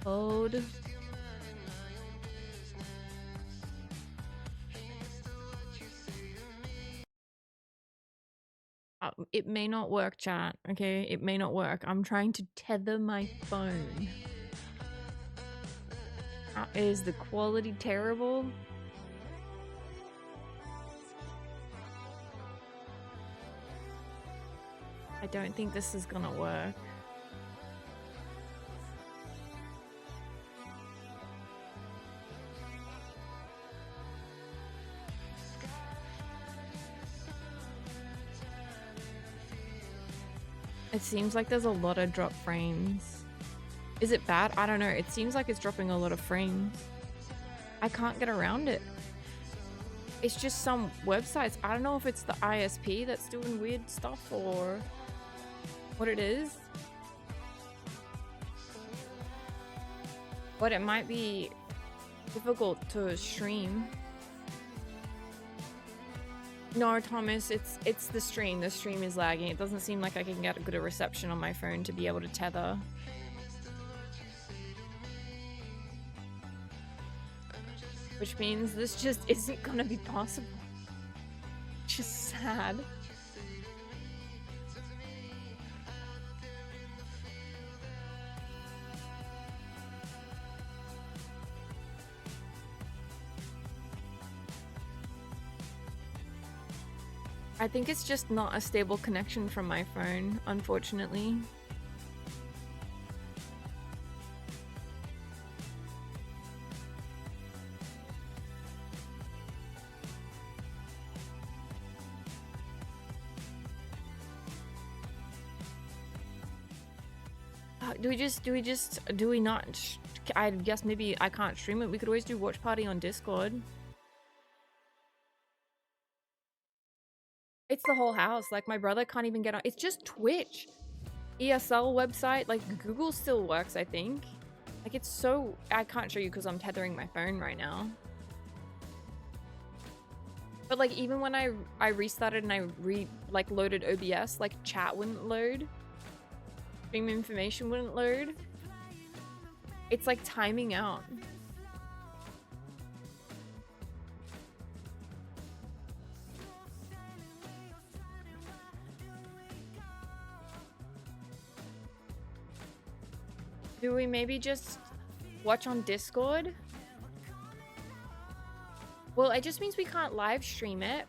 Load. It may not work, chat. Okay, it may not work. I'm trying to tether my phone. Is the quality terrible? I don't think this is gonna work. It seems like there's a lot of drop frames. Is it bad? I don't know. It seems like it's dropping a lot of frames. I can't get around it. It's just some websites. I don't know if it's the ISP that's doing weird stuff or what it is. But it might be difficult to stream. No, Thomas, it's the stream. The stream is lagging. It doesn't seem like I can get a good reception on my phone to be able to tether. Which means this just isn't gonna be possible. Which is sad. I think it's just not a stable connection from my phone, unfortunately. Do we not? I guess maybe I can't stream it. We could always do watch party on Discord. It's the whole house. Like, my brother can't even get on. It's just Twitch. ESL website. Like, Google still works, I think. Like, it's so... I can't show you because I'm tethering my phone right now. But, like, even when I restarted and I loaded OBS, like, chat wouldn't load. Stream information wouldn't load. It's, like, timing out. Do we maybe just watch on Discord? Well, it just means we can't live stream it,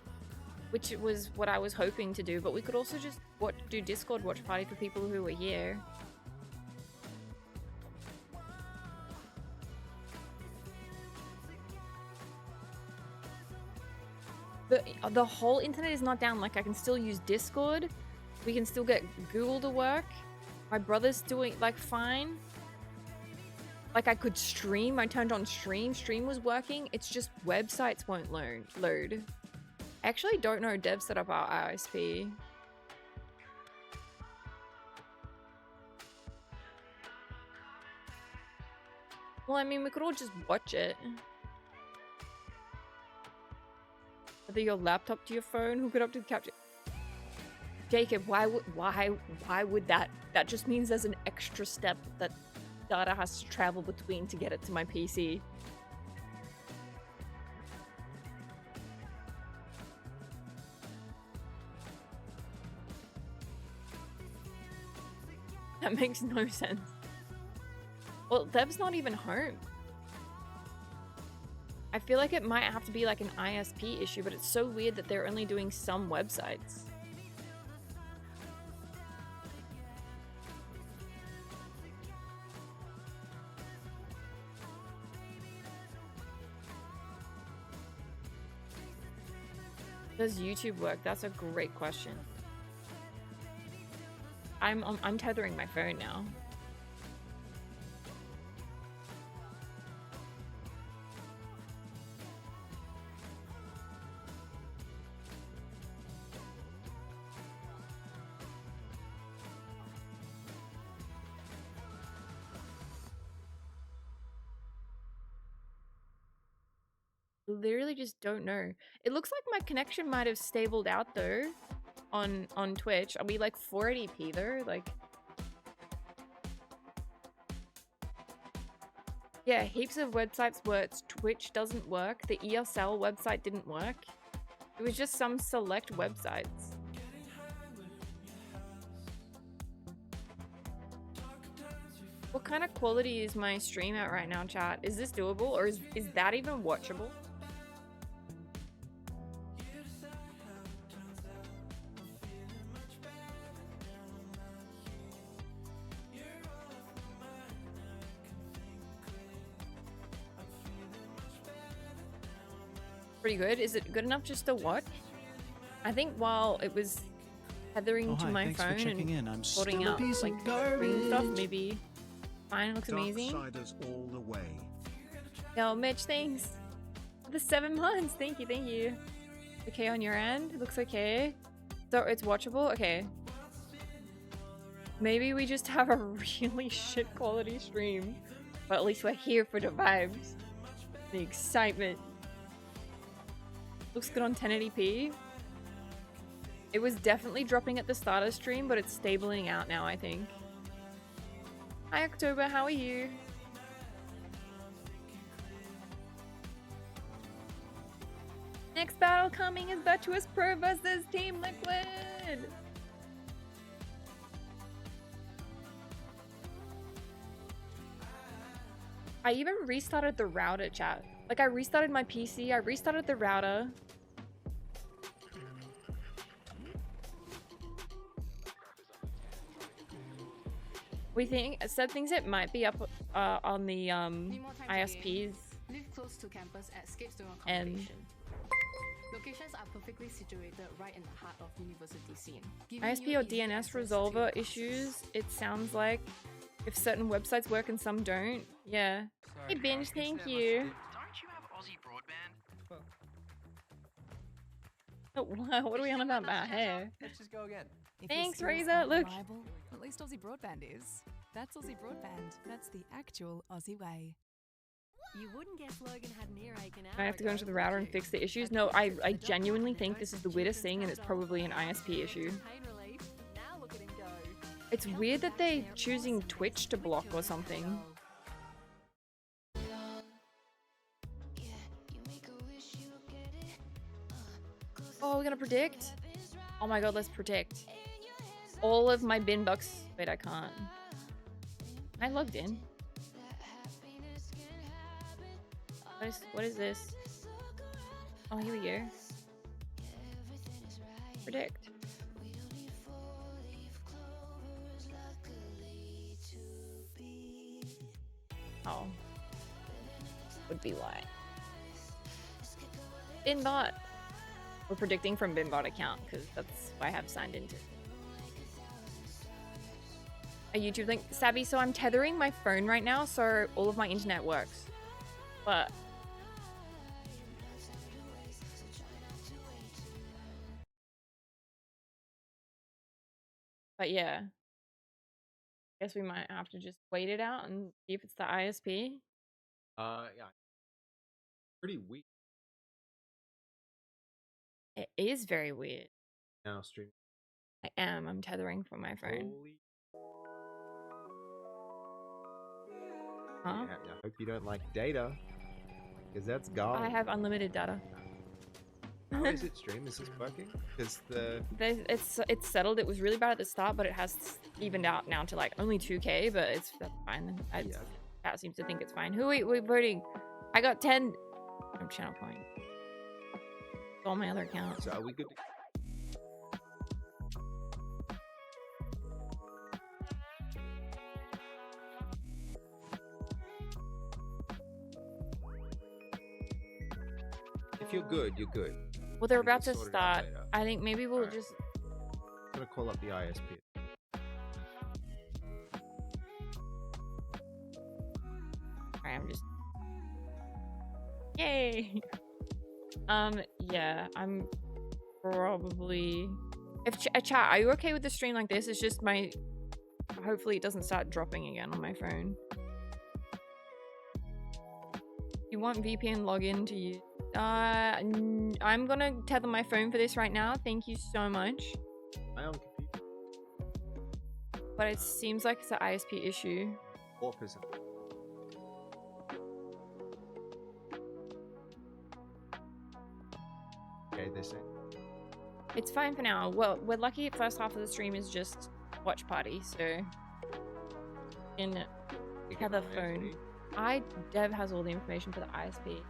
which was what I was hoping to do, but we could also just do Discord watch party for people who were here. The whole internet is not down. Like, I can still use Discord. We can still get Google to work. My brother's doing, like, fine. Like, I could stream. I turned on stream. Stream was working. It's just websites won't load. I actually don't know dev set up our ISP. Well, I mean, we could all just watch it. Whether your laptop to your phone, hook it up to the capture. Jacob, why would that? That just means there's an extra step that data has to travel between to get it to my PC. That makes no sense. Well, Dev's not even home. I feel like it might have to be like an ISP issue, but it's so weird that they're only doing some websites. Does YouTube work? That's a great question. I'm tethering my phone now. Literally just don't know. It looks like my connection might have stabled out though on Twitch. Are we like 480p though? Like, yeah, heaps of websites where it's Twitch doesn't work. The ESL website didn't work. It was just some select websites. What kind of quality is my stream at right now, chat? Is this doable or is that even watchable? Pretty good. Is it good enough just to watch? I think while it was tethering to my phone and sorting out like screen stuff, maybe fine. It looks amazing. All the way. Yo, Mitch, thanks for the 7 months. Thank you, thank you. Okay on your end? It looks okay. So it's watchable? Okay. Maybe we just have a really shit quality stream. But at least we're here for the vibes. The excitement. Looks good on 1080p. It was definitely dropping at the start of the stream, but it's stabling out now, I think. Hi October, how are you? Next battle coming is Virtuous Pro versus Team Liquid. I even restarted the router, chat. Like I restarted my PC, I restarted the router. We think Seb thinks it might be up on the ISPs. Live close to campus at escapes during And accommodation. Locations are perfectly situated right in the heart of university scene. ISP or DNS resolver issues, it sounds like. If certain websites work and some don't. Yeah. Hey Binge, thank you. Don't you have Aussie broadband? What are we on about that? Hey. Let's just go again. Thanks, Razor. Look. At least Aussie broadband is. That's Aussie broadband. That's the actual Aussie way. You wouldn't guess Logan had an earache an hour I have to go into the router and fix the issues. No, I genuinely think this is the weirdest thing and it's probably an ISP issue. Now look at him go. It's weird that they're choosing Twitch to block or something. Oh, we're gonna predict? Oh my god, let's predict. All of my bin bucks. Wait, I can't. I logged in. What is this? Oh, here we go. Predict. Oh. Would be why. Binbot. We're predicting from Binbot account because that's what I have signed into. A YouTube link. Savvy, so I'm tethering my phone right now so all of my internet works. But yeah. Guess we might have to just wait it out and see if it's the ISP. Yeah. Pretty weak It is very weird. now stream. I am. I'm tethering from my phone. Holy. Huh? Yeah, I hope you don't like data, because that's gone. I have unlimited data. How is it stream? Is this working? Because It's settled. It was really bad at the start, but it has evened out now to like only 2K, but that's fine. Chat seems to think it's fine. Who are we voting? I got 10 from channel point. All my other accounts. So are we good? If you're good, you're good. Well, they're We about can to sort it out start. later. I think maybe we'll Alright. just. I'm gonna call up the ISP. Alright, I'm just. Yay! Yeah, I'm probably. If chat, are you okay with the stream like this? It's just my. Hopefully, it doesn't start dropping again on my phone. You want VPN login to use? I'm gonna tether my phone for this right now. Thank you so much. My own computer. But it seems like it's an ISP issue. 4%. Okay, they say. It's fine for now. Well, we're lucky first half of the stream is just watch party, so in tether phone. Dev has all the information for the ISP.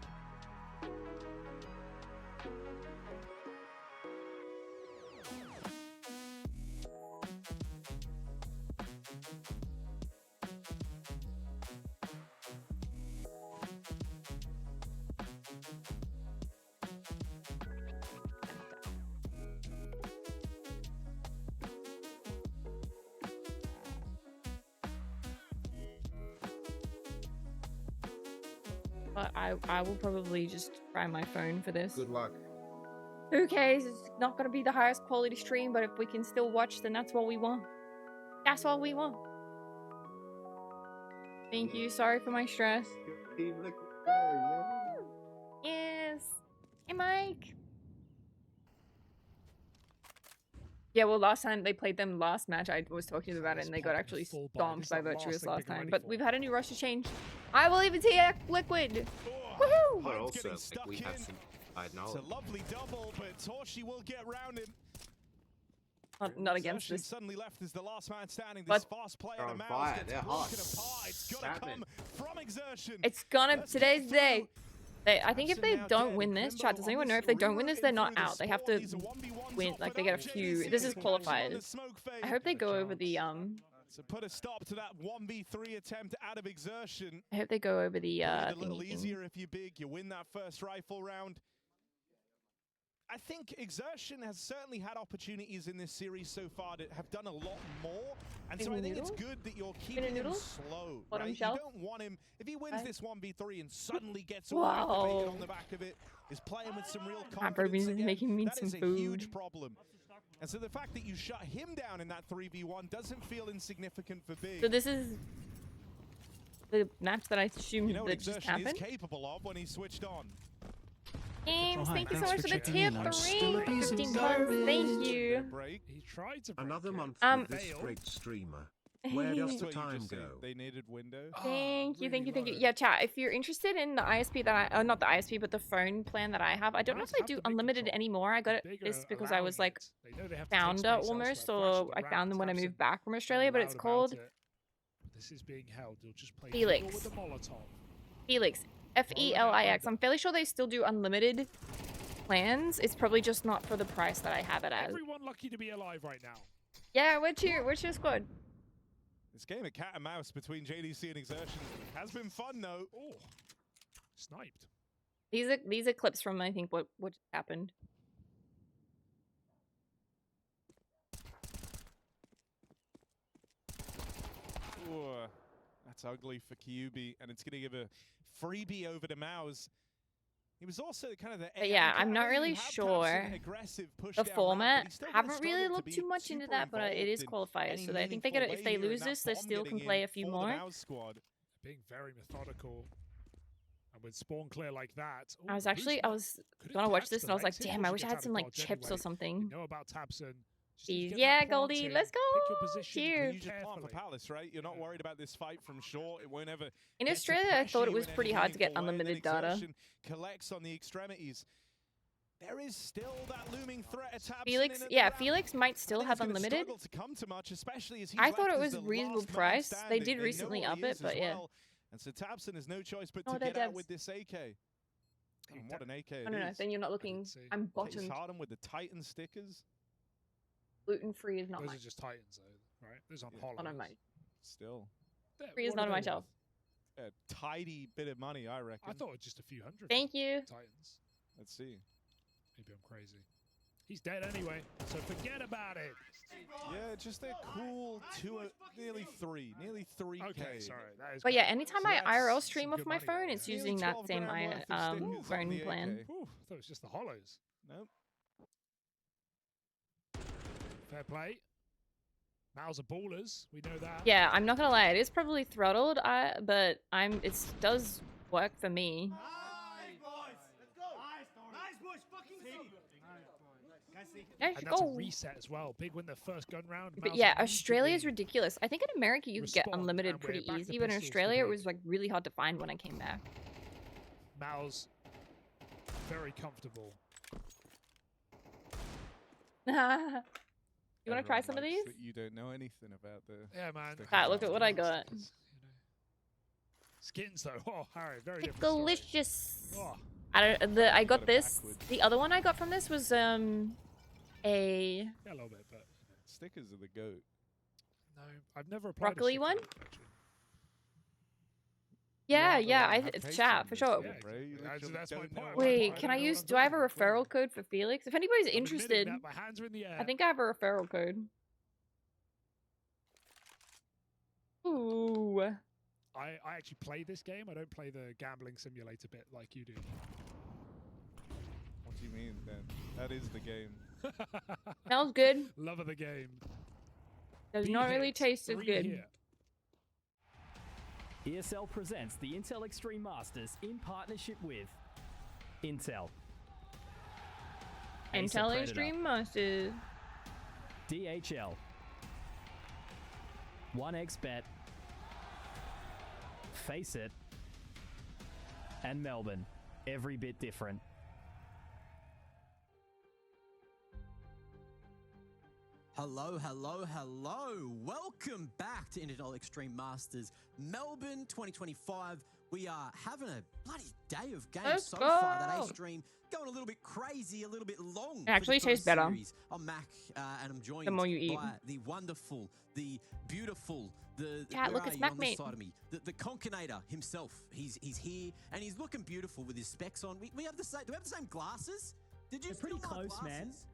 But I will probably just try my phone for this. Good luck. Who cares? It's not gonna be the highest quality stream, but if we can still watch, then that's what we want. That's what we want. Thank you. Sorry for my stress. Team Liquid Fire, Yes. Hey, Mike. Yeah, well, last time they played them last match, I was talking about it, and they got actually stomped by Virtuous last time. But we've had a new roster change. I will even take Liquid. Woohoo! But also, like, we have some side knowledge. It's a lovely double, but Torshi will get round him. Not against this. Suddenly left as the last man standing. But this fast player, they're the on mouse fire. gets They're broken hot. apart. It's gotta come from Exertion. It's gonna. Today's the day. I think if they don't win this, chat, does anyone know if they don't win this, they're not out. They have to win. Like, they get a few. This is qualifiers. I hope they go over the So put a stop to that 1v3 attempt out of Exertion. I hope they go over the A little thingy thing. easier if you big. You win that first rifle round. I think Exertion has certainly had opportunities in this series so far that have done a lot more. And so I think it's good that you're keeping him slow. Bottom Right? You shelf. don't want him, if he wins Okay. this 1v3 and suddenly gets all Wow. activated on the back of it, is playing with some real confidence Barbie's again, making me that some is a food. huge problem. And so the fact that you shut him down in that 3v1 doesn't feel insignificant for Big. So this is the match that I assumed You know what that just Exertion is happened. capable of when he's switched on. Games, thank you so much Thanks for for the checking tip. in. I'm still a 3, piece of 15 bucks. Thank you. Break. He tried to break Another it. month Um, with this great streamer. Where does That's the what you time just said. go? They needed window. Thank you, thank you, thank you. really Yeah, chat, if you're interested in the ISP that I, not the ISP, but the phone plan that I have, I don't know if I do unlimited anymore. I got it this because I was like founder almost, or I found them when I moved back from Australia, but it's called This is being held. You'll just play Felix. with the Molotov. Felix. Felix. I'm fairly sure they still do unlimited plans. It's probably just not for the price that I have it as. Everyone lucky to be alive right now. Yeah, what's your squad? This game of cat and mouse between JDC and Exertion has been fun though. Oh, sniped. These are clips from I think what happened. Ooh, that's ugly for Kyubi, and it's going to give a freebie over to Mouse. He was also kind of the But yeah, I'm not really have sure perhaps an aggressive push the down round, format. but he's still gonna Haven't really struggle to looked be too much into super that, but it is involved in qualifiers. any So I think they meaningful if they way here, lose and this, that they still bomb can getting play in a few for the more. Mouse squad. Being very methodical. And with spawn clear like that. I was ooh, actually Boost I was could it gonna watch catch this the and I was like, legs here, damn, or I should wish I get had out some of like dodge chips or anyway? something. You know about Tabson. Just Jeez. get that Yeah, plant Goldie, in, let's go. Pick your position Cheers. You just plant for carefully. Palace, right? You're not worried about this fight from short. It won't ever. In get to Australia, I pressure thought it you was in any pretty hard to get meaningful way, and then unlimited data. Exertion collects on the extremities. There is still that looming threat at Tabson Felix, in at the yeah, round. Felix might still I think have he's gonna unlimited. struggle to come to much, especially as he's I thought left it as was the reasonable last man price. They standing. did know recently what up he it, is but as yeah. well. And so Tabson has no choice but Oh, to they're get out devs. with this AK. And what an AK it No, no, no. is. Then you're not looking. see. I'm Takes bottomed. Harden with the Titan stickers. Gluten free is not Those mine. are just Titans, though, right? Those aren't Yeah. hollows. Not on mine. Still. Free is not on my shelf. A tidy bit of money, I reckon. I thought it was just a few hundred. Thank you. Titans. Let's see. Maybe I'm crazy. He's dead anyway, so forget about it. Yeah, just a cool nearly 3K. Okay, sorry. That is But yeah, quite- anytime so I that's IRL some stream good off my money phone, there, it's yeah. using Nearly that 12 same grand worth of stickers on phone the plan. AK. Ooh, I thought it was just the hollows. Nope. Fair play. Mals are ballers. We know that. Yeah, I'm not gonna lie, it is probably throttled, but it does work for me. Let's And that's a go. reset as well. Big win the first gun round. But Mouse yeah, needs to Australia is be ridiculous. I think in America you could get respond, unlimited and we're pretty back to easy, but in pistols for Australia it Big. was like really hard to find when I came back. Mouse very comfortable. You want to try Everyone some of likes these? that you don't know anything about the. Yeah, man. Ah, look at what I got. Skins though. Oh, Harry, very different story. Delicious. Oh, I got Got it this. backwards. The other one I got from this was a yeah, a little bit, but Stickers are the goat. no, I've never applied. Broccoli a one? sticker, actually. yeah, You're the yeah. one that It's has chat taste for in sure. this, Yeah, bro. You literally that's my don't know point. what Wait, you're can I doing. use? Do I have a referral code for Felix? If anybody's I'm admitting interested, that my hands are in the air. I think I have a referral code. Ooh. I actually play this game. I don't play the gambling simulator bit like you do. What do you mean then? That is the game. Smells good. Love of the game. Does B not really hits, taste as 3 good. here. ESL presents the Intel Extreme Masters in partnership with Intel, Acer Intel Predator, Extreme Masters. DHL, 1xBet, Face It, and Melbourne. Every bit different. Hello, hello, hello. Welcome back to Intel Extreme Masters Melbourne 2025. We are having a bloody day of games Let's so far. That go. A-Stream going a little bit crazy, a little bit long. It actually tastes better. I'm Mac, and I'm joined The more you eat. by the wonderful, the beautiful, the Cat, where look, are it's you on Mac, this mate. side of me? The Conquinator himself. He's here and he's looking beautiful with his specs on. We have the same. Do we have the same glasses? Did you? They're pretty steal my close, man. glasses?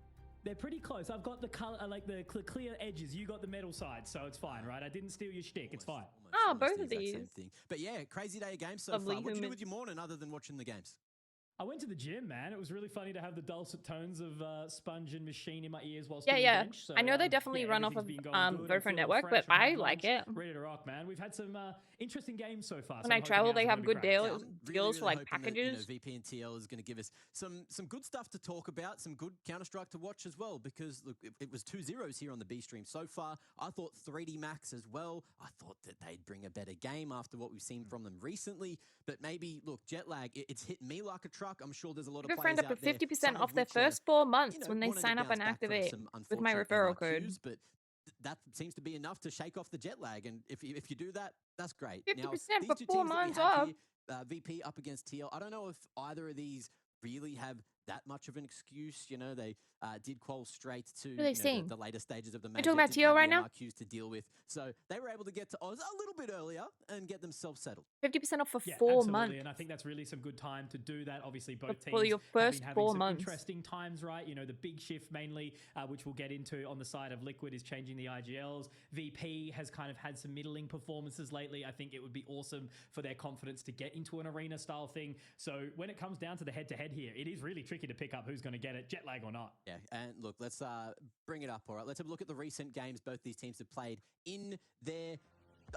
They're pretty close. I've got the color, like the clear edges. You got the metal side, so it's fine, right? I didn't steal your shtick. It's fine. Oh, both the of exact same these. thing. But yeah, crazy day of games so Lovely far. What did you do human. with your morning other than watching the games? I went to the gym, man. It was really funny to have the dulcet tones of Sponge and Machine in my ears whilst Yeah, doing yeah. bench. So, I know they definitely run off of everything's been going good. I'm Vodafone feeling Network, fresh, but I've I had like lunch, it. Ready to rock, man. We've had some interesting games so far. When so I I'm hoping travel, ours they are have gonna be good great. deals I'm deals for like hoping that, packages. VP and TL is going to give us some good stuff to talk about, some good Counter-Strike to watch as well, because look, it was 2-0s here on the B stream so far. I thought 3D Max as well. I thought that they'd bring a better game after what we've seen from them recently, but maybe, look, jet lag, it's hit me like a truck. I'm sure there's a lot of Good players friend up out to there, 50% some off of their which are, first 4 months you know, when they wanted to sign up bounce and back from activate some with my unfortunate referral code. MRQs, but that seems to be enough to shake off the jet lag, and if you do that, that's great. 50% Now, for these 4 two teams that we months have off. here, VP up against TL. I don't know if either of these really have that much of an excuse. You know, they did qual straight to are they saying? the later stages of the Are match. you talking about TL right now? MRQs to deal with, so they were able to get to Oz a little bit earlier and get themselves settled. 50% off for Yeah, 4 absolutely. months. And I think that's really some good time to do that. Obviously, both teams For your have first been having 4 some months. interesting times, right? You know, the big shift mainly, which we'll get into on the side of Liquid, is changing the IGLs. VP has kind of had some middling performances lately. I think it would be awesome for their confidence to get into an arena style thing. So when it comes down to the head-to-head here, it is really tricky to pick up who's going to get it, jet lag or not. Yeah, and look, let's bring it up, all right? Let's have a look at the recent games both these teams have played in their,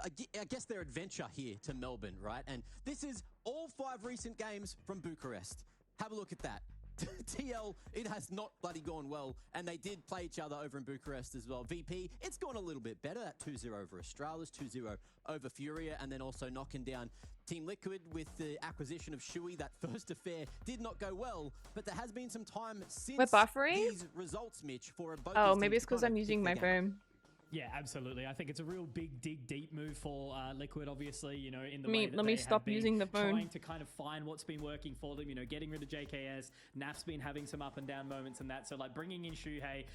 I guess, their adventure here to Melbourne, right? And this is all 5 recent games from Bucharest. Have a look at that. TL, it has not bloody gone well, and they did play each other over in Bucharest as well. VP, it's gone a little bit better. That 2-0 over Astralis, 2-0 over Furia, and then also knocking down Team Liquid with the acquisition of Shui. That first affair did not go well, but there has been some time since We're buffering? these results, Mitch, for both Oh, these maybe teams it's because to kind I'm of using pick my their game up. phone. Yeah, absolutely. I think it's a real big, dig deep move for Liquid, obviously, you know, in the Let me- way that let me they stop have been using the phone. trying to kind of find what's been working for them, you know, getting rid of JKS. Naf's been having some up and down moments and that. So, like, bringing in Shuhei,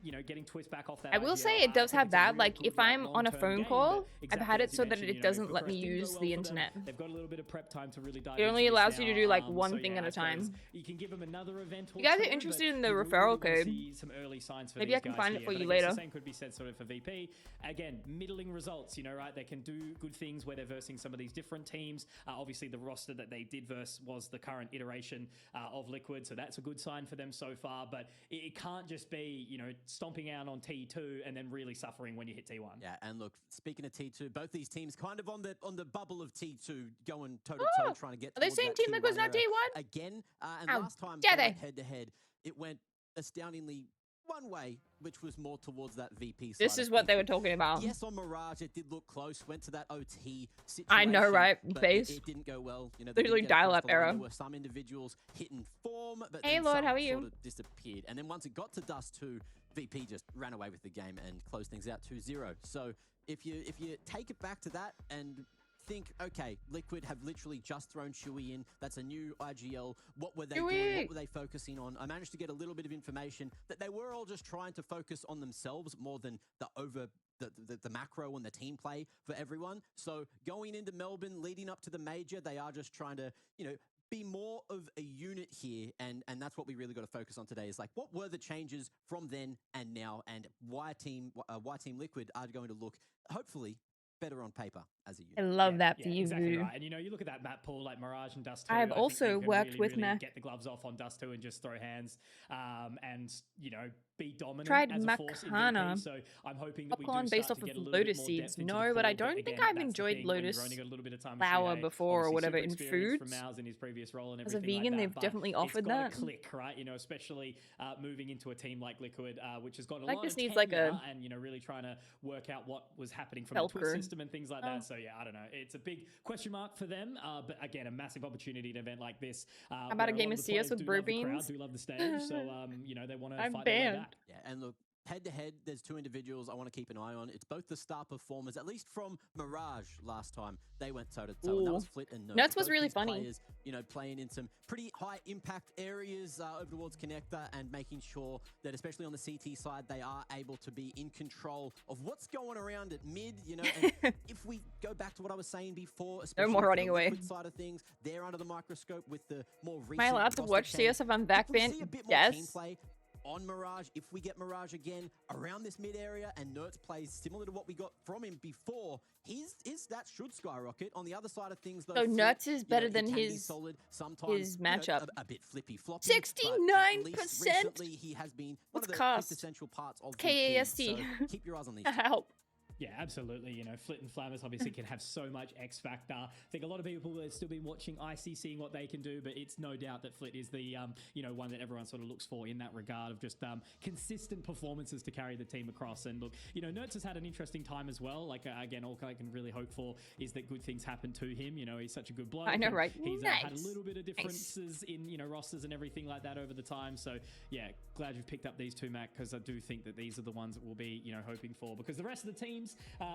you know, getting Twist back off that. I will say it does have that. Like, if I'm on a phone call, I've had it so that it doesn't let me use the internet. They've got a little bit of prep time to really dive It into only this allows you to now. do, like, So, one thing yeah, at a I suppose time. you can give them another event. You guys are or two, interested but in the you really referral wanna code. see some early signs for Maybe these I can guys find it here, for but you I guess later. The same could be said sort Toto for VP. Again, middling results, you know, right? They can do good things where they're versing some of these different teams. Obviously, the roster that they did verse was the current iteration of Liquid, so that's a good sign for them so far. But it can't just be, you know, stomping out on T2 and then really suffering when you hit T1. Yeah, and look, speaking of T2, both these teams kind of on the bubble of T2, going toe-to-toe, trying to get Are they towards saying that Team Liquid's not T1 T1? again. And How last time, dare they? head-to-head, it went astoundingly one way, which was more towards that VP side. This is what they were talking about. Yes, on Mirage, it did look close. Went to that OT situation. I know, right? But Base. it didn't go well. You know, Literally dial-up error. There were some individuals hitting form, but hey, then Lord, some how are you? sort of disappeared. And then once it got to Dust 2, VP just ran away with the game and closed things out 2-0. So if you take it back to that and think, okay, Liquid have literally just thrown Shui in. That's a new IGL. What were they doing? What were they focusing on? I managed to get a little bit of information that they were all just trying to focus on themselves more than the macro and the team play for everyone. So going into Melbourne, leading up to the major, they are just trying to, you know, be more of a unit here, and that's what we really got to focus on today. Is like, what were the changes from then and now, and why Team Liquid are going to look hopefully better on paper as a unit. I love that for you, exactly Voodoo. right. And you know, you look at that map pool like Mirage and Dust 2. I've I also think you can worked with really Mac. get the gloves off on Dust 2 and just throw hands, and you know, be dominant Tried as a force in Macana. VP. So I'm hoping that we do Popcorn start based to off get a of little bit Lotus more seeds. depth into No, the but I pool. don't think Again, I've that's the enjoyed thing when you've Lotus only got a little bit of time with flour Shuhei. before or Obviously, whatever super in experienced foods. from Mouse in his previous role and As a everything vegan, like that, they've but definitely offered it's gotta that. click, right? You know, especially moving into a team like Liquid, which has got a Like lot this of needs like tenure a and, you know, really trying to work out what was happening from Bell the Twitch crew. system and things like that. So yeah, I don't know. It's a big question mark for them, but again, a massive opportunity at an event like this. How about a where game lot of of the CS players with do brew love the crowd, beans? do love the stage, so you know, they want to I'm fight their way banned. back. Yeah, and look, head-to-head, there's two individuals I want to keep an eye on. It's both the star performers, at least from Mirage last time. They went toe-to-toe, and that was Flit and Nerds. Nerds was Both really these funny. Players, you know, playing in some pretty high-impact areas over towards Connector and making sure that, especially on the CT side, they are able to be in control of what's going around at mid, you know. And if we go back to what I was saying before, especially more with running the away. Liquid side of things, they're under the microscope with the more recent Am I allowed to roster watch change. CS if I'm back If we banned? see a bit more team Yes. play on Mirage, if we get Mirage again around this mid area and Nerds plays similar to what we got from him before, his stats should skyrocket. On the other side of things, though, So Flit, Nerds is you better know, than he can be his- solid sometimes, his you know, matchup. a bit flippy floppy. 69%? Recently, he has been What's one of the cast? quintessential parts of KAST. VP, so keep your eyes on these. two. Help. Yeah, absolutely. You know, Flit and Flammers obviously can have so much X factor. I think a lot of people have still been watching IC, seeing what they can do, but it's no doubt that Flit is the, you know, one that everyone sort of looks for in that regard of just consistent performances to carry the team across. And look, you know, Nerds has had an interesting time as well. Like, again, all I can really hope for is that good things happen to him. You know, he's such a good bloke. I know, and right? He's Nice. had a little bit of differences in, you know, rosters and everything like that over the time. So, yeah, glad you've picked up these two, Mac, because I do think that these are the ones that we'll be, you know, hoping for. Because the rest of the teams,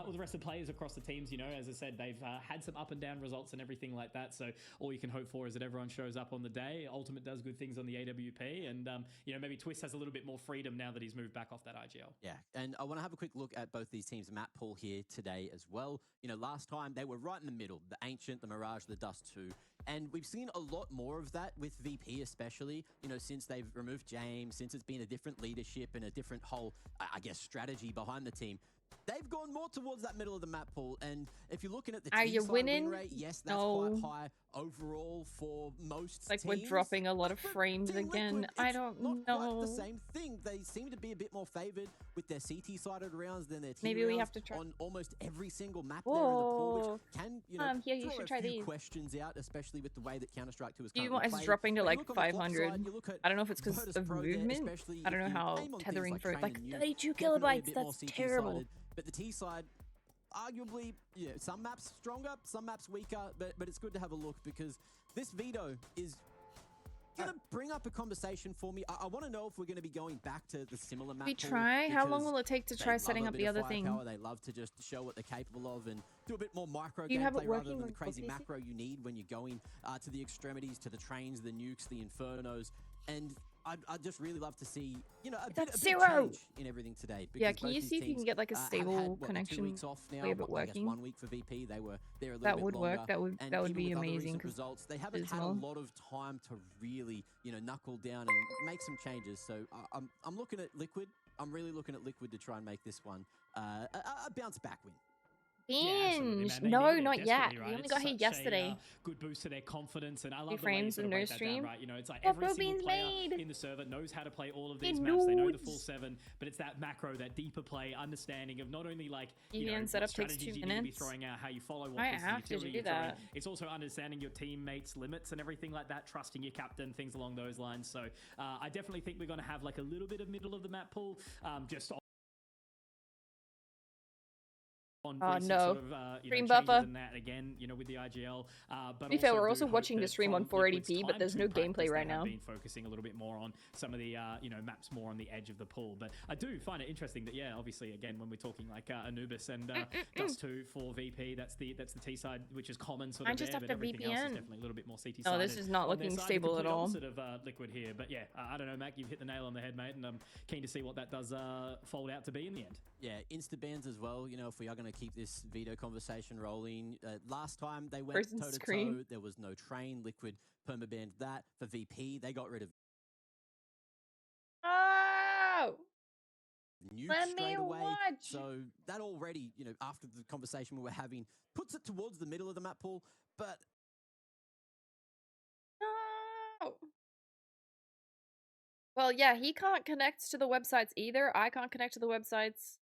or the rest of the players across the teams, you know, as I said, they've had some up and down results and everything like that. So all you can hope for is that everyone shows up on the day. Ultimate does good things on the AWP, and you know, maybe Twist has a little bit more freedom now that he's moved back off that IGL. Yeah, and I want to have a quick look at both these teams' map pool here today as well. You know, last time they were right in the middle, the Ancient, the Mirage, the Dust 2. And we've seen a lot more of that with VP especially, you know, since they've removed James, since it's been a different leadership and a different whole, I guess, strategy behind the team. They've gone more towards that middle of the map pool, and if you're looking at the Are team you side winning? win rate, yes, that's No. quite high overall for most Like teams. we're dropping a lot of But frames Team again. Liquid, I it's don't not quite know. the same thing. They seem to be a bit more favored with their CT-sided rounds than their team Maybe we rounds have to try- on almost every single map there in the pool, Whoa. which can, you know, Here, you throw should a try few these. questions out, especially with the way that Counter-Strike 2 is Do you currently want us played. dropping to But you like look on the flip 500? side, you look at I don't know if it's because Virtus of Pro there, movement. especially I don't know if you how aim on things tethering like for it. Train Like and Nuke, 32 definitely a kilobytes. bit more That's CT terrible. sided. But the T side, arguably, yeah, some maps stronger, some maps weaker, but it's good to have a look because this veto is going to bring up a conversation for me. I want to know if we're going to be going back to the similar map We pool try? How long because will it take to they try love setting a up bit the of other thing? firepower. They love to just show what they're capable of and do a bit more micro Do you have it gameplay rather working than on the crazy PC? macro you need when you're going to the extremities, to the trains, the nukes, the infernos. And I'd just really love to see, you know, a It's at bit of zero. change in everything today. Yeah, because can both you these see if you teams, can get like a have stable had, what, 2 connection weeks off now, way of it I guess working? 1 week for VP. They're a little That bit would longer. work. That would And be even with other amazing recent because results, they haven't had a lot of time to really, you know, knuckle down and make some changes. So I'm looking at Liquid. I'm really looking at Liquid to try and make this one a bounce back win. Binge. No, not yet. He only got here yesterday. Good boost to their confidence, and I love 2 the way you frames sort of of no break that down, stream. right? You know, it's like What every single Beans player made? in the server knows how to play all of Hey, these maps. They know the full nudes. 7, but it's that macro, that deeper play, understanding of not only like EVN setup takes 2 strategies you need to be minutes. throwing out, how you follow, what I pieces of have to utility do you're throwing. that. It's also understanding your teammates' limits and everything like that, trusting your captain, things along those lines. So I definitely think we're going to have like a little bit of middle of the map pull, just on recent no. sort of, Stream changes buffer. and that again, you know, with the IGL. But To be fair, we're do also hope watching the that stream on from Liquid's 480p, but time there's to no practice, gameplay right they have now. been focusing a little bit more on some of the, maps more on the edge of the pool. But I do find it interesting that, yeah, obviously, again, when we're talking like Anubis and Dust 2 for VP, that's the T side, which is common sort of I just there, have but to everything else is VPN. definitely a little bit more CT No, sided. this is not on their looking side, the stable at complete all. opposite of Liquid here. But yeah, I don't know, Mac, you've hit the nail on the head, mate, and I'm keen to see what that does fold out to be in the end. Yeah, insta bans as well. You know, if we are going to keep this veto conversation rolling, last time they went Person toe to toe, screen. there was no train. Liquid permabanned that. For VP, they got rid of Oh! nuke Let straight me away. watch. So that already, you know, after the conversation we were having, puts it towards the middle of the map pool. But No! Well, yeah, he can't connect to the websites either. I can't connect to the websites.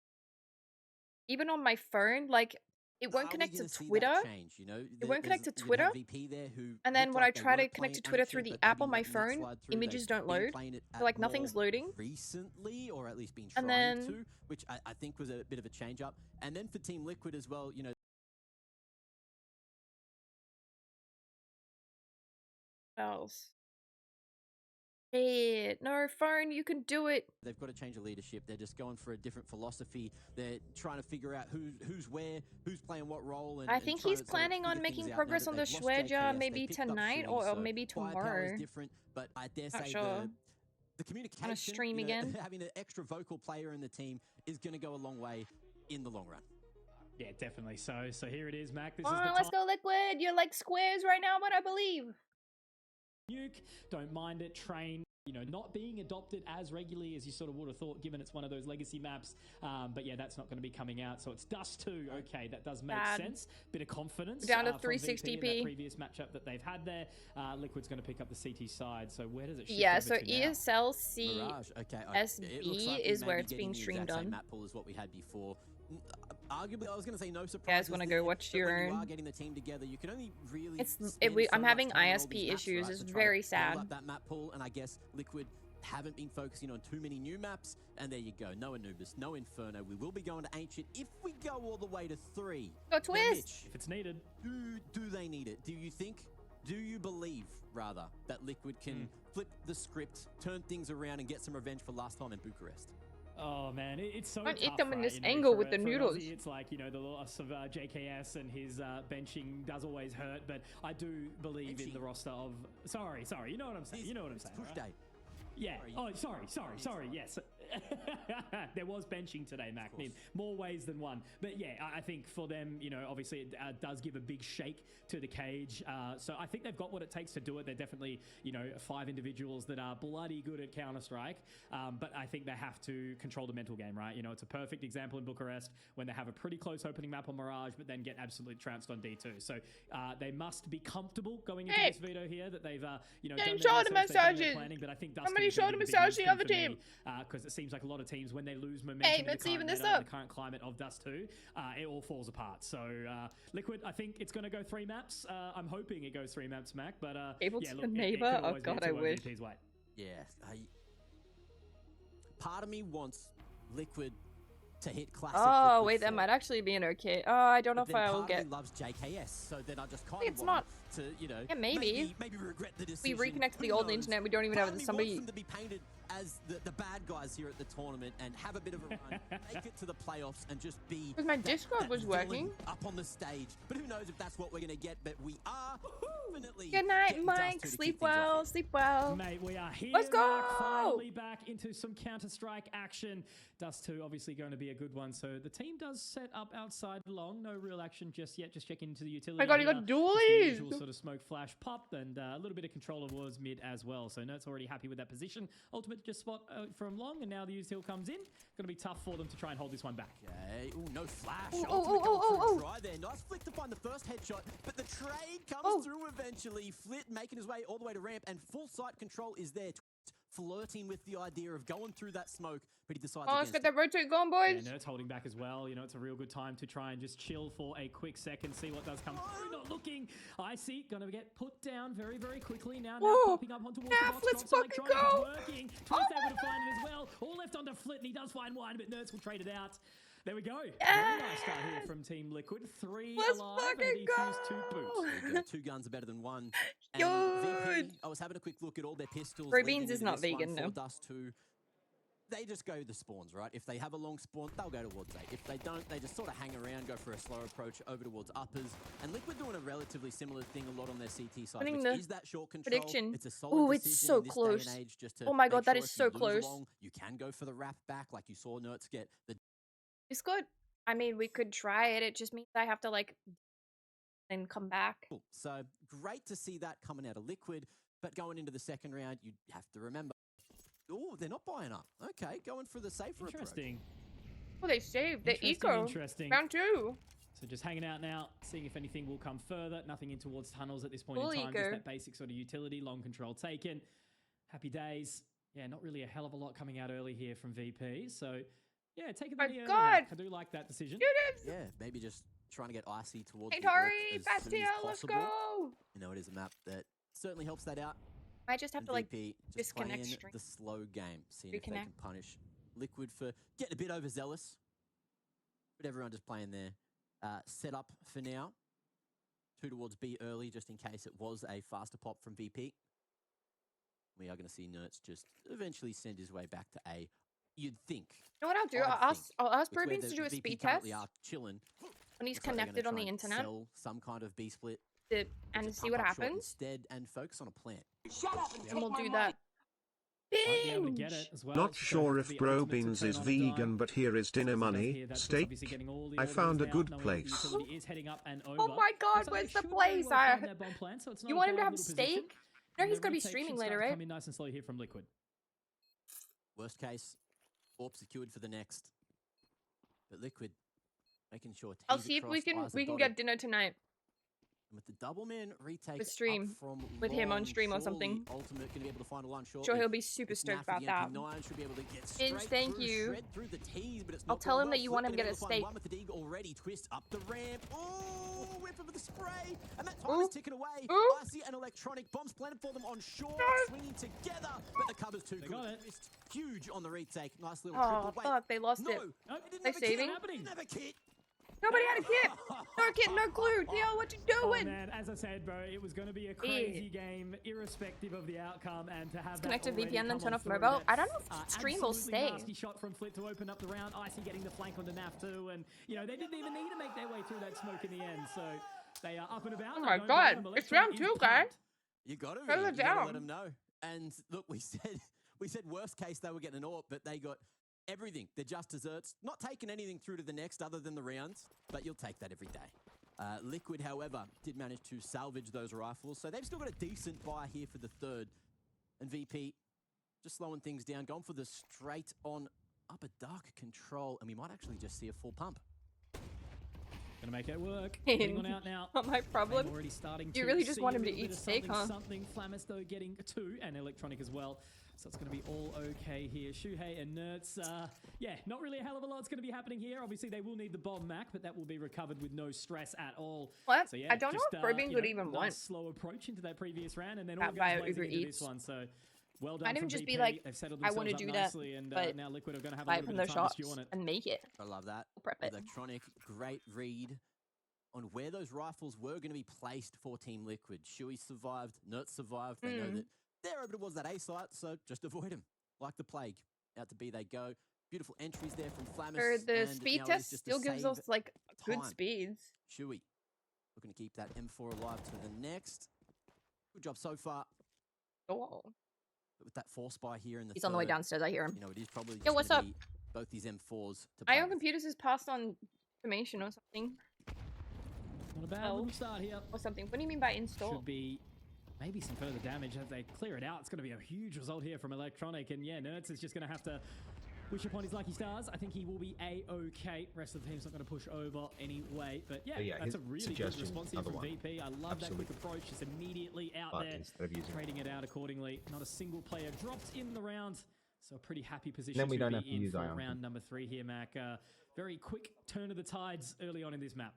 Even on my phone, like, it won't are we connect to gonna see that Twitter. change, you know? It won't connect to You'd have Twitter. VP there who And then looked when I like they try to weren't connect to playing Twitter through Ancient, the but app on maybe my letting that phone, slide through. images They've don't been load. playing it So, like, at nothing's more loading. recently, or at least been And trying then- to, which I think was a bit of a change up. And then for Team Liquid as well, you know, What else? Shit. No, phone, you can do it. they've got to change the leadership. They're just going for a different philosophy. They're trying to figure out who's where, who's playing what role. And, I think trying he's to sort of planning figure on things making out now progress that on the they've lost Schwedja JKS, maybe they picked up tonight Shui, or so maybe firepower tomorrow. is different, but I dare Not say sure. the communication, stream you know, again. having an extra vocal player in the team is going to go a long way in the long run. Yeah, definitely. So here it is, Mac. This Come is on, the let's time. go Liquid. You're like squares right now, but I believe. Nuke, don't mind it. Train, you know, not being adopted as regularly as you sort of would have thought, given it's one of those legacy maps. But yeah, that's not going to be coming out. So it's Dust 2. Okay, that does make Bad. sense. Bit of confidence. Down to from VP in 360p. that previous matchup that they've had there. Liquid's going to pick up the CT side. So where does it shift Yeah, over so to now? ESL C Mirage, okay. SB it looks like we is may where be it's getting being the streamed exact same on. map pool as what we had before. Arguably, I was going to say no surprise. Guys wanna go watch your When you own. are getting the team together, you can only really. It's spend I'm so having much time on all ISP these maps, issues. right, It's to try to very build sad. up that map pool, and I guess Liquid haven't been focusing on too many new maps. And there you go. No Anubis, no Inferno. We will be going to Ancient if we go all the way to 3. Go Now, Twist. Mitch, If it's needed. do they need it? Do you think? Do you believe, rather, that Liquid can flip the script, turn things around, and get some revenge for last time in Bucharest? Oh man, it's so Don't tough, eat them in right? this You know, angle for with the an noodles. Aussie, it's like, you know, the loss of JKS and his benching does always hurt, but I do believe in the roster of. Sorry, you know what I'm saying. You know what I'm saying. Push Right? day. Yeah. Oh, sorry. Yes. There was benching today, Mac. In more ways than one. But yeah, I think for them, you know, obviously it does give a big shake to the cage. So I think they've got what it takes to do it. They're definitely, you know, 5 individuals that are bloody good at Counter-Strike. But I think they have to control the mental game, right? You know, it's a perfect example in Bucharest when they have a pretty close opening map on Mirage, but then get absolutely trounced on D2. So they must be comfortable going into this veto here that they've, you know, Getting done their shoulder research, they've done their massages. planning, but I think Somebody Dustin shoulder massage the other team. because it seems like a lot of teams, when they lose momentum in the let's current even this meta, up. the current climate of Dust 2, it all falls apart. So Liquid, I think it's going to go 3 maps. I'm hoping it goes 3 maps, Mac. But Able yeah, to look, the it neighbor? could Oh always be God, a I 2-0 wish. VP's way. Yeah. Part of me wants Liquid to hit classic. Oh, Liquid wait, that form. might actually be an okay. Oh, I don't know But if then I will part of get. me loves JKS, so then I just kind It's of not- want to, you know, Yeah, maybe. maybe regret the We decision. reconnect to the Who old knows? internet. We don't even Part have of me somebody. wants them to be painted as the bad guys here at the tournament and have a bit of a run, make it to the playoffs and just be Because my Discord was working. up on the stage. But who knows if that's what we're going to get, but we are definitely Good night, getting Mike. Dust to Sleep kick things off well. here. Sleep well. Mate, we are here. Let's go! Mark, finally back into some Counter-Strike action. Dust 2 obviously going to be a good one. So the team does set up outside long. No real action just yet. Just checking into the utility. I got here. dualies. Just the usual sort of smoke flash pop and a little bit of control of was mid as well. So Nert's already happy with that position. Ultimate just spot from long, and now the util comes in. Going to be tough for them to try and hold this one back. Okay. Ooh, no flash. Oh, Ultimate oh, going oh, for a try there. Nice flick to find the first headshot, but the trade comes through eventually. Flit making his way all the way to ramp, and full sight control is there. Flirting with the idea of going through that smoke, but he decides Let's against get it. that rotate going, boys. Yeah, Nert's holding back as well. You know, it's a real good time to try and just chill for a quick second, see what does come through. Not looking. Icy gonna get put down very, very quickly. Now popping up onto the box. let's Drops fucking electronic. go. It's working. Twist able to find it as well. All left onto Flit, and he does find one, but Nertz will trade it out. There we go. Very nice start here from Team Liquid. 3 Let's alive fucking and defused 2 boots. There you go. 2 guns are better than 1. And Good. VP, I was having a quick look at all their pistols. Ray leading Beans is into not this one vegan, for no. Dust 2. They just go the spawns, right? If they have a long spawn, they'll go towards A. If they don't, they just sort of hang around, go for a slower approach over towards uppers. And Liquid doing a relatively similar thing a lot on their CT side, Winning which the is that short control. prediction. It's a solid Ooh, it's decision so in this close. day and age just to Oh my God, make that sure is if so you lose close. long, you can go for the wrap back like you saw Nertz get the It's good. I mean, we could try it. It just means I have to like and come back. Cool. So great to see that coming out of Liquid, but going into the second round, you have to remember, oh, they're not buying up. Okay, going for the safer Interesting. Oh, they saved the eco. Interesting. Round 2. So just hanging out now, seeing if anything will come further. Nothing in towards tunnels at this point Full in time. eco. Just that basic sort of utility, long control taken. Happy days. Yeah, not really a hell of a lot coming out early here from VP. So yeah, take it My the early God. back. I do like that decision. Yeah, maybe just trying to get Icy towards Hey, the earth Tori, as soon as fasTL, let's possible. go. You know, it is a map that certainly helps that out. I just have And to like VP just disconnect playing string. the slow game, seeing if they Reconnect. can punish Liquid for getting a bit overzealous. But everyone just playing their setup for now. 2 towards B early, just in case it was a faster pop from VP. We are going to see Nertz just eventually send his way back to A. You'd think. You know what I'll do? I'll ask Probeans to do a speed test Chilling. when he's Looks like they're connected gonna on try the and internet Sell some kind of B split and to see pump what up short happens. instead and focus on a plant. And we'll do that. Might be able to get it as well. Not It's gonna sure have if to be ultimate to Brobeans turn is on a dime. vegan, but here is dinner money. That's Steak. obviously getting all the I orders found a now, good knowing place. The utility is heading up and over. Oh my God, Looks like where's they the should very place? well find their bomb plan, so it's not You a want him to bad have little position. steak? No, And he's the gonna be retake streaming should later, start right? coming nice and slow here from Liquid. Worst case, Orb secured for the next. But Liquid making sure I'll T's see if across, we I's can dotted. get dinner tonight. And with the double man retake With stream. up from With him on long, stream or surely something. Ultimate going to be able to find a line short. Sure, he'll be super stoked about that. Should be able to get Finch, straight thank through, you. shred through the T's, but it's I'll not tell going him well. that you want him to Flick get a gonna be steak. able to find one with the dig already. Twist up the ramp. Oh, whip over the spray. And that time is ticking away. Ooh. Icy and electronic bombs planted for them on shore, swinging together. But the cover's too They good. got it. Twist huge on the retake. Nice little Oh, triple. Wait, fuck, they lost no. it. Nope. They didn't They have a kit. saving? They didn't have a kit. Nobody had a kit. No kit, no clue. Theo, what you Oh doing? man, as I said, bro, it was going to be a crazy game, irrespective of the outcome, and to have Connect that to already VPN, then come turn on off through, mobile. that, I don't know if stream will absolutely stay. nasty shot from Flit to open up the round. Icy getting the flank onto NAF too, and you know they didn't even need to make their way through that smoke in the end. So they are up and about. Oh I my don't God, blame them. it's Electron round is 2, guys. pumped. You got to, Close it you gotta down. let them know. And look, we said worst case they were getting an AWP, but they got everything. They're just desserts. Not taking anything through to the next other than the rounds, but you'll take that every day. Liquid, however, did manage to salvage those rifles, so they've still got a decent buy here for the third. And VP just slowing things down, going for the straight on upper dark control, and we might actually just see a full pump. Gonna make it work. Getting on out now. Not my problem. I'm already starting You to really just see want a him to little bit eat of steak, huh? Something Flamis though getting 2 and electronic as well. So it's going to be all okay here. Shuhei and Nertz, yeah, not really a hell of a lot's going to be happening here. Obviously, they will need the bomb Mac, but that will be recovered with no stress at all. What? So, yeah, I don't know if Probeans would even nice want slow approach into that previous round, and then that all goes via blazing Uber into Eats. this one. So well done. I'd even from just be VP. like, They've settled I want to themselves do up that, nicely, and but now Liquid are going to have a buy little from bit the of time to shops stew on it. and make it. I love that. Prep it. Electronic, great read on where those rifles were going to be placed for Team Liquid. Shuey survived, Nertz survived. They know that they're over towards that A site, so just avoid him. like the plague. Out to B they go. Beautiful entries there from Flammus. Or the and speed now it is test just still to gives save us like good time. speeds. Shuey looking to keep that M4 alive to the next. Good job so far. Oh. But with that force buy here in the He's on the way third, downstairs, I hear him. you know, it is probably Yo, just what's gonna up? be both these M4s to play IEM with. Computers has passed on information or something. Not a bad little start here. Or something. What do you mean by install? Should be maybe some further damage as they clear it out. It's going to be a huge result here from Electronic. And yeah, Nerds is just going to have to wish upon his lucky stars. I think he will be A-okay. Rest of the team's not going to push over anyway. But yeah, that's a really good response here from VP. I love that quick approach. Just immediately out there, trading it out accordingly. Not a single player dropped in the round. So a pretty happy position Then we to don't be have to in use for Ion. round number 3 here, Mac. Very quick turn of the tides early on in this map.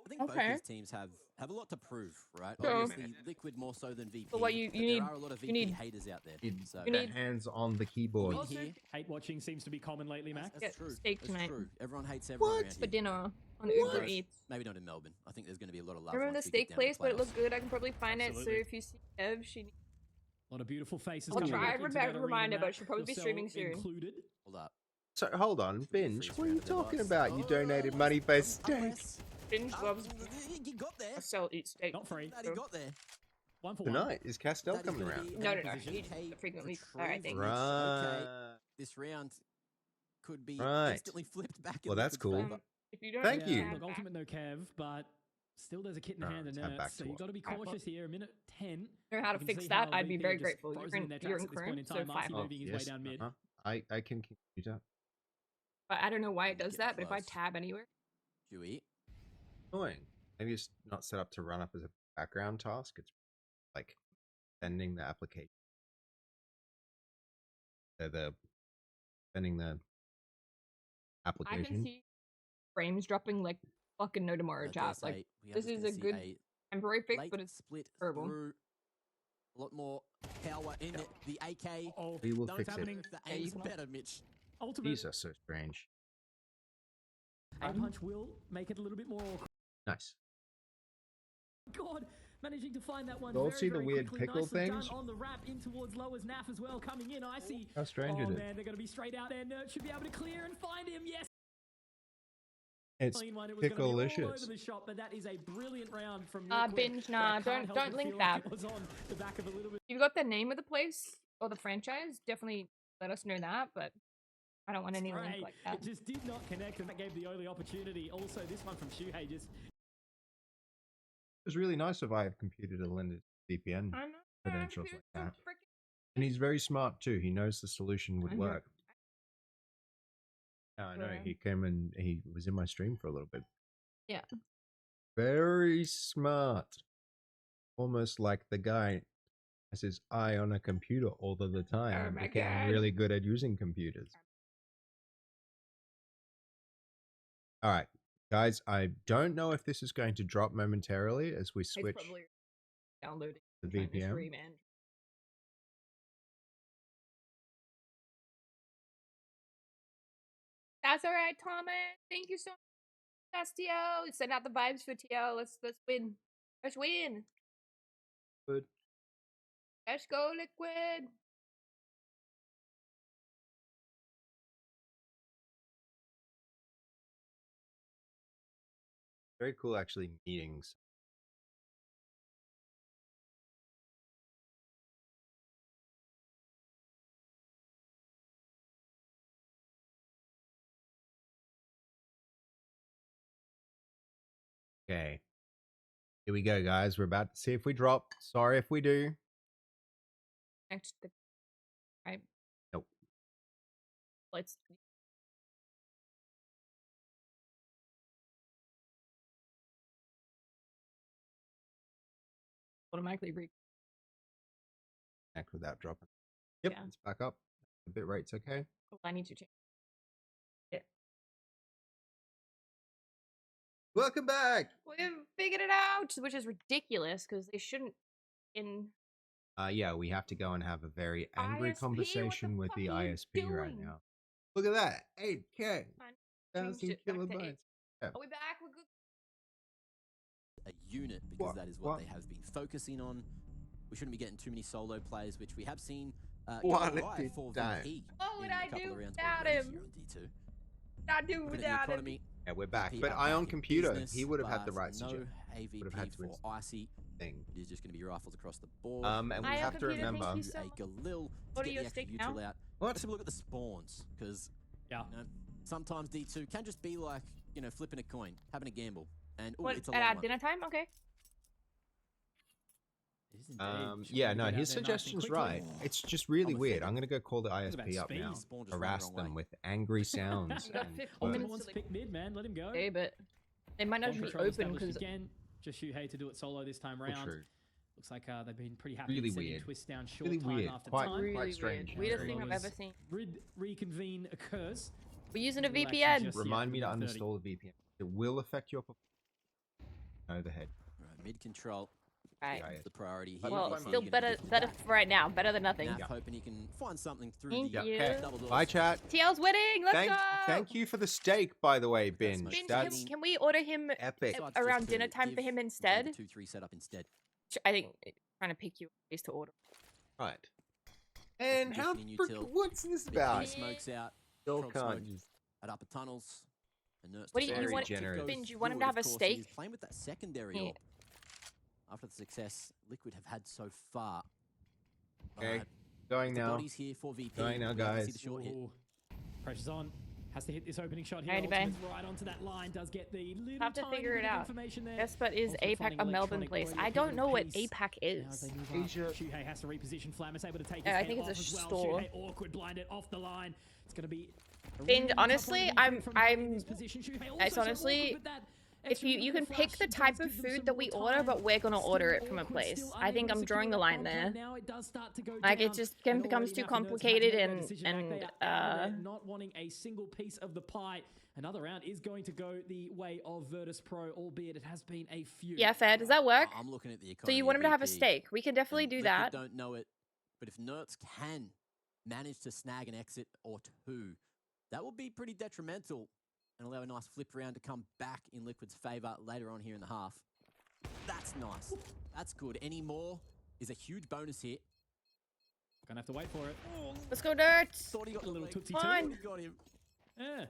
I think both these teams have a lot to prove, right? Sure. Obviously, Liquid more so than VP. But what you but need, there are a lot of you VP need haters out there. So you need hands on the keyboard. Here, hate watching seems to be common lately, Mac. that's true. steak That's tonight. true. Everyone hates everyone around for here. dinner on Uber Eats. Maybe not in Melbourne. I think there's going to be a lot of love. I remember the once we get steak down to place, but it playoffs. looked good. I can probably find it. So Absolutely. if you see Ev, she needs. A lot of beautiful faces. I'll coming try back to into that arena, remind her, but Mac, she'll probably be yourself streaming soon. Included. Hold up. So hold on, Binge. What are you talking about? You Oh, donated money for steak. unless- Binge loves He got there. a sell eat steak. Not free. Glad he got there. 1 for 1. Tonight is Castell That is coming gonna around. be No, a no, position. he Okay, frequently retrieve I think. this. Okay. Right. This round could be Right. instantly flipped back. in Well, that's Liquid's cool. favour. If you don't Thank have you. that Look, back- ultimate no Kev, but still there's a kit in the hand of Tab back Nerds, so to you've got to be cautious here. A minute 10. know how to You can fix see that, how I'd be VP very just grateful. frozen in their You're tracks in at this point in current, so time. Marcy 5. moving his way down mid. I can compute that. But I don't know why it does Get that, but if I close. tab anywhere. Huey. Annoying. Maybe it's not set up to run up as a background task. It's like sending the application. Sending the I application. can see frames dropping like fucking no tomorrow, I dare chat. say Like, we are this just is gonna a see good temporary fix, late but it's split terrible. through. A lot more power in the AK. Oh, We will Don't fix have it. The Yeah, you aim's can- better, Mitch. ultimate These are so strange. A punch will make it a little bit more awkward. Nice. God, managing to find that one. You all very, see the very weird quickly. pickle Nicely things? done on the wrap in towards Lower's Naf as well. Coming in, I see. How strange Oh it is. man, they're going to be straight out there. Nerd should be able to clear and find him. Yes. It's Clean one. It was gonna be all pickle-licious. over the shot, but that is a brilliant round from Ah, Liquid. Binge, But I nah, can't don't- help don't but link feel that. It was on the back of a little bit. If you've got the name of the place or the franchise, definitely let us know that, but I don't want any link Spray. like that. It just did not connect, and that gave the only opportunity. Also, this one from Shuhei just It was really nice if I have computer to lend it VPN I know. credentials like so that. frickin- And he's very smart too. He knows the solution would I know. work. Yeah, I know. Yeah. He came and he was in my stream for a little bit. Yeah. Very smart. Almost like the guy has his eye on a computer all of the time Oh and my became God. really good at using computers. All right, guys, I don't know if this is going to drop momentarily as we It's switch probably downloading the trying to VPN. stream and that's all right, Thomas. Thank you so much. That's TL. Send out the vibes for TL. Let's win. Let's win. Good. Let's go, Liquid. Very cool, actually, meetings. Okay. Here we go, guys. We're about to see if we drop. Sorry if we do. Next, right? Nope. Let's. Automatically re. Connect without dropping. Yep, Yeah. it's back up. The bit rate's okay. Oh, I need to change. Yeah. Welcome back. We've figured it out, which is ridiculous because they shouldn't. In Yeah, we have to go and have a very angry ISP, what the conversation with fuck the are you ISP right doing? now. Look at that. 8K. I 1,000 changed it back to kilobytes. 8. Yeah. Are we back? We're good. A unit because What- that is what what? they have been focusing on. we shouldn't be getting too many solo plays, which we have seen Quality live for time. VP What would in a I couple do of rounds without already him? here on D2. Not do Looking at the without him. economy, Yeah, we're back. VP But are Ion back in Computer, business, he would have had the but right no suggest. AVP Would have had to for Icy. thing. It is just going to be rifles across the board. And we Ion have to Computer, thank remember. you so a much. Galil What to are get your the extra stake neutral now? out. What? Let's have a look at the spawns, because sometimes D2 can just be like, flipping a coin, having a gamble. And it's a long At one. dinner time? Okay. It is indeed. Yeah, Trying to no, get out his there nice and suggestion's quickly. right. It's just really I'm weird. offended. I'm gonna go call the at ISP that up speed. now. Spawn just ran the Harass wrong them way. with angry sounds. You got and 15 All words. minutes wants to to pick mid, man. Let him go. Okay, but they might not Bomb be control open established because again. Just Shuhei to do it solo this time Oh, round. true. Looks like they've been pretty happy Really with sending weird. Twist down short Really time weird. after Quite- time. really strange. weird. Weirdest As thing long I've ever as seen. Reconvene occurs. We're using a We'll actually VPN. just- Remind me to 30. uninstall the VPN. It will affect your overhead. Right, mid control Right. Yeah, is the priority here. Well, If still you're gonna better give it better back, for right now. Better than nothing. Nav hoping he can find something through Thank the you. double doors. Bye, chat. TL's winning. Let's go. Thank you for the steak, by the way, Binge. Binge, Binge, That's can we order him epic. Decides just around to dinner time for give him himself a instead? 2-3 setup instead. I think trying to pick you ways to order. Right. And how Positioning util. what's this Big about? P smokes out. Still Frog can't smoke use. at upper tunnels. And Nurse What do you Very want? generous. Binge, you want him to good, have a of course, and steak? He's playing with that secondary Yeah. orb. After the success Liquid have had so far. Okay, But going the now. bodies here for VP. Going now, We can see guys. the short hit. Ooh. Pressure's on. Has to hit this opening shot here. Alrighty, babe. Ultimate's right onto that line. Does get the little Have to tiny figure bit it of out. information there. Yes, but is Ultimate APAC finding a Melbourne electronic place? already I a bit don't of know what pace. APAC Now is. as they move Asia. up, Shuhei has to reposition. Flam is able to take his Yeah, I head think it's off a as well. store. Shuhei awkward blinded off the line. It's going to be a Binge, really tough honestly, one to get I'm through from this position. Shuhei also It's so honestly, awkward with that if extra you little can bit of pick flash, the it type does of give them food some that more we order, time. but we're gonna Still order it from a awkward, place. still I think unable I'm to drawing secure the line contract. there. Now it does start to go Like, it down, just and becomes already too now for Nerds having to complicated make their and- decision back. and, They are out of there, not wanting a single piece of the pie. Another round is going to go the way of Virtus Pro, albeit it has been a few. Yeah, fair. Does that work? I'm looking at the So economy you want him to have a VP, steak? We can definitely and do Liquid that. don't know it, but if Nerds can manage to snag an exit or two, that will be pretty detrimental and allow a nice flip round to come back in Liquid's favor later on here in the half. That's nice. That's good. Any more is a huge bonus hit. Gonna have to wait for it. Let's go, Dirt. Thought he got A little leg. tootsie Fine. toot. He got him. Yeah.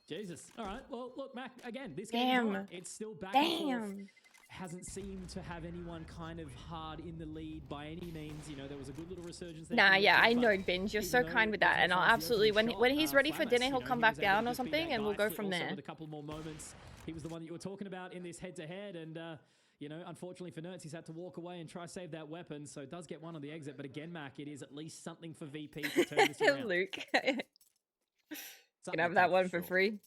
Jesus. All right. Well, look, Mac. Again, this Damn. game it's still back and forth. Damn. Hasn't seemed to have anyone kind of hard in the lead by any means. You know, there was a good little resurgence there. Nah, from yeah, Liquid, I but know, Binge. You're so even though kind with that, Liquid and I'll finds the absolutely opening when shot, he's ready for Flamas, dinner, you he'll know, come he back was able down to or just be something, that and we'll guy. go Flit from also there. with a couple more moments. He was the one that you were talking about in this head-to-head, and you know, unfortunately for Nerds, he's had to walk away and try save that weapon. So it does get one on the exit, but again, Mac, it is at least something for VP to turn this around. Luke. Something Can have like that one for sure. free.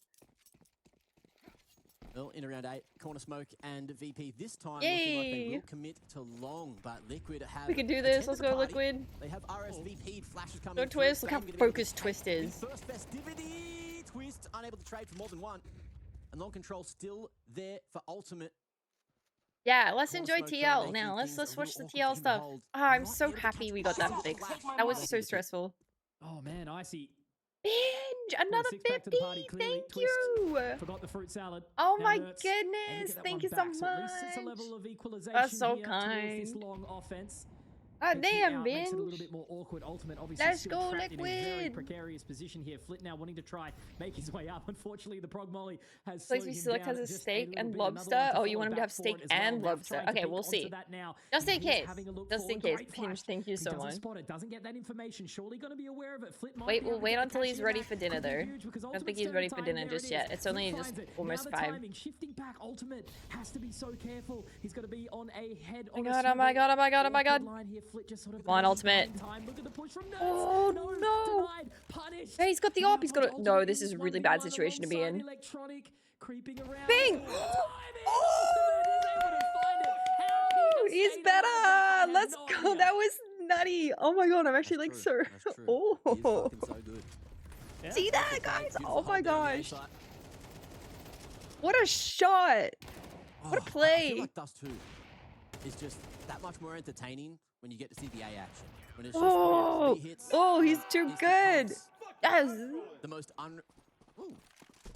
Well, in around 8, Corner Smoke and VP this time looking like they Yay. will commit to long, but Liquid have We can do attended this. Let's the go, party. Liquid. They have RSVP'd, flashes coming Go through. Twist. Look how Same gonna be able to focused take Twist the is. First festivity. Twist unable to trade for more than one. And long control still there for ultimate. Yeah, let's Corner enjoy Smoke trying to TL make now. things Let's a watch little the awkward for TL him to stuff. hold. Oh, I'm Not so able to happy catch we got that Icy. fixed. Wow. That was so stressful. Oh man, Icy Binge, another six back to 50. the party, clearly. Thank Twist. you. forgot the fruit salad. Oh Now my Nerds able to goodness. get that Thank one you so back. So at least it's a much. level of equalization That's so here towards this kind. long offense. God Takes you damn, out, makes it a little Binge. bit more awkward. Ultimate, obviously, Let's still go, trapped in a very Liquid. precarious position here. Flit now wanting to try make his way up. Unfortunately, the prog molly has Looks slowed like him Select down has a just steak little and bit. Another lobster. one to Oh, you follow want him to back have for steak it as well. and Now lobster. trying to Okay, pick we'll onto see. that now. Just in He is case. having a look Just in forward. case. Great Binge, flash. thank you He so doesn't much. spot it, doesn't get that information. Surely going to be aware of it. Flit might Wait, be we'll able to wait get the until he's catch ready here for back. dinner, Could be though. huge because I don't think Ultimate's he's turn ready for time, dinner there just it yet. is. It's only Flit just finds it. almost Now the 5. timing, shifting back. Ultimate has to be so careful. He's got to be on a head. Oh my god, oh my god, oh my god, oh my god. Line here. Flit just sort of Come on, goes Ultimate. in time. Look at the push from Nerds. Oh, no. Denied. Punished. Hey, he's got the Now op. He's got a... Ultimate No, this in is a really bad 1v1 situation to be alongside in. Electronic creeping around. Bing! Timing. Ultimate is able to find it. How Oh, he can he's stay there like that, I better. have Let's no go. idea. That was nutty. Oh my god, I'm actually like That's so... true. That's true. Oh. He is fucking so good. Yeah. See that, Perfect play. guys? Gives the Oh hold my down the A gosh. side. What a shot. What a I play. feel like Dust 2 is just that much more entertaining when you get to see the A action. When it's Oh. just B hits, Oh, he's too instant good. punts, Yes. the most Ooh.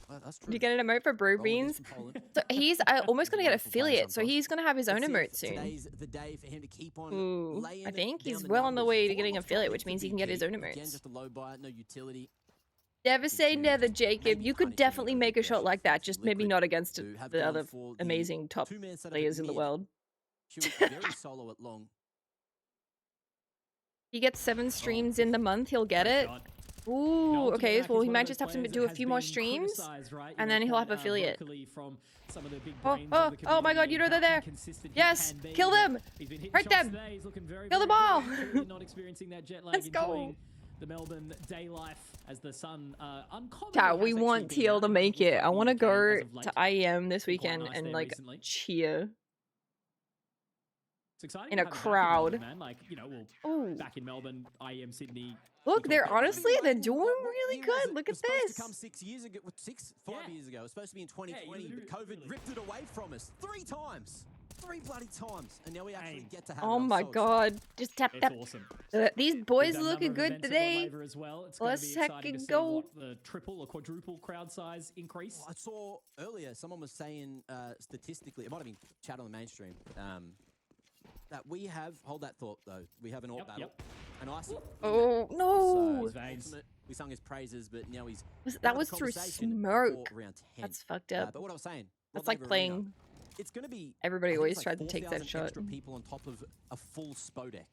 That's You true. get an emote for Bro Roll against Beans. from Poland. So he's almost gonna get Wonderful player affiliate, so sometimes. he's gonna have his own Let's see emote if soon. Today's the day for him to keep on Ooh, laying I think down he's the well on the numbers. way to Four getting looks affiliate, top which into means he can get his VP. own Again, emotes. just a low buy, no utility. Never say to never, Jacob. maybe You could punish any definitely of the make a shot aggression like that, from just maybe Liquid, not against who have the gone other for the amazing top two-man setup at players in the mid. world. Chewy very solo at long. He gets 7 streams in the month, he'll get Great it. shot. Ooh, Now, okay, Ultimate well, Mac he is one might of just those have to players do a that has few more been streams, criticised, right? and then he'll quite, have affiliate. vocally from some of the big Oh, brains oh, of the oh my god, community you know and they're how there. inconsistent he Yes, can be, kill but them. he's been hitting Hurt shots them. today. He's looking very, Kill very them all. good. Clearly not experiencing that jet lag, Let's go. enjoying the Melbourne day life as the sun uncommonly Yeah, has we actually want been TL out to and make doesn't look it. like I the want to UK go as of late. to IEM this Been quite weekend nice and there like recently. cheer It's exciting in to a have it back in crowd. Melbourne, man. Like, you know, well, Ooh. back in Melbourne, IEM Sydney. Look, we they're talked about it. honestly, they're doing What really year was good. it? Look It at was supposed this. to come 6 years ago, 5 Yeah. years ago. It was supposed to be in 2020, you but COVID literally- ripped it away from us 3 times. 3 bloody times. And now we actually get to have it. Oh I'm my so excited. god. Just tap, It's tap. awesome. These We've boys done a looking number of good events at today. Laver as well. It's going Let's to be exciting to heckin' see go. what the triple or quadruple crowd size increase. I saw earlier someone was saying statistically, it might have been chat on the mainstream, that we have, hold that thought though, we have an AWP battle, an icy. Oh, no. So Ultimate, we sung his praises, but now he's That out of was the through conversation smoke. for round 10. That's fucked up. But what I was saying, That's Rod like Laver Arena, playing. it's going to be. Everybody I think always it's tried like to take that 4,000 shot. extra people on top of a full SPO deck.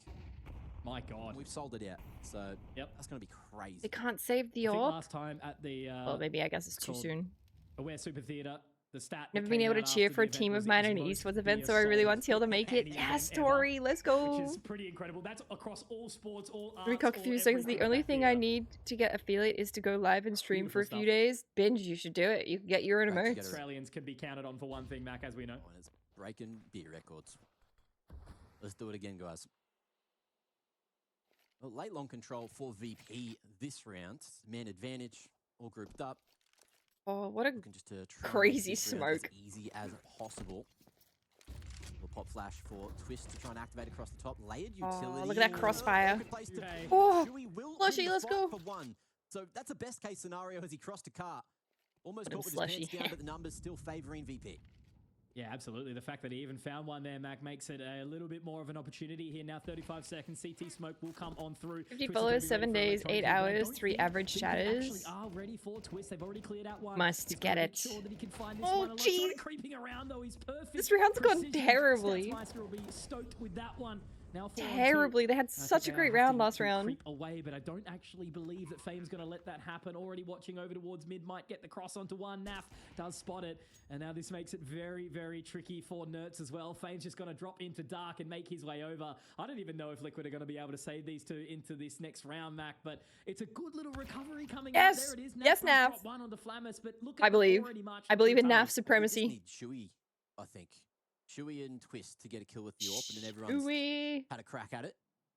My God. We've sold it out, so that's going to be crazy. They can't save the I think AWP. last time at the Well, maybe I guess it's too called soon. Aware Super Theatre, the stat. Never that been came able to out cheer after for a the event team was of it mine was in an most esports event, beer so I really sold want Teal to make it. any Yeah, event story. ever, Let's go. Which is pretty incredible. That's across all sports, all arts. Recock a all few seconds. The everything only back thing here. I need to get affiliate is to go live and stream for a Beautiful few stuff. days. Binge, you should do it. You can get your own Right, emotes. together. Australians can be counted on for one thing, Mac, as we know. And it's breaking beer records. Let's do it again, guys. Well, late long control for VP this round. Man advantage, all grouped up. Oh, what a Looking just to try and make crazy this round smoke. as easy as possible. We'll pop flash for Twist to try and activate across the top. Layered utility. Oh, look at that crossfire. Good place to Okay. be. Oh, Chewy will Slushy, win the let's fight go. for 1. So that's a best case scenario as he crossed a car. Almost Put him caught with his Slushy. pants down, but the numbers still favouring VP. Yeah, absolutely. The fact that he even found one there, Mac, makes it a little bit more of an opportunity here. Now 35 seconds. CT smoke will come on through. 50 Twist is followers, gonna be 7 ready for days, electronic 8 but I hours, don't 3 think average they shatters. actually are ready for Twist. They've already cleared out one. Must He's get gotta make it. sure that he can find this Oh, one. jeez. Electronic creeping around though. He's perfect. This round's gone Precision. terribly. Statsmeister will be stoked with that one. Now 4 on 2. Terribly. They had I think such a they great have round to last round. Creep away, but I don't actually believe that Fame's going to let that happen. Already watching over towards mid, might get the cross onto one. Naf does spot it, and now this makes it very, very tricky for Nerds as well. Fame's just going to drop into dark and make his way over. I don't even know if Liquid are going to be able to save these two into this next round, Mac, but it's a good little recovery coming out. Yes. There it is. Yes, does Nav. drop one onto Flamus, but look I at them believe. already marching I believe in through NAF tunnel. We just supremacy. need Chewy, I think. Chewy and Twist to get a kill with the AWP, and then everyone's Ooh-wee. had a crack at it.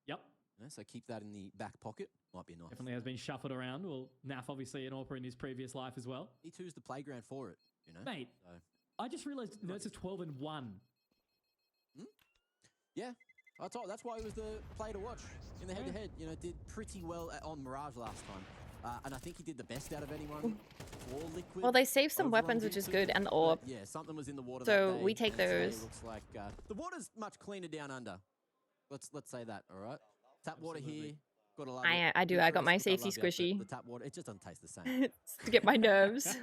Yep. Yeah, so keep that in the back pocket. Might be nice. Definitely has been shuffled around. Well, Naf obviously an AWPer in his previous life as well. E2's the playground for it, you know? Mate, So, I just realized Nerds is 12-1. yeah, that's why he was the player to watch in the head-to-head. You know, did pretty well on Mirage last time. And I think he did the best out of anyone for Liquid. Well, they saved some over on weapons, which is V2, good, and the but AWP. Yeah, something was in the water So that day, we take and today those. Looks like the water's much cleaner down under. Let's say that, all right? Tap water here. Gotta love it. I do. I got my Look, I safety love you, but squishy. The tap water, it just doesn't taste the same. To get my nerves.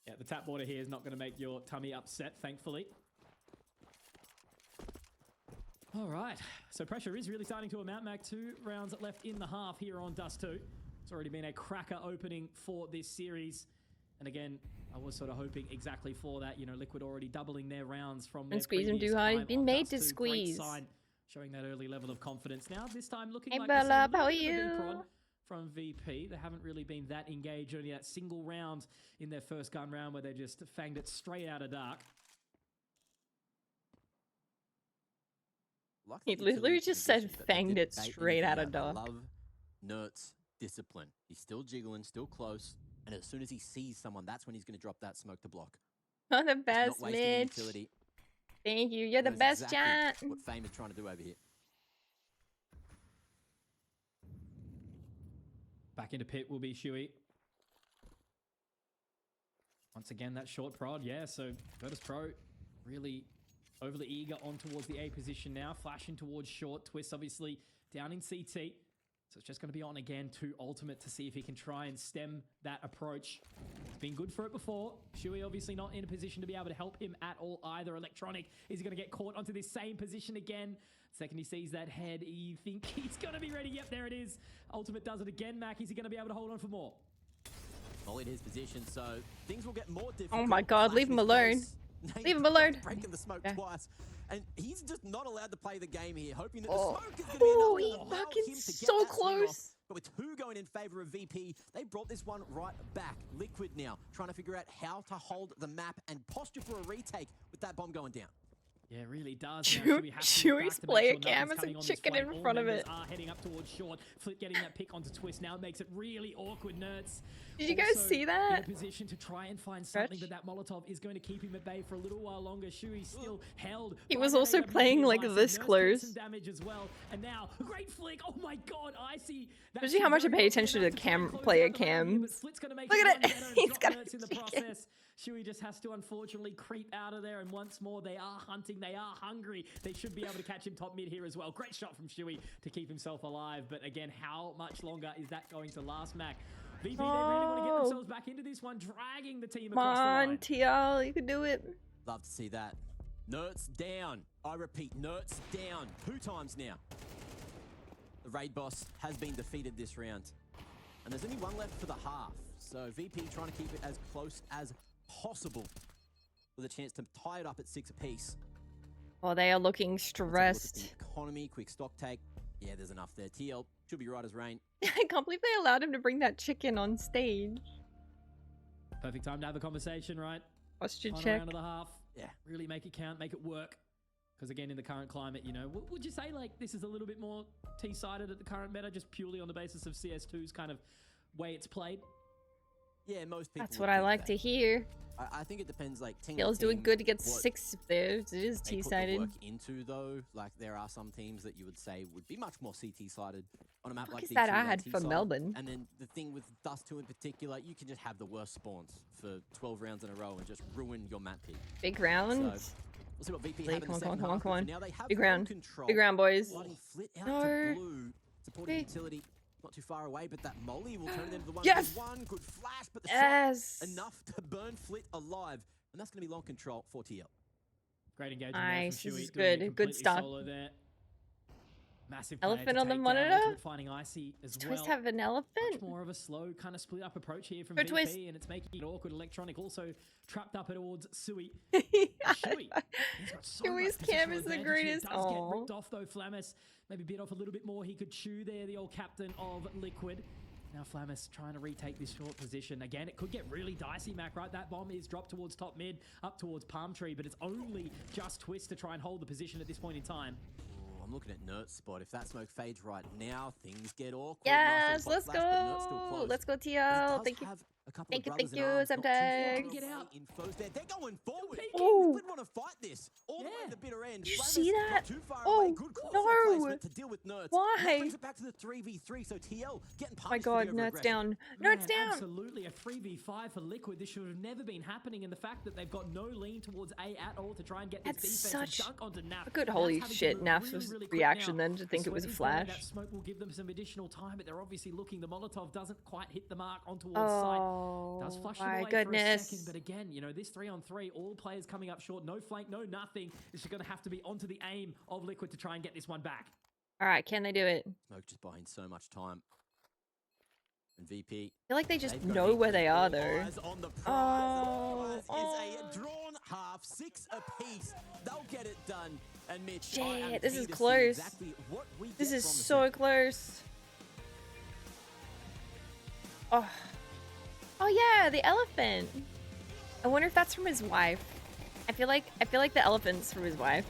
Yeah, the tap water here is not going to make your tummy upset, thankfully. All right, so pressure is really starting to amount, Mac. 2 rounds left in the half here on Dust 2. It's already been a cracker opening for this series. And again, I was sort of hoping exactly for that. You know, Liquid already doubling their rounds from their squeeze him previous too hard. He's time been on made Dust to 2. Great squeeze. sign, showing that early level of confidence. Now, this time looking Hey, like Bella, a how are little bit of a you? V-prod from VP. They haven't really been that engaged, only that single round in their first gun round where they just fanged it straight out of dark. Like He the literally utility just said positions that they fanged didn't it bait straight anything out of I dark. love Nert's discipline. He's still jiggling, still close, and as soon as he sees someone, that's when he's going to drop that smoke to block. You're the He's best, not wasting any Mitch. utility. Thank you. You're the Knows best, exactly Jan. what Fame is trying to do over here. Back into pit will be Shuey. Once again, that short prod, yeah, so Virtus Pro really overly eager on towards the A position now, flashing towards short. Twist obviously down in CT, so it's just going to be on again to Ultimate to see if he can try and stem that approach. He's been good for it before. Shui obviously not in a position to be able to help him at all either. Electronic is going to get caught onto this same position again. Second he sees that head, you think he's going to be ready. Yep, there it is. Ultimate does it again, Mac. Is he going to be able to hold on for more? All in his position, so things will get more difficult. Oh my god, leave him alone. Leave him alone. Breaking the smoke twice. And he's just not allowed to play the game here, hoping that Oh. the smoke is going to be enough He to allow fucking him to get so that swing off. close. But with 2 going in favor of VP, they brought this one right back. Liquid now, trying to figure out how to hold the map and posture for a retake with that bomb going down. Yeah, it really does. Shui's player cam is a chicken in front of it. Are heading up towards short. Flit getting that pick onto Twist now makes it really awkward, Nerds. Did you guys see that? In a position to try and find something, but that Molotov is going to keep him at bay for a little while longer. Shui's still held. He was also playing like this close. Some damage as well. And now, a great flick. Oh my god, Icy. Did you see how much I pay attention to the player cams? Look at it. He's got in the process. Shui just has to unfortunately creep out of there, and once more they are hunting, they are hungry. They should be able to catch him top mid here as well. Great shot from Shui to keep himself alive, but again, how much longer is that going to last, Mac? VP, they really want to get themselves back into this one, dragging the team across the line. Come on, TL, you can do it. Love to see that. Nerds down. I repeat, Nerds down 2 times now. The raid boss has been defeated this round, and there's only 1 left for the half. So VP trying to keep it as close as possible with a chance to tie it up at 6 apiece. Oh, they are looking stressed. The economy, quick stock take. Yeah, there's enough there. TL should be right as rain. I can't believe they allowed him to bring that chicken on stage. Perfect time to have a conversation, right? Posture Final check. round of the half. Yeah. Really make it count, make it work. Because again, in the current climate, you know, would you say like this is a little bit more T-sided at the current meta, just purely on the basis of CS2's kind of way it's played? Yeah, most people. That's what I like to hear. I think it depends, like, team Feels to team, doing good to get what 6 if it is they put the T-sided. work into, though. Like, there are some teams that you would say would be much more CT-sided on a map like What is D2 that than ad for T-sided. Melbourne? And then the thing with Dust 2 in particular, you can just have the worst spawns for 12 rounds in a row and just ruin your map pick. Big round. So, we'll see what VP have in the Come on, second come on, half, come on. but for now they have Big full round. control. Big round, boys. Sliding Flit out No. to blue, supporting Big. utility. Not too far away, but that molly will turn them to the 1v1. Yes. Good flash, but the Yes. shot enough to burn Flit alive. And that's going to be long control for TL. Great engagement Nice, there from this Shui. is doing it good. Good completely start. solo there. Massive player Elephant to on the take down. monitor? Ultimate finding Icy as Does well. Twist have an elephant? Much more of a slow kind of split up approach here from Go VP, Twist. and it's making it awkward. Electronic also trapped up towards Sui. Shui, he's got so Shui's much cam positional is the advantage here. greatest. Does get Aw. ripped off though. Flamis maybe bit off a little bit more. He could chew there. The old captain of Liquid. Now Flamis trying to retake this short position. Again, it could get really dicey, Mac, right? That bomb is dropped towards top mid, up towards Palm Tree, but it's only just Twist to try and hold the position at this point in time. Oh, I'm looking at Nert's spot. If that smoke fades right now, things get awkward. Yes, Nice let's flash, but Nert's still go. close. Let's go, But it TL. does Thank you. have a couple Thank of you, thank brothers in you, arms, not too Zemtag. far Get away. out. Info's there. They're going forward. Ooh. Liquid want to fight this all the way to the bitter end. Did you Flamis see not that? Too far Oh, away. Good close no. placement to deal with Nerds. Why? And that brings it back to the 3v3. So TL getting Oh my punished for god, the Nerds overaggression. down. Man, Nerds down. Absolutely, a 3v5 for Liquid. This should have never been happening, and the fact that they've got no lean towards A at all to try and get this That's defense such and dunk onto Naf. a good Naf's holy having to shit. move Naf's really quick reaction now. then to think The it was a Sweat is going, flash. That smoke will give them some additional time, but they're obviously looking. The Molotov doesn't quite hit the mark on towards Oh, sight. Does flush my it away goodness. for a second, but again, you know, this 3-on-3, all players coming up short, no flank, no nothing. It's just going to have to be onto the aim of Liquid to try and get this one back. All right, can they do it? Smoke just buying so much time. And VP. I feel like they just they've got know where they are, all though. eyes on the prize. Oh, The prize is a drawn half, 6 apiece. They'll get it done. And Mitch, I am Shit, this keen is to see close. exactly what we This get is from the so set. close. Oh. Oh yeah, the elephant. I wonder if that's from his wife. I feel like the elephant's from his wife.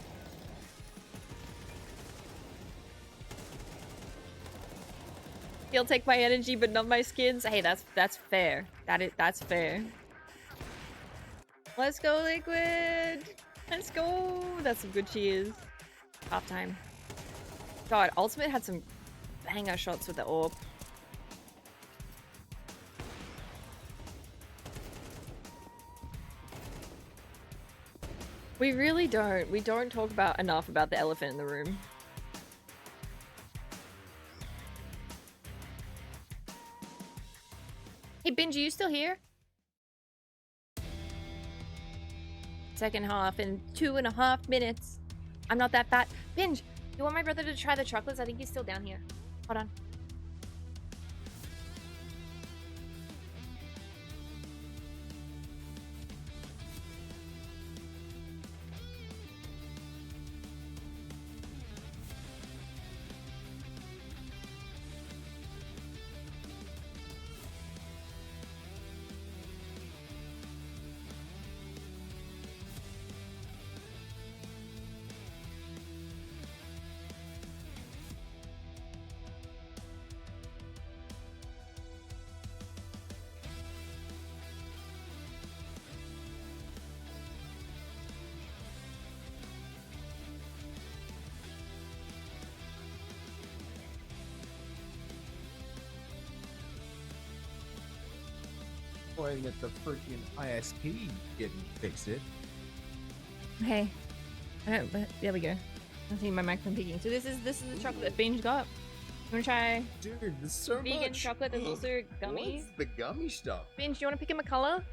He'll take my energy but not my skins. Hey, that's fair. That's fair. Let's go, Liquid. Let's go. That's some good cheers. Top time. God, Ultimate had some banger shots with the orb. We really don't. We don't talk about enough about the elephant in the room. Hey, Binge, are you still here? Second half in 2.5 minutes. I'm not that fat. Binge, you want my brother to try the chocolates? I think he's still down here. Hold on. Playing at the freaking ISP getting fixed it. Hey. I don't, but there we go. I see my microphone peeking. So this is the chocolate that Binge got. You wanna try Dude, there's so vegan much. chocolate? There's also gummies. What's the gummy stuff? Binge, do you want to pick him a color?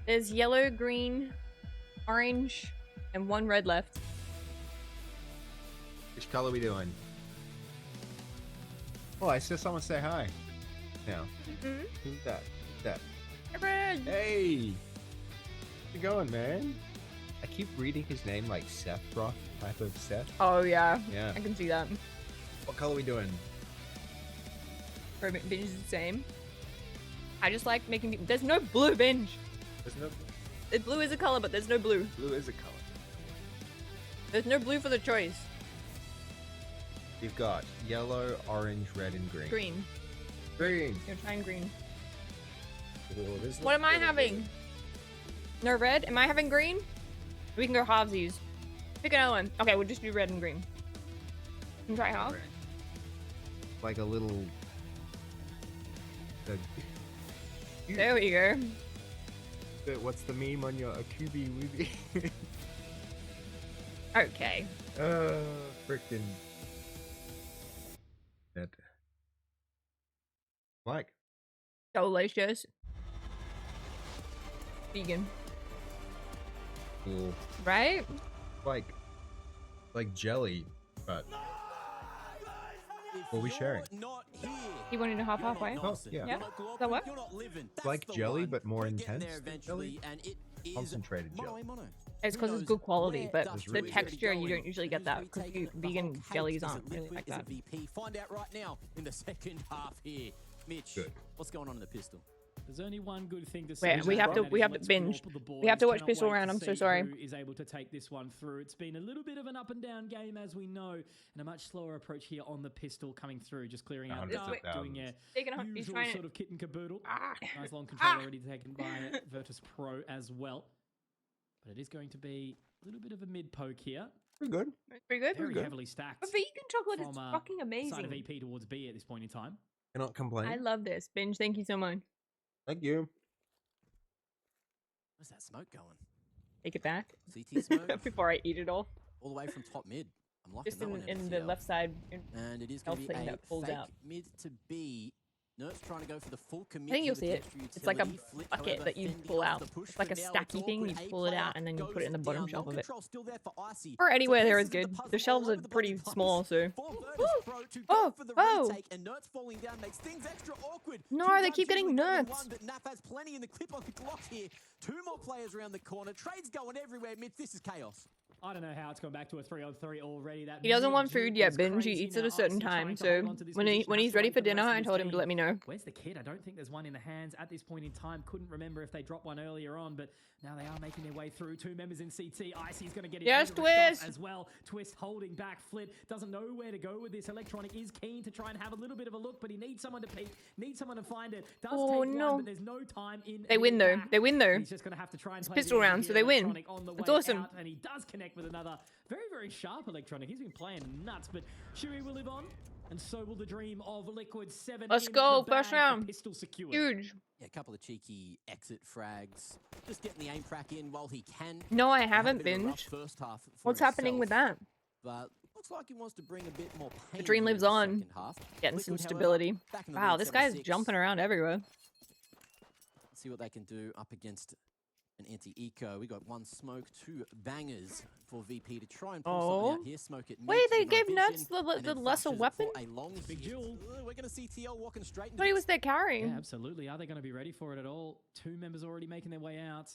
There's yellow, green, orange, and 1 red left. Which color are we doing? Oh, I saw someone say hi. Now. Mm-hmm. Who's that? That. Red. Hey! How's it going, man? I keep reading his name like Seth Rock type of Seth. Oh yeah. Yeah. I can see that. What color are we doing? For Binge is the same. I just like making people. There's no blue, Binge. There's no Blue is a color, but there's no blue. blue is a color. There's no blue for the choice. We've got yellow, orange, red, and green. Green. Green. You're trying green. Oh, this What am I looks really having? good. No red? Am I having green? We can go halvesies. Pick another one. Okay, we'll just do red and green. Can you try half? Red. Like a little. There we go. What's the meme on your Akubi Wooby? Okay. Frickin'. That. Like. Delicious. Vegan. Cool. Right? Like jelly, but. What are we sharing? You wanted to half halfway? Oh, yeah. Yeah? That work? Like jelly, but more intense than jelly. Concentrated jelly. It's because it's good quality, but It's the really good. texture, you don't usually get that because vegan jellies aren't really like that. Find out right now in the second half here. Mitch, Good. what's going on in the pistol? There's only one good thing to say. Wait, we have to binge. We have to watch Pistol Round. I'm so sorry. Who is able to take this one through? It's been a little bit of an up and down game, as we know, and a much slower approach here on the pistol coming through, just clearing out Hundreds of dark, doing thousands. a usual sort of kit and caboodle. Nice long control already taken by Virtus Pro as well. But it is going to be a little bit of a mid poke here. Pretty good. Pretty good. Very heavily stacked. But vegan chocolate is from, fucking Side of amazing. EP towards B at this point in time. Cannot complain. I love this. Binge, thank you so much. Thank you. Where's that smoke going? Take it back. CT smoke? Before I eat it all. All the way from top mid. I'm liking Just that one, in the FTL. left side. And it is going to be thing a that pulls fake out. mid to B. Nerf's trying to go for the full commit. I think you'll to see the it. extra It's like a utility. Flick, bucket however, that you fending pull off out. the push It's like for a now. stacky thing. awkward. You A pull it player out and then you put it in the bottom goes shelf of down. it. Control still there for Icy. Or anywhere So there is pieces of good. puzzle The shelves all are over the pretty puzzle small, so. For Virtus Pro to go Oh, for the oh. retake, and Nerf's falling down makes things extra awkward. No, Two they guns keep getting usually go in nerfed. one, but Naf has plenty in the clip on the clock here. 2 more players around the corner. Trades going everywhere. Mitch, this is chaos. I don't know how it's gone back to a 3-on-3 already. That He doesn't want mid-juke food yet, is Binge. He crazy eats at now. a certain Icy trying time. to So hold on to this when position, he's has to ready wait for the rest dinner, of I his told him to team. let me know. Where's the kid? I don't think there's one in the hands at this point in time. Couldn't remember if they dropped one earlier on, but now they are making their way through. 2 members in CT. Icy's going to get his Yes, finger ripped off Twist. as well. Twist holding back. Flit doesn't know where to go with this. Electronic is keen to try and have a little bit of a look, but he needs someone to peek, needs someone to find it. Does Oh, take no. one, but there's no time in. They win though. back. They win though. He's just going to have to try and play pistol the round, easy so they win. Electronic on the That's way awesome. out, and he does connect with another very, very sharp Electronic. He's been playing nuts, but Shui will live on. And so will the dream of Liquid 7. Let's in go, the first bag, a round. pistol secured. Huge. Yeah, a couple of cheeky exit frags. Just getting the aim crack in while he can. No, I Had a haven't bit of a rough binged. first half for What's happening with himself, that? But looks like he wants to bring a bit more pain. The dream here in lives the on. second half. Getting Liquid, some however, stability. back in the Wow, lead, this guy's 7-6. jumping around everywhere. Let's see what they can do up against an anti-eco. We got one smoke, two bangers for VP to try and pull something out here. Smoke it. Wait, they gave Nerds the lesser weapon? Big duel. We're going to see TL walking straight into What was they carrying? Yeah, absolutely. Are they going to be ready for it at all? Two members already making their way out.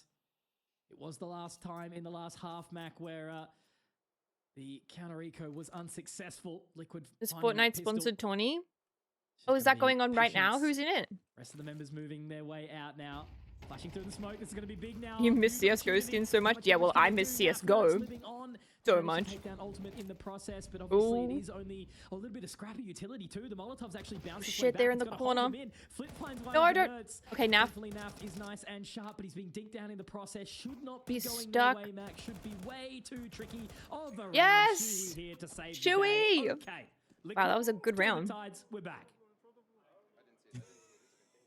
It was the last time in the last half, Mac, where the counter eco was unsuccessful. Liquid. This finding that Fortnite pistol. sponsored tourney? It's Oh, just is that gonna be going on right now? patience. Who's in it? Rest of the members moving their way out now. Flashing through the smoke. This is going to be big now. You miss CSGO skins so much? Yeah, well, I miss CSGO so much. Take down ultimate in the process, but obviously Ooh. it is only a little bit of scrappy utility too. The Molotov's actually bounced his way Shit, back. they're in It's the gotta hold corner. him in. Flip finds one No, of I the don't. nerds. Okay, Naf. Thankfully, Naf is nice and sharp, but he's being dinked down in the process. Should not be He's going stuck. their way, Mac. Should be way too tricky. Of a round. Yes! Shuey here to save the Shuey! day. Okay. Wow, that was a good Turn the round. Tides, we're back.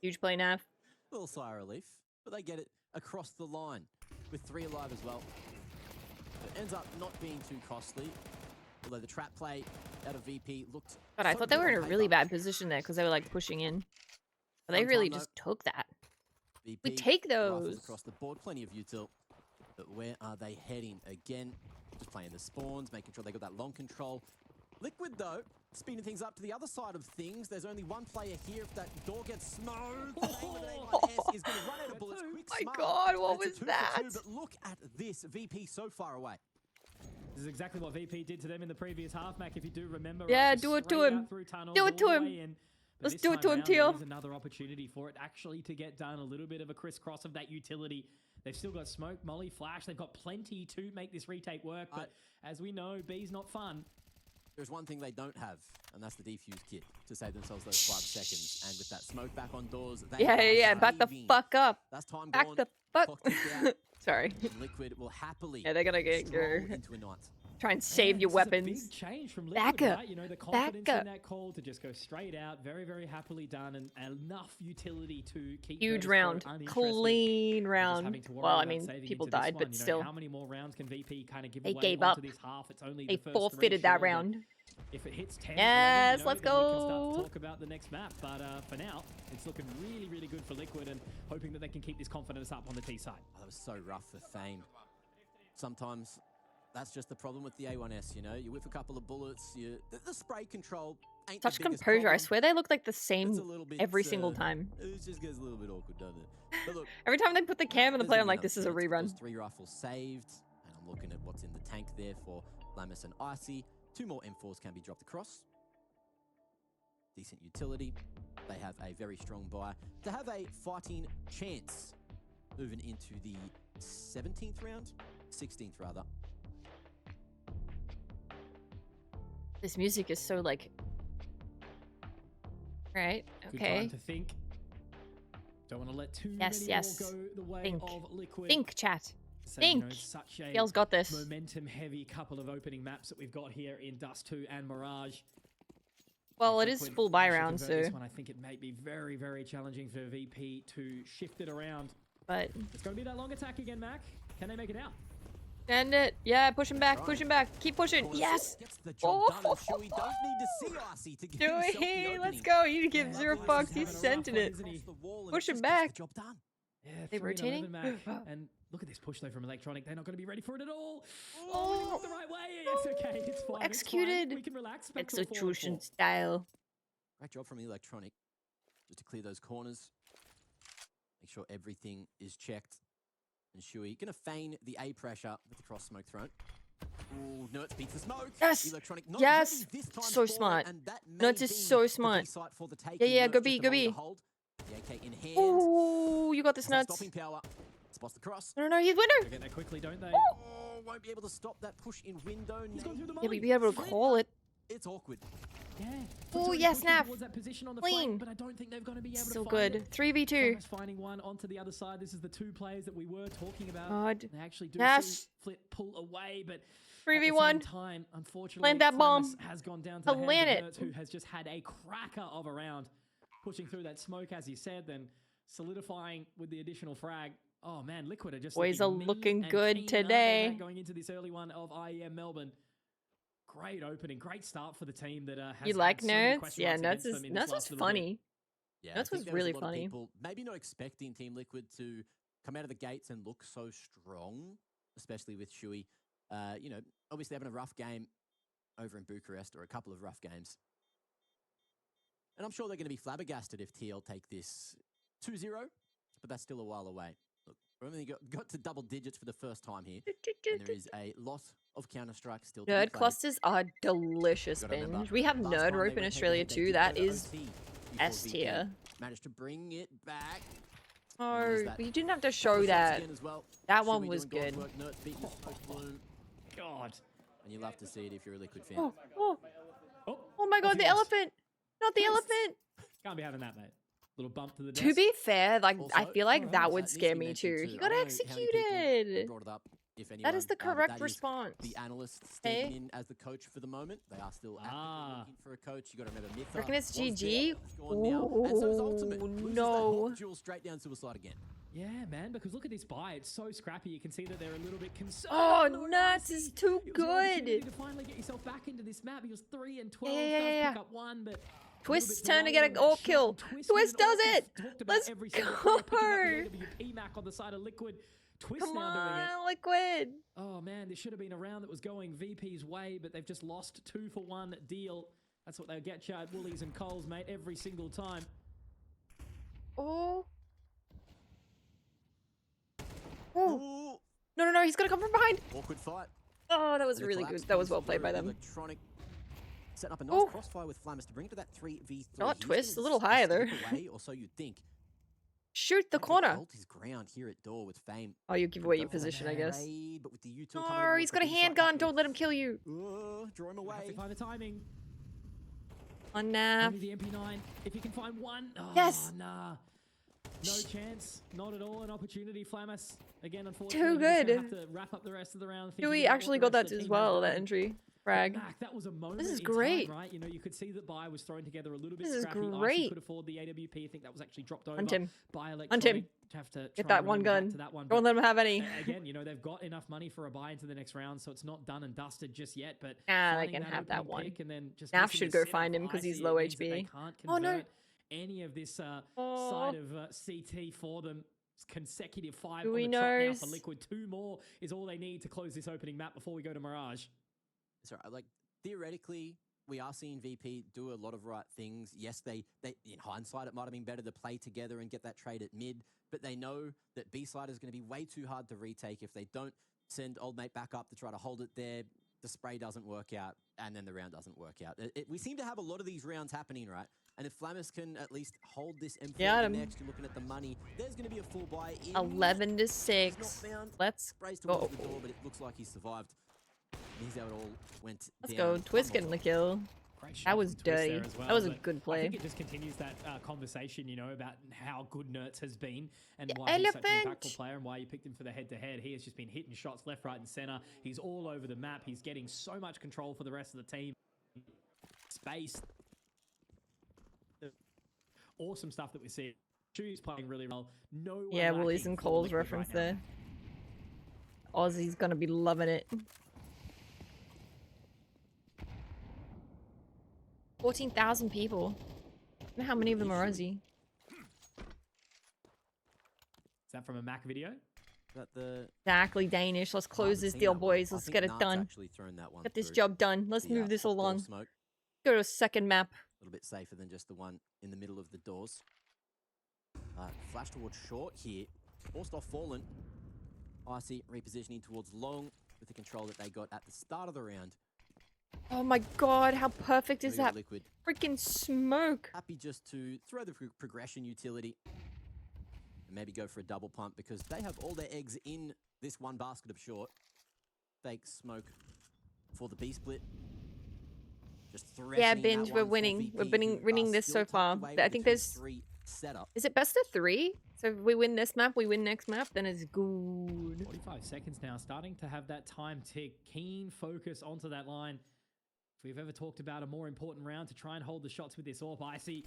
Huge play, Nav. little sigh of relief, but they get it across the line with 3 alive as well. It ends up not being too costly, although the trap play out of VP looked. But I so thought they good were in on a really paper. bad position there because they were like pushing in. But they One really time, just took that. VP We take rifles those. across the board, plenty of util. But where are they heading again? Just playing the spawns, making sure they got that long control. Liquid though, speeding things up to the other side of things. There's only one player here. If that door gets smoked, the aim with an A1S is going to run out of bullets. Quick, My smart. God, what And it's was a 2 for that? 2, but look at this VP so far away. This is exactly what VP did to them in the previous half, Mac, if you do remember. Yeah, right? do it to Straight him. out through tunnels, Do it all to the him. way in. But Let's this do it to time him, round, Teal. there is another opportunity for it actually to get done. A little bit of a crisscross of that utility. They've still got smoke, molly, flash. They've got plenty to make this retake work. But as we know, B's not fun. There's one thing they don't have, and that's the defuse kit to save themselves those 5 seconds. And with that smoke back on doors, they are Back the saving. fuck up. That's time Back gone. the fuck. Clock ticked out. Sorry. Liquid will happily Yeah, they're gonna get stroll your into a night. try and save your This is a weapons. big change from Back Liquid, up. right? You know, the Back confidence up. in that call to just go straight out. Very, very happily done, and enough utility to keep Huge those round. uninterested. Clean Just round. having to worry Well, I about mean, saving people into this died, one. but You know, still. how many more rounds can VP kind of give They away gave onto up. this half? It's only They the first 3, forfeited that surely, round. then if it hits 10, Yes, 11, you know, let's then we can start go. to talk about the next map. But for now, it's looking really, really good for Liquid, and hoping that they can keep this confidence up on the T side. Oh, that was so rough for Fame. Sometimes that's just the problem with the A1S, you know? You whiff a couple of bullets, the spray control ain't Such the biggest composure. I problem. swear they look like the It's same a little bit, every single time. It just gets a little bit awkward, doesn't it? But look, Every time they put the cam in the there's play, I'm only like, another this is a chance. rerun. Those 3 rifles saved, and I'm looking at what's in the tank there for Lamis and Icy. 2 more M4s can be dropped across. Decent utility. They have a very strong buy to have a fighting chance moving into the 17th round, 16th rather. This music is so like. Right. Good Okay. time to think. Don't want to let too Yes, many yes. more go the way Think. of Liquid. Think, chat. So, you Think. know, it's such a Gail's got this. momentum-heavy couple of opening maps that we've got here in Dust 2 and Mirage. Well, If it is Liquid full buy manage to round, convert so. this one, I think it may be very, very challenging for VP to shift it around. But It's going to be that long attack again, Mac. Can they make it out? send it. Yeah, push him back. Push him back. Keep pushing. Corner Yes. gets the job done, and Oh. Shuey don't need to see Icy to give himself the Joey, let's opening. go. You give Yeah, 0 Icy's fucks. having He's a rough scenting one, it. isn't he? Across the wall, and Push it him just back. gets the job done. Yeah, They 3 and 11, rotating? Mac. And look at this push, though, from Electronic. They're not going to be ready for it at all. Oh. Not the right way. It's okay. It's fine. It's fine. Executed. We can relax. Spectral 4 and 4. Execution style. Great job from Electronic, just to clear those corners. Make sure everything is checked. And Shuey gonna feign the A pressure with the cross smoke thrown. Ooh, Nerds beats the smoke. Yes. Electronic not Yes. ready this time So for it, smart. and that may Nerds is be so the smart. B site for the Yeah, taking. yeah, Nerds go just B, a go moment to B. hold. The AK in hand. Ooh, you got this Has that nuts. stopping power. Spots the cross. No, he's They winner. get there quickly, don't they? Oh, won't be able to stop that push in window. He's gone through the Yeah, molly. we'd be able to call it. It's awkward. Yeah. Oh, Puts yes, pushing Naf. towards that position on the Clean. flank, but I don't think they're going to be able So to find good. it. 3v2. Flamus finding one onto the other side. This is the two players that we were talking about. God. They actually do Nash. see Flit pull away, but 3v1. at the same time, unfortunately, Plant that bomb. Flamus has gone down to I'll the land hands of it. Nertz, who has just had a cracker of a round, pushing through that smoke, as you said, then solidifying with the additional frag. Oh man, Liquid are just Boys are looking good keen, today. going into this early one of IEM Melbourne. Great opening, great start for the team that has. You like had so many Nerds? question Yeah, marks Nerds against is them in this Nerds was last little bit. Yeah, funny. I That think was there really a lot of funny. people maybe not expecting Team Liquid to come out of the gates and look so strong, especially with Shui. You know, obviously having a rough game over in Bucharest, or a couple of rough games. And I'm sure they're going to be flabbergasted if TL take this 2-0, but that's still a while away. Look, we've only got to double digits for the first time here. And there is a lot of Counter-Strike still to be Nerd played. clusters are delicious, Gotta remember, binge. We have last Nerd time they Rope in went Australia head-to-head, they too. did That go to is OT before S VP tier. Managed to bring it back. Oh, that you didn't have to couple show of shots that. again as well. That one Shui was doing God's good. work, Nertz beating the smoke bloom. God. And you love to see it if you're a Liquid fan. Oh my god, the elephant! Not the elephant! Can't be having that, mate. Little bump to the desk. To be fair, like I Also, feel like that it would needs to scare be me mentioned too. too. He I got don't know how many people executed. brought it up, if That anyone, is the but correct that is response. The analyst Hey? stepping in as the coach for the moment. They are still actively looking for a coach. You got to remember, Mitha Reckon it's was GG? there, is gone now, and so is Ultimate. Ooh, Loses no. that hot duel straight down suicide again. Yeah, man, because look at this buy. It's so scrappy. You can see that they're a little bit concerned. Oh, no, Nuts is too It was your opportunity good. to finally get yourself back into this map. He was 3 and 12. Yeah. Does pick up one, but Twist's a little turn bit to get too an late on all that kill. shot. Twist Twist with does all. it. We've talked about Let's every single player picking up go. the AWP map on the side of Liquid. Twist Come now doing it. on, Liquid. Oh man, this should have been a round that was going VP's way, but they've just lost 2-for-1 deal. That's what they'll get you at Woolies and Coles, mate, every single time. Oh. Oh. No, he's gonna come from behind. Awkward fight. Oh, that was And the really collapse good. That was comes well played by through. them. Electronic setting up a nice Oh. crossfire with Flamus to bring it to that 3v3. You know what, He's Twist? gonna A little be higher there. step away, or so you'd think. Shoot the Maybe corner. hold his ground here at door with Fame. Oh, you give Gonna away go your for the position, I guess. trade, but with the util coming Oh, towards he's the got a B site, handgun. that Don't let him kill you. draw him You have to away. find the timing. On Naf. Only the MP9. If you can find one. Oh, Yes. Nah. No chance. Not at all an opportunity. Flamus. Again, unfortunately. Too he's just good. gonna have to wrap up the rest of the round. thinking Dewey about what actually the got rest that of the as team well, has that done. entry. But Frag. Mac, that was a moment This is in great. time, right? You know, you could see that Buy was thrown together a little bit This is scrappy. great. Icy could afford the AWP. I think that was actually dropped over Hunt him. by Hunt Electronic. him. Have to Get try that and one remember back gun. to that one, Don't but let him have any. Again, you know, they've got enough money for a buy into the next round, so it's not done and dusted just yet. But Nah, they finding can have that opening one. pick and then just Naf missing should the go sit-up find him for 'cause he's Icy, low it means that they HP. can't Oh, no. convert any of this Oh. side of CT for them. It's consecutive 5 Dewey on the trot now knows. for Liquid. 2 more is all they need to close this opening map before we go to Mirage. So, like, theoretically, we are seeing VP do a lot of right things. Yes, they in hindsight, it might have been better to play together and get that trade at mid, but they know that B-side is going to be way too hard to retake if they don't send old mate back up to try to hold it there. The spray doesn't work out, and then the round doesn't work out. We seem to have a lot of these rounds happening, right? And if Flamus can at least hold this M4 Got him. next, you're looking at the money. There's going to be a full buy in. 11 to He's 6. not found. Let's Sprays go. towards the door, but it looks like he survived. He's how it all went Let's down. go. Twist getting the kill. Great shot That was from Twist there dirty. as well, That was a but good I play. think it just continues that conversation, you know, about how good Nertz has been and The why he's such an elephant. impactful player and why you picked him for the head-to-head. He has just been hitting shots left, right, and center. He's all over the map. He's getting so much control for the rest of the team. Space. Awesome stuff that we see. Shui's playing really well. No one Yeah, Woolies lacking and for Coles Liquid reference right now. there. Aussie's gonna be loving it. 14,000 people. I don't know how many of them are Aussie. Is that from a Mac video? That the Exactly, Danish. Let's close this seen deal, that one. boys. I Let's think get it Nart's done. actually thrown that one Get this through job done. Let's the, move this top door along. Smoke. Go to a second map. A little bit safer than just the one in the middle of the doors. Flash towards short here. Forced off Fallen. Icy repositioning towards long with the control that they got at the start of the round. Oh my god, how perfect is Moving that Liquid. freaking smoke? Happy just to throw the progression utility and maybe go for a double pump because they have all their eggs in this one basket of short. Fake smoke for the B split. Just Yeah, threatening that binge. We're one for winning. VP, We're who winning are this still so far. tucked away I with think the there's. 2-3 setup. Is it best of 3? So if we win this map, we win next map, then it's good. 45 seconds now, starting to have that time tick. Keen focus onto that line. If we've ever talked about a more important round to try and hold the shots with this AWP, Icy,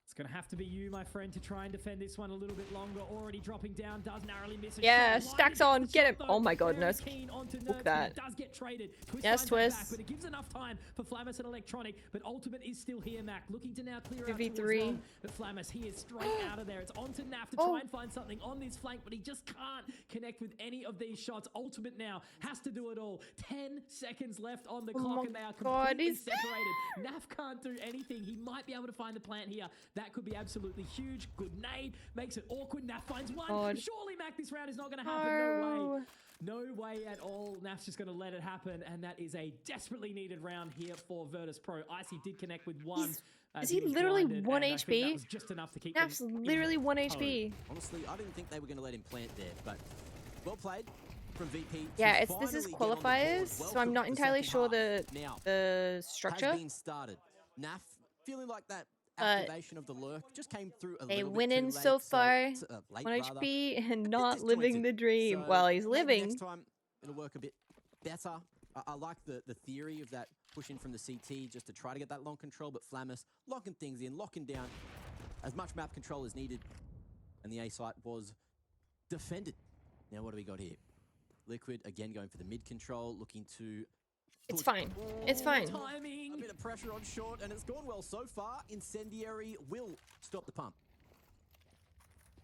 it's going to have to be you, my friend, to try and defend this one a little bit longer. Already dropping down, does narrowly miss a Yeah, shot. stacks Line on, gets the get shot, him. though. Oh my god, Very no. keen onto Book Nerf, that. but it does get traded. Twist Yes, finds that Twist. back, but it gives enough time for Flammus and Electronic. But Ultimate is still here, Mac, looking to now clear out towards 2v3. long. But Flammus, he is straight out of there. It's on to Naf to try and find something on this flank, but he just can't connect with any of these shots. Ultimate now has to do it all. 10 seconds left on the clock, and they are completely separated. Naf can't do anything. He might be able to find the plant here. That could be absolutely huge. Good nade. Makes it awkward. Naf finds one. Surely, Mac, this round is not going to happen. No way. No way at all. Naf's just going to let it happen, and that is a desperately needed round here for Virtus Pro. Icy did connect with one. Is he literally blinded, 1 and I think that HP? was just enough to keep Naf's them literally in 1 tow. HP. Honestly, I didn't think they were going to let him plant there, but well played from VP. Yeah, this is qualifiers, so I'm not entirely sure the structure. Has been started. Naf feeling like that activation of the lurk just came through a They little bit winning too late, so far. late 1 rather. HP and A bit not living the disjointed. dream. So Well, he's maybe living. Next time it'll work a bit better. I like the theory of that pushing from the CT just to try to get that long control, but Flammus locking things in, locking down as much map control as needed, and the A site was defended. Now what do we got here? Liquid again going for the mid control, looking to It's fine. It's fine. timing. A bit of pressure on short, and it's gone well so far. Incendiary will stop the pump.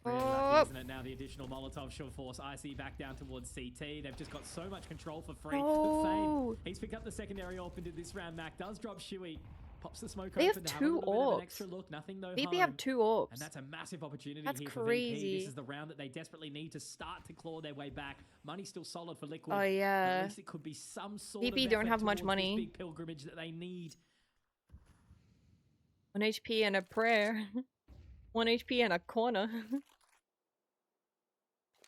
Really lucky, isn't it? Now the additional Molotov should force Icy back down towards CT. They've just got so much control for free. But Fame, he's picked up the secondary AWP into this round. Mac does drop Shuey. Pops the smoke They open. have to 2 have a little bit of an AWPs. extra look. Nothing though. VP home. have 2 AWPs. And that's a massive opportunity That's here crazy. for VP. This is the round that they desperately need to start to claw their way back. Money's still solid for Liquid. Oh, yeah. At least it could be some sort VP of don't effort have much towards money. this big pilgrimage that they need. 1 HP and a prayer. 1 HP and a corner.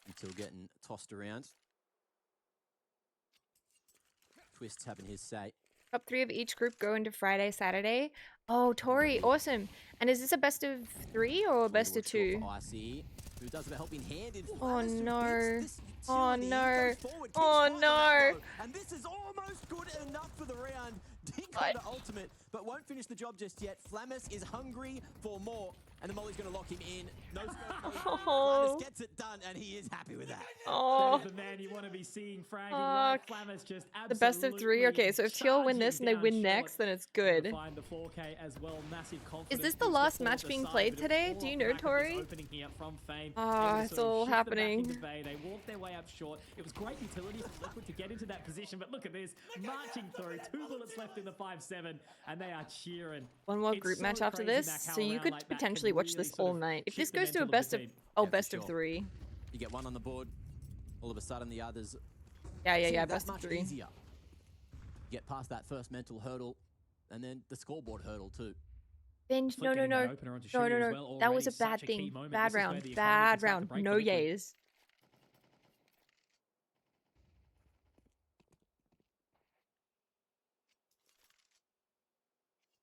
Until getting tossed around. Twist having his say. Top 3 of each group go into Friday, Saturday. Oh, Tori, awesome. And is this a best of 3 or a best of 2? Icy, who does have a helping hand in Oh Flammus, who no. beats this Oh utility, no. goes forward, keeps Oh fighting that no. though, and this is almost good enough for the round. Dink on the ultimate, but won't finish the job just yet. Flammus is hungry for more, and the Molly's going to lock him in. No scope, no Flammus gets it done, and he is happy with that. Oh. That is the man you want to be seeing fragging. Right? Flammus just The best of 3? Okay, so if TL win this and they win next, then it's good. Find the 4K as well. Massive Is confidence this the boost last for match the being side, played but today? all Do you off know, the back of this Tori? opening here from Fame. Ah, Able to it's sort of all shift them back happening. into Bay. They walked their way up short. It was great utility for Liquid to get into that position, but look at this. Marching through. 2 bullets left in the 5-7, and they are cheering. One more It's group so match after crazy, this, Mac, how so a you round could like that can potentially watch really this sort all of night. If shift this the goes to a mental best the of team. best of 3. You get one on the board, all of a sudden the others Yeah, seem that best of much 3. easier. Get past that first mental hurdle, and then the scoreboard hurdle too. Binge, no. Getting that opener onto No, Shuey no, as no. well That was already. a bad Such a key thing. moment. Bad This is where round. the economy Bad can start to round. break No for Liquid. yays.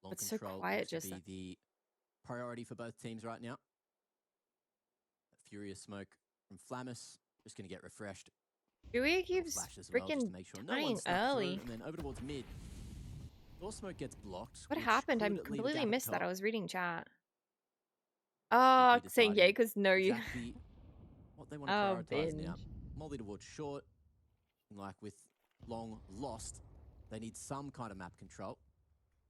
Long It's so control quiet looks to just then. be the priority for both teams right now. That furious smoke from Flammus just going to get refreshed. Dewey keeps Flash as well, just freaking to make sure no dying one snuck through, early. and then over towards mid. Door smoke gets blocked. What which happened? I could leave a completely gap at missed that. top. I was reading chat. Oh, VP saying yay deciding because no you. exactly what they want to Oh, prioritize now. binge. Molly towards short, and like with long lost, they need some kind of map control.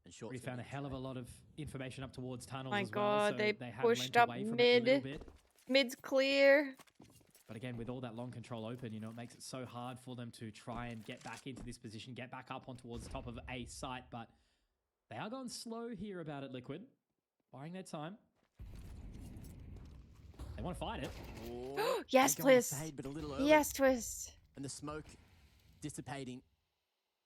And short. We found a hell of a lot of information up towards tunnels My as well. God, So they have pushed lent up away from it a little mid. bit. Mid's clear. But again, with all that long control open, you know, it makes it so hard for them to try and get back into this position, get back up on towards the top of a site. But they are going slow here about it, Liquid. Buying their time. They want to fight it. Yes, They're going Twist. fade, but a little early. Yes, Twist. And the smoke dissipating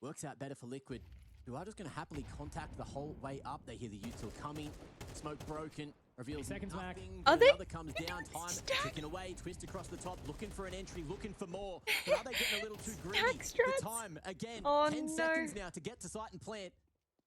works out better for Liquid, who are just going to happily contact the whole way up. They hear the util coming. Smoke broken. Reveals seconds back. nothing. Are but they- another comes down. Time ticking away. Twist across the top, looking for an entry, looking for more. But are they getting a little too greedy? Stack strats. The time again. Oh, 10 no. seconds now to get to site and plant.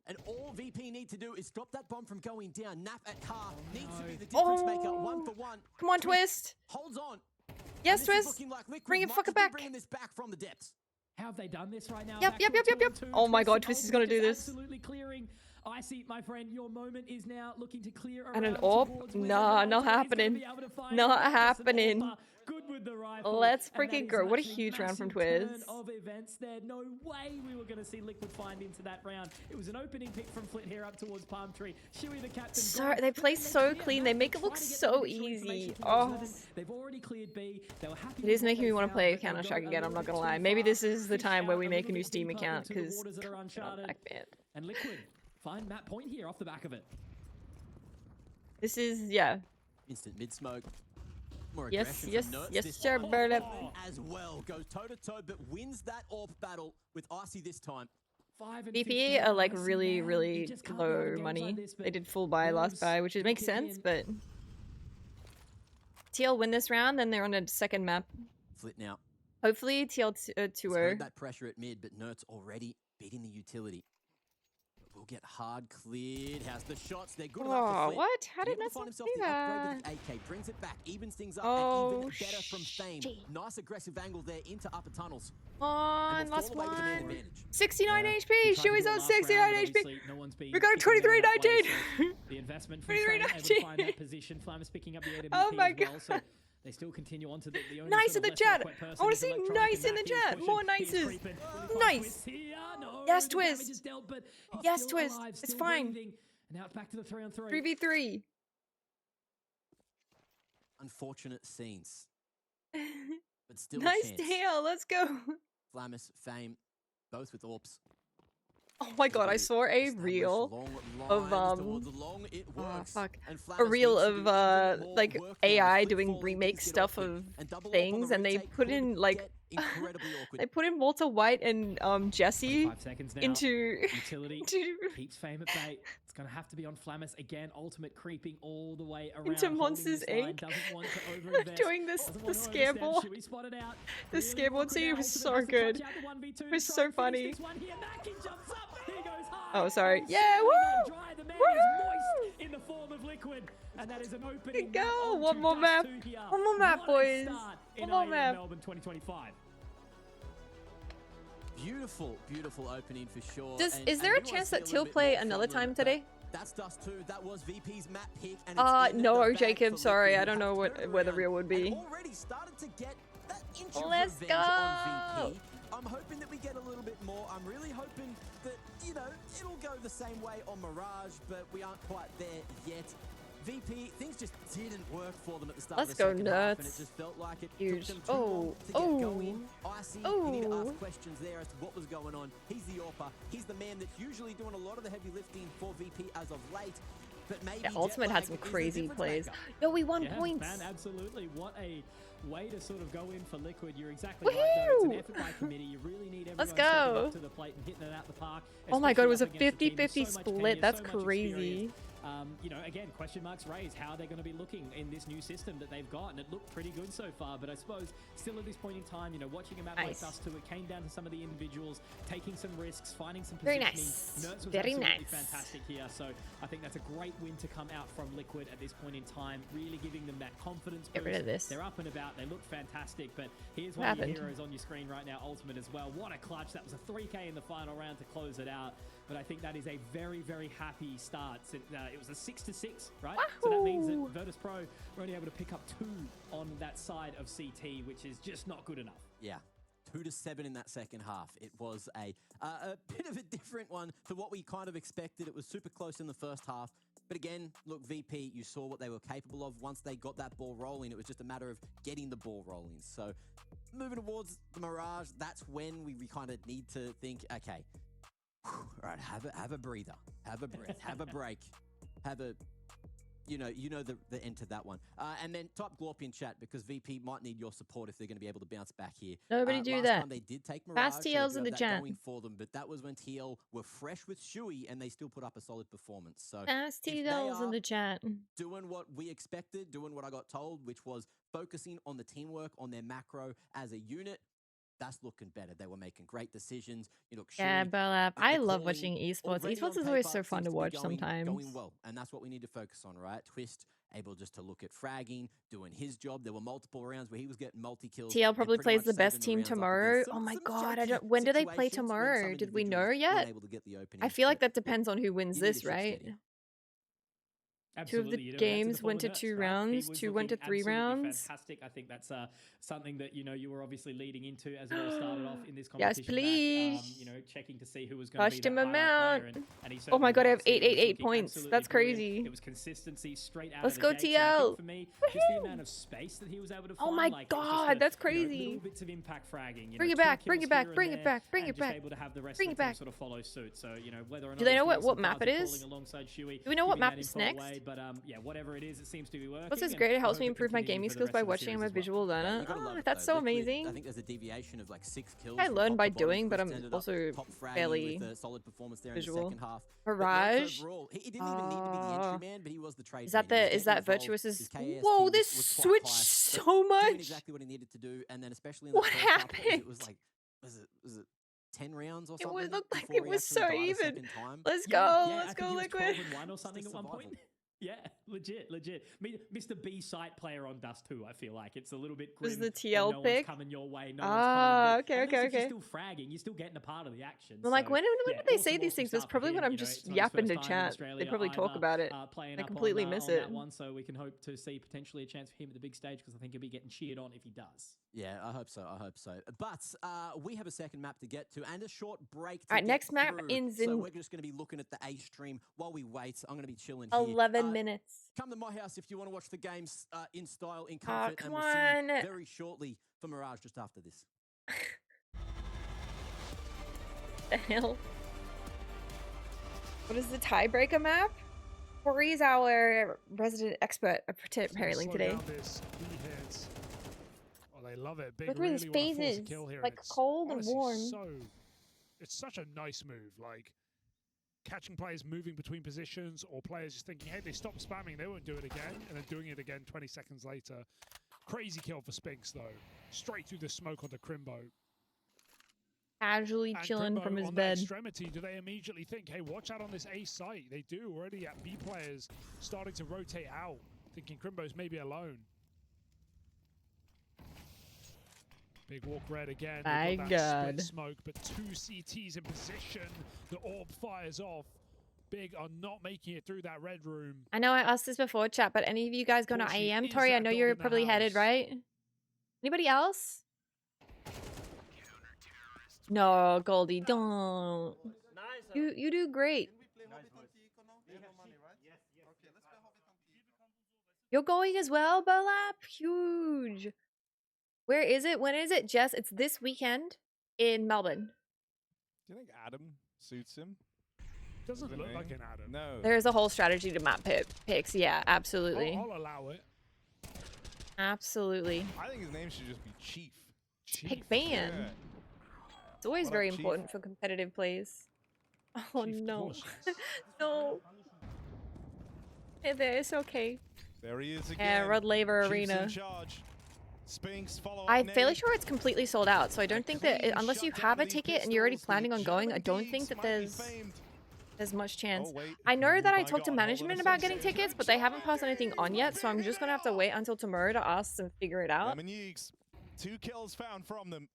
And all VP need to do is stop that bomb from going down. Nap at car needs to be the difference maker, 1 for 1. Come on, Twist. Holds on. Yes, And this is Twist. looking like Liquid Bring it might fucking just be back. bringing this back from the depths. How have they done this right now? Yep, Back yep, to a yep, yep, 2-on-2. yep. Oh my God, Twist Twist is gonna do this. Absolutely clearing. Icy, my friend, your moment is now looking to clear And an around orb? towards where Nah, the not ultimate is gonna happening. be able to find Not it. Just an happening. AWP. Good with the rifle. Let's And that freaking is go. What a such huge round from massive turn Twiz. of events there. No way we were going to see Liquid find into that round. It was an opening pick from Flit here up towards Palm Tree. Shuey, the captain. So they play so clean. They make it look so easy. Oh, They've already cleared B. They were happy it is with what making they me want to found, play a but they Counter go Strike a again. I'm little not bit gonna too lie. Maybe far. this is the Fish time where out we a make a little new bit Steam deeper account into the because waters that are uncharted. And Liquid find map point here off the back of it. This is Instant mid smoke. More Yes, aggression yes, from Nerds yes, this sir, time. Bernard. As well, goes toe to toe, but wins that orb battle with Icy this time. 5 and VP 15, are like Icy, really, man. really You just can't be out of low games money. like this, They but did full buy last nerves buy, which do makes kick sense, in. but TL win this round, then they're on a second map. Flit now. Hopefully TL He's 2-0. heard that pressure at mid, but Nerds already beating the utility. But we'll get hard cleared. Has the shots. They're good enough Oh, to Flit. what? How He's did able to Nuts find not himself do the upgrade that? with the AK. Brings it back, evens things up, Oh, and even better from Fame. shit. Nice aggressive angle there into upper tunnels. Come on, And we'll last fall away with the man one. advantage. 69 Yeah. HP. He tried to Shuey's do it on last 69 round, but HP. obviously no one's been We got a kicking down that way, 23-19. so the investment from 23-19. Flame able to find that position. Flame is picking up the AWP Oh my as well, so God. they still continue on to the only Nice sort in of the less chat. well-equipped person I want is to see Electronic, nice and in the Mac is chat. pushing. More He's nices. creeping. Will he find Nice. Twist here? No, Yes, the damage Twist. is dealt, but he's Yes, still Twist. alive, It's still fine. breathing. And now it's back to the 3-on-3. 3v3. Unfortunate scenes, but still a Nice chance. tail. Let's go. Flamus, Fame, both with orbs. Oh my God, I saw a Establish reel long of lines towards the long, it works. fuck. And A Flamus reel needs to of do even more like work now. AI Flit doing falling, remake things get stuff awkward. of And double up on things, the and they retake put could in like get incredibly awkward. they put in Walter White and Jesse 5 seconds now. into Utility into keeps Fame at bay. It's going to have to be on Flamus again. Ultimate creeping all the way around. Into holding Monsters, this line, Inc. doesn't want to overinvest. doing this Doesn't the want to scare overstep. ball. Shuey spotted out. The Really scare ball awkward scene now. was Ultimate so has to good. clutch out the 1v2 It to was try so and finish funny. this one here. Mackie jumps up. He goes high. Oh, sorry. Oh, Yeah, shit, woo! dry. The man Woo! is moist in the form of Liquid. And that is an opening. Go. map onto One more Dust map. 2 here. One more map, What a boys. start in One more IEM map. Melbourne 2025. Beautiful, beautiful opening for sure. Is And there a we wanna chance see that a Teal little bit play more another from them, time but today? That's Dust 2. That was VP's map pick. And it's in No, the bag Jacob. for Sorry, Liquid, I who don't know have turned where the around reel would and be. already started to get that inch of Let's revenge go. on VP. I'm hoping that we get a little bit more. I'm really hoping that, it'll go the same way on Mirage, but we aren't quite there yet. VP, things just didn't work for them at the start Let's of the go, second half, and Nuts. it just felt like it Huge. took them too long to get Oh. going. Icy, you need to Oh. ask questions there as to what was going on. He's the AWPer. He's the man that's usually doing a lot of the heavy lifting for VP as of late. But maybe Yeah, Ultimate had jet some lag is the crazy difference plays. maker. Yo, we won Yeah, points. man, absolutely. What a way to sort of go in for Liquid. You're exactly right, though. It's an Woohoo! effort by committee. You really need everyone Let's stepping go. up to the plate and hitting it out the park. Oh my God, it was a especially up against 50-50 a team with so much split. tenure, That's so much crazy. experience. Again, question marks raised how they're going to be looking in this new system that they've got, and it looked pretty good so far. But I suppose still at this point in time, watching a map Nice. like Dust 2, it came down to some of the individuals taking some risks, finding some Very positioning. nice. Nerds was Very absolutely nice. fantastic here. So I think that's a great win to come out from Liquid at this point in time, really giving them that confidence Get rid boost. of this. They're up and about. They look fantastic. But here's What one of your happened? heroes on your screen right now, Ultimate as well. What a clutch. That was a 3K in the final round to close it out. But I think that is a very, very happy start. It was a 6-6, right? So that means that Wahoo! Virtus Pro were only able to pick up 2 on that side of CT, which is just not good enough. Yeah. 2-7 in that second half. It was a bit of a different one to what we kind of expected. It was super close in the first half. But again, look, VP, you saw what they were capable of. Once they got that ball rolling, it was just a matter of getting the ball rolling. So moving towards the Mirage, that's when we kind of need to think, okay, all right, have a breather, have a breath, have a break, have a, the end to that one. And then type Glorp in chat because VP might need your support if they're going to be able to bounce back here. Nobody do last that. time they did take Mirage, so they fasTL's do in have the that chat. going for them, but that was when TL were fresh with Shuey and they still put up a solid performance. So fasTL's in the chat. doing what we expected, doing what I got told, which was focusing on the teamwork, on their macro as a unit. that's looking better. They were making great decisions. You look, Yeah, Shuri, Burlap. the I love calling watching esports. already Esports on is always paper so fun seems to be watch going sometimes. well, and that's what we need to focus on, right? Twist able just to look at fragging, doing his job. There were multiple rounds where he was getting multi-kills. TL and probably pretty plays much the best saving the team rounds up tomorrow. against Oh my some god, I shaky don't. When do they play situations when some tomorrow? Did we know individuals yet? weren't able to get the I openings, feel like but that depends on who wins you need to this, shoot right? steady. Absolutely, Two you of don't the have to games the went to full two nurse, right? He rounds. was Two went to looking three absolutely rounds. fantastic. I think that's something that you were obviously leading into as it all started off in this Yes, competition. please. Back, checking to see who was going to be Pushed the him highlight amount. player, and he Oh my certainly god, I have was. He was 888 looking points. absolutely That's brilliant. crazy. It was consistency straight out Let's of go, the gates. And I TL. think for me, just the amount of space that he was able to find. Oh my like, it was just god, that's little crazy. bits of impact fragging. Bring it two back, bring kills it back, here and bring it there, back, bring and it just back. able to have the rest Bring of it the team back. sort of follow suit. So whether or not Do they know it's what map it Bartha is? calling alongside Shuey, Do we know what giving map that is info next? away, but yeah, whatever it is, it seems to be working. What's this and great? It I helps hope me it improve my continues gaming for the skills rest by of the watching. series I'm a as well. visual Yeah, learner. you gotta love Oh, it, that's though. so Liquid, amazing. I think there's a deviation of like 6 kills. I from learn top by to bottom. doing, but Twist I'm ended up also top fragging fairly with a solid performance there visual. in the second half. Mirage. Overall, he didn't even need to be the entry man, but he was the trade Is that man. He was the is getting that involved. Virtuous's? His KAS Whoa, was this quite switched high, so but doing much. exactly what he needed to do, and then especially in What the first half, happened? it was like was it 10 rounds or It something? would look like before it he was actually so died a even. second time? Let's Yeah, go, yeah, let's I go, think he was Liquid. 12-1 or It's something the at one point. survival. Yeah, legit. Mr. B site player on Dust 2, I feel like. It's a little bit Was grim. the TL no pick? one's coming your way, no Ah, one's coming. okay, But at least okay. if you're still fragging, you're still getting a part of the action. I'm like, So, when yeah, did they say awesome, these awesome things? It's stuff for probably him. when I'm You know, just it's not his yapping to first time in chat. They Australia probably talk either, about it. playing I up completely on, miss on it. that one, so we can hope to see potentially a chance for him at the big stage, because I think he'll be getting cheered on if he does. Yeah, I hope so. But we have a second map to get to and a short break to All right, get next map through. ends So in we're just going to be looking at the A stream while we wait. I'm going to be chilling here. 11 minutes. Come to my house if you want to watch the games in style, in Oh, comfort, come and we'll see on. you very shortly for Mirage just after this. The hell? What is the tiebreaker map? Corey's our resident expert apparently Slow today. down this B-heads. Oh, they love it. Big Look at his really wanna force a phases, kill here, and like it's cold and honestly warm. It's such a nice move. Like catching players moving between positions, or players just thinking, hey, they stopped spamming, they won't do it again, and then doing it again 20 seconds later. Crazy kill for Spinks though. Straight through the smoke onto Crimbo. Casually And chilling Crimbo from his on bed. that extremity, do they immediately think, hey, watch out on this A site? They do already at B players starting to rotate out, thinking Crimbo's maybe alone. Big walk red again. My They've got that God. split smoke, but 2 CTs in position. The orb fires off. Big are not making it through that red room. I know I asked this before, chat, but any of you guys going to Portia IEM? is Tori, I that know dog you're in the probably headed, house. right? Anybody else? No, Goldie, don't. You do great. You're going as well, Burlap? Huge. Where is it? When is it? Jess, it's this weekend in Melbourne. Do you think Adam suits him? Doesn't Doesn't look he? like an Adam. No. There's a whole strategy to map picks. Yeah, absolutely. I'll allow it. Absolutely. I think his name should just be Chief. Pick ban. Yeah. It's always What up, very Chief? important for competitive plays. Oh Chief no. Cautious. No. Hey there, it's okay. There he is again. Yeah, Rod Laver Chief's Arena. in charge. Spinks follow I'm up fairly nade. sure it's completely sold out, so I don't think that clean unless you shutdown have a of these ticket and you're already pistols. planning The on going, I don't German think that geeks might be there's famed. much chance. Oh, wait. I know Oh that I my talked to God, hold on a management about second. getting tickets, but they haven't passed anything on yet, so I'm just gonna have to wait until tomorrow to ask and figure it out. Lemon Yeeks, 2 kills found from them.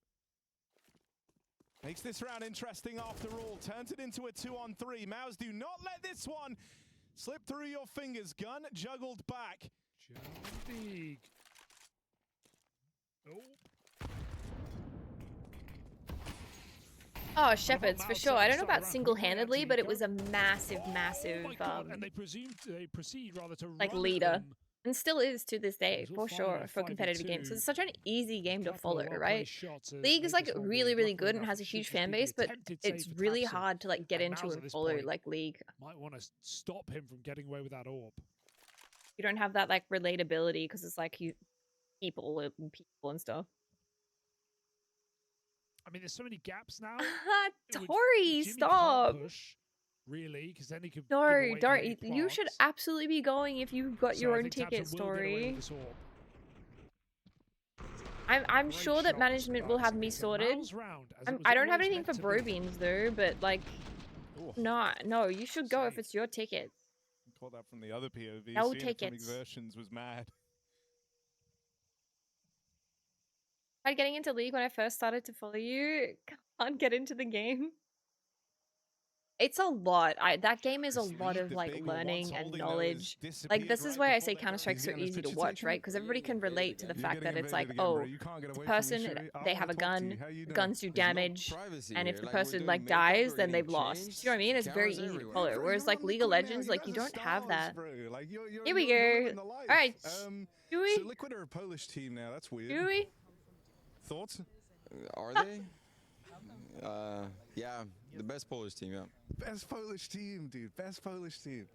Makes this round interesting after all. Turns it into a 2-on-3. Mouse, do not let this one slip through your fingers. Gun juggled back. Big. Oh. Oh, Shepherds, for Mouse sure. I don't know started about around single-handedly, quickly, but it Antico. was a massive, massive, Oh my God. And they proceed rather to like run leader. them. And still is to this day, We'll for find sure, that for competitive games. 5v2. It's such an easy game to Couple of follow, well-placed right? shots as League is like Vegas will be really, really lucky good and enough has a to huge just fan be base, but attempted save it's for really Tapson. hard to like get And into Mouse at and this follow point like League. might want to stop him from getting away with that orb. You don't have that like relatability because it's like you people and stuff. I mean, there's so many gaps now. It would- Tori, Jimmy can't stop! push, really, because then he could. give No, away don't. any You should plants. absolutely be going if you've got So your I own think Tapson ticket, will get away with Story. this orb. I'm sure that shot, management will but have me it's a sorted. mouse round, as it was I don't have always anything for meant to bro be. beans though, but like, Ooh. no, you should go if Safe. it's your ticket. Caught that from the other POV. No Seeing it from tickets. Exertions was mad. Tried getting into League when I first started to follow you. Can't get into the game. It's a lot. That game is a lot of like learning and knowledge. Like this is why I say Counter-Strike's so easy to watch, right? Because everybody can relate to the fact that it's like, oh, the person, they have a gun, guns do damage, and if the person like dies, then they've lost. You know what I mean? It's very easy to follow. Whereas like League of Legends, like you don't have that. Here we go. All right, do we? So Liquid are a Polish team now. That's weird. Do we? Thoughts? Are they? Yeah, the best Polish team, yeah. Best Polish team, dude. Best Polish team.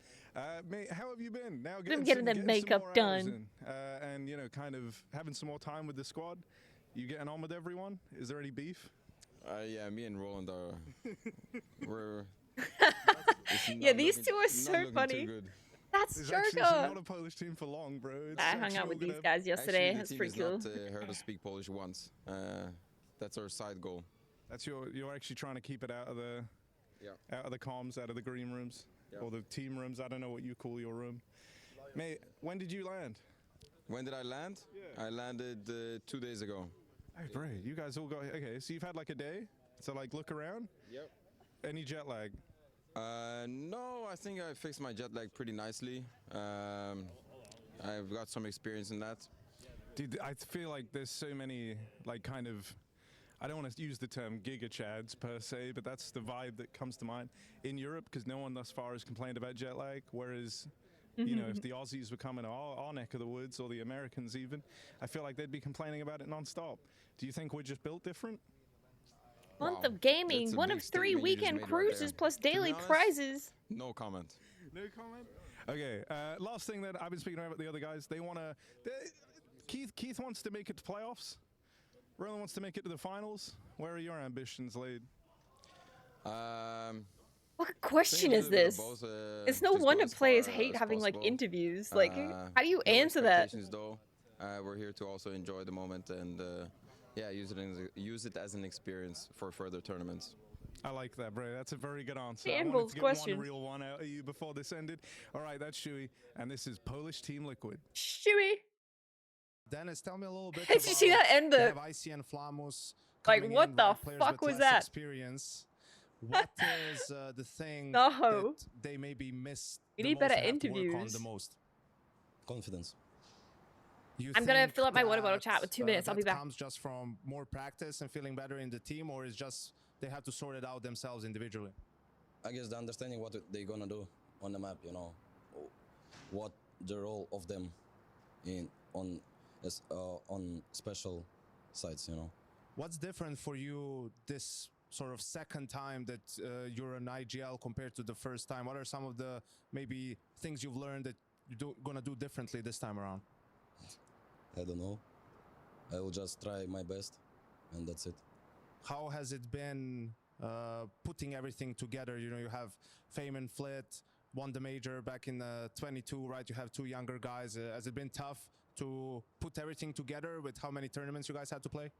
Mate, how have you been? Now getting the makeup done. And, you know, kind of having some more time with the squad. You getting on with everyone? Is there any beef? Yeah, me and Roland are... we're... Yeah, these two are so funny. That's Joker. Not a Polish team for long, bro. I hung out with these guys yesterday. That's pretty cool. Heard us speak Polish once. That's our side goal. That's you're actually trying to keep it out of the comms, out of the green rooms, or the team rooms. I don't know what you call your room. Mate, when did you land? When did I land? Yeah. I landed 2 days ago. Hey, bro, you guys all got okay. So you've had like a day to like look around. Yep. Any jet lag? No, I think I fixed my jet lag pretty nicely. I've got some experience in that. Dude, I feel like there's so many like kind of. I don't want to use the term giga chads per se, but that's the vibe that comes to mind in Europe because no one thus far has complained about jet lag. Whereas, you know, if the Aussies were coming our neck of the woods or the Americans even, I feel like they'd be complaining about it nonstop. Do you think we're just built different? Month of gaming, one of 3 weekend cruises plus daily prizes. No comment. No comment? Okay, last thing that I've been speaking about the other guys, they want to... Keith wants to make it to playoffs. Roland wants to make it to the finals. Where are your ambitions laid? What question is this? It's no wonder players hate having like interviews. Like, how do you answer that? Though, we're here to also enjoy the moment and yeah, use it as an experience for further tournaments. I like that, bro. That's a very good answer. I wanted to get question. one real one out of you before this ended. All right, that's Shuey, and this is Polish Team Liquid. Shuey. Dennis, tell me a little bit. Did you see that end? Have ICN Flamus like, what the fuck was that? Experience. What is the thing that they maybe missed? We need better interviews. The most confidence. I'm gonna fill up my water bottle chat with 2 minutes. I'll be back. Comes just from more practice and feeling better in the team, or is just they have to sort it out themselves individually? I guess the understanding what they're gonna do on the map, you know, what the role of them on special sites, you know. What's different for you this sort of second time that you're an IGL compared to the first time? What are some of the maybe things you've learned that you're gonna do differently this time around? I don't know. I will just try my best, and that's it. How has it been putting everything together? You know, you have Fame and Flit, won the major back in 22, right? You have 2 younger guys. Has it been tough to put everything together with how many tournaments you guys had to play?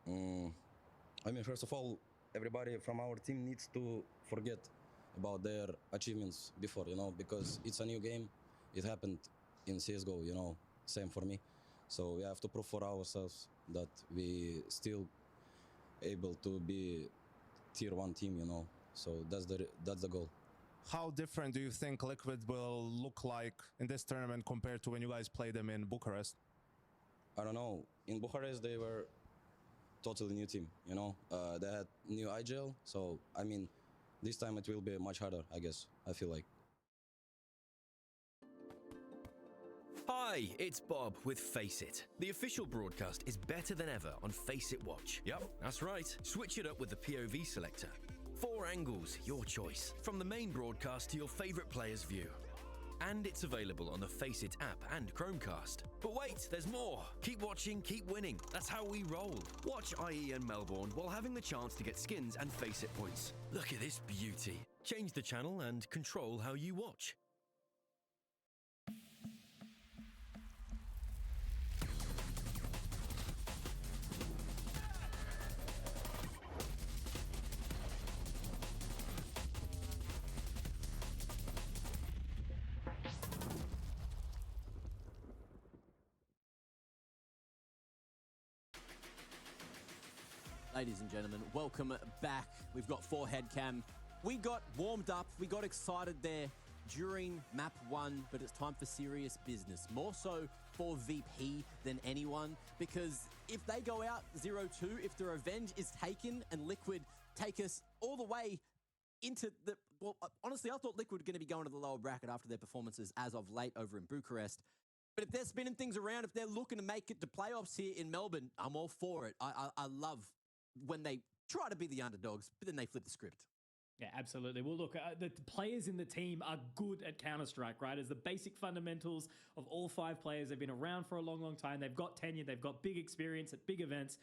I mean, first of all, everybody from our team needs to forget about their achievements before, you know, because it's a new game. It happened in CSGO, you know, same for me. So we have to prove for ourselves that we still able to be tier 1 team, you know. So that's the goal. How different do you think Liquid will look like in this tournament compared to when you guys played them in Bucharest? I don't know. In Bucharest, they were totally new team, you know. They had new IGL, so I mean, this time it will be much harder, I guess. I feel like. Hi, it's Bob with Face It. The official broadcast is better than ever on Face It Watch. Yep, that's right. Switch it up with the POV selector. 4 angles, your choice. From the main broadcast to your favorite player's view. And it's available on the Face It app and Chromecast. But wait, there's more. Keep watching, keep winning. That's how we roll. Watch IEM Melbourne while having the chance to get skins and Face It points. Look at this beauty. Change the channel and control how you watch. Ladies and gentlemen, welcome back. We've got 4-head cam. We got warmed up, we got excited there during map 1, but it's time for serious business. More so for VP than anyone, because if they go out 0-2, if the revenge is taken and Liquid take us all the way into the... Well, honestly, I thought Liquid were going to be going to the lower bracket after their performances as of late over in Bucharest. But if they're spinning things around, if they're looking to make it to playoffs here in Melbourne, I'm all for it. I love when they try to be the underdogs, but then they flip the script. Yeah, absolutely. Well, look, the players in the team are good at Counter-Strike, right? As the basic fundamentals of all 5 players. They've been around for a long, long time. They've got tenure. They've got big experience at big events.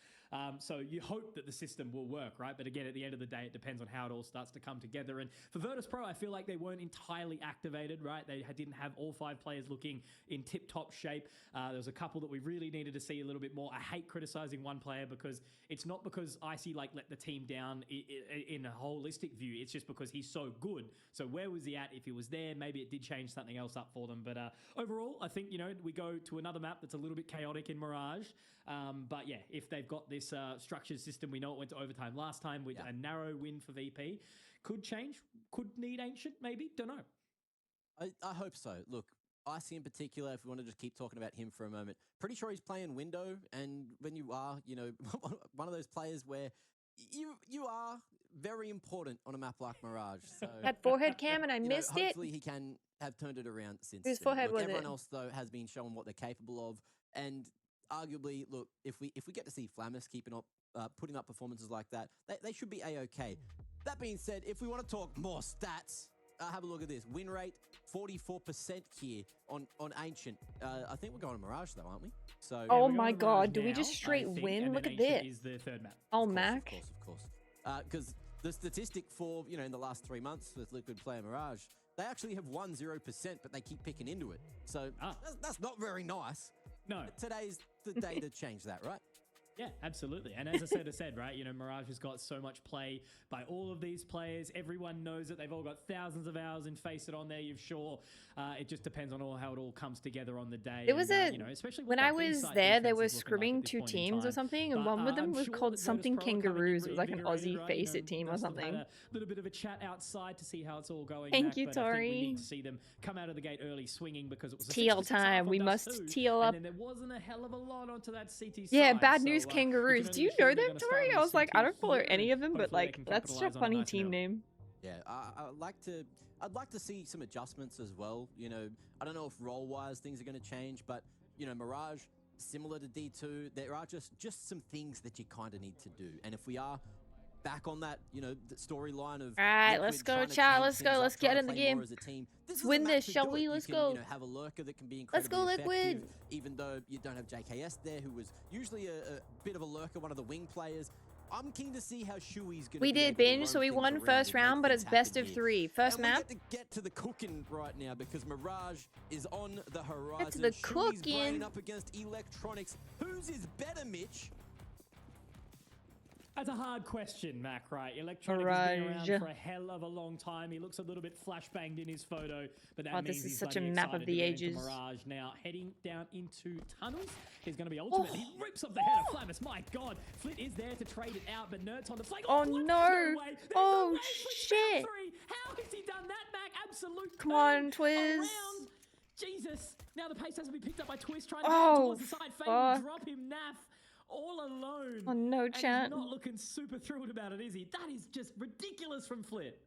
So you hope that the system will work, right? But again, at the end of the day, it depends on how it all starts to come together. And for Virtus Pro, I feel like they weren't entirely activated, right? They didn't have all 5 players looking in tip-top shape. There was a couple that we really needed to see a little bit more. I hate criticizing one player because it's not because Icy let the team down in a holistic view. It's just because he's so good. So where was he at? If he was there, maybe it did change something else up for them. But overall, I think, we go to another map that's a little bit chaotic in Mirage. But yeah, if they've got this structured system, we know it went to overtime last time with a narrow win for VP. Could change, could need Ancient, maybe, don't know. I hope so. Look, Icy in particular, if we want to just keep talking about him for a moment, pretty sure he's playing window. And when you are, one of those players where you are very important on a map like Mirage. So, Had 4-head cam and I missed it. Hopefully he can have turned it around since Whose then. 4-head was Everyone it? else, though, has been showing what they're capable of. And arguably, look, if we get to see Flammus putting up performances like that, they should be A-OK. That being said, if we want to talk more stats, have a look at this. Win rate, 44% here on Ancient. I think we're going to Mirage, though, aren't we? So. Oh my God, do we just straight win? Look at this. Is the third map. Oh, Mac. Of course. Because the statistic for, in the last 3 months with Liquid Player Mirage, they actually have won 0%, but they keep picking into it. So that's not very nice. No. But today's the day to change that, right? Yeah, absolutely. And as I said, right, Mirage has got so much play by all of these players. Everyone knows it. They've all got thousands of hours in Face It on there, you're sure. It just depends on how it all comes together on the day. It was especially when I was there, they were scrimming 2 teams or something, and one of them was called something Kangaroos. It was like an Aussie Face It team or something. A little bit of a chat outside to see how it's all going. Thank you, but I think we Tori. need to see them come out of the gate early swinging because it was a TL 66 time. We for must Dust 2, TL up. And then there wasn't a hell of a lot onto that CT Yeah, side, Bad so, News Kangaroos. Do you know them, Tori? I was like, I don't follow any of them, but like, that's such a funny team name. Yeah, I'd like to see some adjustments as well. I don't know if role-wise things are going to change, but Mirage, similar to D2, there are just some things that you kind of need to do. And if we are back on that, the storyline of all right, let's go, chat. Let's go. Let's get in the game. Let's win this, shall we? Let's go. Have a lurker that can be Let's go, incredibly Liquid. effective, even though you don't have JKS there, who was usually a bit of a lurker, one of the wing players. I'm keen to see how Shui's going to We did binge, so we won first round, but it's best of 3. First map. We get to the cooking right now because Mirage is on the horizon. Get to the Shui's cooking. playing up against Electronics. Whose is better, Mitch? That's a hard question, Mac, right? Electronic has been around for a hell of a long time. He looks a little bit flashbanged in his photo, but that means this is he's such a bloody map of excited the to get into ages. Mirage now, heading down into tunnels. He's going to be ultimate. He rips off the head of Flammus. My God, Flit is there to trade it out, but Nert's on the flank. Oh, what? no. way. There's Oh, no way Flit's shit. down 3. How has he done that, Mac? Absolute Come on, turn Twiz. around. Jesus. Now the pace has to be picked up by Twist, trying to get Oh, towards the side. Fame fuck. drop him, Naff. All alone. Oh, no, and chat. he's not looking super thrilled about it, is he? That is just ridiculous from Flit.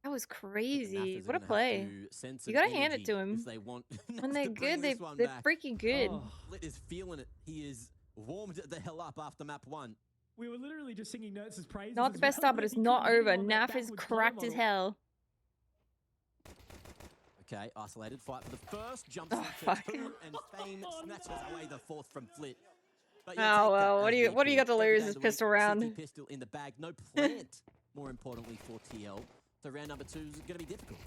That was crazy. Naffers What a are gonna have play. to send You some gotta hand it energy to him. if they want When they're to bring good, this one they're back. freaking good. Flit is feeling it. He is warmed the hell up after map 1. We were literally just singing Nert's praises. Not the best start, but it's not over. Naff is cracked as hell. Okay, isolated fight for the first, jumps Oh, into fuck. 2, and Fame snatches away the 4th from Flit. But Oh, well, what do you got to lose this pistol round? CT pistol in the bag, no plant, more importantly for TL. So round number 2 is going to be difficult.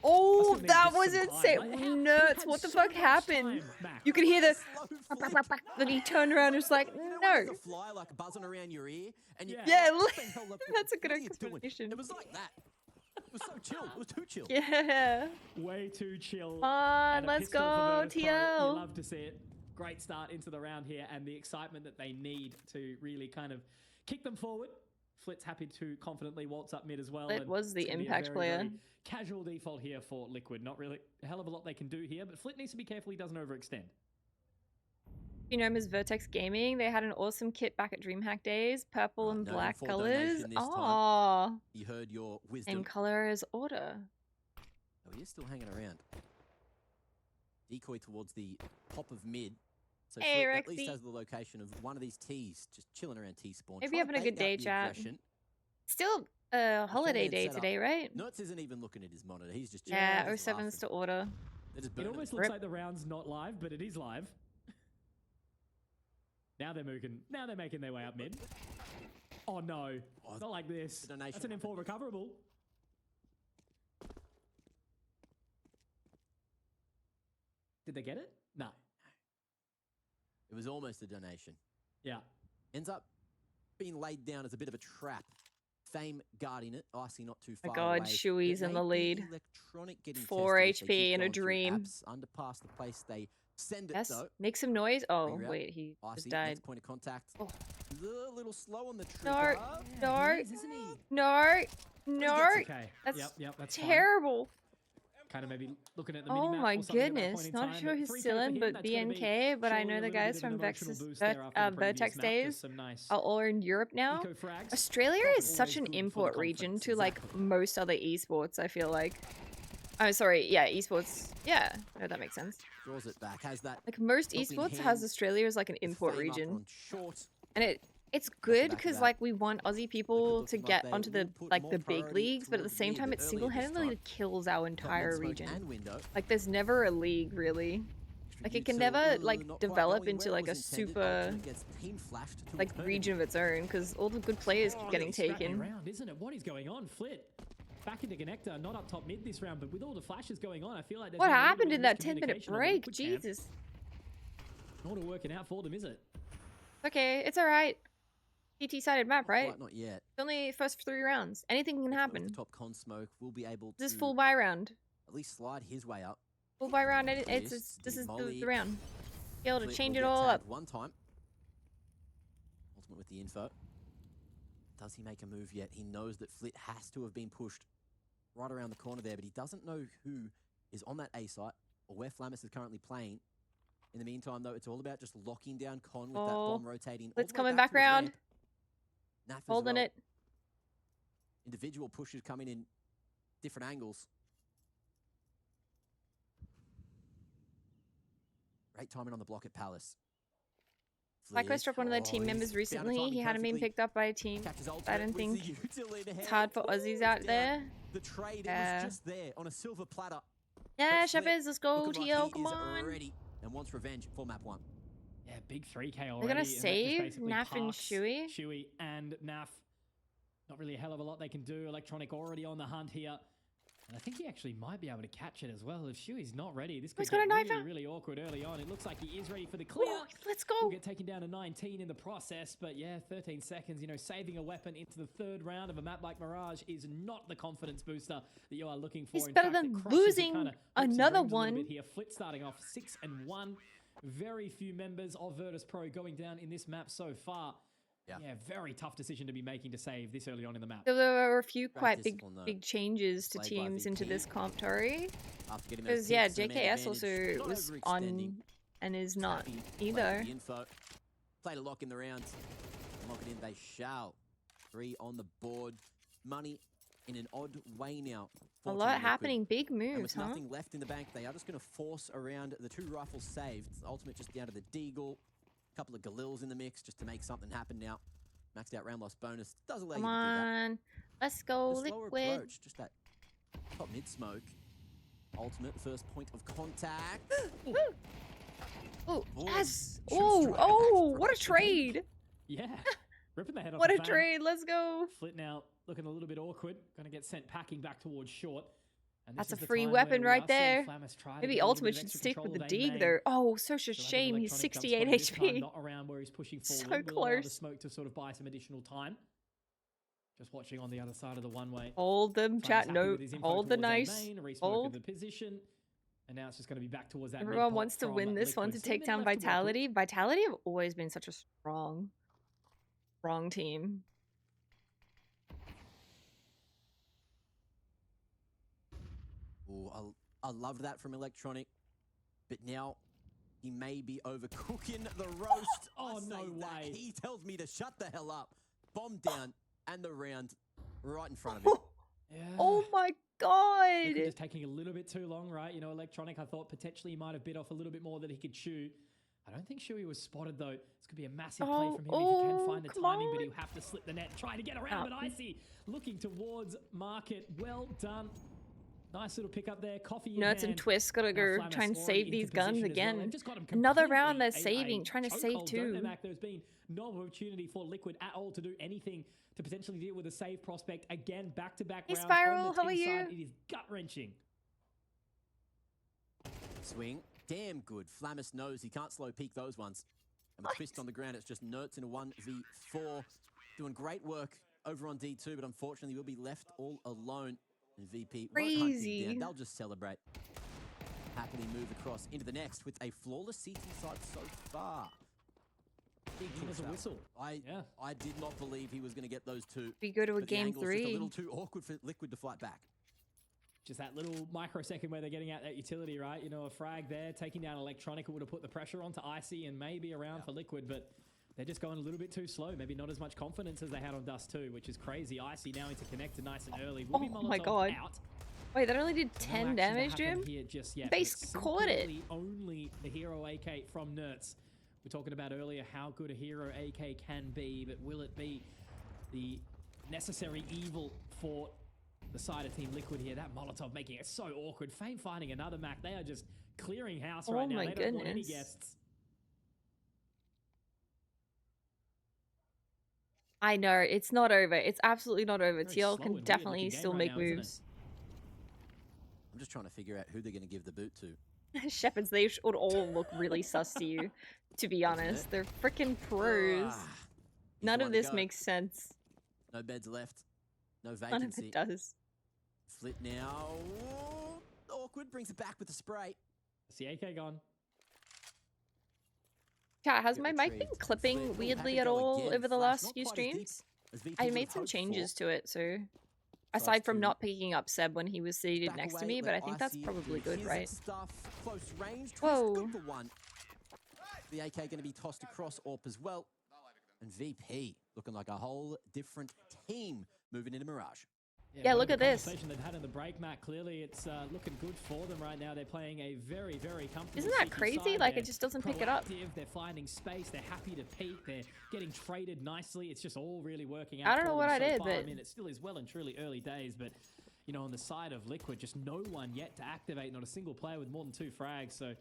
Oh, that was insane. Nerds, what the fuck happened? You could hear the... Then he turned around and was like, no. The fly like buzzing around your ear, and you, Yeah, what the hell up- that's a good what are you doing? explanation. It was like that. It was so chill. It was too chill. Yeah. Way too chill. Come on, And a let's pistol for go, Virtus Pro. TL. You love to see it. great start into the round here and the excitement that they need to really kind of kick them forward. Flit's happy to confidently waltz up mid as well. Flit and was the it's gonna be a impact very, player. very casual default here for Liquid. Not really a hell of a lot they can do here, but Flit needs to be careful he doesn't overextend. You know him as Vertex Gaming. They had an awesome kit back at DreamHack days. Purple and no black info colors. donation this time. Oh, He heard your wisdom. same color as Order. Oh, he is still hanging around. Decoy towards the top of mid. So Hey, Flit at least Rexy. has the location of one of these T's, just chilling around T spawn. Maybe Trying to having a good bait out day, the chat. aggression. Still a holiday Four-man day setup. today, right? Nutz isn't even looking at his monitor. He's just Yeah, chilling, just 07s laughing. to Order. They're just It burning almost it. looks like the round's not live, but it is live. Now they're moving. Now they're making their way up mid. Oh no, not like this. donation That's an M4 recoverable. Did they get it? No. It was almost a donation. Yeah. Ends up being laid down as a bit of a trap. Fame guarding it. Icy not too My far God, away. Shuey's It in the may be lead. Electronic getting 4 tested as they HP keep in a going through dream. apps, underpass the place they send it Yes, though. make some noise. Oh, Figure out. wait, he Icy, just died. next point of contact. Oh. A little slow on the trigger. No, no, He is, isn't he? no, no. Okay. That's Yep, that's fine. terrible. Kind of maybe looking at the Oh minimap my or something at that goodness. point in Not time, sure but who's 3K still for in, him, but that's gonna be BNK. But I surely know a the little guys bit of from an emotional Vex's boost there after the previous Vertex map. days Just some nice are all in Europe now. eco frags. Australia That's is such always an good for the import region conference, to like exactly. most other esports, I feel like. Oh, sorry. Yeah, esports. Yeah, no, that makes sense. Draws it back. Has that Like most helping esports hand has Australia as like an with import Fame up region. on short. And it's good back of because that. like we want Aussie people to looking like get they onto the will put like more the big priority leagues, but at the towards same mid time it earlier this single-handedly time. kills our entire Smoke region. and window. Like there's never a league really. Like it can So, never not like quite develop going into where it like a was intended. super Ultimate gets team flashed to like eternity. region of its own because all the good players keep getting Scrappy taken. round, isn't it? What is going on? Flit back into connector, not up top mid this round, but with all the flashes going on, I feel like there's What been a little happened bit in of that 10-minute miscommunication on the break? Liquid camp. Jesus. Not all working out for them, is it? Okay, it's all right. TT-sided map, right? Quite not yet. It's only first 3 rounds. Anything can Both happen. the top con smoke will be able This is to full buy round. at least slide his way up. Full buy round. This Twist, is Molly. the round. Be able to Flit change will it get all up. tagged one time. Ultimate with the info. Does he make a move yet? He knows that Flit has to have been pushed right around the corner there, but he doesn't know who is on that A site or where Flamus is currently playing. In the meantime, though, it's all about just locking down Con with that bomb rotating. all Let's the way coming back back towards round. ramp. Naf as Holding well. it. Individual pushes coming in different angles. Great timing on the block at Palace. FlyQuest dropped one of their team members recently. He hadn't been picked up by a team. I don't think it's hard for Aussies out there. The trade was just there on a silver platter. Yeah, But Flit Shepherds, let's go, looking like TL, he come is on. ready and wants revenge for map 1. Yeah, big 3K already. They're gonna and that just save basically Naf and parks Shuey. Shuey and Naf. Not really a hell of a lot they can do. Electronic already on the hunt here. And I think he actually might be able to catch it as well. If Shuey's not ready, this could He's got get a knife really, out. really awkward early on. It looks like he is ready for the clear. Whoa, let's go. Will get taken down to 19 in the process, but yeah, 13 seconds. You know, saving a weapon into the 3rd round of a map like Mirage is not the confidence booster that you are looking for. It's In better fact, than it crushes losing kinda hopes and another dreams a little bit one. here. Flit starting off 6-1. Very few members of Virtus Pro going down in this map so far. Yeah, very tough decision to be making to save this early on in the map. So there were a few Great quite big discipline, though. big changes to Played by teams into VP. this comp, Tori. After getting those Because yeah, picks and a man JKS advantage, also not was overextending. on and is not Happy, played either. the info. Played a lock in the round. Lock it in, they shall. 3 on the board. Money in an odd way now. A for lot Team Liquid. happening, big And moves, with huh? nothing left in the bank, they are just going to force around the 2 rifles saved. Ultimate just down to the Deagle. A couple of Galils in the mix just to make something happen now. Maxed out round loss bonus. Does allow Come you to do that. on, let's go, The slower Liquid. approach, just that top mid smoke. Ultimate, first point of contact. Oh, Boy, yes. true Oh, strike oh, back what a for us to make. trade. Yeah, ripping the head off What the a fan. trade. Let's go. Flit now looking a little bit awkward. Going to get sent packing back towards short. And this That's a is the free time weapon where we right are seeing there. Flamus try to Maybe get a little Ultimate bit of should extra stick control with the of A Deeg main. there. Oh, such a Feel like an shame. He's electronic jump 68 spot this time, HP. not around where he's pushing So forward. Will allow the close. smoke to sort of buy some additional time. Just watching on the other side of the one-way. Hold them, Flamus chat. happy No, with his info hold the towards A nice. main, resmoke Hold. in the position. And now it's just going to be back towards that. Everyone wants to win this one to take down Vitality. Vitality have always been such a strong team. Ooh, I love that from Electronic, but now he may be overcooking the roast. Oh, no way. He tells me to shut the hell up. Bomb down and the round right in front of him. Yeah. Oh my god! Just taking a little bit too long, right? You know, Electronic, I thought potentially he might have bit off a little bit more that he could chew. I don't think Shuey was spotted though. This could be a massive play from him if he can find the timing, but he'll have to slip the net, try to get around. But Icy looking towards Market. Well done. Nice little pick up there. Coffee in Nerds and hand. Twists gotta go Flamus try and already save into these position guns as well. again. They've just got him Another completely round they're a saving, trying to save chokehold, don't too. they, Mac? There's been no opportunity for Liquid at all to do anything to potentially deal with a save prospect. Again, back-to-back Hey, rounds Spiral, on the how are team you? side. It is gut-wrenching. Swing, damn good. Flamus knows he can't slow peak those ones. And with Twist on the ground, it's just Nerds in a 1v4. Doing great work over on D2, but unfortunately will be left all alone. And VP won't hunt him down. They'll just celebrate. Happily move across into the next with a flawless CT side so far. Big There's a whistle. I did not believe he was going to get those two. We go to a but the game angle's 3. just a little too awkward for Liquid to fight back. Just that little microsecond where they're getting out that utility, right? You know, a frag there, taking down Electronic would have put the pressure onto Icy and maybe around for Liquid, but they're just going a little bit too slow. Maybe not as much confidence as they had on Dust 2, which is crazy. Icy now interconnected nice and early. Will be my Molotov god. Out. Wait, that only did 10 damage to him? Here just yet, Base but it's caught it. simply only the hero AK from Nerds. We're talking about earlier how good a hero AK can be, but will it be the necessary evil for the side of Team Liquid here? That Molotov making it so awkward. Fame finding another Mac. They are just clearing house right now. My They don't want any goodness. guests. I know, it's not over. It's absolutely not over. Very TL slow can and definitely weird-looking still game make right now, isn't it? moves. I'm just trying to figure out who they're going to give the boot to. Shepherds, they should all look really sus to you, to be honest. They're freaking pros. None of this makes sense. No beds left. No None of vacancy. it does. Flit now. Ooh, awkward. Brings it back with the spray. The AK gone. Chat, has my mic been clipping weirdly at all over the last few streams? I made some changes to it, so aside from not picking up Seb when he was seated next to me, but I think that's probably good, right? Close range. Whoa. Good for one. The AK going to be tossed across AWP as well. And VP looking like a whole different team moving into Mirage. Yeah, look at this. Conversation they've had in the break, Matt. Clearly, it's looking good for them right now. They're playing a very, very comfortable. Isn't that CT crazy? side. Like, They're it just doesn't pick it up. proactive, They're finding space. They're happy to peak. They're getting traded nicely. It's just all really working out. I don't know for what them I so did, far. but I mean, it still is well and truly early days. But you know, on the side of Liquid, just no one yet to activate. Not a single player with more than 2 frags. So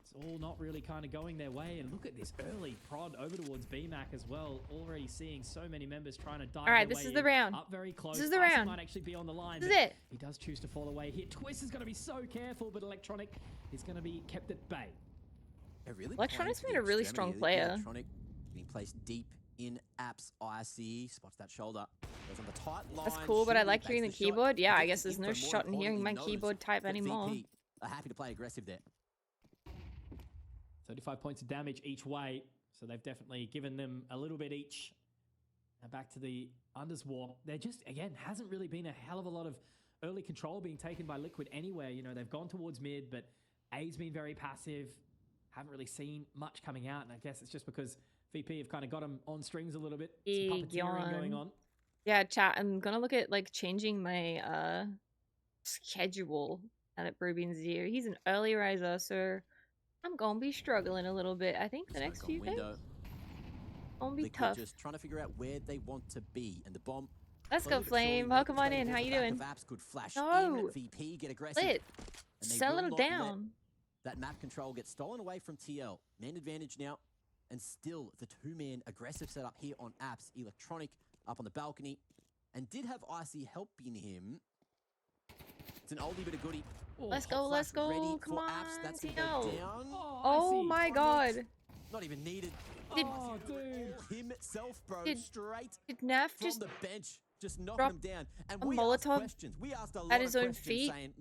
it's all not really kind of going their way. And look at this early prod over towards BMAC as well. Already seeing so many members trying to dive. All right, their this way is the in. round. Up very close. This is the Icy round. might actually be on the line. This but is it. He does choose to fall away here. Twist is going to be so careful, but Electronic is going to be kept at bay. Really Electronic's playing been a for the really extremity. strong player. Electronic being placed deep in apps. IC spots that shoulder. Goes on the tight line. That's cool, but I like Shooting, hearing the takes the shot. keyboard. Yeah, I Gets guess the there's no info, more shot in hearing my importantly, keyboard knows type that anymore. VP are happy to play aggressive there. 35 points of damage each way, so they've definitely given them a little bit each. Now back to the Unders war. There just, again, hasn't really been a hell of a lot of early control being taken by Liquid anywhere. You know, they've gone towards mid, but A's been very passive. Haven't really seen much coming out, and I guess it's just because VP have kind of got them on strings a little bit. Some puppeteering going on. Yeah, chat, I'm gonna look at like changing my schedule now that Brubin's here. He's an early riser, so I'm gonna be struggling a little bit. I think the next few games gonna be Liquid tough. just trying to figure out where they want to be, and the bomb. Let's go, Flame. Welcome on in. How you doing? Apps could flash No. in. VP get aggressive. Lit. and they Settle will not down. let that map control gets stolen away from TL. Man advantage now, and still the 2-man aggressive setup here on apps. Electronic up on the balcony, and did have Icy helping him. It's an oldie but a goodie. Let's go, Hot let's flash ready go. for Come on, apps. That's gonna TL. go down. Oh my god. Not even needed. Did- Oh, dude. Himself, bro. Did- Straight Did Naf from just the bench, just knocking drop him down. And a we asked Molotov questions. We asked a lot at of his own questions feet? saying,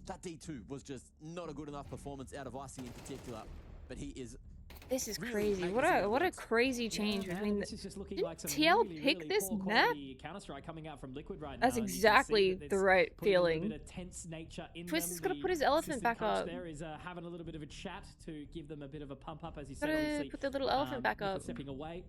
That D2 was just not a good enough performance out of Icy in particular, but he is. This is really crazy. making What some a difference. crazy change Yeah, man, between this is just looking didn't like some TL really, pick really this poor map? quality Counter-Strike coming out from Liquid right now. That's and you can see exactly that the it's right putting a little feeling. bit of tense nature in Twist them. has got to The put his elephant assistant back coach up. There is having a little bit of a chat to give them a bit of a pump up, as you said. Gotta Obviously, put the little elephant back Liquid up. stepping away.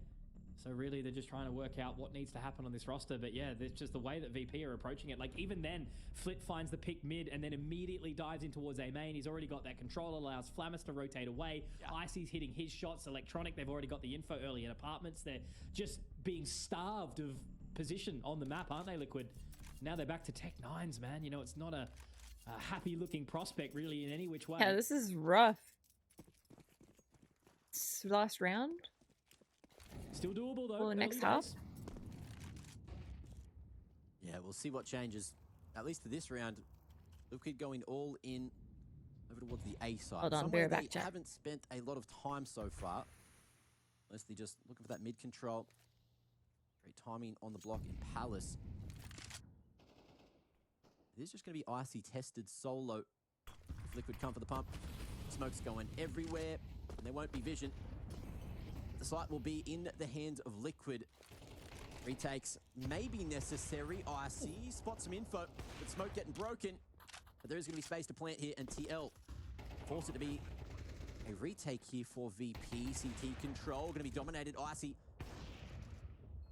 So really, they're just trying to work out what needs to happen on this roster. But yeah, there's just the way that VP are approaching it. Like even then, Flit finds the pick mid and then immediately dives in towards A main. He's already got that control, allows Flammus to rotate away. Icy's hitting his shots. Electronic, they've already got the info early in apartments. They're just being starved of position on the map, aren't they, Liquid? Now they're back to Tech 9s, man. You know, it's not a happy-looking prospect really in any which way. Yeah, this is rough. Last round. Still doable though. Well, next early half. days. Yeah, we'll see what changes. At least for this round, Liquid going all in over towards the A side. Hold on, Somewhere bear back they chat. haven't spent a lot of time so far. Mostly just looking for that mid control. Great timing on the block in Palace. It is just going to be Icy tested solo. If Liquid come for the pump. Smoke's going everywhere, and there won't be vision. The site will be in the hands of Liquid. Retakes may be necessary. Icy spots some info, but Smoke getting broken. But there is going to be space to plant here, and TL force it to be a retake here for VP. CT control, going to be dominated. Icy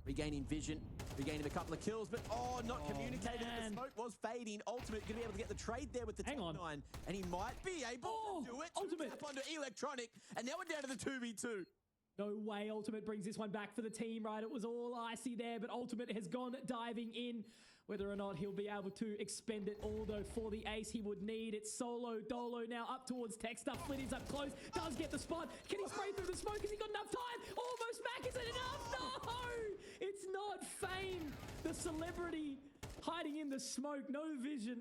regaining vision, regaining a couple of kills, but not communicated. The smoke was fading. Ultimate going to be able to get the trade there with the Tech 9, and he might be able to do it. Ultimate Tap onto Electronic, and now we're down to the 2v2. No way Ultimate brings this one back for the team, right? It was all Icy there, but Ultimate has gone diving in. Whether or not he'll be able to expend it all, though, for the ace he would need. It's solo Dolo now up towards Texter. Flit is up close, does get the spot. Can he spray through the smoke? Has he got enough time? Almost back, is it enough? No! It's not Fame, the celebrity hiding in the smoke. No vision.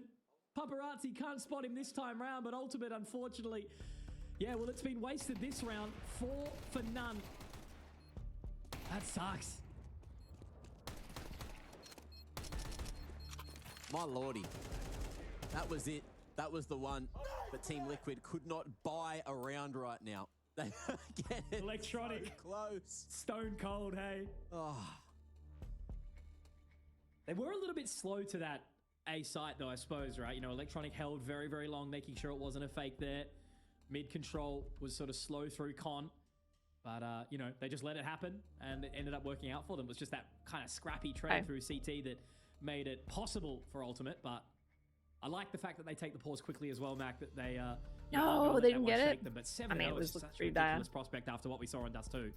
Paparazzi can't spot him this time round, but Ultimate, unfortunately... Yeah, well, it's been wasted this round. 4 for none. That sucks. My lordy. That was it. That was the one that Team Liquid could not buy around right now. They get it. Electronic. So close. Stone cold, hey. Oh. They were a little bit slow to that A site, though, I suppose, right? You know, Electronic held very, very long, making sure it wasn't a fake there. Mid control was sort of slow through Con, but you know, they just let it happen and it ended up working out for them. It was just that kind of scrappy trade through CT that made it possible for Ultimate. But I like the fact that they take the pause quickly as well, Mac. That they No, they didn't get it. Them, but 7-0 I mean, it was is such a pretty dire. ridiculous prospect after what we saw in Dust 2.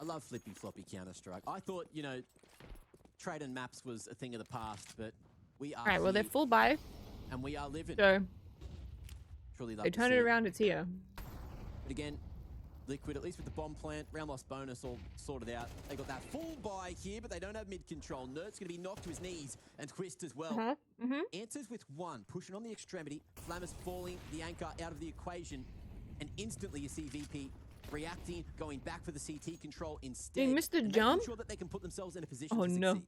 I love flippy floppy Counter-Strike. I thought, you know, trade and maps was a thing of the past, but we are. All right, well, they're here, full buy. and we are living. So Truly love they to turn see it around, it's here. But again, Liquid, at least with the bomb plant, round loss bonus all sorted out. They got that full buy here, but they don't have mid control. Nert's going to be knocked to his knees, and Twist as well. Answers with 1, pushing on the extremity. Flammus falling the anchor out of the equation, and instantly you see VP reacting, going back for the CT control instead. They missed the and jump? making sure that they can put themselves in a position Oh, to no. succeed.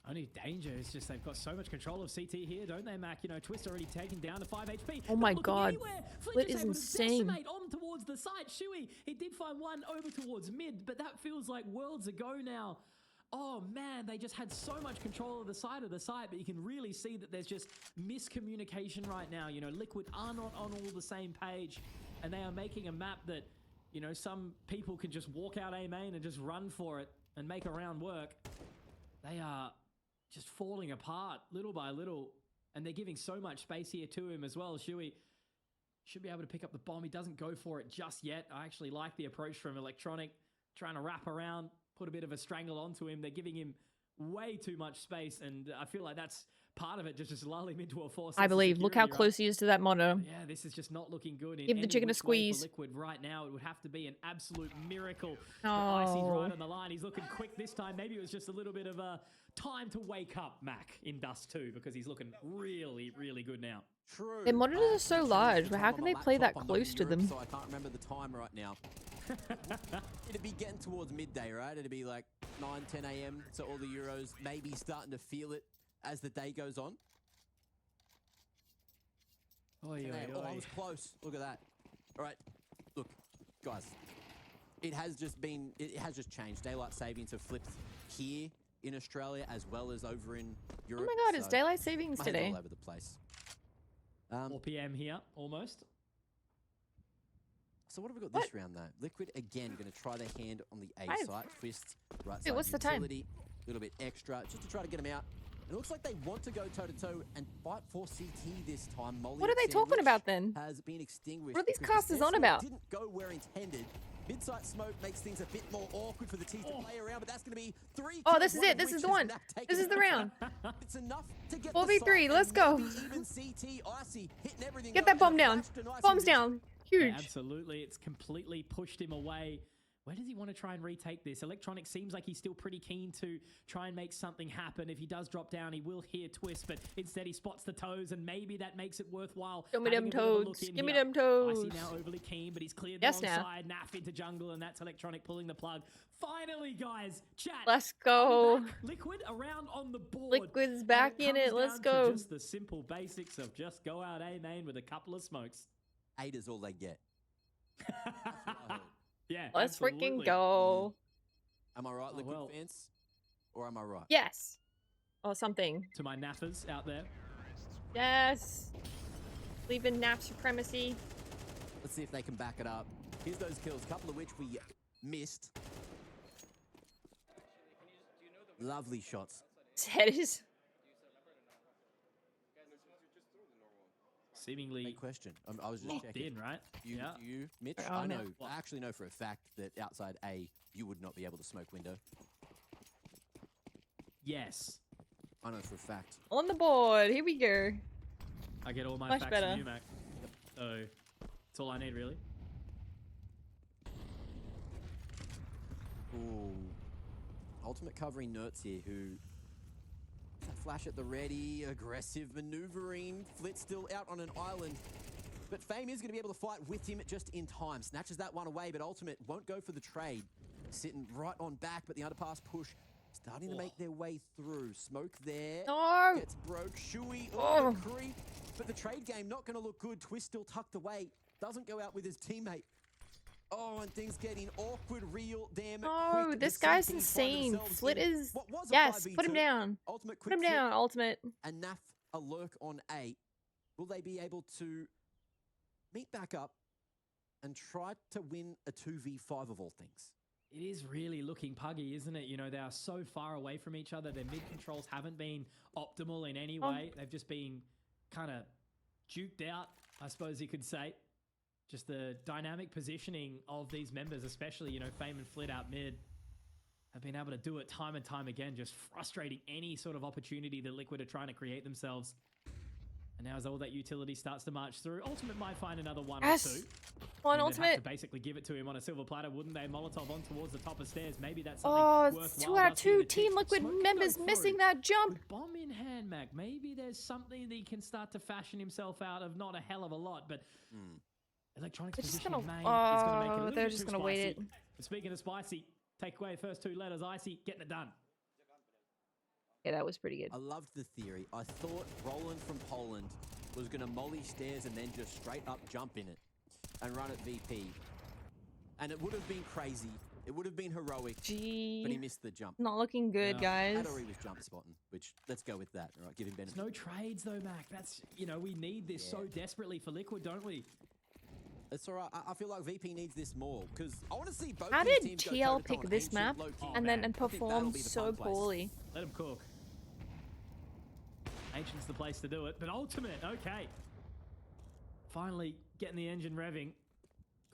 Only danger is just they've got so much control of CT here, don't they, Mac? You know, Twist already taken down to 5 HP. Oh my Not looking God. anywhere. Flit just is able to insane. decimate on towards the side. Shuey, he did find one over towards mid, but that feels like worlds ago now. Oh man, they just had so much control of the side, but you can really see that there's just miscommunication right now. You know, Liquid are not on all the same page, and they are making a map that, you know, some people can just walk out A main and just run for it and make a round work. They are just falling apart little by little, and they're giving so much space here to him as well. Shuey should be able to pick up the bomb. He doesn't go for it just yet. I actually like the approach from Electronic, trying to wrap around, put a bit of a strangle onto him. They're giving him way too much space, and I feel like that's part of it, just lull him into a force. I believe. Look how close he is to that monitor. Yeah, this is just not looking good. Give the chicken a squeeze. Liquid right now, it would have to be an absolute miracle. Oh. Icy's right on the line. He's looking quick this time. Maybe it was just a little bit of a time to wake up, Mac, in Dust 2, because he's looking really, really good now. True. Their monitors are so large, but how can they play that I'm not close in to Europe, them? So I can't remember the time right now. It'd be getting towards midday, right? It'd be like 9, 10 a.m. So all the Euros maybe starting to feel it as the day goes on. Oy, 10 a.m. oy, Oh, I oy. was close. Look at that. All right. Look, guys. It has just changed. Daylight savings have flipped here in Australia as well as over in Europe. Oh my god, it's daylight savings my head's today. all over the place. 4 p.m. here, almost. So what have we got this round, though? Liquid, again, going to try their hand on the A site. Twist, right side what's the time? utility. A little bit extra, just to try to get them out. It looks like they want to go toe-to-toe and fight for CT this time. Molly What are they talking Sandwich about then? has been extinguished. What are these because the casters on smoke about? Didn't go where intended. Mid-site smoke makes things a bit more awkward for the teams to play around, but that's going to be 3 Oh, kills, this is one it. of This is which the one. Nap taken This is the over. round. It's enough to get 4v3, the side, let's and go. maybe even CT, Icy, hitting everything Get up, that and bomb a down. flash to Icy Bombs with- down. Huge. Yeah, absolutely. It's completely pushed him away. Where does he want to try and retake this? Electronic seems like he's still pretty keen to try and make something happen. If he does drop down, he will hear Twist, but instead he spots the toes, and maybe that makes it worthwhile. Show me having them a bit of a look toads. in Give me here. them toads. Icy now overly keen, but he's cleared Yes, the wrong now. side. Naf into jungle, and that's Electronic pulling the plug. Finally, guys, chat. Let's Are go. we back? Liquid around on the board. Liquid's back And in it. comes Let's down to go. Just the simple basics of just go out A main with a couple of smokes. 8 is all they get. Yeah, Let's absolutely. freaking go. Am I right, Oh, Liquid well. fans? Or am I right? Yes. Or something. To my naffers out there. Yes. Leaving nap supremacy. Let's see if they can back it up. Here's those kills, a couple of which we missed. Lovely shots. His head is. Seemingly Great question. I was just locked checking. in, right? Yeah. You, Mitch, Oh, I no. know. I actually know for a fact that outside A, you would not be able to smoke window. Yes. I know for a fact. On the board. Here we go. I get all my Much facts better. from you, Mac. So that's all I need, really. Ooh. Ultimate covering Nerds here, who flash at the ready, aggressive maneuvering. Flit still out on an island. But Fame is going to be able to fight with him just in time. Snatches that one away, but Ultimate won't go for the trade. Sitting right on back, but the underpass push starting to make their way through. Smoke there. No. Gets broke. Shui, Oh. the creep. But the trade game not going to look good. Twist still tucked away. Doesn't go out with his teammate. Oh, and things getting awkward real damn No, quick. this The guy's CT find insane. themselves Flit in is. what was a Yes, put him 5v2. down. Ultimate Put quick him flip down, Ultimate. and Naf a lurk on A. Will they be able to meet back up and try to win a 2v5 of all things? It is really looking puggy, isn't it? You know, they are so far away from each other. Their mid controls haven't been optimal in any way. They've just been kind of juked out, I suppose you could say. Just the dynamic positioning of these members, especially, you know, Fame and Flit out mid, have been able to do it time and time again, just frustrating any sort of opportunity that Liquid are trying to create themselves. And now as all that utility starts to march through, Ultimate might find another one Yes. or two. Come on, I mean, they'd have Ultimate. to basically give it to him on a silver platter, wouldn't they? Molotov on towards the top of stairs. Maybe that's something Oh, worthwhile. it's 2 out of Does he 2 the tick? Team Liquid Smoke can members go missing through. that jump. With bomb in hand, Mac, maybe there's something that he can start to fashion himself out of. Not a hell of a lot, but Electronics They're just position gonna- main is going to make it a oh, little they're bit just too gonna wait spicy. But speaking of spicy, take away the first 2 letters, Icy, getting it done. Yeah, that was pretty good. I loved the theory. I thought Roland from Poland was going to molly stairs and then just straight up jump in it and run at VP. And it would have been crazy. It would have been heroic. But he missed the jump. Not looking good, guys. Adori was jump spotting, which let's go with that. All right, give him benefit. There's no trades though, Mac. That's, you know, we need this so desperately for Liquid, don't we? It's all right. I feel like VP needs this more because I want to see both How these did teams go TL toe-to-toe pick on this Ancient, map low-key. and then I think that'll perform be the so fun place. poorly? Let him cook. Ancient's the place to do it, but Ultimate, okay. Finally getting the engine revving.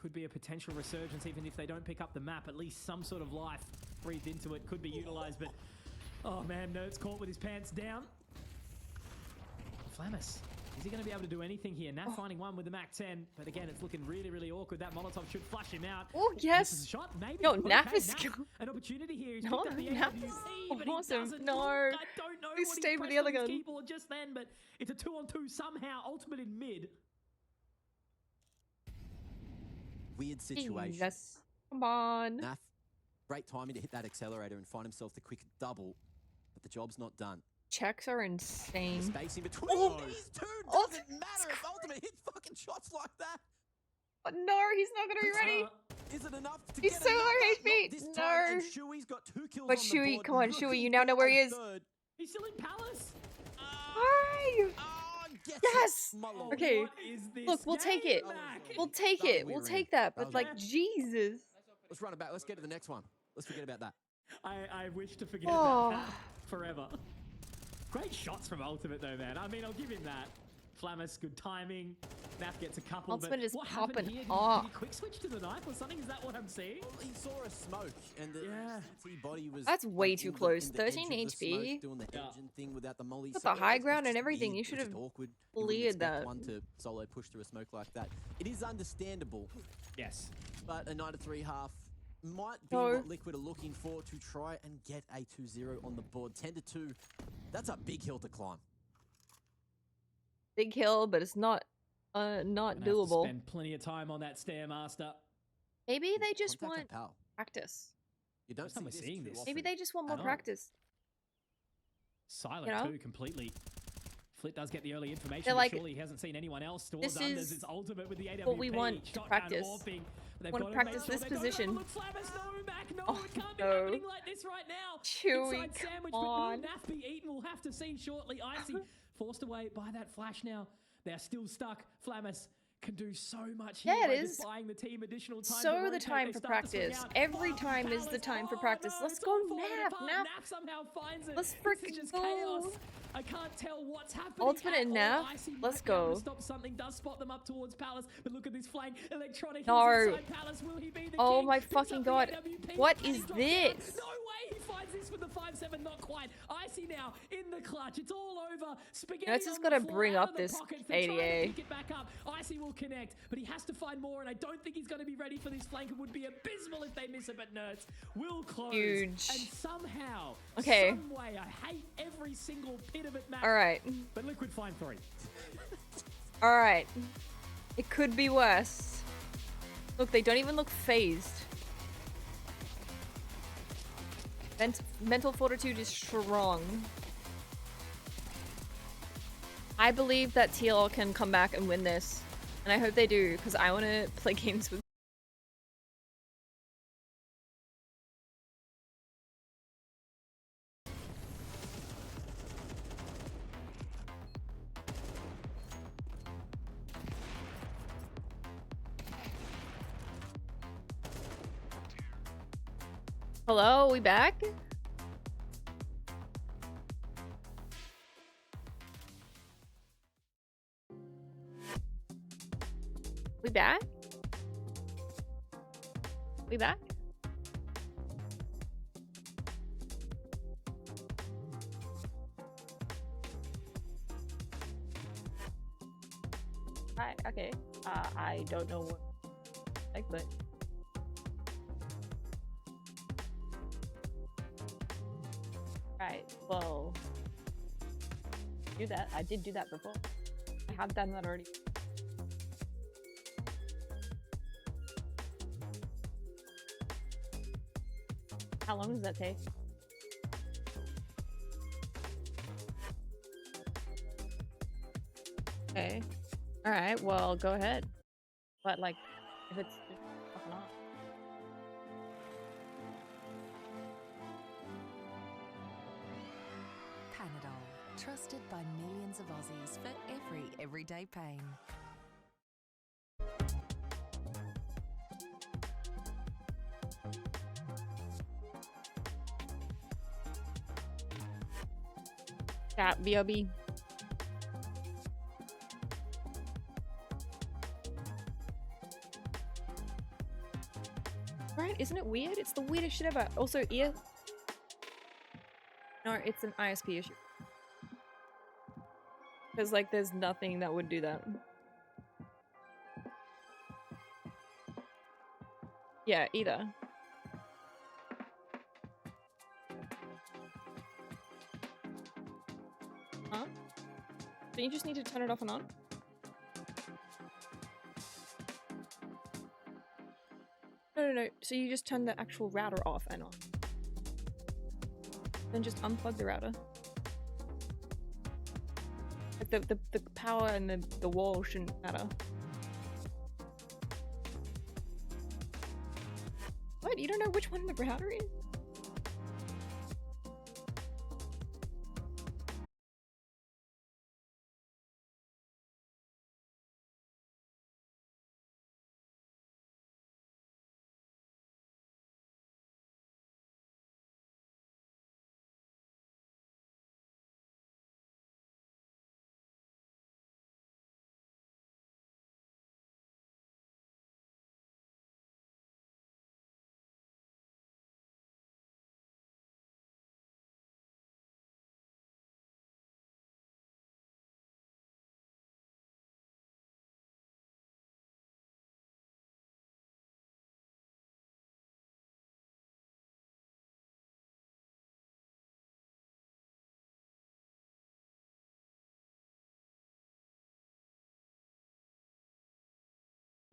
Could be a potential resurgence even if they don't pick up the map. At least some sort of life breathed into it could be utilized, but oh man, Nerds caught with his pants down. Flamus, is he going to be able to do anything here? Nat finding one with the Mac 10, but again, it's looking really, really awkward. That Molotov should flush him out. Oh, yes. This is a shot, maybe. No, Okay, Nap is Nap, an opportunity here. He's No, picked up the Nap AWP, is but he awesome. doesn't No. look. I don't know He what stayed he with pressed the other on his gun. keyboard just then, but it's a 2-on-2 somehow. Ultimate in mid. Weird situation. Yes. Come on. Naf, great timing to hit that accelerator and find himself the quick double, but the job's not done. Checks are insane. The space in between these two doesn't matter if Ultimate hits fucking shots like that. But no, he's not gonna be ready. Is it enough to He's get so another? low Not HP. this No. time, and Shui's got 2 kills But on the Shui, board. come on, Looking Shui, you now know where he for a is. third. He's still in Palace. Why? Gets Yes. it, my lord. Okay. What is this Look, we'll take it. game, Mac? We'll take That was it. We'll weird. take that. That But was like, weird. Jesus. Let's run it back. Let's get to the next one. Let's forget about that. I wish to forget Oh. about that forever. Great shots from Ultimate though, man. I mean, I'll give him that. Flamus, good timing. Naf gets a couple. Ultimate but is what happened popping here? Did off. he quick switch to the knife or something? Is that what I'm seeing? Well, he saw a smoke, and the CT body was. That's way like, too in the- close. in the edge 13 of the HP. smoke, doing the engine thing without the molly. Got So the high it's ground and just everything. weird, You it's should just have awkward. You wouldn't cleared expect that. one to solo push through a smoke like that. It is understandable, Yes. but a 9-3 half might be No. what Liquid are looking for to try and get a 2-0 on the board. 10-2. That's a big hill to climb. Big hill, but it's not not Gonna have to doable. spend plenty of time on that Stairmaster. Maybe they just Contact want and power. practice. You don't First time see we're this seeing too this. Maybe often. they just want more At all. practice. Silent You know? too, completely. Flit does get the early information, They're but like, surely he hasn't seen anyone else. Stores this unders, is it's Ultimate with the AWP. what we want to shotgun practice. warping. But they've Want got to make practice sure this they don't position. overlook Flamus. No, Mac, no, Oh, it can't be no. happening like this right now. Chewy, Inside sandwich, come but will on. Naf be eaten? We'll have to see shortly. Icy forced away by that flash now. They're still stuck. Flamus can do so much here Yeah, it by is. just buying the team additional time to So the rotate. time They for start to swing practice. out. Every Oh, time is the Palace. time for Oh, practice. no, Let's it's go, all falling Naf. apart. Naf. Naf somehow finds it. Let's This freaking is just go. chaos. I can't tell what's happening. Ultimate at and all. Naf. Icy might Let's be able to go. Stop something. Does spot them up towards Palace, but look at this flank. Electronic No. is inside Palace. Will he be the Oh king? my Picks fucking up the god. AWP. What Can he is drop down? this? No way. He finds this with the 5-7. Not quite. Icy now in the clutch. It's all over. Spaghetti Let's just on gotta the floor, bring out up of the this pockets. They're trying to ADA. pick it back up. Icy will connect, but he has to find more, and I don't think he's going to be ready for this flank. It would be abysmal if they miss it, but Nerds will close. Huge. And somehow, Okay. some way, I hate every single bit of it, Matt. All right. But Liquid find 3. All right. It could be worse. Look, they don't even look phased. Mental fortitude is strong. I believe that TL can come back and win this. And I hope they do, because I want to play games with Hello, we back? We back? We back? Hi, okay. I don't know what like, but right, well, do that. I did do that before. I have done that already. How long does that take? Okay. Alright, well, go ahead. But, like, if it's just fucking off. Panadol, trusted by millions of Aussies for every everyday pain. Chat, BOB. Right, isn't it weird? It's the weirdest shit ever. Also, ear. No, it's an ISP issue. Because, like, there's nothing that would do that. Yeah, either. Huh? So you just need to turn it off and on? No. So you just turn the actual router off and on. Then just unplug the router. Like the power and the wall shouldn't matter. What? You don't know which one the router is?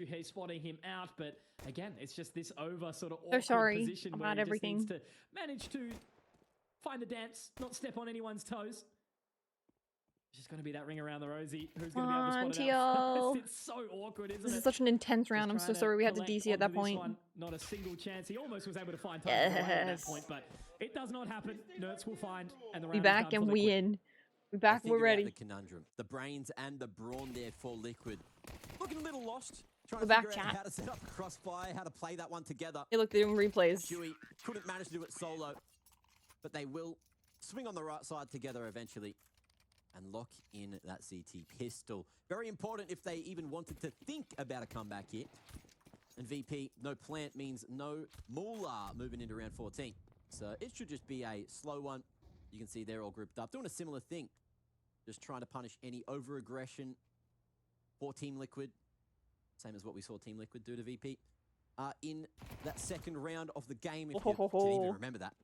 He's spotting him out, but again, it's just this over sort of awkward sorry position about where he everything. just needs to manage to find the dance, not step on anyone's toes. It's just going to be that ring around the rosy. Who's going to be able to spot it out TL. first? It's so awkward, isn't it? This is such an intense round. I'm so sorry we had to DC at that point. Not a single chance. He almost was able to find time to go at that point, but it does not happen. Nerds will find, and the round We is back done and for we Liquid. in. We back. Think We're about ready. The conundrum, the brains and the brawn there for Liquid. Looking a little lost. Trying We're to back, figure out chat. how to set up Crossfire, how to play that one together. Hey, look, they're doing replays. Chewy couldn't manage to do it solo, but they will swing on the right side together eventually and lock in that CT pistol. Very important if they even wanted to think about a comeback here. And VP, no plant means no moolah moving into round 14. So it should just be a slow one. You can see they're all grouped up, doing a similar thing. Just trying to punish any over-aggression for Team Liquid. Same as what we saw Team Liquid do to VP in that second round of the game, if you can even remember that.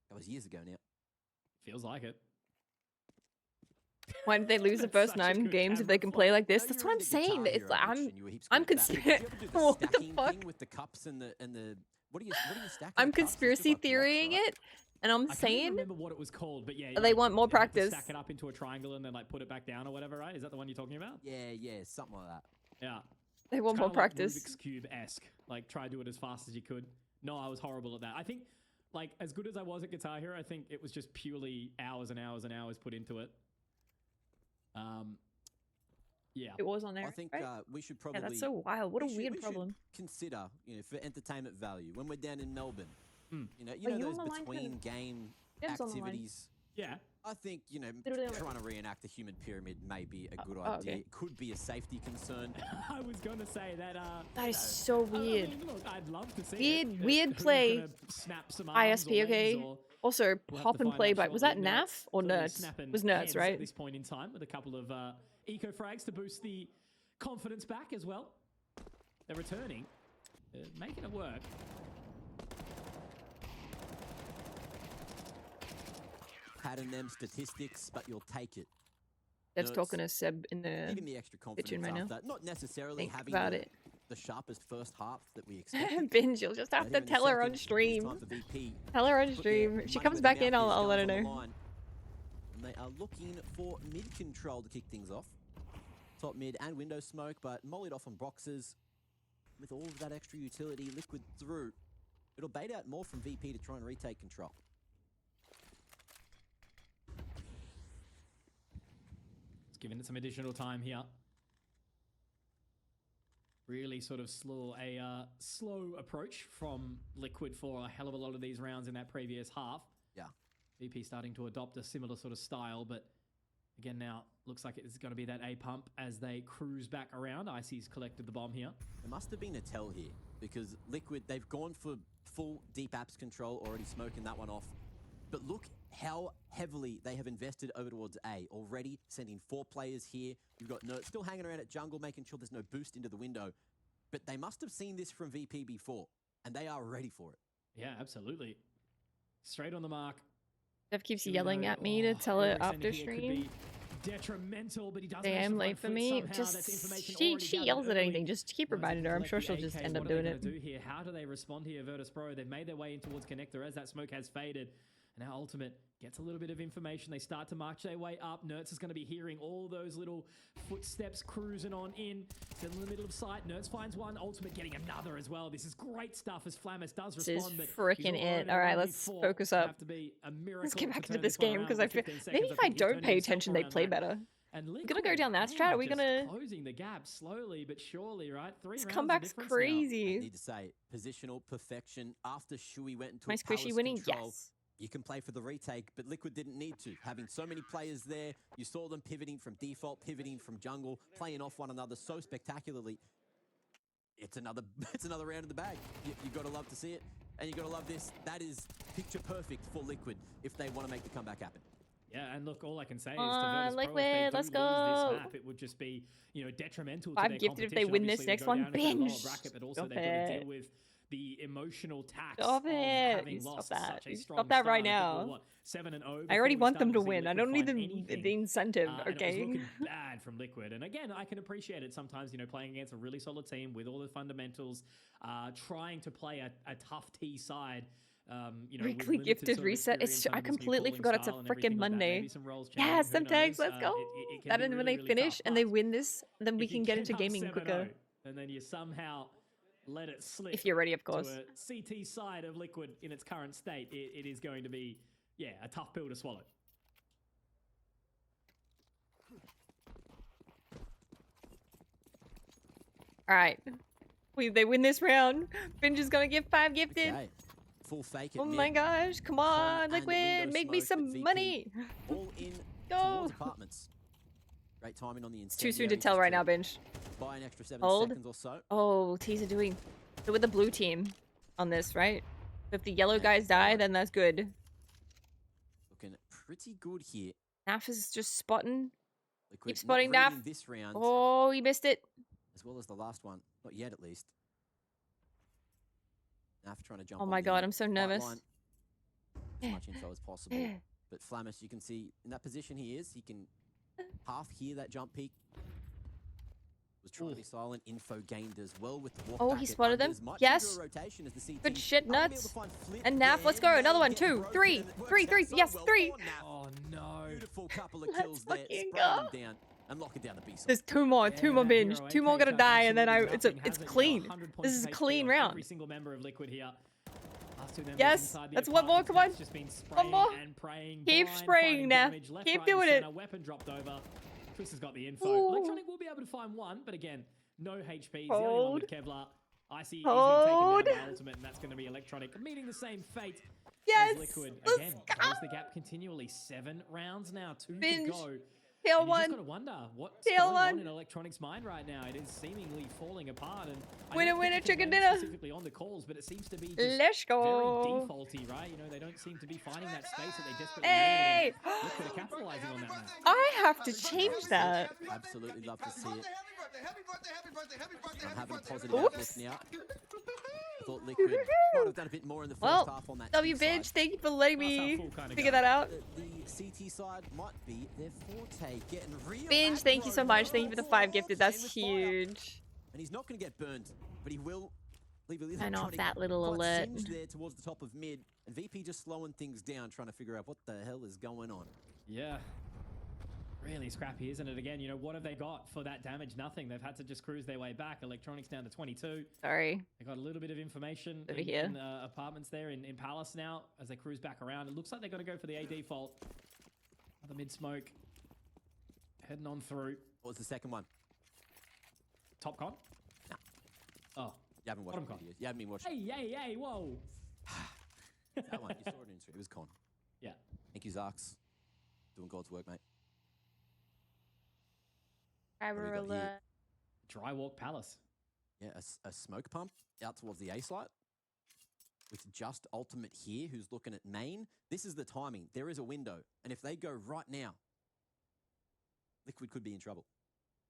That was years ago now. Feels like it. Why did they lose the first 9 games if they can play like this? That's what I'm saying. It's like, I'm conspiracy. What the fuck? With the cups and the what do you stack? I'm conspiracy theorying it, and I'm I can't saying remember what it was called, but yeah. they want more you have to practice. Stack it up into a triangle and then like put it back down or whatever, right? Is that the one you're talking about? Yeah, something like that. Yeah. They want It's more kinda like practice. Rubik's Cube-esque. Like, try to do it as fast as you could. No, I was horrible at that. I think, like, as good as I was at Guitar Hero, I think it was just purely hours and hours and hours put into it. Yeah. It was on there. I think right? we should probably. Yeah, that's so wild. What a we weird should problem. Consider, for entertainment value when we're down in Melbourne. Mm. You know you on those the line between too? game Tim's on the line. activities. Yeah. I think, Literally. trying to reenact the human pyramid may be a good oh, idea. okay. It could be a safety concern. I was going to say that. That is so weird. I mean, look, I'd love to see it. Weird Who's play. gonna snap some arms or ISP, legs, okay. or Also, we'll have pop to and find play out by. Was that shortly. NAF or Clearly Nerds? snapping It was heads Nerds, right? At this point in time, with a couple of eco frags to boost the confidence back as well. They're returning, making it work. Pattern them statistics, but you'll take it. That's Nerds. talking to Seb in the Giving the extra confidence kitchen right now. after. Not necessarily Think having about it. the sharpest first half that we expected. Binge, you'll just have to Here in the tell her second, on it's stream. time for VP. Tell her on Put their stream. If she money comes where back their in, mouth is, I'll let her guns on know. the line. And they are looking for mid control to kick things off. Top mid and window smoke, but mollied off on boxes. With all of that extra utility, Liquid through. It'll bait out more from VP to try and retake control. It's giving it some additional time here. Really sort of slow approach from Liquid for a hell of a lot of these rounds in that previous half. Yeah. VP starting to adopt a similar sort of style, but again now looks like it's going to be that A pump as they cruise back around. Icy's collected the bomb here. There must have been a tell here because Liquid, they've gone for full deep apps control, already smoking that one off. But look how heavily they have invested over towards A. Already sending 4 players here. You've got Nerd still hanging around at jungle, making sure there's no boost into the window. But they must have seen this from VP before, and they are ready for it. Yeah, absolutely. Straight on the mark. Dev keeps Here we yelling go. at me to tell We're it extending after here could stream. be detrimental, but he does. Damn late for me. Just she yells at anything. Just keep reminding her. I'm sure she'll just end up doing it. Do here? How do they respond here, Virtus Pro? They've made their way in towards Connector as that smoke has faded. And now Ultimate gets a little bit of information. They start to march their way up. Nertz is going to be hearing all those little footsteps cruising on in. Still in the middle of sight. Nertz finds one. Ultimate getting another as well. This is great stuff as Flamus does respond. This is freaking it. All right, let's focus up. Let's get back into this game because I feel maybe if I don't pay attention, they play better. We're gonna go down that strat. Are we gonna closing the gap slowly but surely, right? This comeback's crazy. I need to say, positional perfection after Shui went into my squishy winning. Control, yes. You can play for the retake, but Liquid didn't need to. Having so many players there, you saw them pivoting from default, pivoting from jungle, playing off one another so spectacularly. It's another round in the bag. You got to love to see it, and you got to love this. That is picture perfect for Liquid if they want to make the comeback happen. Yeah, and look, all I can say is to Virtus Liquid, Pro, if they let's lose go. this map, it would just be, detrimental I've to their gifted if they competition. win this Obviously, next they go one. down into the lower Binge. bracket, but also Stop they've got to it. deal with the emotional tax Stop of it. having You lost stop that. such a You strong stop that right start. now. 7-0 I already before we want them start to see win. I Liquid don't need find the anything. incentive, And it was okay? looking bad from Liquid. And again, I can appreciate it sometimes, playing against a really solid team with all the fundamentals, trying to play a tough T side. Weekly gifted reset. I completely forgot it's a freaking Monday. Yeah, some tags. Let's go. That and when they finish and they win this, then we can get into gaming quicker. And then you somehow let it slip. If you're ready, of course. To a CT side of Liquid in its current state, it is going to be, a tough pill to swallow. All right. They win this round. Binge is going to give 5 gifted. Okay. Full fake Oh my gosh. Come on, Liquid. Make me some money. All in Go. towards apartments. Great timing on the It's too soon to tell right now, Binge. Buy an extra 7 Hold. seconds or so. Oh, T's are doing good with the blue team on this, right? If the yellow guys die, then that's good. Looking pretty good here. Naf is just spotting. Liquid Keep spotting not Naf. reading this round, Oh, he missed it. as well as the last one. Not yet, at least. Naf trying to jump Oh on my the god, I'm so white nervous. line. As much info as possible. But Flamus, you can see in that position he is. He can half hear that jump peak. Was trying to be silent. Info gained as well with the walk Oh, back he at spotted them. under as much Yes. into a rotation as the CT. Good shit, Unable to nuts. find Flip And there. Naf, let's go. Another one. Getting 2, broken, 3. and it works 3, out 3. so Yes, well 3. for Naf. Oh, no. Beautiful couple of Let's kills there. fucking Spraying go. them down and locking down the B side. There's 2 more. 2 more binge. Hero 2 more AK gonna does die, and then absolutely it's nothing, clean. has it? 100 This is a points clean for round. Every single member of Liquid here. Last 2 members Yes, inside the that's one more. apartments. Come on. That's just been One more. spraying and praying, Keep blind, spraying finding now. damage, left, Keep right, doing and it. center. Weapon dropped over. Chris has got the info. Ooh. Electronic will be able to find one, but again, no HP. He's the only one Hold. with Kevlar. Icy, he's been Hold. taken down by Ultimate, and that's going to be Electronic, meeting the same fate Yes. as Liquid. Let's Again, go. close the gap continually. 7 rounds now, 2 Binge. to go. Tail And you one. just got to wonder what's Tail going one. on in Electronic's mind right now. It is seemingly falling apart. And I Winner, don't think winner, we can chicken blame dinner. specifically on the calls, but it seems to be just Let's go. very defaulty, right? They don't seem to be finding that space that they desperately Hey. need. And Liquid are capitalizing on that now. I have to change that. Absolutely love to see it. I'm having a positive Oops. outlook now. I thought Liquid might have done a bit more in the first Well, half on that W T Binge, side. thank you for letting That's how me full kinda figure goes. that out. The CT side might be their forte. Getting real Binge, thank you so aggro. much. Thank you for the 5 gifted. That's Shameless fire. huge. And he's not going to get burned, but he will leave a little Turn off Electronic that little quite alert. singed there towards the top of mid. And VP just slowing things down, trying to figure out what the hell is going on. Yeah. Really scrappy, isn't it? Again, what have they got for that damage? Nothing. They've had to just cruise their way back. Electronics down to 22. Sorry. They got a little bit of information Over in, here. in the apartments there in Palace now as they cruise back around. It looks like they're going to go for the A default. Another mid smoke. Heading on through. What was the second one? Top con? No. Oh. You haven't watched Bottom the con. videos. You haven't been watching. Hey, whoa. That one. You saw it in Instagram. It was Con. Yeah. Thank you, Zarks. Doing God's work, mate. Driver What do we got here? alert. Dry walk Palace. Yeah, a smoke pump out towards the A slot. With just Ultimate here, who's looking at main. This is the timing. There is a window. And if they go right now, Liquid could be in trouble.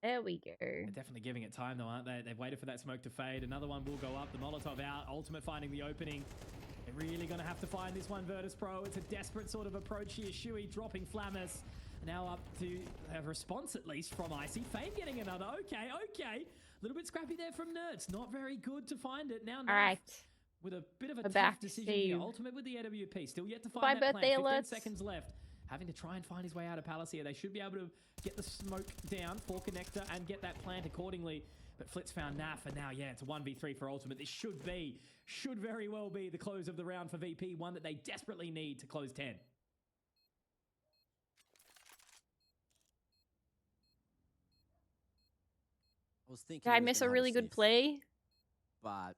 There we go. They're definitely giving it time, though, aren't they? They've waited for that smoke to fade. Another one will go up. The Molotov out. Ultimate finding the opening. They're really going to have to find this one, Virtus Pro. It's a desperate sort of approach here. Shui dropping Flamus. Now up to a response, at least, from Icy. Fame getting another. Okay. A little bit scrappy there from Nerds. Not very good to find it. Now, All right. with a bit of a We're tough back. decision here. Save. Ultimate with the AWP. Still yet to Bye, find that birthday plan. 15 alerts. seconds left. Having to try and find his way out of Palace here. They should be able to get the smoke down for Connector and get that plant accordingly. But Flitz found Naf, and now, yeah, it's a 1v3 for Ultimate. This should very well be the close of the round for VP, one that they desperately need to close 10. I was thinking Did I he was miss gonna a have really good sniff, play? but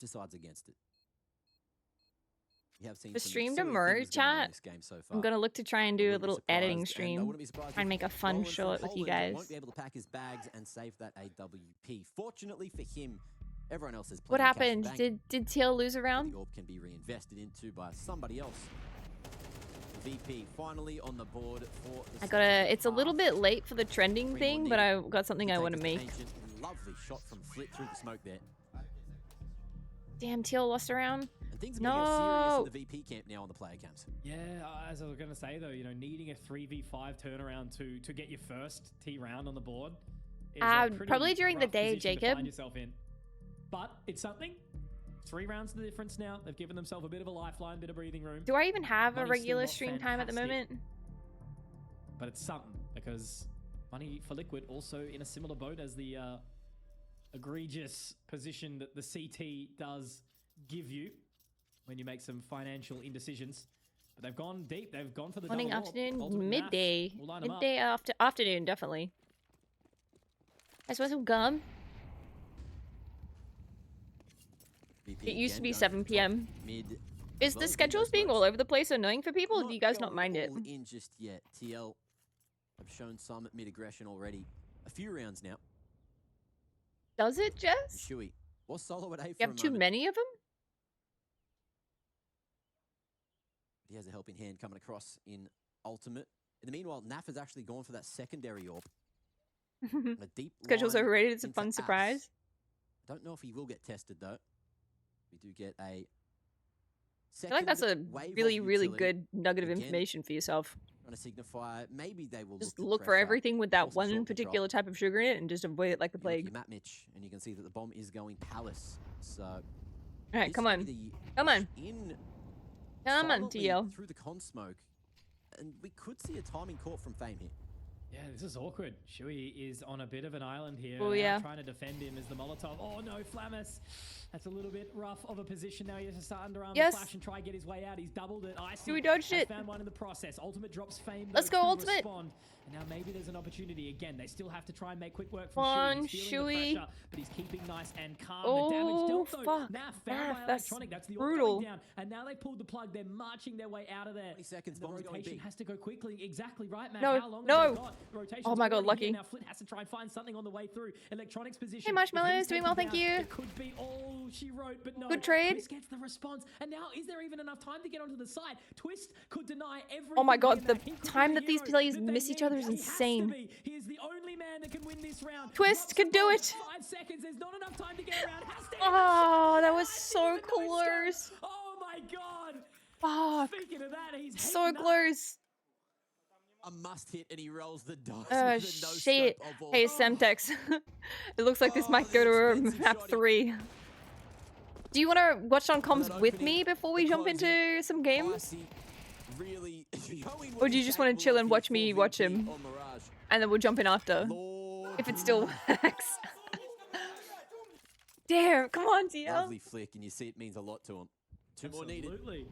decides against it. We have seen The some stream to silly merge things going on in chat. this game so I'm far. gonna look to try and I do a wouldn't be little surprised, editing and I stream. wouldn't be surprised Try and if make a fun Roland from shot with you Poland guys. won't be able to pack his bags and save that AWP. Fortunately for him, everyone else has What plenty of cash in happened? the bank. Did TL lose a round? The orb can be reinvested into by somebody else. VP finally on the board for the I gotta. It's a second little half. bit late for the trending thing, but I got something I Take want to his make. ancient and lovely shot from Flit through the smoke there. Damn, TL lost a round. And things are getting serious No. in the VP camp now on the player cams. Yeah, as I was going to say, though, you know, needing a 3v5 turnaround to get your first T round on the board is a pretty Probably during the rough day, position to Jacob. find yourself in. But it's something. 3 rounds the difference now. They've given themselves a bit of a lifeline, bit of breathing room. Do I even have a Money's still regular not stream time at the fantastic, moment? But it's something, because Money for Liquid also in a similar boat as the egregious position that the CT does give you when you make some financial indecisions. But they've gone deep. They've gone for the Morning, double orb. afternoon, Ultimate Naf midday. will line 'em up. Midday afternoon, definitely. I suppose some gum. VP It used to again be going 7 for p.m. Mid. Is the schedules being all over the place annoying for people? Or do you guys not going mind it? all in just yet. TL have shown some mid-aggression already. A few rounds now. Does it, Jess? Shui was solo at A for You a have too moment. many of them? He has a helping hand coming across in Ultimate. In the meanwhile, Naf has actually gone for that secondary orb. On a deep Schedules line overrated. It's a into fun apps. surprise. I don't know if he will get tested though. We do get a I feel like that's a second wave of really, really utility. good nugget of Again, information for yourself. Trying to signify maybe they will Just look, to look for pressure, everything with that force a one short particular control. type of sugar in it and just avoid it like the You look at plague. your map, Mitch, and you can see that the bomb is going Palace. So Alright, this come could on. be the Come on. in Come on, silently TL. through the con smoke, and we could see a timing caught from Fame here. Yeah, this is awkward. Shui is on a bit of an island here. Oh, Now yeah. Trying to defend him as the Molotov. Oh, no, Flamus. That's a little bit rough of a position now. He has to start underarm Yes. the flash and try and get his way out. He's doubled it. Icy Shui dodged has it. found one in the process. Ultimate drops Fame. Let's though, go, to Ultimate. Respond. And now maybe there's an opportunity again. They still have to try and make quick work from Come on, Shui. He's feeling the Shui. pressure, but he's keeping nice and calm. Oh, the damage dealt though. fuck. Now found Naf, by that's Electronic. That's the brutal. orb coming down. And now they pulled the plug. They're marching their way out of there. 20 seconds, The bomb's going rotation big. has to go quickly. Exactly right, Matt. No, How long no. have they got? The rotation's Oh my God, already lucky. here. Now Flint has to try and find something on the way through. Electronics position. Hey, Marshmallows, If he's doing taken well, thank down, you. It could be all she wrote, but no. Good trade. Twist gets the response. And now, is there even enough time to get onto the side? Twist could deny everything. Oh my God, in the that. He could be time the that these hero plays that they miss each need. other is He has to insane. be. He is the only man that can win this round. Twist Drops could the do bomb. it. 5 seconds. There's not enough time to get around. Has to Oh, that was so close. Oh my God. Fuck. Speaking of that, he's So hating up. close. A must hit, and he rolls the dice. Oh, with a no shit. scope of all. Hey, Semtex. It looks like this might go to map 3. Do you want to watch on comms with me before we jump into some games? Icy really showing what Or do you he's just want to capable chill of and here watch for me VP watch him? on Mirage. And then we'll jump in after. Lord If it still works. Damn, come on, TL. Lovely flick, and you see it means a lot to him. Two more needed. Absolutely.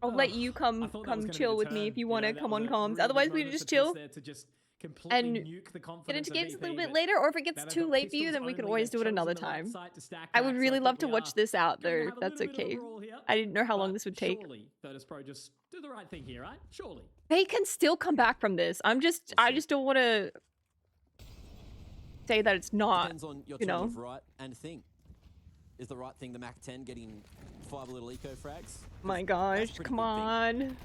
I'll let you I come thought that was come gonna chill be with the me turn. if you You want know, to that come was on a comms. really Otherwise, good we moment just for Twist chill there to just completely and nuke the get confidence into of games a VP, little bit but later. Or if it gets that too got late for you, pistols then we can only. always They've do it chosen another the right time. side to stack I back, would so really think love to we watch are this out, going to though. have a That's little bit of a okay. brawl here. I didn't know how long But this would take. Surely, Virtus Pro just do the right thing here, right? Surely. They can still come back from this. I just don't want to say that it's not. Depends on your You choice know. of right and thing. Is the right thing the Mac 10 getting 5 little eco frags? My gosh, pretty come good on.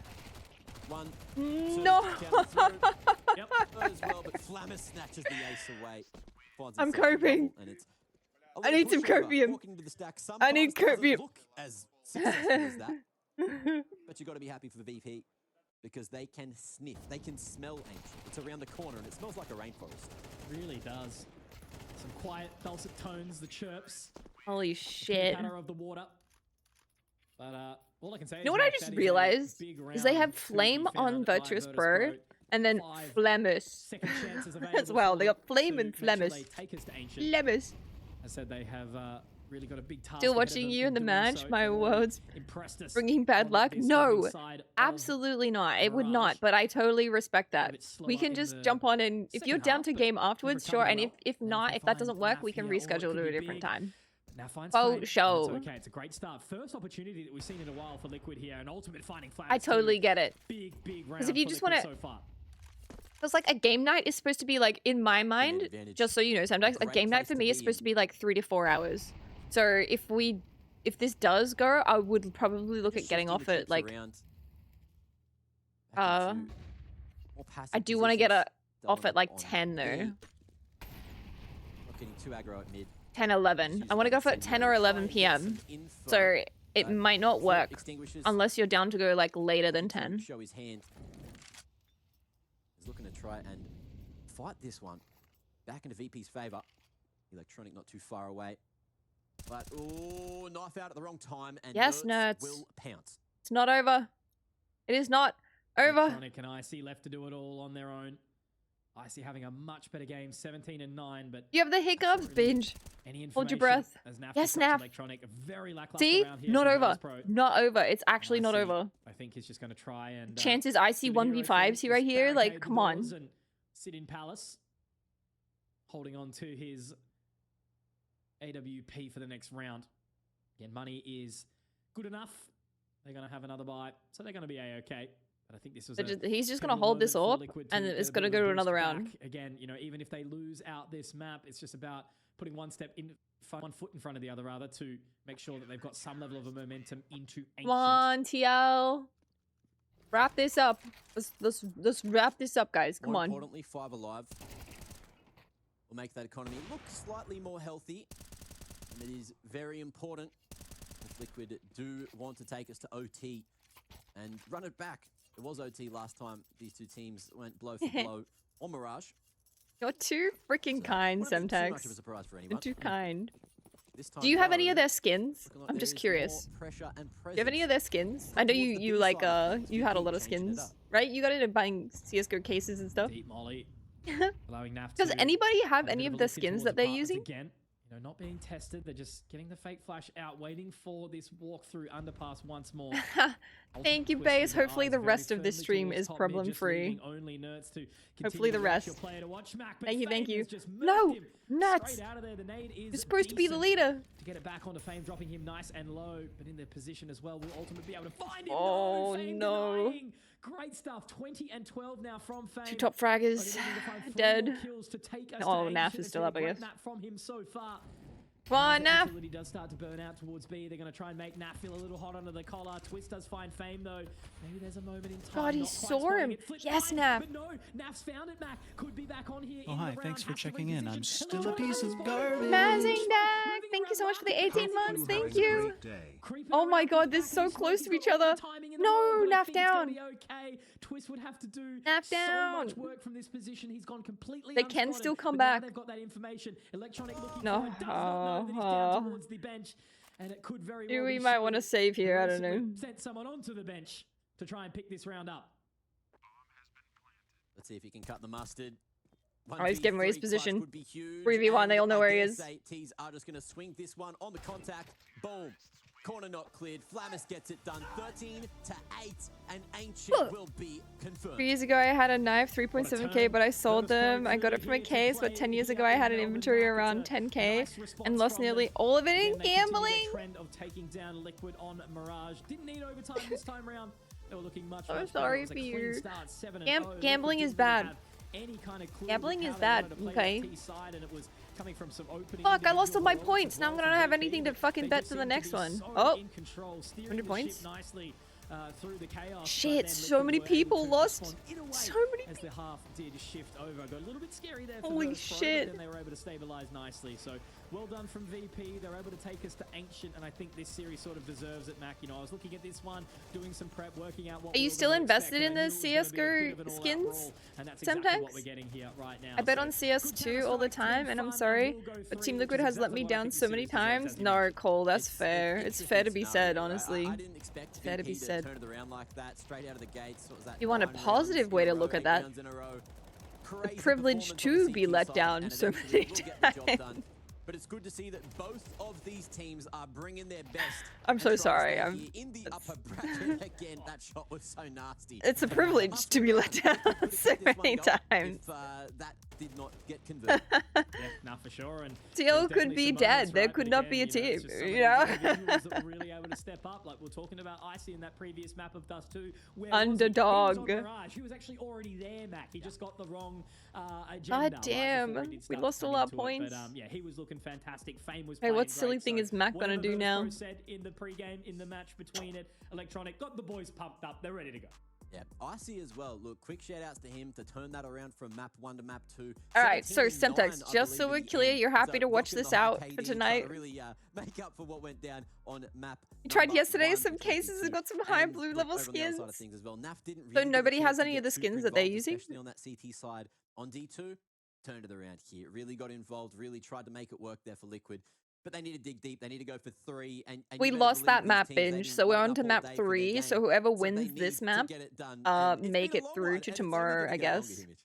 One, two, No. counter through. Yep, third as well, but Flammer snatches the ace away. Finds I'm himself in coping. trouble, and it's a I little need some pushover. copium. Walking into the stack I need sometimes doesn't copium. look as successful as that. But you've got to be happy for VP. because they can sniff, they can smell Ancient. It's around the corner and it smells like a rainforest. Really does. Some quiet dulcet tones, the chirps. Holy shit. Patter of the water. But all I can say You know what I just realized is they have Flame on Virtuous Pro and then Flemus as well. They got Flame and Flemus. Flemus. I said they have really got a big task. Still watching you in the match, my words. Bringing bad luck? No, absolutely not. It would not, but I totally respect that. We can just jump on and if you're down to game afterwards, sure. And if not, if that doesn't work, we can reschedule to a different time. Now finds Oh, Fame. show. It's okay, it's a great start. First opportunity that we've seen in a while for Liquid here, and ultimate finding Flash. I totally get it. Big round. Because if you just want to, so far. because like a game night is supposed to be like in my mind. Just so you know, sometimes a game night for me is supposed to be like 3 to 4 hours. So if this does go, I would probably look at getting off at like. I do want to get off at like 10 though. Not getting too aggro at mid. 10, 11. I want to go for 10 or 11 p.m. So it might not work unless you're down to go like later than 10. Show his hand. He's looking to try and fight this one. Back into VP's favor. Electronic not too far away. But, oh, knife out at the wrong time. And Yes, Nerds nerds. will pounce. It's not over. It is not over. Electronic and IC left to do it all on their own. IC having a much better game, 17-9, but You have the hiccups, binge. Hold your breath. Yes, Naf. Electronic, very lackluster See? round here Not from over. Virtus Pro. Not over. It's actually not over. I think he's just going to try and Chances I see 1v5s here right here. Like, come on. And sit in Palace, holding on to his AWP for the next round. Again, money is good enough. They're going to have another buy, so they're going to be a-okay. But I think this was He's just going to hold this up, and it's going to go to another round. Again, you know, even if they lose out this map, it's just about putting one foot in front of the other, rather, to make sure that they've got some level of a momentum into Ancient. Come on, TL. Wrap this up. Let's wrap this up, guys. Come More on. importantly, 5 alive will make that economy look slightly more healthy. And it is very important if Liquid do want to take us to OT and run it back. It was OT last time these two teams went blow for blow on Mirage. You're too freaking kind, Wouldn't be too much of a Semtex. surprise for You're anyone. too kind. This time Do you have any though, of their skins? looking like I'm there just is curious. more pressure and Do you have any presence of their skins? I know towards the you B like side. you had a lot of Changing it skins, up. right? You got into buying CS:GO cases and stuff. Deep Molly, allowing Naf Does to anybody have a bit any of of a the look in skins towards that they're apartments using? Again, you know, not being tested. They're just getting the fake flash out, waiting for this walk-through underpass once more. Thank you, Baze. Hopefully the rest of this stream is problem-free. Hopefully the rest. Thank you. No! Nuts! You're supposed to be the leader. To get it back onto Fame, dropping him nice and low, but in their position as well, will ultimately be able to find him. Oh, Fame no. denying. Great stuff. 20-12 now from Fame. 2 top fraggers. Dead. Oh, Naf Ancient. is still up, I guess. That from him so far. Come on, Naf. Utility does start to burn out towards B. They're going to try and make Naf feel a little hot under the collar. Twist does find Fame though. Maybe there's a moment in time. God, he not quite saw spotting him. it. Flipped Yes, by, Naf. But no, Naf's found it, Mac. Could be back on here. Oh, in hi. the Thanks round. for Has to checking in. I'm reposition. still a piece of garbage. Mazing Dag, thank you so much for the 18 months. Thank you. Oh my god, they're so close to each other. No, Naf down. Twist would have to do Naf down. so much work from this position. He's gone completely They can unspotted, still come but now back. They've got that information. Electronic looking No. for it, does not know that he's down towards the bench, and it could very well We be might want to Shelly save here. I who don't know. recently sent someone onto the bench to try and pick this round up. Let's see if he can cut the mustard. Oh, he's giving away his 1v3 position. clutch would be huge, 3v1, they all know and where he I is. dare say T's are just going to swing this one on the contact. Boom. Corner not cleared. Flamus gets it done. 13-8, and Ancient will be confirmed. 3 years ago, I had a knife, 3.7k, but I sold them. I got it from a case, but 10 years ago, I had an inventory around 10k and lost nearly all of it in gambling. Trend of taking down Liquid on Mirage. Didn't need overtime this time around. They were looking much, I'm much sorry better. for It was a clean you. start, 7-0. Gambling Liquid is didn't really bad. have any kind of clue Gambling with is how they bad, wanted to play okay. the T side, and it was coming from some opening Fuck, I lost all my individual roles points. as Now I'm well gonna from have their anything team. to fucking They bet just to the seem next be one. so Oh, in control, steering 100 the points. ship nicely, through the chaos, but Shit, then so Liquid many were able people to lost. respond in a way So many as as the half did shift over. Got a little bit scary there for Holy Virtus Pro, shit. but then they were able to stabilize nicely. So well done from VP. They're able to take us to Ancient, and I think this series sort of deserves it, Mac. You know, I was looking at this one, doing some prep, working out what Are you still invested in the CSGO skins? and that's exactly Sometimes? what we're getting here right now. I bet on CS2 all the time, and I'm sorry, but Team Liquid has let me down so many times. No, Cole, that's fair. It's fair to be said, honestly. I didn't expect It's fair to be VP said. turn it around like that, straight out of the gates. What was that, You want a 9 positive rounds way in a to look row, at that. 8 rounds in a row. The Crazy privilege performance to on the be CT let side, down and so eventually many will get the job times. done. But it's good to see that both of these teams are bringing their best. I'm and so trying to sorry, stay I'm- here in the upper bracket again. That shot was so nasty. It's a privilege to be let down so many times. If that did not get converted. Yeah, nah, for sure. And TL could be dead. There could not be a team. You know? individuals that were really able to step up, like we're talking about Icy in that previous map of Dust 2. Where Underdog. Was he? He was on Mirage. He was actually already there, Mac. He just got the wrong agenda. God right, damn. before did We start lost all coming our to it. points. But yeah, he was looking fantastic. Fame was Hey, playing what silly great, thing so is Mac gonna whatever do Virtus now? Pro said in the pregame, in the match between it, Electronic got the boys pumped up. They're ready to go. Yeah, Icy as well. Look, quick shout outs to him to turn that around from map 1 to map 2. Alright, so 17 and 9, Semtex, I just so believe, we're in the clear, end. you're happy So to watch rocking this the high out KD, for trying tonight? to really make up for what went down on map. You tried number yesterday 1 some to cases 22. and got some high And blue look, level over on the other skins. side of things as well, NAF didn't So really get a nobody chance has to any of get the super skins that they're involved, using? especially on that CT side. On D2, turned it around here. Really got involved, really tried to make it work there for Liquid. But they need to dig deep. They need to go for 3. And We you better lost believe that these map teams, they binge, didn't so we're wait on up to all map day for their 3. So game. whoever So wins they this need to map, get it done. And it's make been it a long through one, to and it's only tomorrow, gonna I get longer guess. here, Mitch.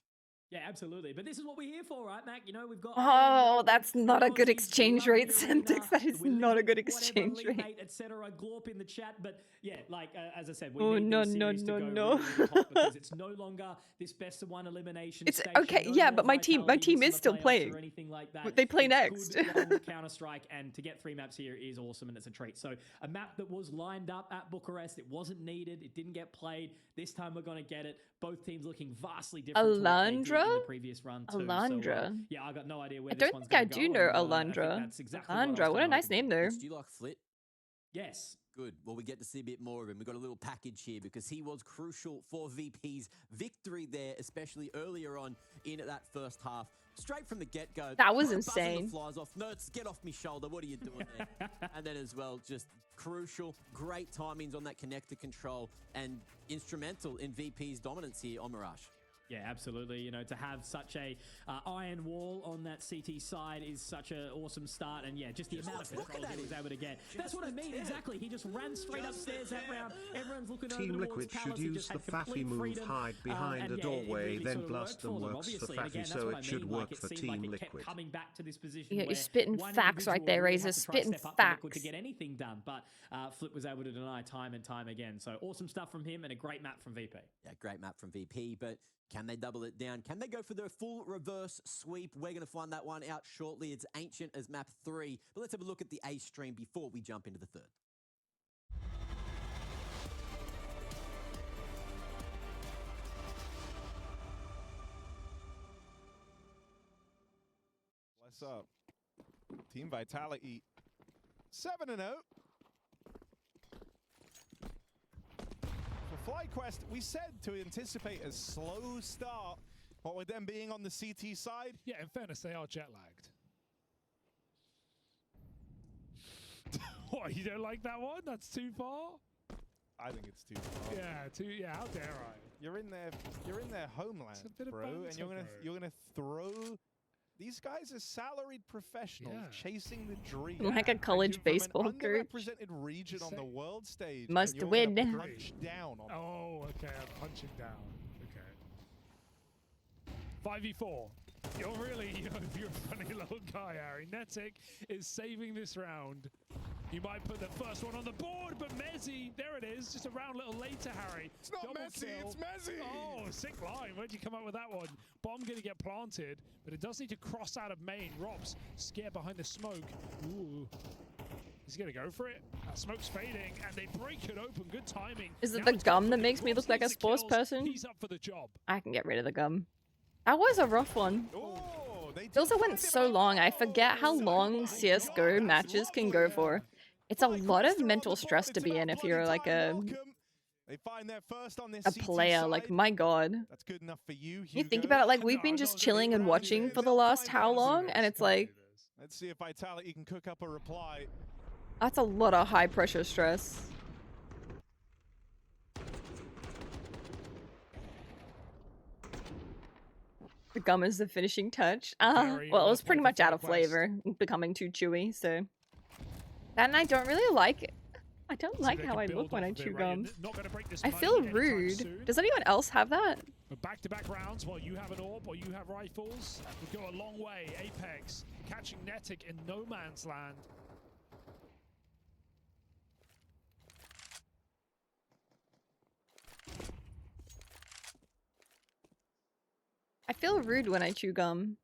Yeah, absolutely. But this is what we're here for, right, Mac? You know, we've got Oh, that's not a good Aussies, exchange love rate, the arena, Semtex. That is we're not a living good whatever, exchange league rate. mate, etc. Glorp in the chat, but yeah, like as I said, we Oh, need no, these no, series no, to go no. really, really hot because it's no longer this best of one elimination It's station. okay, no yeah, more but my team vitality is in the still playoffs playing. or anything like that. They play It's next. Good, long Counter-Strike, and to get 3 maps here is awesome, and it's a treat. So a map that was lined up at Bucharest, it wasn't needed, it didn't get played. This time we're going to get it. Both teams looking vastly different to what they did in the Alundra? previous run too. Alundra. So, yeah, I got no idea where I this don't one's think I going to go. do know and, I think Alundra. that's exactly what I was Alundra, what a kinda nice hoping name for. though. Do you like Flit? Yes. Good. Well, we get to see a bit more of him. We've got a little package here because he was crucial for VP's victory there, especially earlier on in that first half. Straight from the get-go. That was buzzing insane. The flies off. Nerds, get off me shoulder. What are you doing there? And then as well, just crucial, great timings on that connector control and instrumental in VP's dominance here on Mirage. Yeah, absolutely. You know, to have such a iron wall on that CT side is such an awesome start. And yeah, just the amount of control he was able to get. That's what I mean, exactly. He just ran straight upstairs that round. Everyone's looking over Team towards Liquid Palace. should He use just the had fatty complete move, freedom. hide behind And a yeah, it doorway, really then sort of blast worked them for them, works for obviously. And fatty, again, that's so what I it should mean. work Like, for it seemed Team like it Liquid. kept coming back to this position Yeah, you're where spitting one facts right individual there, really Razor. had to try to Spitting step up for Liquid to facts. get anything done. But Flip was able to deny time and time again. So awesome stuff from him and a great map from VP. Yeah, great map from VP, but can they double it down? Can they go for the full reverse sweep? We're going to find that one out shortly. It's Ancient as map 3, but let's have a look at the A stream before we jump into the third. What's up? Team Vitality 7-0. For FlyQuest, we said to anticipate a slow start, what with them being on the CT side. Yeah, in fairness, they are jet lagged. What, you don't like that one? That's too far? I think it's too far. Yeah, how dare I? You're in their homeland, It's a bit of bro, and banter, you're gonna throw. These guys are salaried professionals chasing the dream. Like a college baseball from an coach. underrepresented region on the world stage. and Must you're win. gonna punch down on Oh, okay, I'm punching down. Okay. 5v4. You're a funny little guy, Harry. Netic is saving this round. You might put the first one on the board, but Mezzi, there it is. Just a round little later, Harry. It's not Messi, it's Mezzi. Oh, sick line. Where'd you come up with that one? Bomb going to get planted, but it does need to cross out of main. Rob's scared behind the smoke. Ooh. He's going to go for it. That smoke's fading, and they break it open. Good timing. Is it Now the it's gum got that the makes me look like a needs the sports kills. person? He's up for the job. I can get rid of the gum. That was a rough one. It also went so long. I forget how long CSGO matches can go for. It's a lot of mental stress to be in if you're like a They find their first on this A CT player, side. like, my god. That's good enough for you, You think Hugo. about it, like, we've been just chilling and watching for the last how long? And it's like, Let's see if Vitality can cook up a reply. that's a lot of high pressure stress. The gum is the finishing touch. Well, it was pretty much out of flavor, becoming too chewy, so. That and I don't really like it. I don't like how I look when I chew gum. I feel rude. Does anyone else have that? But back-to-back rounds, while you have an orb or you have rifles, would go a long way. Apex catching Netic in no man's land. I feel rude when I chew gum.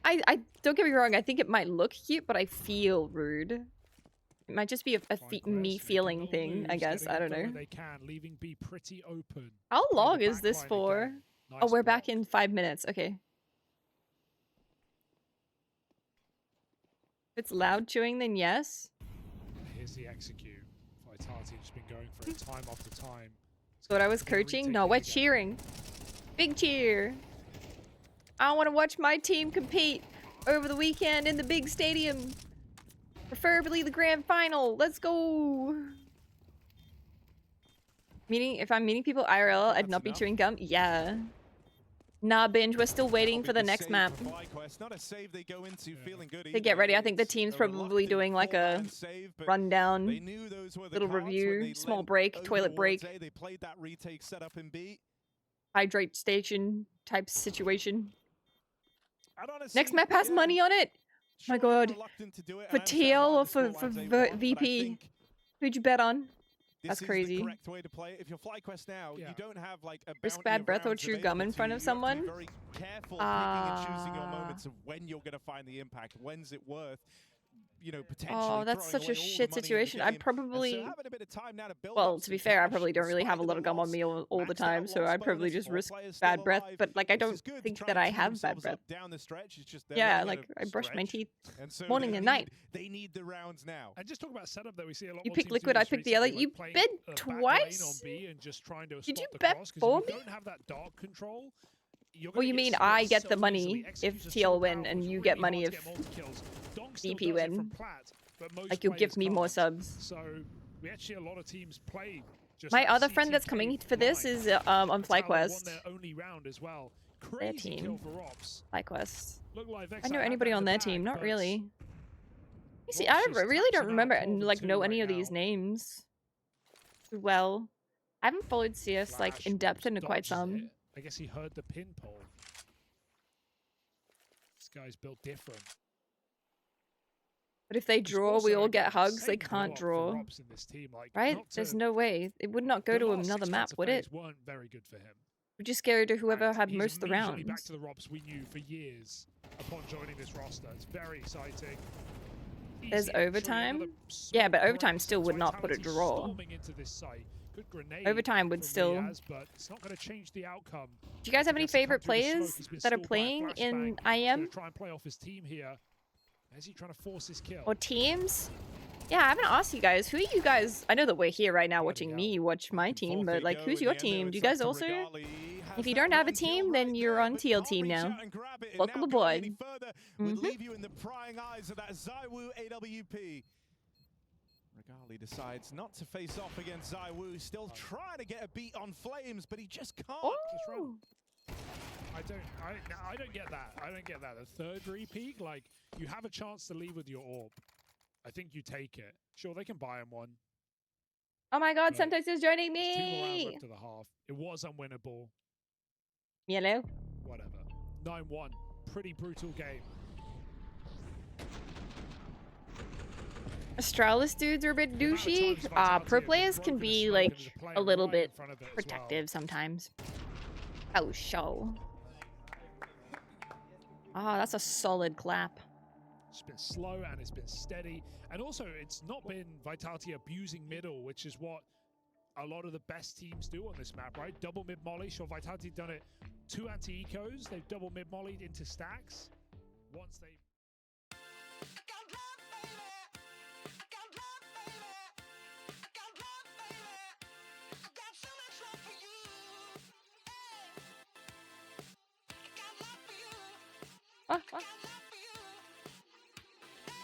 I don't get me wrong, I think it might look cute, but I feel rude. It might just be a me feeling thing, I guess. I don't know. They can, leaving B pretty open. How long is this for? Oh, we're back in 5 minutes. Okay. If it's loud chewing, then yes. Here's the execute. Vitality has been going for it time after time. So what I was coaching? No, we're cheering. Big cheer. I want to watch my team compete over the weekend in the big stadium. Preferably the grand final. Let's go. If I'm meeting people IRL, I'd not be chewing gum. Yeah. Nah, Binge, we're still waiting for the next map. To get ready, I think the team's probably doing like a rundown, little review, small break, toilet break, They played that retake setup in B. hydrate station type situation. Next map has money on it. My god. For TL or for VP? Who'd you bet on? That's crazy. This is the correct way to play it. If you're FlyQuest now, you don't have like a Risk bounty bad of breath or rounds chew gum in available front to of you. You have to someone? be very careful picking and choosing your moments of when you're going to find the impact. When's it worth, you know, potentially Oh, that's throwing such a away all the shit money in the situation. I'd game. probably... And so having a bit of time now to build Well, up to be some fair, I cash probably don't really in have a spite lot of gum on loss, me all the maxed out time, so loss I'd probably bonus, just 4 risk players bad still breath, alive. but like I This don't is good to think try that and I keep have bad themselves breath. up down the stretch. It's just they're Yeah, not like gonna I brush my stretch. teeth And so morning they and night. They need the rounds now. And just talk about setup that we see a lot You more pick teams liquid, do I this pick the other. recently, You like playing bid back twice? lane on B and just trying to Did you spot the bet cross, 'cause for if you me? don't have that dark control, you're Well, gonna you get mean split I get so the money easily. if Execution's TL so win powerful, and it's you really get hard money to if get multi-kills. Donk still VP does it from win? Plat, but most Like you'll give players me more can't. subs. So we actually a lot of teams play. Just My like other friend that's CTK coming for this blind. is on Vitality won FlyQuest. their only round as well. Their Crazy kill team. for Ops. FlyQuest. Look like I Vexite know had anybody that in on the their bag, team, not but really. You see, Rops I just really taps don't them out remember 12 and and like 2 know right any of these now. names well. I haven't followed CS like Flash, in depth Rops into quite dodges some. it. I guess he heard the pin pull. This guy's built different. But if they There's draw, also we all a get hugs. They same can't draw for draw. Rops in this team, like, Right? not There's to- no way. It would not go the to last another 6 map, months of would it? phase weren't very good for him. Would you scare to whoever And had he's most of the immediately back rounds? to the Rops we knew for years upon joining this roster. It's very exciting. There's Easy entry, overtime? another Yeah, but small overtime break still since would not put a Vitality's draw. storming into this site. Good grenade Overtime would from still... Riaz, but it's not going to change the outcome. Do you guys have any He has to come favorite through the smoke. players He's been that are stalled by a playing in flashbang. He's IEM? gonna try and play off his team here. Is he trying to force his kill? Or teams? Yeah, I haven't asked you guys. Who are you guys? I know that we're here right now watching me watch my team, but like, who's your team? Do you guys also? If you don't have a team, then you're on TL team now. Welcome aboard. Would leave you in the prying eyes of that Zywoo AWP. Regali decides not to face off against Zywoo, still trying to get a beat on Flames, but he just can't. Just run. I don't get that. I don't get that. The third repeat, like, you have a chance to leave with your orb. I think you take it. Sure, they can buy him one. Oh my god, But Santos is joining there's 2 more rounds me! left to the half. It was unwinnable. Yellow. Whatever. 9-1. Pretty brutal game. Astralis dudes are a bit douchey. Pro players can be like a little bit protective sometimes. Oh, show. Ah, that's a solid clap. It's been slow and it's been steady. And also, it's not been Vitality abusing middle, which is what a lot of the best teams do on this map, right? Double mid-molly. Sure, Vitality done it 2 anti-ecos. They've double mid-mollied into stacks. Once they...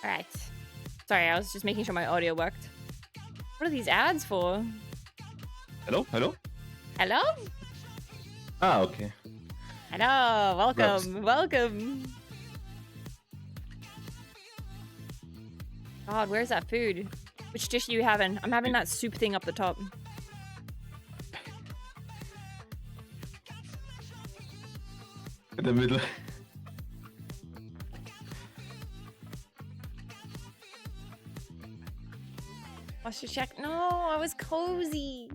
Alright. Sorry, I was just making sure my audio worked. What are these ads for? Hello? Hello? Hello? Ah, okay. Hello, welcome, Gross. welcome. God, where's that food? Which dish are you having? I'm having that soup thing up the top. In the middle. I should check. No, I was cozy.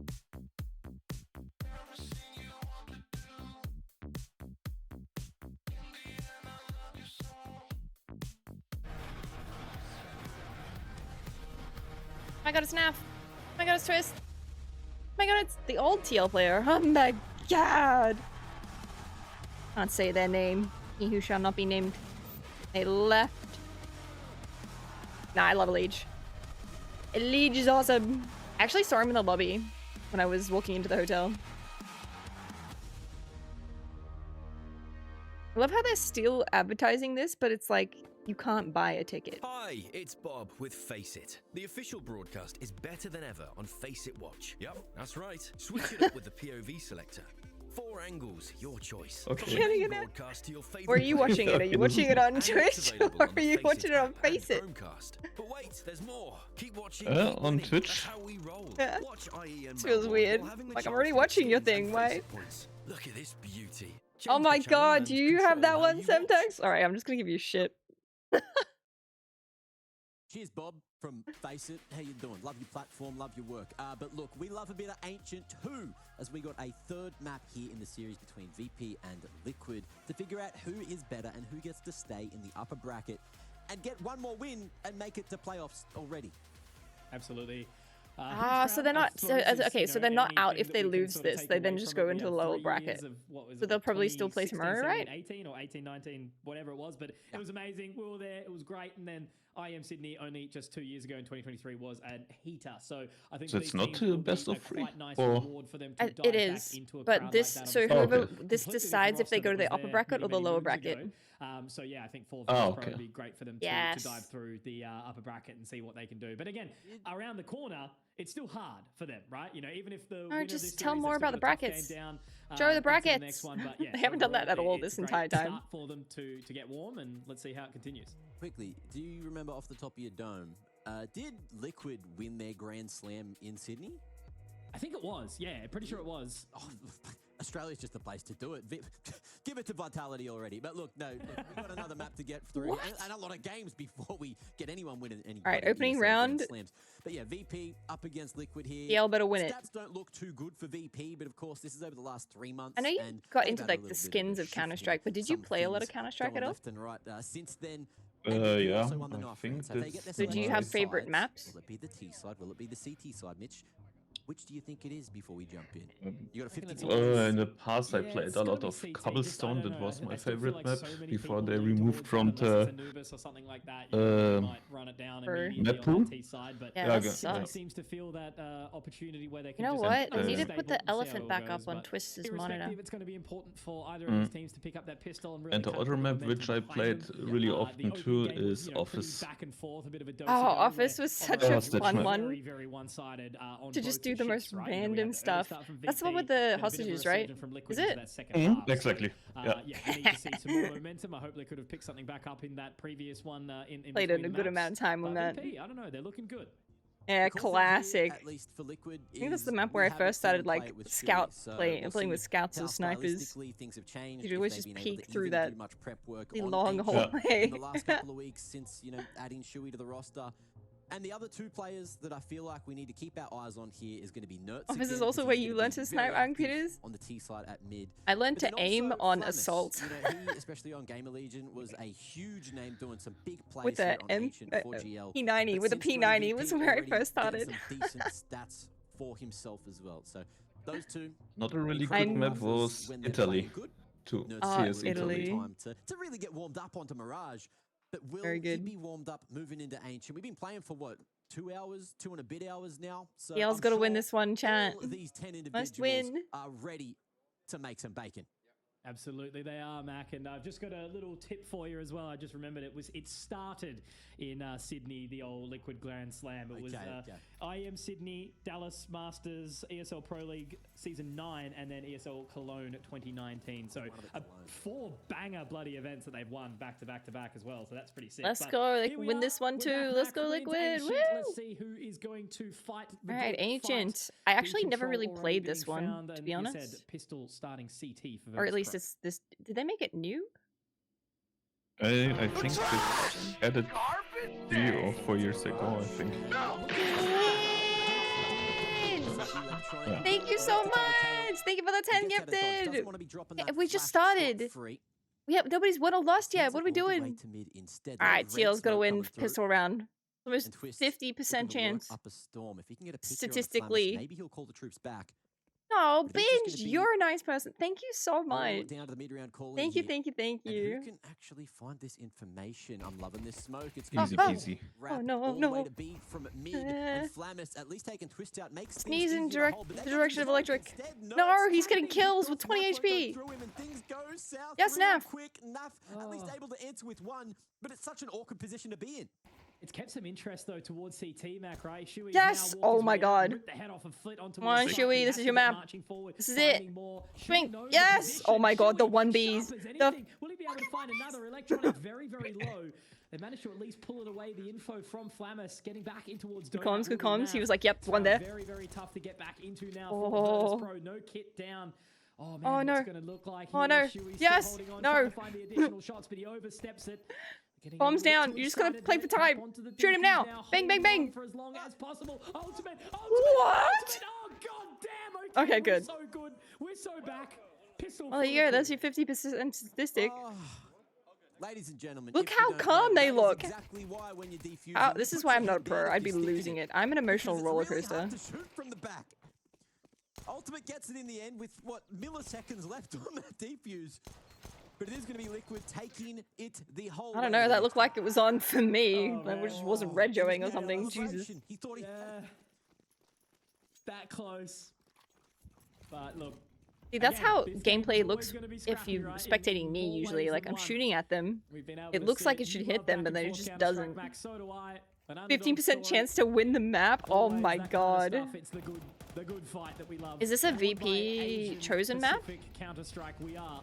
I got a snap. I got a twist. Oh my god, it's the old TL player. Oh my god. Can't say their name. He who shall not be named. They left. Nah, I love Elege. Elege is awesome. I actually saw him in the lobby when I was walking into the hotel. I love how they're still advertising this, but it's like, you can't buy a ticket. Hi, it's Bob with FaceIt. The official broadcast is better than ever on FaceIt Watch. Yep, that's right. Switch it up with the POV selector. 4 angles, your choice. Okay. From the main broadcast to your favorite Where are you watching it? Are you watching it on And it's Twitch? available Or on are the you FaceIt watching it on app and FaceIt? Chromecast. But wait, there's more. Keep watching. On keep winning. Twitch? That's how we roll. Yeah. Watch IEM This feels Melbourne weird. while having the Like, I'm chance already to get watching your skins and thing, why? FaceIt points. Look at this beauty. Oh Change my the channel god, and do you have control that how one, you watch. Semtex? Alright, I'm just gonna give you shit. Cheers, Bob, from FaceIt. How you doing? Love your platform, love your work. But look, we love a bit of Ancient too, as we got a third map here in the series between VP and Liquid to figure out who is better and who gets to stay in the upper bracket and get one more win and make it to playoffs already. Absolutely. So they're not. So, okay, so they're not out if they lose this. They then just go into the lower bracket. So they'll probably still play tomorrow, right? 18 or 18, 19, whatever it was. But it was amazing. We were there. It was great. And then IEM Sydney only just 2 years ago in 2023 was a heater. So I think So these it's not teams will best be of a 3? quite nice Or... reward for them to dive It back is, into a but crowd this. like that. So Obviously, whoever Okay. this completely decides if they different go to the roster upper that was bracket there or the many lower moons bracket. ago. So yeah, I think 4 Oh, Pro okay. would be great for them Yes. to dive through the upper bracket and see what they can do. But again, around the corner, it's still hard for them, right? You know, even if the winner of just this tell series, more they've still about got the a tough game brackets. down, Show the into brackets. next one. But yeah, They haven't done that at overall, all it's this a great entire time. start for them to get warm, and let's see how it continues. Quickly, do you remember off the top of your dome, did Liquid win their Grand Slam in Sydney? I think it was. Yeah, pretty sure it was. Oh, Australia's just the place to do it. Give it to Vitality already. But look, no, we've got another map to get through and a lot of games before we get anyone winning any. All right, opening round. Slams. But yeah, VP up against Liquid here. DL better win it. Stats don't look too good for VP, but of course this is over the last 3 months. I know you and got they've into had a like the little bit skins a of shift Counter here. Strike, but did you Some play a lot of things Counter Strike going at all? left and right since then. And VP Yeah, also won the I North think round. So if they get that's their So do you selection have of favorite sides, maps? Will it be the T side? Will it be the CT side, Mitch? Which do you think it is before we jump in? You got a 50 in the past, I played a lot of Cobblestone. That was my favorite map before they removed from the or something like that. You might run it down immediately map on pool. the T side, but Yeah, that okay, sucks. seems to feel that opportunity where they can You know just what? kind They of need to put the stable, see how elephant it back goes, up on but Twist's irrespective, monitor. it's going to be important for either of these teams to pick up that pistol and really And the kind of other put map momentum which I behind played them. really The often opening too game was, is you know, pretty Office. back and forth, a bit of a Oh, do-si-do Office where was such on a average, fun very, one. very one-sided on To just both do the most ships, right? You know, we had random the early stuff. start from That's the one VP, with the then a bit of a hostages, right? resurgence from Liquid Is into it? that second half. So, Exactly. yeah, we need to see some more momentum. I hope they could have picked something back up in that previous one. In Played between a the good maps. amount of time on But that. VP, I don't know, they're looking good. Yeah, The cool thing here, classic. at least for Liquid, I think that's the is mast we where I haven't first seen them started play like it with scout Fury, so playing we'll with see scouts how and snipers. stylistically things have changed. You'd if always they've just been able peek to through even that do much prep work the on long Ancient hallway. in the last couple of weeks since adding Shui to the roster. And the other two players that I feel like we need to keep our eyes on here is going to be Nertz. Office is again, also because where he's you gonna learn be to very snipe active Peters. on the T side at mid. I learned But to then aim also on Flamis. assault. He, especially on Gamer Legion, was a huge name doing some big plays With here the on Ancient for GL. P90, But with a since joining P90 VP was where I already first getting started. some decent stats for himself as well. So those two. Not a really incredible good map buffers was when they're Italy playing good. too. Nertz CS will need Italy. time to really get warmed up onto Mirage. But will Very he good. be warmed up moving into Ancient? We've been playing for what, 2 hours, 2 and a bit hours now. So DL's I'm got to win sure this one, chat. all these 10 Must individuals win. are ready to make some bacon. Absolutely, they are, Mac, and I've just got a little tip for you as well. I just remembered it started in Sydney, the old Liquid Grand Slam. It was IEM Sydney, Dallas Masters, ESL Pro League Season 9, and then ESL Cologne 2019. So 4 banger bloody events that they've won back to back to back as well. So that's pretty sick. Let's go. They can win this one too. Let's go, Liquid. Woo! Let's see who is going to fight. All right, Ancient. I actually never really played this one, to be honest. Said Pistol starting CT for or at least this. Did they make it new? I think it's added 3 or 4 years ago, I think. Yeah. Thank you so much. Thank you for the 10 gifted. Yeah, we just started. Nobody's won or lost yet. What are we doing? All right, Teal's gonna win pistol round. Almost 50% chance. Statistically. Maybe he'll call the troops back. No, Binge, you're a nice person. Thank you so much. Down to the mid-round calling. Thank you. And who can actually find this information? I'm loving this smoke. It's easy peasy. Oh no. Way to be from mid and Flamis at least taking twist out makes sneeze in the direction of electric. No, he's getting kills with 20 HP. Yes, Naf. Quick, Naf at least able to answer with 1, but it's such an awkward position to be in. It's kept some interest though towards CT, Mac, right? Shui's yes! Oh my god. The head off of Flit onto come on, Shui, this is your map. This is it. Swing. Yes! Oh my god, the 1Bs. Will he be able to find another electronic very, very low? They managed to at least pull it away. The info from Flamis getting back in towards Good comms. He was like, yep, one there. Very, very tough to get back into now for Pro. No kit down. Oh man, what's going to look like here? Oh no. Yes! No. Find the additional shots, but he oversteps it. Bombs down. You just gotta play for time. Shoot him now. Bang, bang, bang. For as long as possible. Ultimate. What? Oh god damn. Okay, good. We're so good. We're so back. Pistol. Well, yeah, that's your 50% statistic. Ladies and gentlemen, look how calm they look. This is why I'm not a pro. I'd be losing it. I'm an emotional roller coaster. From the back. Ultimate gets it in the end with what milliseconds left on that defuse. But it is going to be Liquid taking it the whole I don't know, that looked like it was on for me. That just wasn't red-joing or something. Jesus. He thought he that close. But look. See, that's how gameplay looks if you're spectating me usually. Like, I'm shooting at them. It looks like it should hit them, but then it just doesn't. 15% chance to win the map? Oh my god. Is this a VP chosen map? Counter-Strike we are.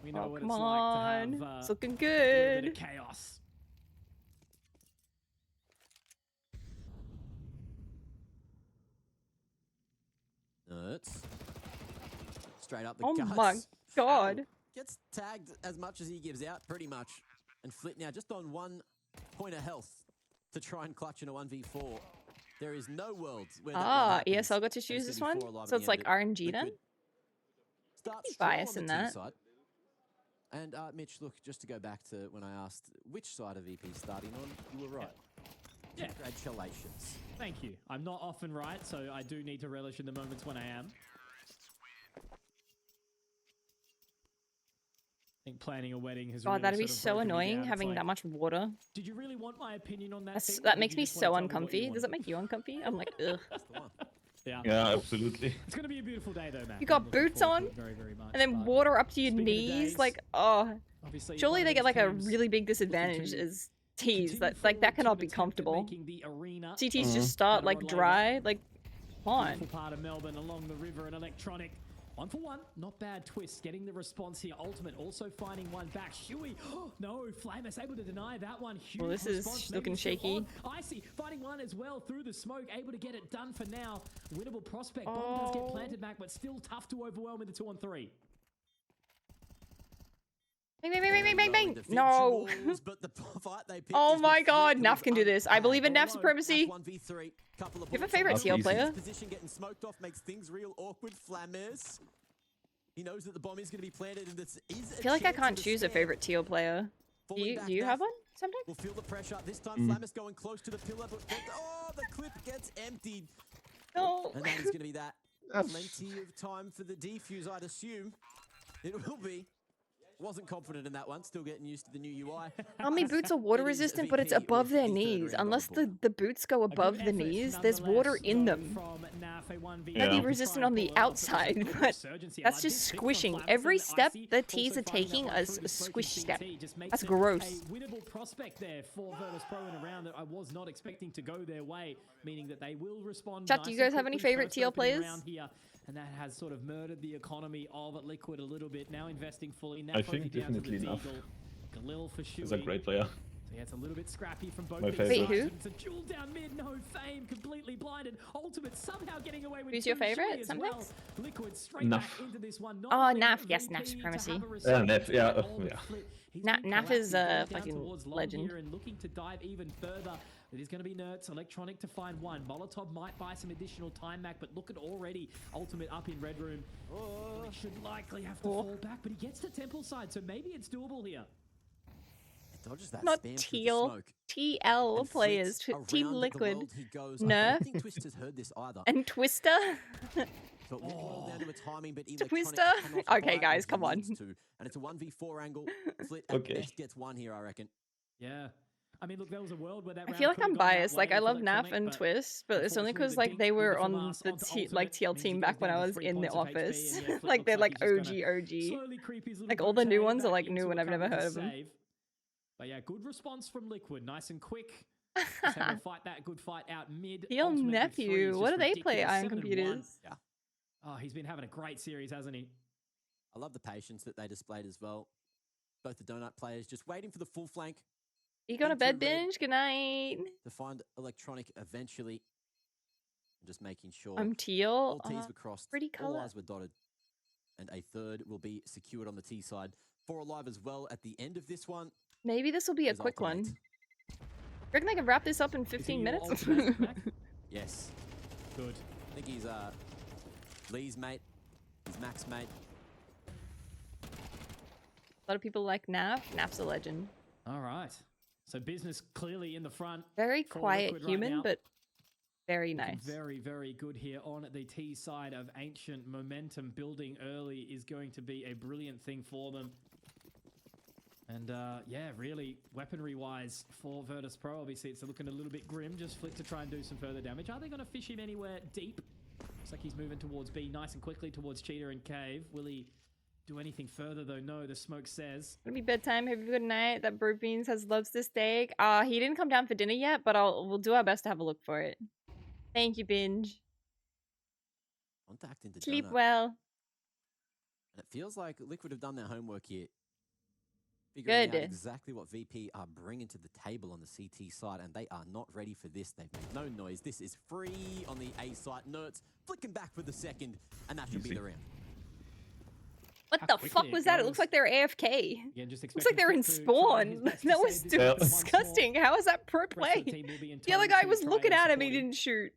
We know oh, what come it's on. like to have, it's looking good. Chaos. Nuts. Straight up the oh guts. My god. Gets tagged as much as he gives out, pretty much. And Flit now just on 1 point of health to try and clutch in a 1v4. There is no world where that ESL got to choose this one? So it's like RNG then? Bias in that. And Mitch, look, just to go back to when I asked which side of VP starting on, you were right. Yeah. Congratulations. Thank you. I'm not often right, so I do need to relish in the moments when I am. I think planning a wedding has really that'd be so annoying having that much water. Did you really want my opinion on that? That makes me so uncomfy. Does that make you uncomfy? I'm like, ugh. Yeah, absolutely. It's gonna be a beautiful day though, man. You got boots on, very, very much, and then water up to your knees. Like, oh. Surely they get like a really big disadvantage as T's. That cannot be comfortable. CTs just start like dry. Like, come on. Part of Melbourne along the river and electronic. 1 for 1, not bad twist, getting the response here. Ultimate also finding one back. Huey, no, Flamis able to deny that one. Huge well, this is looking shaky. Icy finding one as well through the smoke, able to get it done for now. Winnable prospect. Bomb does get planted back, but still tough to overwhelm in the 2-on-3. Bang, bang, bang, bang, bang, bang. No. Oh my god, Naf can do this. I believe in Naf supremacy. You have a favorite TL player? Position getting smoked off makes things real awkward. Flamis. He knows that the bomb is going to be planted, and this is I feel like I can't choose a favorite TL player. Do you have one sometimes? We'll feel the pressure. This time Flamis going close to the pillar, but the clip gets emptied. No. And that is going to be that. Plenty of time for the defuse, I'd assume. It will be. Wasn't confident in that one. Still getting used to the new UI. Army boots are water resistant, but it's above their knees. Unless the boots go above the knees, there's water in them. Might be resistant on the outside, but that's just squishing. Every step the T's are taking is a squish step. That's gross. A winnable prospect there for Virtus Pro in a round that I was not expecting to go their way, meaning that they will respond. Chat, do you guys have any favorite TL players? Here, and that has sort of murdered the economy of Liquid a little bit. Now investing fully. Now I think definitely enough. Galil for Shui. He's a great player. So yeah, it's a little bit scrappy from both My these favorite. sides. Wait, who? It's a duel down mid, no fame, completely blinded. Ultimate somehow getting away with Who's your two. Shui favorite? as Sometimes? well. Liquid straight Naf. back into this one. Not Oh, letting Naf. Yes, VP Naf to supremacy. have a Naf, yeah, all but yeah. flip. He's Naf been is a proactive, going down fucking towards long legend. here and looking to dive even further. It is going to be Nerds, Electronic to find one. Molotov might buy some additional time back, but look at already Ultimate up in Red Room. Oh, he should likely have to fall back, but he gets to Temple side, so maybe it's doable here. Dodges that Not spam through the teal. smoke. TL And players. flits Team around the Liquid. world he goes. I Nerf. don't think Twister's heard this either. And Twister. So it will boil down to a timing, but Electronic Twister? cannot Okay, buy guys, what he come on. needs to. And it's a 1v4 angle. Flit at Okay. best gets one here, I reckon. Yeah. I mean, look, there was a world where that I round feel like could have I'm gone that biased. way Like I for love Naf Electronic, and but Twist, but it's only unfortunately because the like dink they with were the on Famas the onto TL Ultimate means team he back goes when I down to was 3 in the points of HP, office. and yeah, Flit Like looks they're like he's just OG gonna OG. slowly creep his little Like all the new Brute ones are back like new into and a I've never cover to heard of them. save. But yeah, good response from Liquid. Nice and quick. Just having to fight that good fight out mid. TL Ultimate with nephew. three is What just do they play? ridiculous. Iron 7-1. Computers. Yeah. Oh, he's been having a great series, hasn't he? I love the patience that they displayed as well. Both the donut players just waiting for the full flank You got a Into bed red. binge? Good night. to find Electronic eventually. Just making sure I'm teal. all T's were crossed, pretty all color. I's were dotted. And a third will be secured on the T side. 4 alive as well at the end of this one. Maybe this will be a is quick Ultimate. one. Reckon I can wrap this up in 15 your minutes? ultimate, Mac? Yes. Good. I think he's Lee's mate. He's Mac's mate. A lot of people like Naf. Naf's a legend. All right. So business clearly in the front. Very for quiet Liquid right human, now. but very Looking nice. Very, very good here on the T side of Ancient. Momentum building early is going to be a brilliant thing for them. And yeah, really, weaponry-wise for Virtus Pro, obviously it's looking a little bit grim. Just Flit to try and do some further damage. Are they going to fish him anywhere deep? Looks like he's moving towards B nice and quickly towards Cheetah and Cave. Will he do anything further though? No, the smoke says. It'll be bedtime. Have a good night. That Brute Beans has loves this steak. He didn't come down for dinner yet, but we'll do our best to have a look for it. Thank you, Binge. Contact into Sleep donut. well. And it feels like Liquid have done their homework here. Figuring out Good. exactly what VP are bringing to the table on the CT side, and they are not ready for this. They've made no noise. This is free on the A site. Nerds flicking back for the second, and that should be the round. What How the quickly fuck it was that? It goes. looks like they're AFK. Again, just Looks like they're in expecting Flit to try his spawn. best to That was save too this once more. disgusting. How is that pro Rest of play? the team will be in The other tow guy to was try looking and at him. He support him. didn't shoot.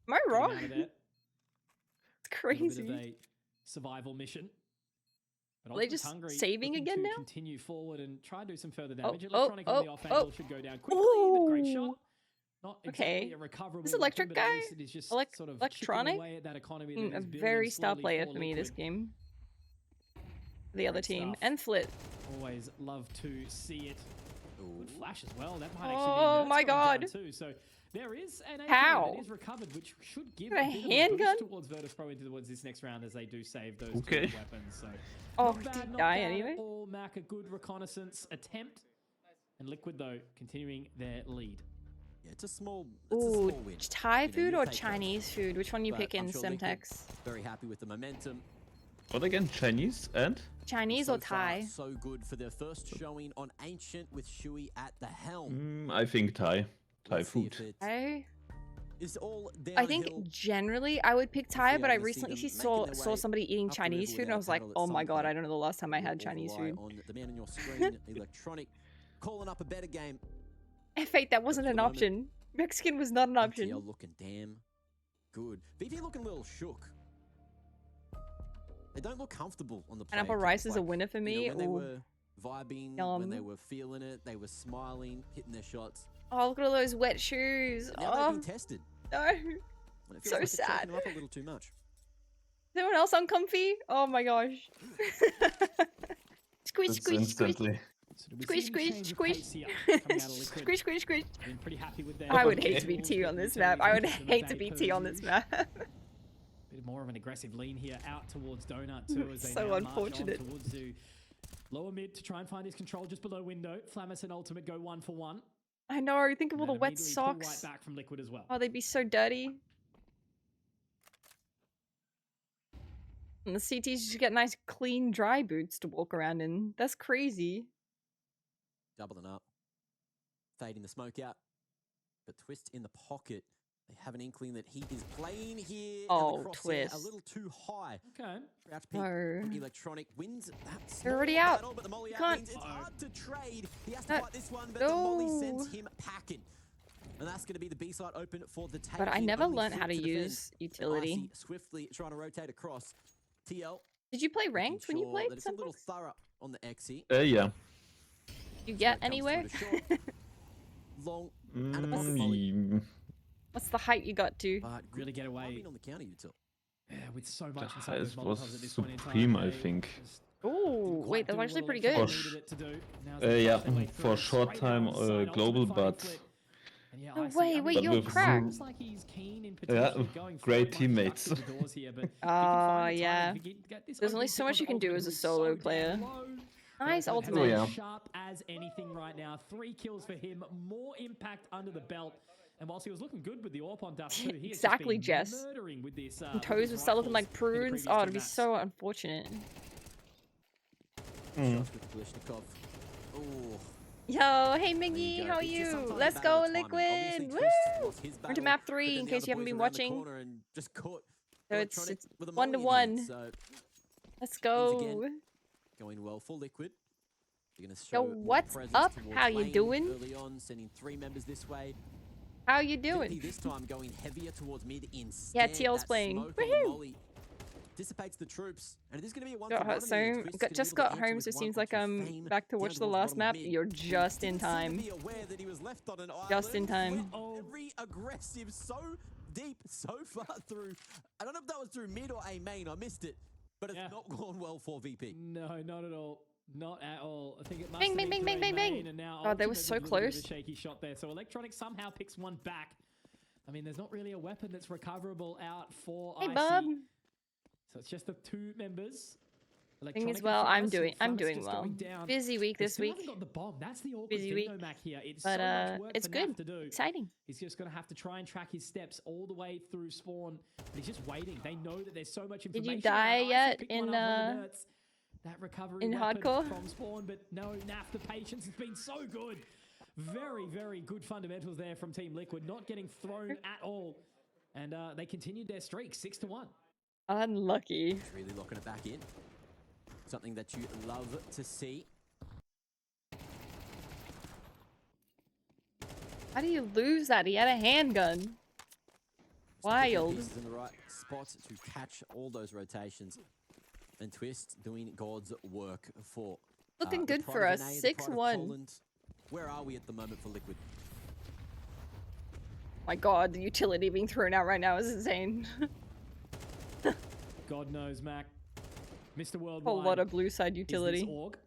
Am I Get him wrong? out of there. It's A little bit of crazy. a survival mission. But Are they Ultimate's just hungry, saving looking again to now? Continue forward and try and do some further Oh, damage. oh, Electronic on the oh, off oh. angle should go down quickly, but great Ooh. shot. Not exactly Okay. a recoverable This weapon, electric but at guy? least it is just Elec- sort of electronic? chipping away at that economy that A is building very star slowly player for for me this Liquid. game. The other Great team. stuff. And Flit. Always love to see it. Good flash as well. That might Oh actually my be Nerds going down God. too. So there is an AK How? that is recovered, which should give A a bit of a handgun? boost towards Virtus Pro towards this next round as they do save those Okay. two weapons. So Oh, not bad, did not die bad anyway? at all, Mac. A good reconnaissance attempt. And Liquid, though, continuing their lead. Yeah, it's a small Ooh, win. Thai You know, food you or take those. Chinese food? Which one you But picking, I'm sure Liquid Semtex? very happy with the momentum. What again? Chinese and? Chinese So or far, Thai? so good for their first showing on Ancient with Shui at the helm. I think Thai. Thai Let's see food. if it I is all I think downhill. generally I would pick Thai, we but are I gonna see recently them saw making their way somebody eating up the Chinese river food, and I without was like, paddle at oh some my god, point. I don't know the last time I had We'll Chinese rely food. on the man on your screen, Electronic, calling up a better game. Fate, that wasn't for an the moment, option. Mexican was not an option. MTL looking damn good. VP looking a little shook. They don't look comfortable on the play. Pineapple rice is a winner for me. When they Ooh. were vibing, Yum. when they were feeling it, they were smiling, hitting their shots. Oh, look at all those wet shoes. Now Oh, they've been tested. no. When it feels So like it's sad. shaking them up a little too much. Is anyone else uncomfy? Oh my gosh. It's squish, It's squish, squish. instantly. Squish, squish, squish. Squish, squish, squish. Been pretty happy with their I would Okay. hate to be T on this map. I would hate to be T on this map. Bit more of an aggressive lean here out towards Donut too as they So now unfortunate. march on towards Zoo. Lower mid to try and find his control just below window. Flamis and Ultimate go 1-for-1. I know. Think of all the And wet immediately pull socks. right back from Liquid as well. Oh, they'd be so dirty. And the CTs just get nice, clean, dry boots to walk around in. That's crazy. Doubling up. Fading the smoke out. But Twist in the pocket. They have an inkling that he is playing here. Oh, and the crosshair Twist. a little too high. Okay. Crouch peek No. from Electronic wins that They're small already out. battle, but the molly You out can't- means it's hard to trade. He has to No. fight this one, but the molly No. sends him packing. And that's going to be the B side open for the take. But I never learned how to use utility. Icy swiftly trying to rotate across. TL. Did you play ranked when you sure played? that it's a little thorough on the XE. Yeah. You get anywhere? Long and a pocket molly. What's the height you got to? But Really get away. on the counter util. Yeah, with so The much inside those highest was Molotovs at this point in time. Supreme, I they think. just Ooh, quite wait, that's do actually what pretty Electronic good. needed it to do. Now's the Yeah, first they wait for through, a short straight time down the side, global, Ultimate fighting but Flit. And yeah, No I see- way, I wait, mean, you're with cracked. looks like he's keen in Yeah, potentially going for great it, might teammates. duck through the doors here, but if he can Oh, find the yeah. time, if he can get this There's only opening so pick much on you can do Ultimate, as a who's so solo damn player. low. Nice Ultimate ultimate. has Oh, been yeah. sharp as anything right now. 3 kills for him, more impact under the belt. And whilst he was looking good with the AWP on dust too, he has Exactly, just been Jess. murdering with this. And toes would start looking like rifles in the prunes. previous Oh, two it'd be maps. so unfortunate. Shots with Kalishnikov. Ooh. Yo, hey There Miggy, you go. how are It's just you? sometimes Let's a go, matter of timing. Obviously, Liquid! Twist Woo! lost his We're to battle, map but 3 then in the case other you haven't boys been around the watching. corner and just caught So it's Electronic with a 1 to molly in 1. hand. So Let's things go. again going well for Liquid. They're going to Yo, show more what's presence up? towards How you lane doing? Early on, sending 3 members this way. How you VP doing? this time going heavier towards mid instead. Yeah, TL's That playing. smoke on the Woohoo! molly dissipates the troops, and it is going to be a 1 Got for 1. home. Just got home, so it seems like I'm back to watch the last map. You're just in time. Just in time. Very aggressive, so deep, so far through. I don't know if that was through mid or A main. I missed it, but it's not gone well for VP. No, not at all. Not at all. I think it must Bing, have bing, been bing, bing, through bing, A bing. main, and now God, they were Ultimate so with a little bit of close. a shaky shot there. So Electronic somehow picks one back. I mean, there's not really a weapon that's recoverable out for Hey, IC. Bob. So it's just the 2 members. Thing Electronic as well, and I'm Flamis, doing Flamis doing just well. going down. Busy week They this still week. haven't got the bomb. That's the awkward Busy thing, week. though, Mac, here. It's But so much work it's for Naf good. to do. Exciting. He's just going to have to try and track his steps all the way through spawn. But he's just waiting. They know that there's so much Did information. you die around. yet Pick one in up on the nerds. That recovery in weapon hardcore? from spawn, but no, Naf, the patience has been so good. Very, very good fundamentals there from Team Liquid, not getting thrown at all. And they continued their streak, 6 to 1. Unlucky. Really locking it back in. Something that you love to see. How do you lose that? He had a handgun. Wild. Pieces in the right spots to catch all those rotations. And Twist doing God's work for Looking the good for pride us. of NA, the pride of 6-1. Poland. Where are we at the moment for Liquid? My god, the utility being thrown out right now is insane. God knows, Mac. Mr. A Worldwide. whole lot of blue side is utility. this org.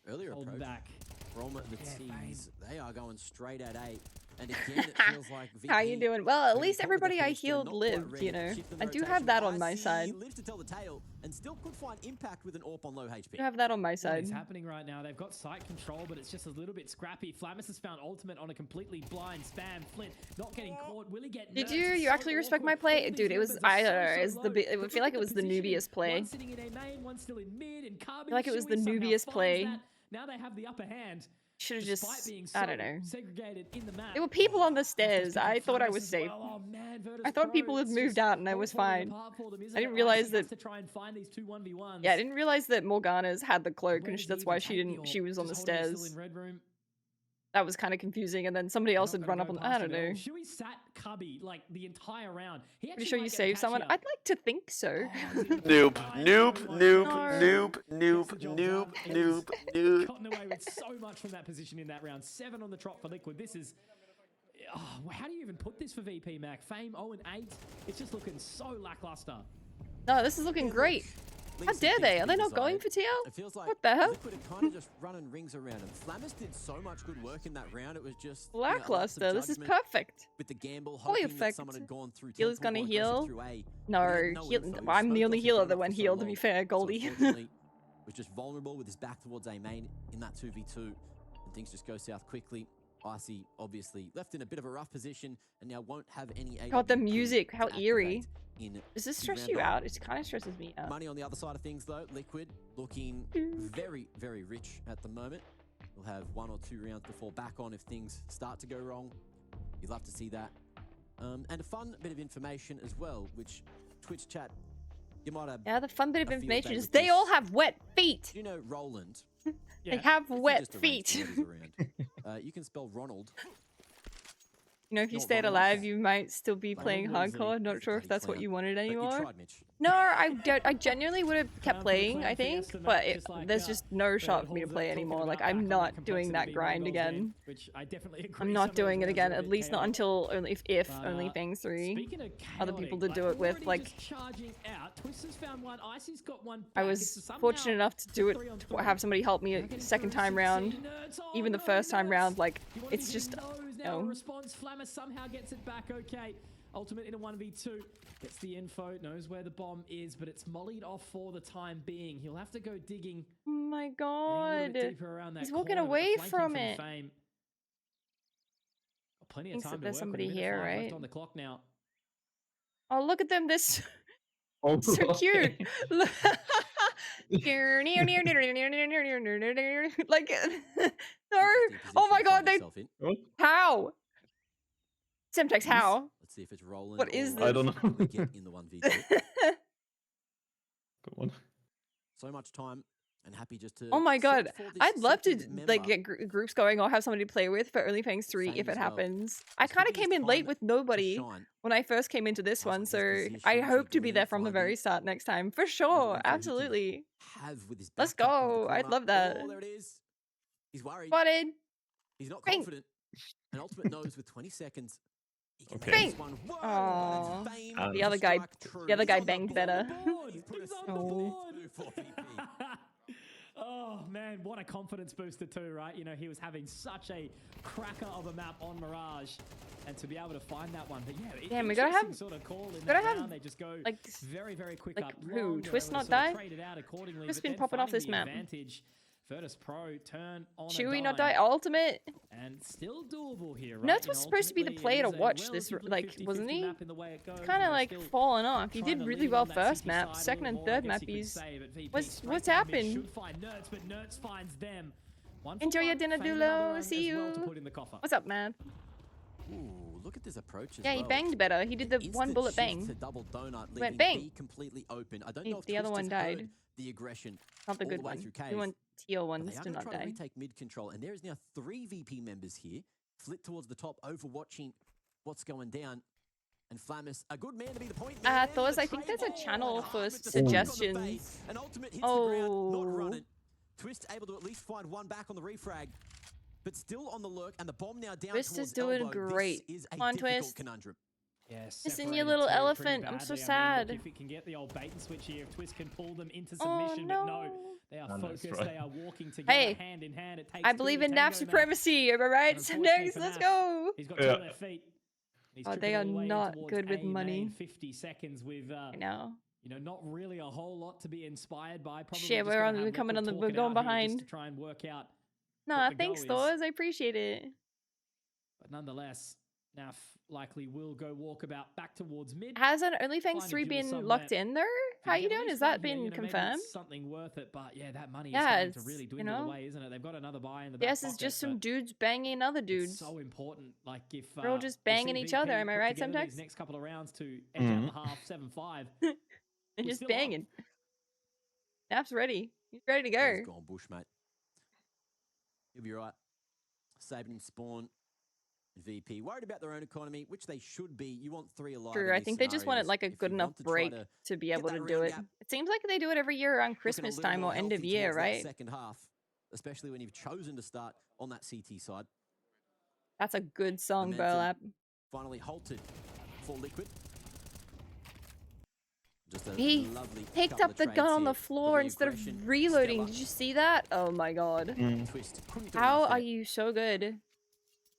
Earlier Hold approach back. from the Yeah, teams. They are going straight at 8. And again, it feels like VP How you doing? Well, at maybe least caught with everybody the I finish, they're healed not quite lived, ready you to know. shift the I do rotation. have that on my IC side. lives to tell the tale and still could find impact with an AWP on low HP. I do have that on my What side. is happening right now? They've got site control, but it's just a little bit scrappy. Flamis has found ultimate on a completely blind spam. Flint not getting caught. Will he get Did nerfed? you? It's You so actually respect my awkward. play? All Dude, these it was, members are I don't know, so it's the, low. it would But feel like look it at was the positioning. noobiest play. One sitting in a main, one still in mid, and Carby I feel like it was the Shui somehow noobiest finds play. that. Now they have the upper hand. Should have Despite just, being I so don't know. segregated in the map. There were people on the stairs. I thought I Flamis was as safe. well. Oh, man, Virtus I thought Pro, people had it's moved just out and I all was falling fine. apart for them, isn't I it? didn't realize IC has that. to try and find these 2 1v1s. Yeah, I didn't realize that Morgana's had the cloak, Where and does that's he why even she take the didn't. orb? She was on the Just holding it still stairs. in red room. That was kind of confusing, and then somebody else had run up on. I don't know. Shui sat Cubby like the entire round. He Pretty sure you saved someone. I'd like to think so. Noob, noob, noob, noob, noob, noob, noob, noob. Gotten away with so much from that position in that round. 7 on the trot for Liquid. This is. Oh, how do you even put this for VP, Mac? Fame 0-8. It's just looking so lackluster. No, this is looking great. How dare they? Are they not going for TL? It feels like What the hell? Liquid are kind of just running rings around him. Flamis did so much good work in that round. It was just Lackluster. This is perfect. With the gamble, Fully hoping that effect. someone had gone through. Healer's gonna heal. No, I'm the only healer that went heal. To be fair, Goldie. Was just vulnerable with his back towards A main in that 2v2, and things just go south quickly. Icy obviously left in a bit of a rough position and now won't have any. God, the music, how eerie. In Does this stress you out? It kind of stresses me out. Money on the other side of things though, Liquid looking very, very rich at the moment. We'll have 1 or 2 rounds to fall back on if things start to go wrong. You'd love to see that. And a fun bit of information as well, which Twitch chat, you might have. Yeah, the fun bit of information is they all have wet feet. You know Roland. They have wet feet. You can spell Ronald. You know, if you stayed alive, you might still be playing hardcore. Not sure if that's what you wanted anymore. No, I don't. I genuinely would have kept playing, I think, but there's just no shot for me to play anymore. Like, I'm not doing that grind again. I'm not doing it again, at least not until if OnlyFans 3. Other people to do it with, like. I was fortunate enough to do it, to have somebody help me a second time round. Even the first time round, like, it's just. No response. Flammer somehow gets it back. Okay. Ultimate in a 1v2. Gets the info, knows where the bomb is, but it's mollied off for the time being. He'll have to go digging. Oh my god. He's walking corner, away from it. Plenty of Thinks time that to there's work. somebody With a minute here, 5 right? left on the clock now. Oh, look at them. This. Oh, So cute. Like, no. Oh my god, they. How? Semtex, how? Let's see if it's rolling. What is this? I don't know. In the 1v2. Come on. So much time and happy just to. Oh my god, search for this I'd love to second like member. get groups going or have somebody to play with for OnlyFans 3 Same if it as well. happens. I kind of came in late with nobody shine. when I first came into this one, so position, I hope to be keep there from the finding very start next time for sure. info he can Absolutely. Have with his Let's back up in the go. I'd corner. love that. Oh, there it is. He's worried. Spotted. He's not Bang. confident. And Ultimate knows with 20 seconds. He can Okay. make Bang. this one. Whoa, Aw. that's fame. The other guy- Strike true. the other He's guy on the banged board. better. He's put us on the board. 2 for VP. Oh man, what a confidence booster too, right? You know, he was having such a cracker of a map on Mirage, and to be able to find that one. But yeah, Damn, we gotta have- interesting sort of call in gotta that have, round. They just go like, very, very quick like up. who? Long, Twist they're not able to sort die? of trade it out accordingly, Twist but been then popping off finding this the map. advantage. Virtus Pro turn on a Chewy not dime, die ultimate. and still doable here, right? Nerds You was know, supposed to be the ultimately, player it to is a watch this, relatively like, 50-50 wasn't he? map in the way it goes, Kind and of they're like still fallen off. He trying did to really lead well on that first CT map. side Second a and little more, third I map, guess you could he's. say, but VP What's straight down mid happened? should find Nerds, but Nerds finds them. One for Enjoy your one, dinner, Fame another Dulo. run See as well to you. put in the coffer. What's up, man? Ooh, look at this approach as Yeah, he well. banged better. He did the Instant one bullet shift bang. to double donut, Went leaving bang. B completely open. I don't The- know if the other Twist one has died. heard the aggression Not the all good the way one. through The cave. one teal But ones they are did going not to try to die. retake mid control, and there is now 3 VP members here. Flit towards the top, overwatching what's going down. And Flamis, a good man to be the point man. Thors, The I think trade there's a ball. channel for Just a knock on the face. suggestions. And Ultimate hits the ground, not Oh. running. Twist able to at least find one back on the refrag, but still on the lurk, and the bomb now down Twist is towards doing elbow. great. This is a Come on, difficult Twist. conundrum. Yeah, Listen, you separated little two pretty elephant. I'm so badly. I mean, sad. look, if it can get the old bait and switch here, if Twist can pull them into Oh, submission, no. but no, they are Oh, that's focused, right. they are walking together Hey, hand in hand. It takes I two believe to in NAF tango now. supremacy. Am I right? Unfortunately Next, for let's Naf, go. He's got two Yeah. left feet. He's Oh, tripping they all are the way in not towards good with A main, money. 50 seconds with, I know. you know, not really a whole lot to be inspired by. Probably Shit, just we're gonna on. have We're coming on the. Liquid We're talk it going out here just behind. to try and work out Nah, the thanks, goal is. Thors. I appreciate it. But nonetheless, Naf likely will go walkabout back towards mid. Has an OnlyFans Find a 3 duel been somewhere. locked in though? How If you get at doing? least Has that one here, been you know, maybe it's confirmed? something worth it, but yeah, that money is Yeah, starting to it's, really you dwindle know. away, isn't it? They've got another buy in the back Yes, it's pocket, just some but dudes banging other it's dudes. so important. Like if We're all just we banging see each VP other, am I put right, together Semtex? these next couple of rounds to edge out the half 7-5. And we're just still banging. Nap's ready. He's ready to He's go. gone bush, mate. He'll be right. Saving him spawn. VP worried about their own economy, which they should be. You want 3 alive. True, in I these think they just wanted scenarios. like a If good you enough want to try break to to be get able that to do round it. gap, It seems like they do it every year around looking a Christmas little time more or end of healthy year, towards that right? second half, especially when you've chosen to start on that CT side. That's a good song, Momentum Burlap. finally halted for Liquid. Just a He lovely picked couple up of the trades gun on here. the floor instead of reaggression, reloading. stellar. Did you see that? Oh my god. Twist. Couldn't do How enough are there. you so good?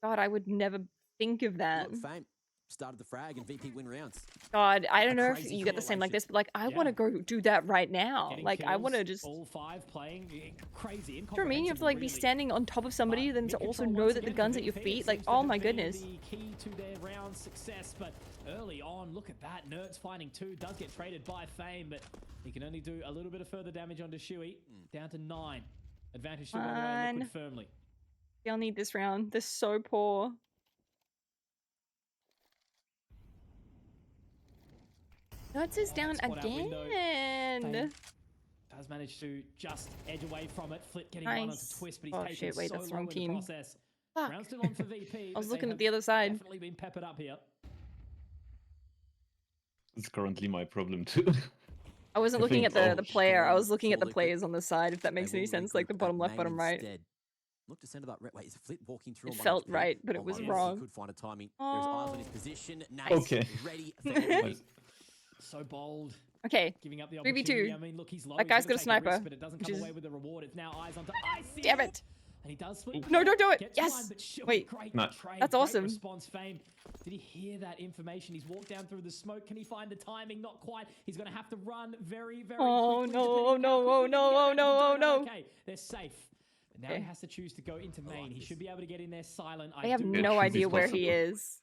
God, I would never think of that. Look, Fame started the frag and VP win rounds. God, I don't A know if crazy you get the same like correlation. this, but like I want to go do that right now. Getting Like I kills, want to just. all 5 playing crazy. Do you know what I mean? You have to like be standing on top of somebody, then to also Mid-control know once that the again gun's for at your VP. feet. It Like, seems to oh have my been goodness. The key to their round success, but early on, look at that. Nerds finding 2 does get traded by Fame, but he can only do a little bit of further damage onto Shuey. Down to 9. Advantage to Liquid firmly. They'll need this round. They're so poor. Nuts is down again. Does manage to just edge away from it. Flip getting Nice. one onto Twist, but he's Oh taken shit, wait, so that's the low wrong in team. the process. Fuck. Round still on for VP. I was but they looking at have the other side. Definitely been peppered up here. It's currently my problem too. I wasn't I looking think- at the player. I was strong looking at the for Liquid. players on the side, if that makes They any will sense. Like the regroup bottom at left, bottom main right. instead. Look to center that. Wait, is Flit walking through? It on 1 felt HP? right, but it was Almost. wrong. He could find a timing. There's eyes on his position. Nice. Okay. Ready. effectively. So bold. Okay. Giving up the 3v2. opportunity. I mean, look, he's low. That He's guy's gonna got a take risk, sniper, but it doesn't which come is- away with the reward. It's now eyes onto ICM. Damn it. And he does split. No, don't do it. Gets Yes. one, but Shuey, Wait. great No. trade, That's great awesome. Response, Fame. Did he hear that information? He's walked down through the smoke. Can he find the timing? Not quite. He's going to have to run very, very Oh quickly. no, depending oh on no, how oh quickly no, they oh get no, around oh to no. Okay, they're safe. But now he has to choose to go into main. He should be able to get in there silent. I have do no should be idea where he possible. is.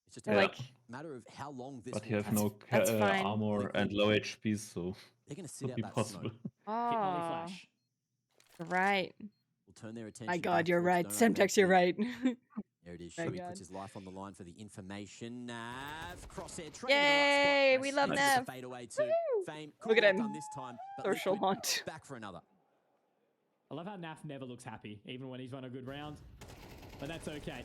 It's just They're a like, matter of how long this. But you will have take. no that's fine. armor and low HP, so They're going to sit would out be that possible. smoke. Hit volley oh, flash. right. Will turn their attention. My back God, you're towards right. Donut Semtex, you're Main. right. There it is. My Shuey God. puts his life on the line for the information. Nav crosshair. Yay, we love Nav. Nav. Fade away too. Fame. Look at couldn't him. done this time, but Social Liquid haunt. back for another. I love how Naf never looks happy, even when he's run a good round. But that's okay.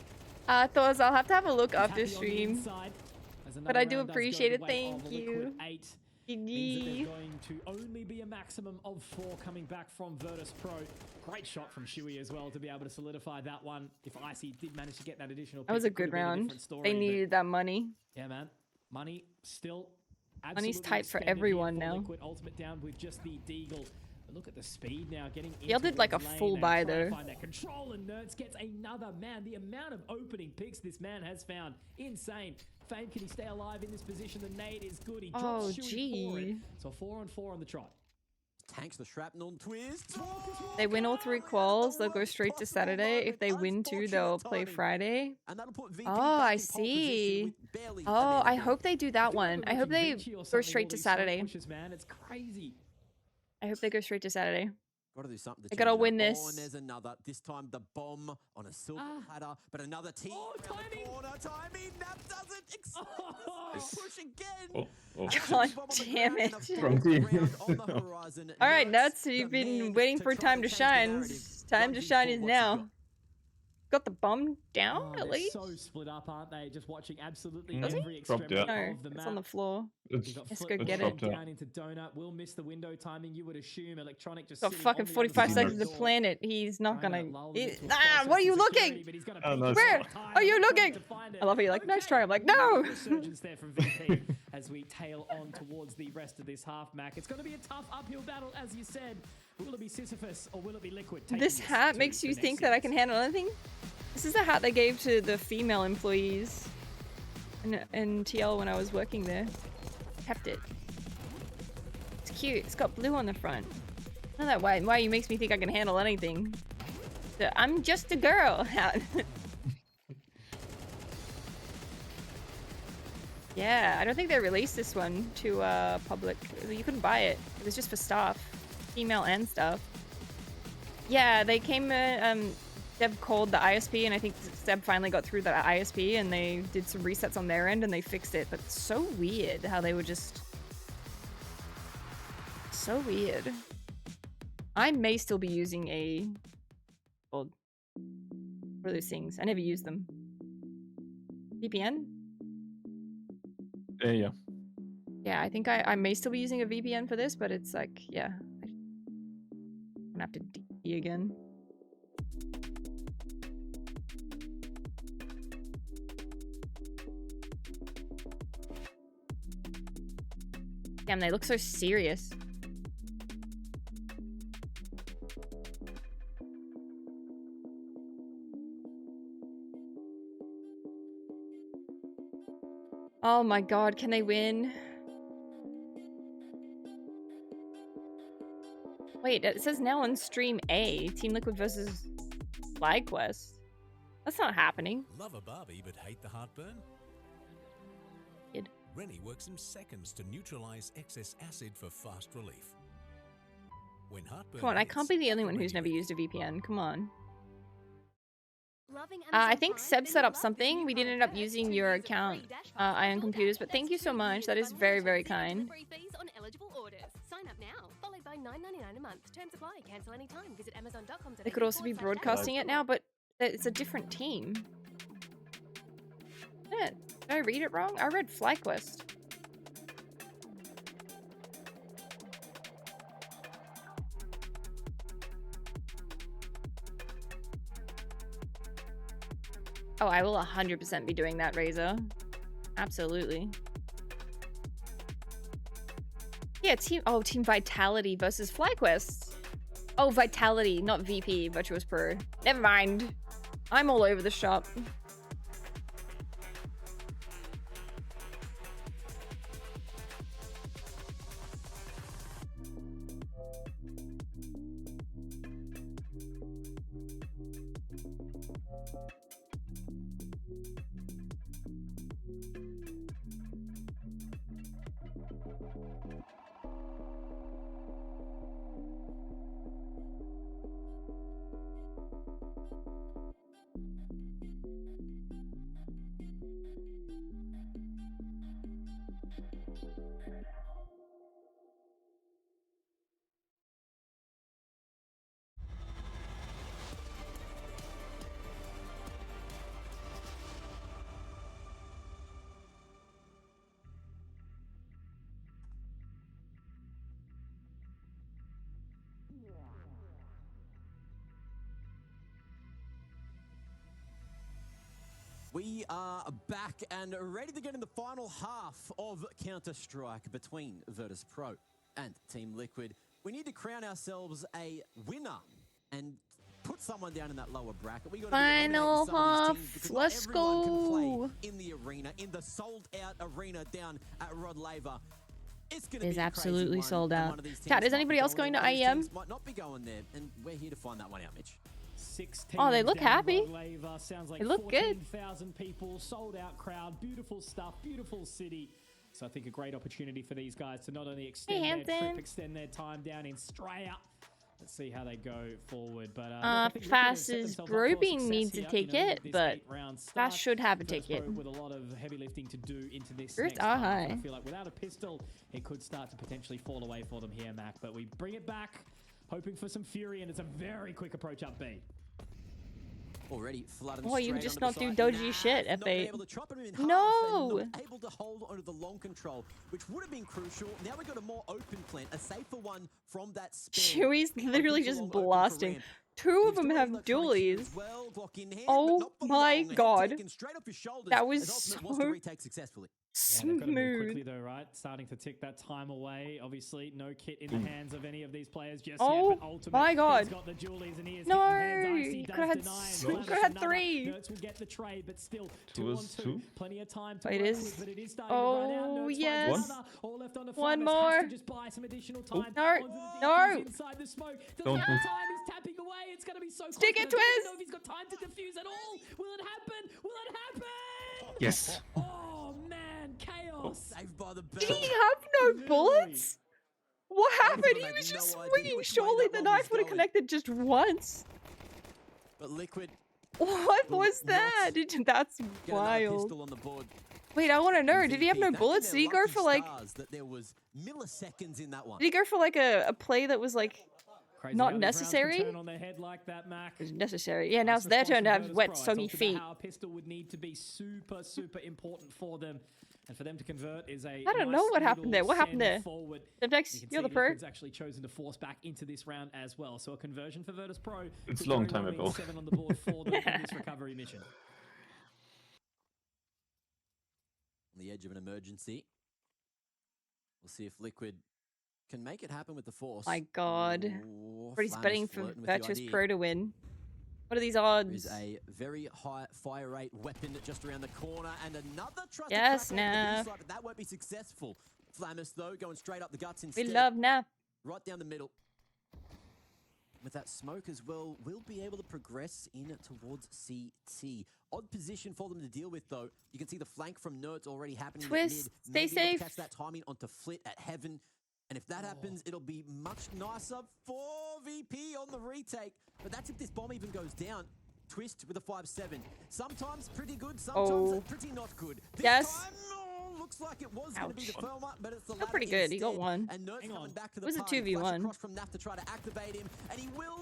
Thors, I'll have to have a look He's after happy on the stream. inside, as But another I do round does go appreciate the it. way Thank of you. Liquid 8. Means that GG. there's going to only be a maximum of 4 coming back from Virtus Pro. Great shot from Shuey as well to be able to solidify that one. If Icy did manage to get that additional That was pick, a it could good have been a round. different story, They but needed that money. yeah, man. Money still Money's absolutely tight for expended here everyone for now. Liquid. Ultimate down with just the Deagle. But look at the speed now getting in. Yale did like a towards full lane and buy trying to though. Find that control, and Nerds gets another. Man, the amount of opening picks this man has found, insane. Fame, can he stay alive in this position? The nade is good. He drops Oh, Shuey for it. gee. So 4-on-4 on the trot. Tanks the shrapnel twist. They win all 3 quals, they'll go straight to Saturday. If they win 2, they'll play Friday. And that'll put VP Oh, back I in pole position see. with barely a Oh, minute I to go. hope they do that one. I hope they Vinci or go something, straight all to these smoke Saturday. pushes, man. It's crazy. I hope they go straight to Saturday. Got to do something to I gotta change it win up. this. Oh, and there's another. This time the bomb on a silver platter, but another team around timing. the corner. Timing. Nap doesn't push again. God damn it. All right, Nuts, you've been waiting for time to shine. Time to shine is now. Got the bomb down Oh, at they're least? so split up, aren't they? Just watching absolutely Mm. every Dropped, extremity yeah. No, of the it's map. on the floor. We've got Let's Flip go get pushing it. down into Donut. We'll miss the window timing. You would assume Electronic just Got sitting fucking on the other 45 side seconds of to the door. plan it. He's not Trying to gonna. lull them into a Ah, false what are you sense of security, looking? but he's gonna Oh, peek nice. Where over time are you and looking? to find it. I love how you're like, nice Okay, try. I'm like, a little no. resurgence there from VP as we tail on towards the rest of this half, Mac. It's going to be a tough uphill battle, as you said. Will it be Sisyphus or will it be Liquid? taking This hat to makes the you next think that I series? can handle anything? This is the hat they gave to the female employees in TL when I was working there. Kept it. It's cute. It's got blue on the front. I don't know why you makes me think I can handle anything. The I'm just a girl hat. Yeah, I don't think they released this one to public. You couldn't buy it. It was just for staff, female and staff. Yeah, they came. Deb called the ISP, and I think Deb finally got through the ISP, and they did some resets on their end, and they fixed it. But it's so weird how they were just so weird. I may still be using a what are those things? I never use them. VPN? Yeah. Yeah, I think I may still be using a VPN for this, but it's like, yeah. I'm gonna have to D again. Damn, they look so serious. Oh my god, can they win? Wait, it says now on stream A, Team Liquid versus FlyQuest. That's not happening. Love a Barbie but hate the heartburn? Kid. Rennie works in seconds to neutralize excess acid for fast relief. When heartburn Come on, I hits, can't be the only one who's never used a VPN. Come on. I think Seb set up something. We didn't end up using your account, Ion Computers, but thank you so much. That is very, very kind. On eligible orders. Sign up now, followed by $9.99 a month. Terms apply. Cancel anytime. Visit Amazon.com. They could also be broadcasting it now, but it's a different team. Did I read it wrong? I read FlyQuest. Oh, I will 100% be doing that, Razor. Absolutely. Yeah, Team Vitality versus FlyQuest. Oh, Vitality, not VP, Virtuous Pro. Never mind. I'm all over the shop. We are back and ready to get in the final half of Counter-Strike between Virtus Pro and Team Liquid. We need to crown ourselves a winner and put someone down in that lower bracket. We got final half. Let's go. In the arena, in the sold-out arena down at Rod Laver. It's going It to is be absolutely sold out. Chat, is anybody else going to IEM? Might not be going there, and we're here to find that one out, Mitch. Oh, they look happy. Sounds like They look good. 14,000 people, sold out crowd, beautiful stuff, beautiful city. So I think a great opportunity for these guys to not only extend their trip, extend their time down in Australia. Let's see how they go forward. But Fast's Brobean needs a ticket, but Fast should have a ticket. With a lot of heavy lifting to do into this Spirits next are half. high. And I feel like without a pistol, it could start to potentially fall away for them here, Mac. But we bring it back, hoping for some fury, and it's a very quick approach up B. Already flooding Boy, you would straight just onto not the do side. dodgy shit, Not being F8. able to chop him in half No! and not able to hold onto the long control, which would have been crucial. Now we've got a more open plant, a safer one from that spin. Chewy's literally just blasting. Two of them have dualies. Oh my god. That was so smooth. Quickly though, right? Starting to tick that time away. Obviously, no kit in the hands of any of these players just Oh yet. But Ultimate, my god. he's got the dualies and he is No, hitting hands. could have had three. Nerds will get the trade, but still Two on is two. two. Plenty of time to It work is. with, but it is starting to run out. Oh Nerds yes. finds another. All left on the One Flames. Has more. to just buy some additional time. No, onto the no. defuse inside the smoke. Doesn't Don't have move. time. He's tapping away. It's going to be so Stick close, it, but I don't Twiz. know if he's got time to defuse at all. Will it happen? Will it happen? Yes. Oh man, chaos! Saved by the bell. Did he have no bullets? What happened? He was just swinging. Surely the knife would have connected just once. But Liquid. What was that? That's Get another wild. pistol on the board. Wait, I want to know. Did he have no Back in bullets? their Did he go lucky for like? stars that there was milliseconds in that one. Did he go for like a play that was like Crazy not how these rounds can necessary? turn on their head like that, Mac. It was necessary. Yeah, now it's their turn to have wet, soggy feet. How a pistol would need to be super, super important for them. And for them to convert is a I don't know what happened there. What happened there? Forward. Zemtex, you're the pro. Liquid's actually chosen to force back into this round as well. So a conversion for Virtus Pro. It's could long very time well mean ago. 7 on the board for them in this recovery mission. On the edge of an emergency. We'll see if Liquid can make it happen with the Force. My God. Ooh, Everybody's Flammus betting for flirting with the Virtus idea. Pro to win. What are these odds? There's a very high fire rate weapon just around the corner, and another trusted Yes, tracker on the Naf. B side, but that won't be successful. Flammus, though, going straight up the guts instead. We love Nap. Right down the middle. With that smoke as well, we'll be able to progress in towards CT. Odd position for them to deal with, though. You can see the flank from Nerds already happening. Twist, at stay mid. Maybe able safe. to catch that timing onto Flit at Heaven. And if that happens, it'll be much nicer for VP on the retake. But that's if this bomb even goes down. Twist with a 5-7. Sometimes pretty good, sometimes pretty not good. This time, looks like it was going to be the Fermat, but it's the Still pretty good. He got one. And Nerds coming back to the It was a party. Flash 2v1. across from Naf to try to activate him, and he will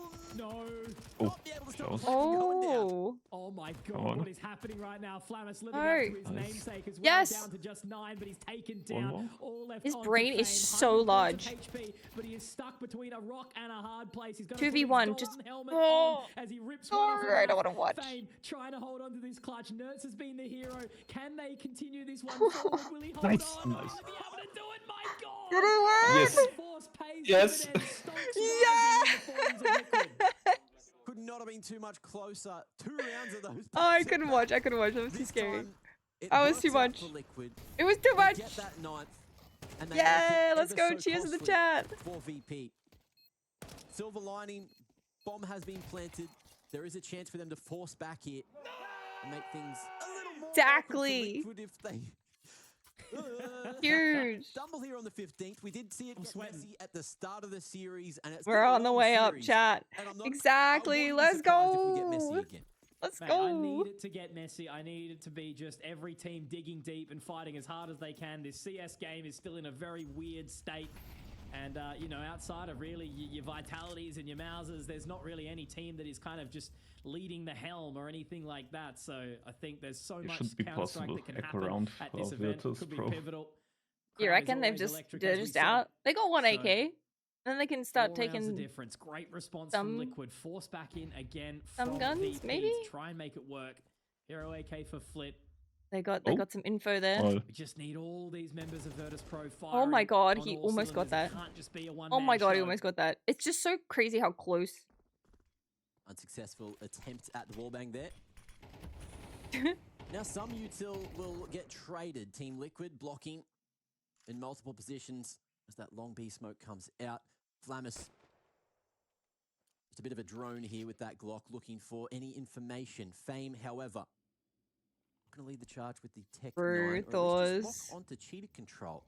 Oh, be able to stop close. the play from going down. Oh. Oh my Come God, on. what is happening right now? Flammus living No. up to his Nice. namesake as well, Yes. down to just 9, but he's taken One down. more. All left His on brain to is Fame. so 100 large. points of HP, but he is stuck between a rock and a hard place. He's going 2v1, to just- helmet Oh. on as he rips Oh, one off I of don't wanna watch. Fame trying to hold on to this clutch. Nerds has been the hero. Can they continue this one forward? Will he hold Nice, on? nice. Will he be able to do it? My God! Did it work? Yes. The Force pays Yes. dividends. Stokes Yeah. rising in the forms of Liquid. Could not have been too much closer. 2 rounds of those. Oh, I couldn't watch. I couldn't watch. That was too This scary. time, it That was works too out much. for Liquid. It was too They much. get that 9th, and they Yeah, make it let's ever go. so Cheers to the costly chat. for VP. Silver lining, bomb has been planted. There is a chance for them to force back here and make things a little more Exactly. awkward for Liquid if they Huge. stumble here on the 15th. We did see it get messy at the start of the series, and it's We're been a on the long way up, series, chat. and I'm not- Exactly. I wouldn't be Let's surprised if we get messy go. again. Let's Mate, go. I need it to get messy. I need it to be just every team digging deep and fighting as hard as they can. This CS game is still in a very weird state. And, you know, outside of really your Vitalities and your Mousers, there's not really any team that is kind of just leading the helm or anything like that. So I think there's so It much should be Counter-Strike possible. that can Echo happen round at this for event. Virtus Could be Pro. pivotal. You Crowd is reckon they're always just electric, they're as we just said. out? They got one So- AK, and then they can start 4 rounds of taking. difference. Great response some- from Liquid. Force back in again some from guns, VP maybe? to try and make it work. Hero AK for Flit. They got Oh. some info there. Oh, We just need all these members of Virtus Pro firing. Oh my God, on he all almost got cylinders. It that. Can't just be a Oh one-man my God, he show. almost got that. It's just so crazy how close. Unsuccessful attempt at the wallbang there. Now some util will get traded. Team Liquid blocking in multiple positions as that long B smoke comes out. Flammus, just a bit of a drone here with that Glock looking for any information. Fame, however, going to lead the charge with the Tech 9, or at least Bruthos. just lock onto cheater control.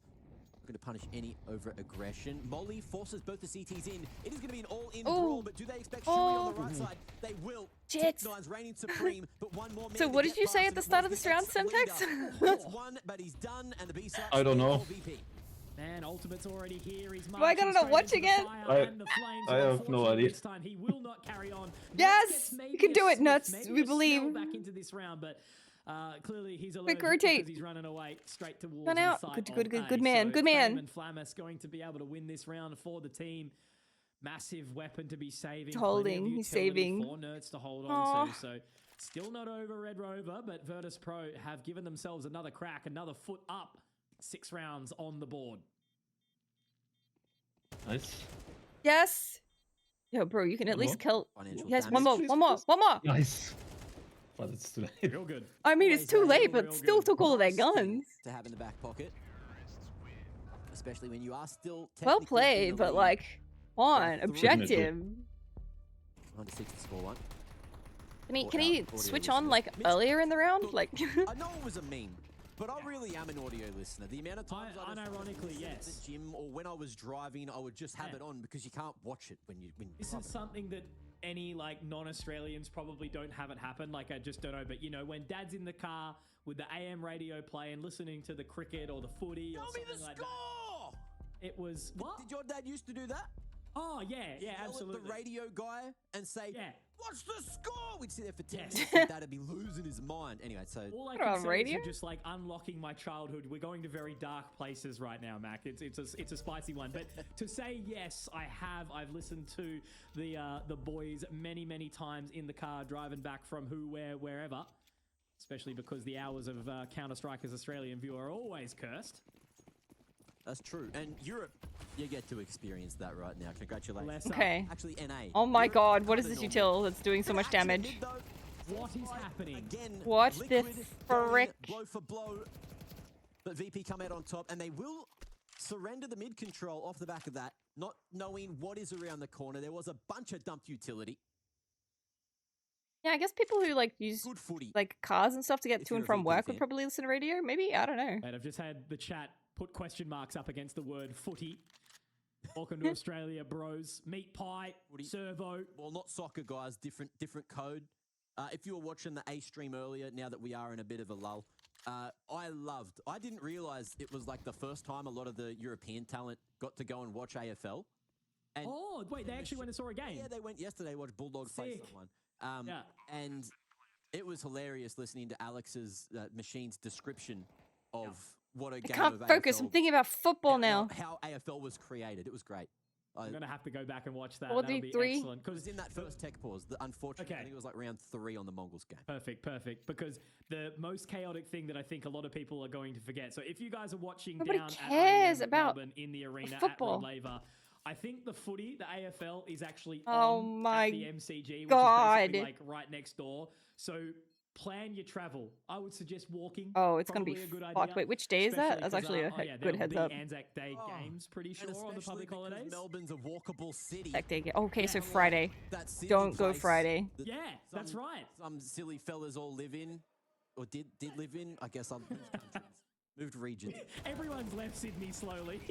Going to punish any over-aggression. Molly forces both the CTs in. It is going to be an all-in Oh. brawl, but do they expect Shui on the right side? They will. Shit. Tech 9's reigning supreme, but one more So minute what to did get you say past at the him. start It of was this round, the Semtex? It's one, but he's done, and the B side I don't know. VP. Man, Ultimate's already here. He's Do I gotta marching watch straight into again? the fire and the flames, I but have no unfortunately idea. This time he will not carry on. Yes! Nuts gets maybe You can a do it, sniff, Nuts. maybe We a smell believe. back into this round, but clearly he's Quick allergic rotate. because he's running away straight towards Run the out. site Good, of good, good, A. good man, So good man. Fame and Flammus going to be able to win this round for the team. Massive weapon to be saving. He's plenty holding, of he's utility saving. for Nerds to hold on Aw. to. So still not over Red Rover, but Virtus Pro have given themselves another crack, another foot up. 6 rounds on the board. nice. Yes. Yo, bro, you can at One least more? kill. Financial Yes, one damage. more, one more, one more. Nice. But it's too late. Real good. I mean, it's too late, but real still good. took all of their Nice thing guns. to have in the back pocket, especially when you are still Well technically in played, the but lead. like, on Three. objective. 106 to score one. Can he switch on like earlier in the round? Like, I know it was a meme, but I really am an audio listener. The amount of times I just unironically, listen yes. at the gym or when I was driving, I would just have it on because you can't watch it when you. This is something that any like non-Australians probably don't have it happen. Like I just don't know, but you know, when Dad's in the car with the AM radio playing, listening to the cricket or the footy or something like that, it was what? Did your dad used to do that? Oh yeah, yeah, Yell absolutely. at the radio guy and say, Yeah. "What's the score?" We'd sit there for 10 Yes. minutes. And Dad'd be losing his mind. Anyway, so All I What, on can say is radio? you're just like unlocking my childhood. We're going to very dark places right now, Mac. It's a spicy one. But to say yes, I've listened to the boys many times in the car driving back from wherever. Especially because the hours of Counter Strikers Australian view are always cursed. That's true. And Europe, you get to experience that right now. Congratulations. Okay. Actually, NA. Oh my Europe, god, what is kinda this normal. util that's doing so much damage? What is happening? Again, What the Liquid going frick? blow for blow. But VP come out on top, and they will surrender the mid control off the back of that, not knowing what is around the corner. There was a bunch of dumped utility. Yeah, I guess people who like use like cars and stuff to get to and from work would probably listen to radio. Maybe, I don't know. And I've just had the chat put question marks up against the word footy. Welcome to Australia, bros. Meat pie, servo. Well, not soccer, guys. Different code. If you were watching the A stream earlier, now that we are in a bit of a lull, I didn't realize it was like the first time a lot of the European talent got to go and watch AFL. And oh, wait, they actually went and saw a game? Yeah, they went yesterday, watched Bulldogs play someone. And it was hilarious listening to Alex's machine's description of what a game I can't of focus. AFL, I'm thinking about football now. how AFL was created. It was great. I'm going to have to go back and watch that. That'll be be excellent. It was in that first tech pause. Unfortunately, I think it was like round 3 on the Mongols game. Perfect. Because the most chaotic thing that I think a lot of people are going to forget. So if you guys are watching Nobody down cares at about Melbourne in the arena football. at Rod Laver, I think the footy, the AFL, is actually Oh on my at the MCG, which God. is basically like right next door. So plan your travel. I would suggest walking. Oh, it's going to be Probably a good fucked. idea. Wait, which day is that? Especially That's actually a 'cause, good heads up. Anzac Day games, pretty sure, on the public holidays. Melbourne's a walkable city. Okay, so Friday. Don't go Friday. Yeah, that's right. Some silly fellas all live in, or did live in. I guess I've moved countries, moved regions. Everyone's left Sydney slowly.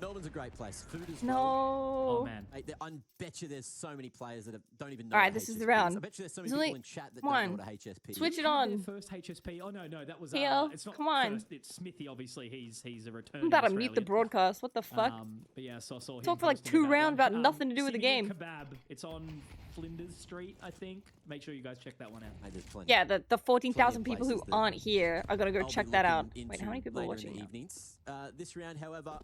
Melbourne's a great place. Food is No. Oh man, I bet you there's so many players that don't even know. All right, what this is HSP the round. I bet you there's so many There's only people in chat that come don't know on. what a HSP is. Switch it Their on. first HSP. Oh no, that was TL, it's not come on. first. It's Smithy. Obviously, he's a return. I'm about to mute the broadcast. What the fuck? But yeah, so I saw him Talk for like posting 2 rounds about one. nothing to do with the Syndicate game. Kebab. It's on Flinders Street, I think. Make sure you guys check that one out. Yeah, the 14,000 people who aren't here are gonna go check that out. Wait, how many people are watching? Evenings. This round, however,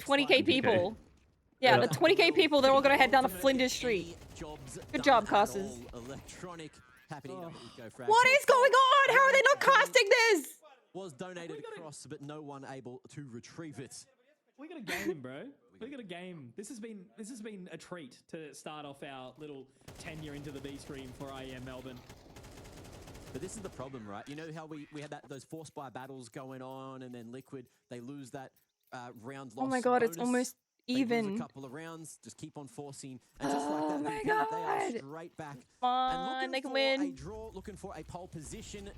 20k people. Yeah, the 20k people, they're all gonna head down to Flinders Street. Good job, casters. Electronic. Happy to go Frag. What is going on? How are they not casting this? Was donated across, but no one able to retrieve it. We got a game, bro. We got a game. This has been a treat to start off our little tenure into the B stream for IEM Melbourne. But this is the problem, right? You know how we had those force buy battles going on, and then Liquid, they lose that round loss. Oh my god, it's bonus. almost They lose even. a couple of rounds, just keep on forcing, and just Oh like my that, god. they are straight back. Come And on, looking they can for win. a draw, looking for a pole position,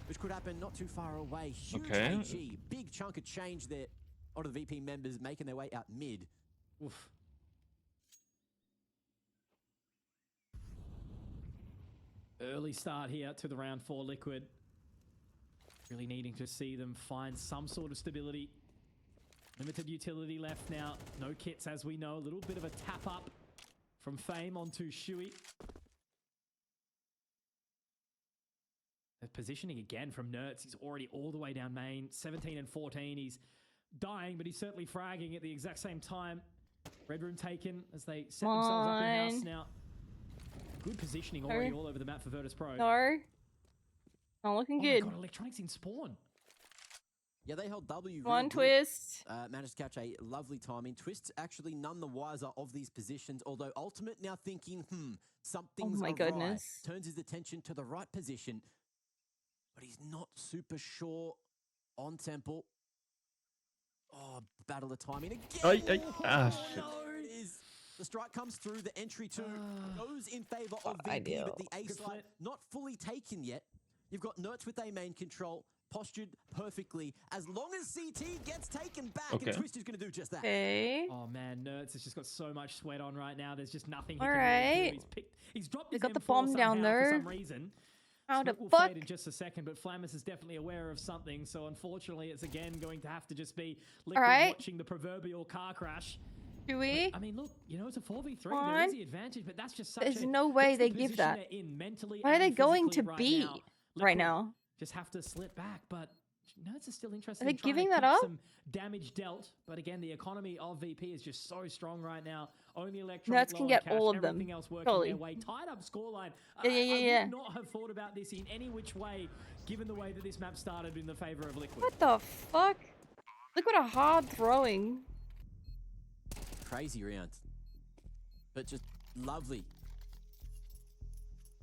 which could happen not too far away. Huge Okay. AG, big chunk of change there. A lot of the VP members making their way out mid. Oof. Early start here to the round 4 Liquid. Really needing to see them find some sort of stability. Limited utility left now. No kits, as we know. A little bit of a tap up from Fame onto Shui. The positioning again from Nertz. He's already all the way down main. 17 and 14. He's dying, but he's certainly fragging at the exact same time. Red room taken as they set themselves up in house now. Good positioning already all over the map for Virtus Pro. No. Not looking good. My God, Electronics in spawn. Yeah, they held W. One real good. twist. Managed to catch a lovely timing. Twist's actually none the wiser of these positions, although Ultimate now thinking, something's Oh my awry. goodness. Turns his attention to the right position, but he's not super sure on Temple. Oh, battle of timing again. Shit. There it is. The strike comes through. The entry 2 goes in favor of VP, Ideal. but the A slide not fully taken yet. You've got Nertz with A main control, postured perfectly. As long as CT gets taken back, and Twist is going to do just that. Okay. Oh man, Nertz has just got so much sweat on right now. There's just nothing he All can really right. do. He's dropped They his got the M4 bomb down somehow there. for some reason. How the Smoke will fuck? fade in just a second, but Flammus is definitely aware of something. So unfortunately, it's again going to have to just be Liquid right. watching the proverbial car crash. Do we? I mean, look, you know, it's a 4v3. Come There on. is the advantage, but that's just such There's a... no way that's the they give position that. they're in mentally Why are they and going physically to right B now. right Liquid now? just have to slip back, but Nertz is still interested Are they in trying giving to that keep up? some damage dealt. But again, the economy of VP is just so strong right now. Only Electronic Nertz can low get cash, all of them. everything else working Totally. their way. Tied up scoreline. Yeah. I would not have thought about this in any which way, given the way that this map started in the favor of Liquid. What the fuck? Look what a hard throwing. Crazy round. But just lovely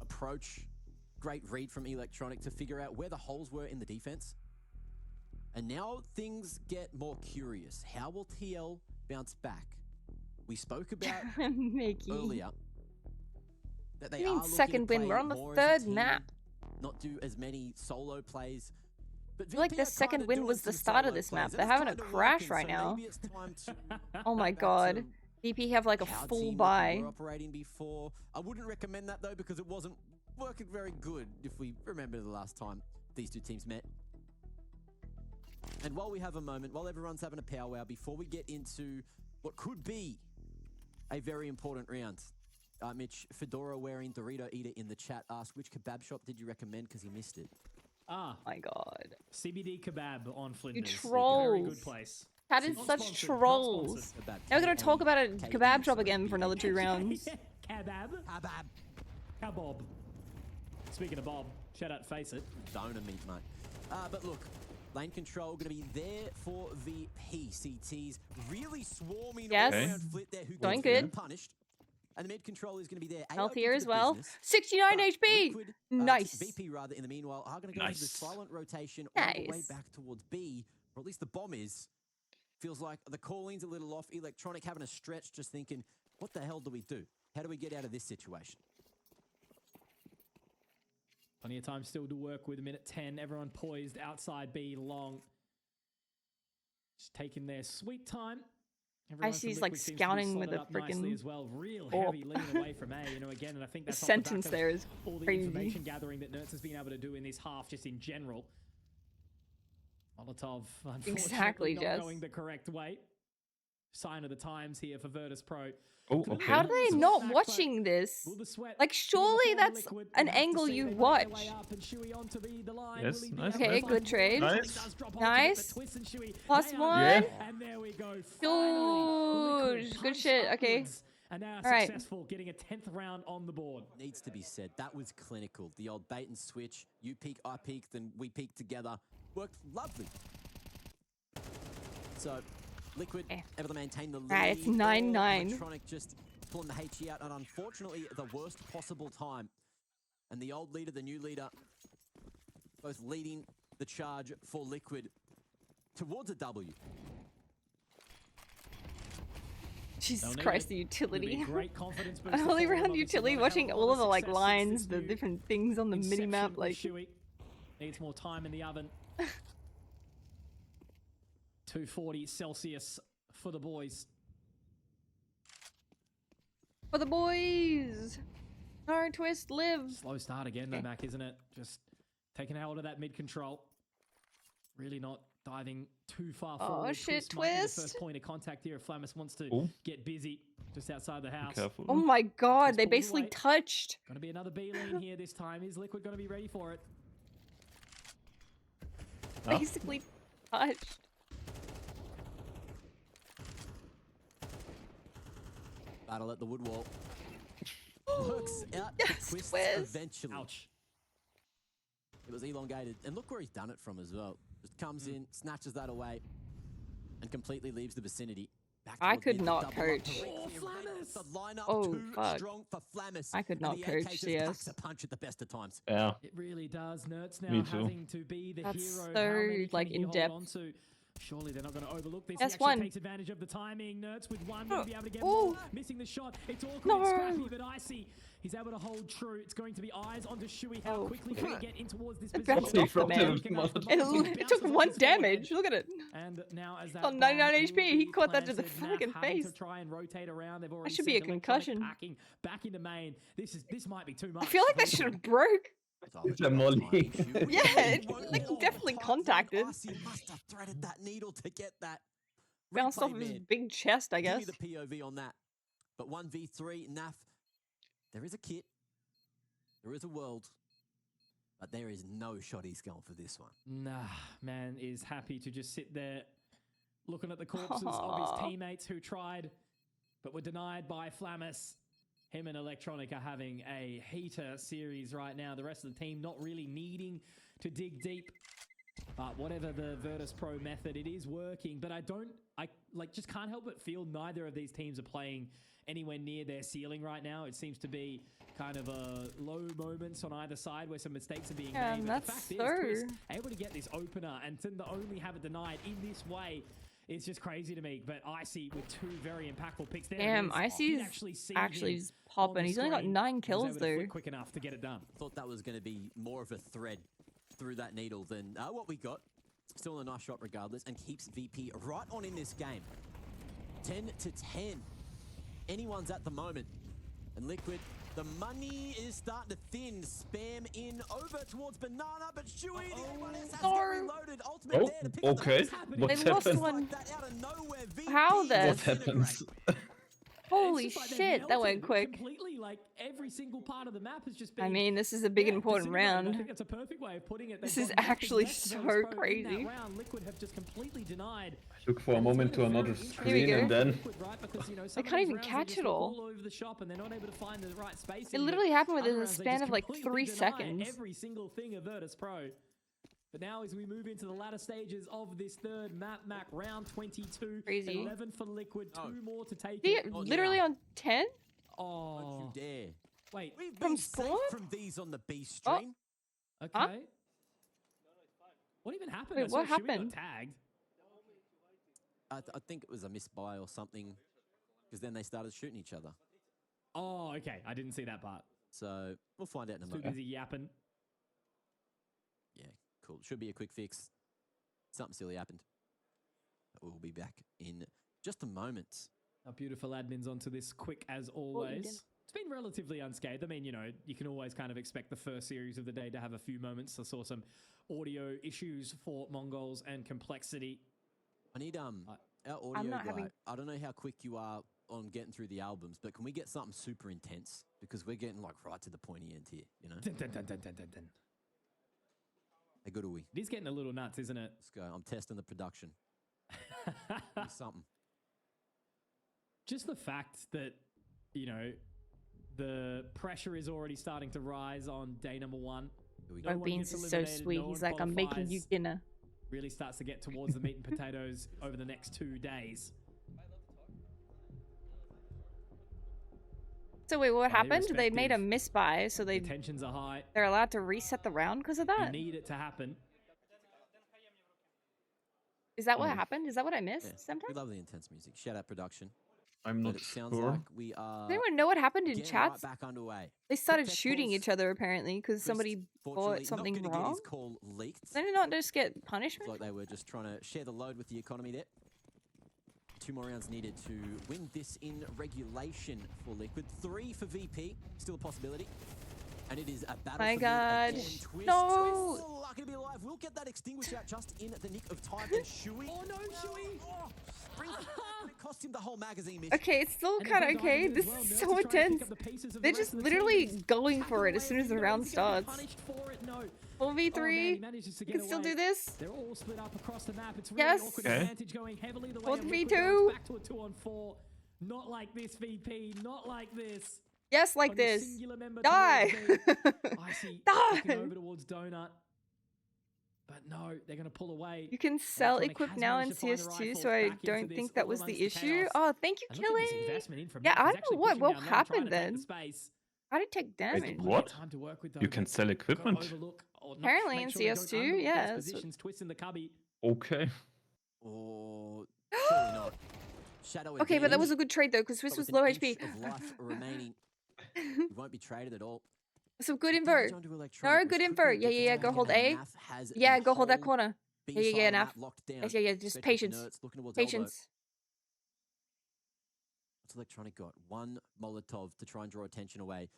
approach. Great read from Electronic to figure out where the holes were in the defense. And now things get more curious. How will TL bounce back? We spoke about earlier that they are second win. We're on the third map. Not do as many solo plays. But I feel like the second win was the start of this map. They're having a crash right now. Oh my god. VP have like a full buy. Operating before. I wouldn't recommend that though because it wasn't working very good if we remember the last time these two teams met. And while we have a moment, while everyone's having a powwow, before we get into what could be a very important round, Mitch, Fedora wearing Dorito Eater in the chat asked, which kebab shop did you recommend because he missed it? Ah, my god. CBD Kebab on Flinders. You trolls. Very good place. That is such trolls. Now we're gonna talk about a kebab shop again for another 2 rounds. Kebab. Kabob. Speaking of Bob, shout out Face It. Donor meat, mate. But look, lane control going to be there for the PCTs. Really swarming all around Flit there, who Going gets good. punished. And the mid control is going to be there. Health AO here to as the well. business. 69 HP. Liquid, Nice. BP rather, in the meanwhile, are going to go into the silent rotation all the way back towards B, or at least the bomb is. Feels like the calling's a little off. Electronic having a stretch, just thinking, what the hell do we do? How do we get out of this situation? Plenty of time still to work with. 1:10. Everyone poised outside B long. Just taking their sweet time. I see he's like scouting with a freaking as well. Real heavy leaning away from A, again, and I think that's the sentence there is all the crazy. information gathering that Nerds has been able to do in this half, just in general. Molotov, unfortunately, not going the correct way. Sign of the times here for Virtus Pro. Oh, okay. How are they not watching this? Like, surely that's an angle you watch. Yes, nice. Okay, good trade. Nice. Nice. +1. Yeah. And there we go. Dude, good shit. Okay. And now All right. successful, getting a 10th round on the board. Needs to be said, that was clinical. The old bait and switch. You peek, I peeked, and we peeked together. Worked lovely. So, Liquid able to maintain the lead. Right, it's 9-9. Electronic just pulling the HE out, and unfortunately, the worst possible time. And the old leader, the new leader, both leading the charge for Liquid towards a W. Jesus Christ, the utility. Great confidence boost. All around utility, watching all of the like lines, the different things on the mini map, like. Needs more time in the oven. 240 Celsius for the boys. For the boys! No twist, live! Slow start again though, Mac, isn't it? Just taking hold of that mid control. Really not diving too far forward. Oh shit, Twist might be the twist! first point of contact here if Flamus wants to get busy just outside the house. Careful. Oh my god, they Twist basically away. touched! Gonna be another B lane here this time. Is Liquid gonna be ready for it? Basically touched. Battle at the wood wall. Works out Yes, the twist twist. eventually. Ouch. It was elongated. And look where he's done it from as well. Just comes in, snatches that away, and completely leaves the vicinity. Back I towards could mid, not double up coach. directly around. The lineup Oh, too fuck. strong for Flamus. I could not And the coach AK just CS. packs a punch at the best of times. Yeah. It really does. Nerds now Me too. having to be the That's hero. so, How many can like, he hold in-depth. on to? Surely they're not going to overlook this. That's He actually one. takes advantage of the timing. Nerds with one going to be able to get Oh. more. Missing the shot. It's awkward No. and scrappy, but Icy. He's able to hold true. It's going to be eyes onto Shui. How quickly can he get in towards this It position? bounced off the man. It took 1 damage. Look at it. And now as that On 99 bomb HP, he will be caught that to the planted, Naf fucking having face. to try and rotate around. They've already should be a sent Electronic concussion. packing back into main. This might be too much. I feel like that should have broke. It's a molly. Yeah, it like definitely contacted. Icy must have threaded that needle to get that. Bounced off Replay of his man. big chest, I Give guess. me the POV on that. But 1v3, Naf, there is a kit, there is a world, but there is no shotties going for this one. Nah, man is happy to just sit there looking at the corpses of Aw. his teammates who tried but were denied by Flamus. Him and Electronic are having a heater series right now. The rest of the team not really needing to dig deep. But whatever the Virtus Pro method, it is working. But I just can't help but feel neither of these teams are playing anywhere near their ceiling right now. It seems to be kind of low moments on either side where some mistakes are being made. But the fact is, Twist able to get this opener and to only have it denied in this way is just crazy to me. But Icy with 2 very impactful picks there. Damn, Icy's actually popping. He's only got 9 kills though. Quick enough to get it done. Thought that was going to be more of a thread through that needle than what we got. Still a nice shot regardless, and keeps VP right on in this game. 10-10. Anyone's at the moment. And Liquid, the money is starting to thin. Spam in over towards Banana, but Chewy, the anyone else has to get reloaded. Ultimate there to pick up the okay. What's happened? like that out of nowhere. VP How then? What happens? Holy shit, that went quick. Completely, like every single part of the map has just been. I mean, this is a big important round. I think that's a perfect way of putting it. This is actually so crazy. Liquid have just completely denied. Look for a moment to another screen and then. I can't even catch it all. Over the shop and they're not able to find the right spacing. It literally happened within a span of like 3 seconds. Every single thing of Virtus Pro. But now as we move into the latter stages of this third map, round 22. Crazy. 11 for Liquid, 2 more to take. Literally on 10? Oh. Don't you dare. Wait. We've From been safe spawn? from these on the B stream. Okay. Huh? What even happened? Wait, what happened? Got tagged. I think it was a misbuy or something, because then they started shooting each other. Oh, okay. I didn't see that part. So we'll find out in a Too moment. busy yapping. Yeah, cool. Should be a quick fix. Something silly happened. We'll be back in just a moment. Our beautiful admins onto this quick as always. It's been relatively unscathed. I mean, you know, you can always kind of expect the first series of the day to have a few moments. I saw some audio issues for Mongols and complexity. I need our audio guy. I don't know how quick you are on getting through the albums, but can we get something super intense? Because we're getting like right to the pointy end here, you know? Dun, dun, dun, dun, dun, dun, dun. How good are we? It is getting a little nuts, isn't it? Let's go. I'm testing the production. Something. Just the fact that, you know, the pressure is already starting to rise on day number 1. My beans is so sweet. He's like, I'm making you dinner. Really starts to get towards the meat and potatoes over the next 2 days. So wait, what happened? They made a misbuy, so they tensions are high. They're allowed to reset the round because of that. You need it to happen. Is that what happened? Is that what I missed? Yeah. Sometimes. We love the intense music. Shout out production. I'm not it sounds sure. like we are. Does anyone know what happened in getting chats? Right back underway. They started Tech shooting calls. each other apparently because somebody bought something not gonna wrong. Get his call leaked. Did they not just get punishment? Like they were just trying to share the load with the economy there. 2 more rounds needed to win this in regulation for Liquid. 3 for VP, still a possibility. And it is a battle My for God. mid again. Twist. No. Twist, lucky to be alive. We'll get that extinguisher out just in the nick of time. And Shui. Oh no, Shui! Oh, it cost him the whole magazine. Mission. Okay, it's still kind of okay. This is so intense. They're just literally going for it as soon as the round starts. 4v3. You can still do this. They're all split up across the map. It's Yes. really awkward advantage going heavily the way 4v2. back to a 2-on-4. Not like this, VP. Not like this. Yes, like Only this. singular member Die. I see. Die. Over towards Donut. But no, they're going to pull away. You can sell Electronic equip has now in managed to find the CS2, rifles so I back into don't this think that all was the amongst the issue. chaos. Oh, thank you, And look at this Killing. investment in from Yeah, Mac. I He's don't actually know what pushing will down low, happen trying to take then. the space. How did it take damage? Wait, what? Time to work with You can sell equipment? overlook or not Apparently make in sure they don't CS2, unlock those yeah, that's positions, twist in the cubby. Okay. Or surely not. Shadow Okay, but that advantage, was a good trade though, because Swiss but was with low an HP. inch of life remaining. You won't be traded at all. So good invert. Damage onto No, electronic, good which invert. could Yeah, be yeah, yeah. good Go to hold get. A. Naf has Yeah, the go hold that whole corner. B Yeah, yeah, side yeah, of the Naf. map locked down. Yes, yeah, yeah. Just Stretching patience. nerds, looking towards elbow. Patience. What's Electronic got? 1 Molotov to try and draw attention away.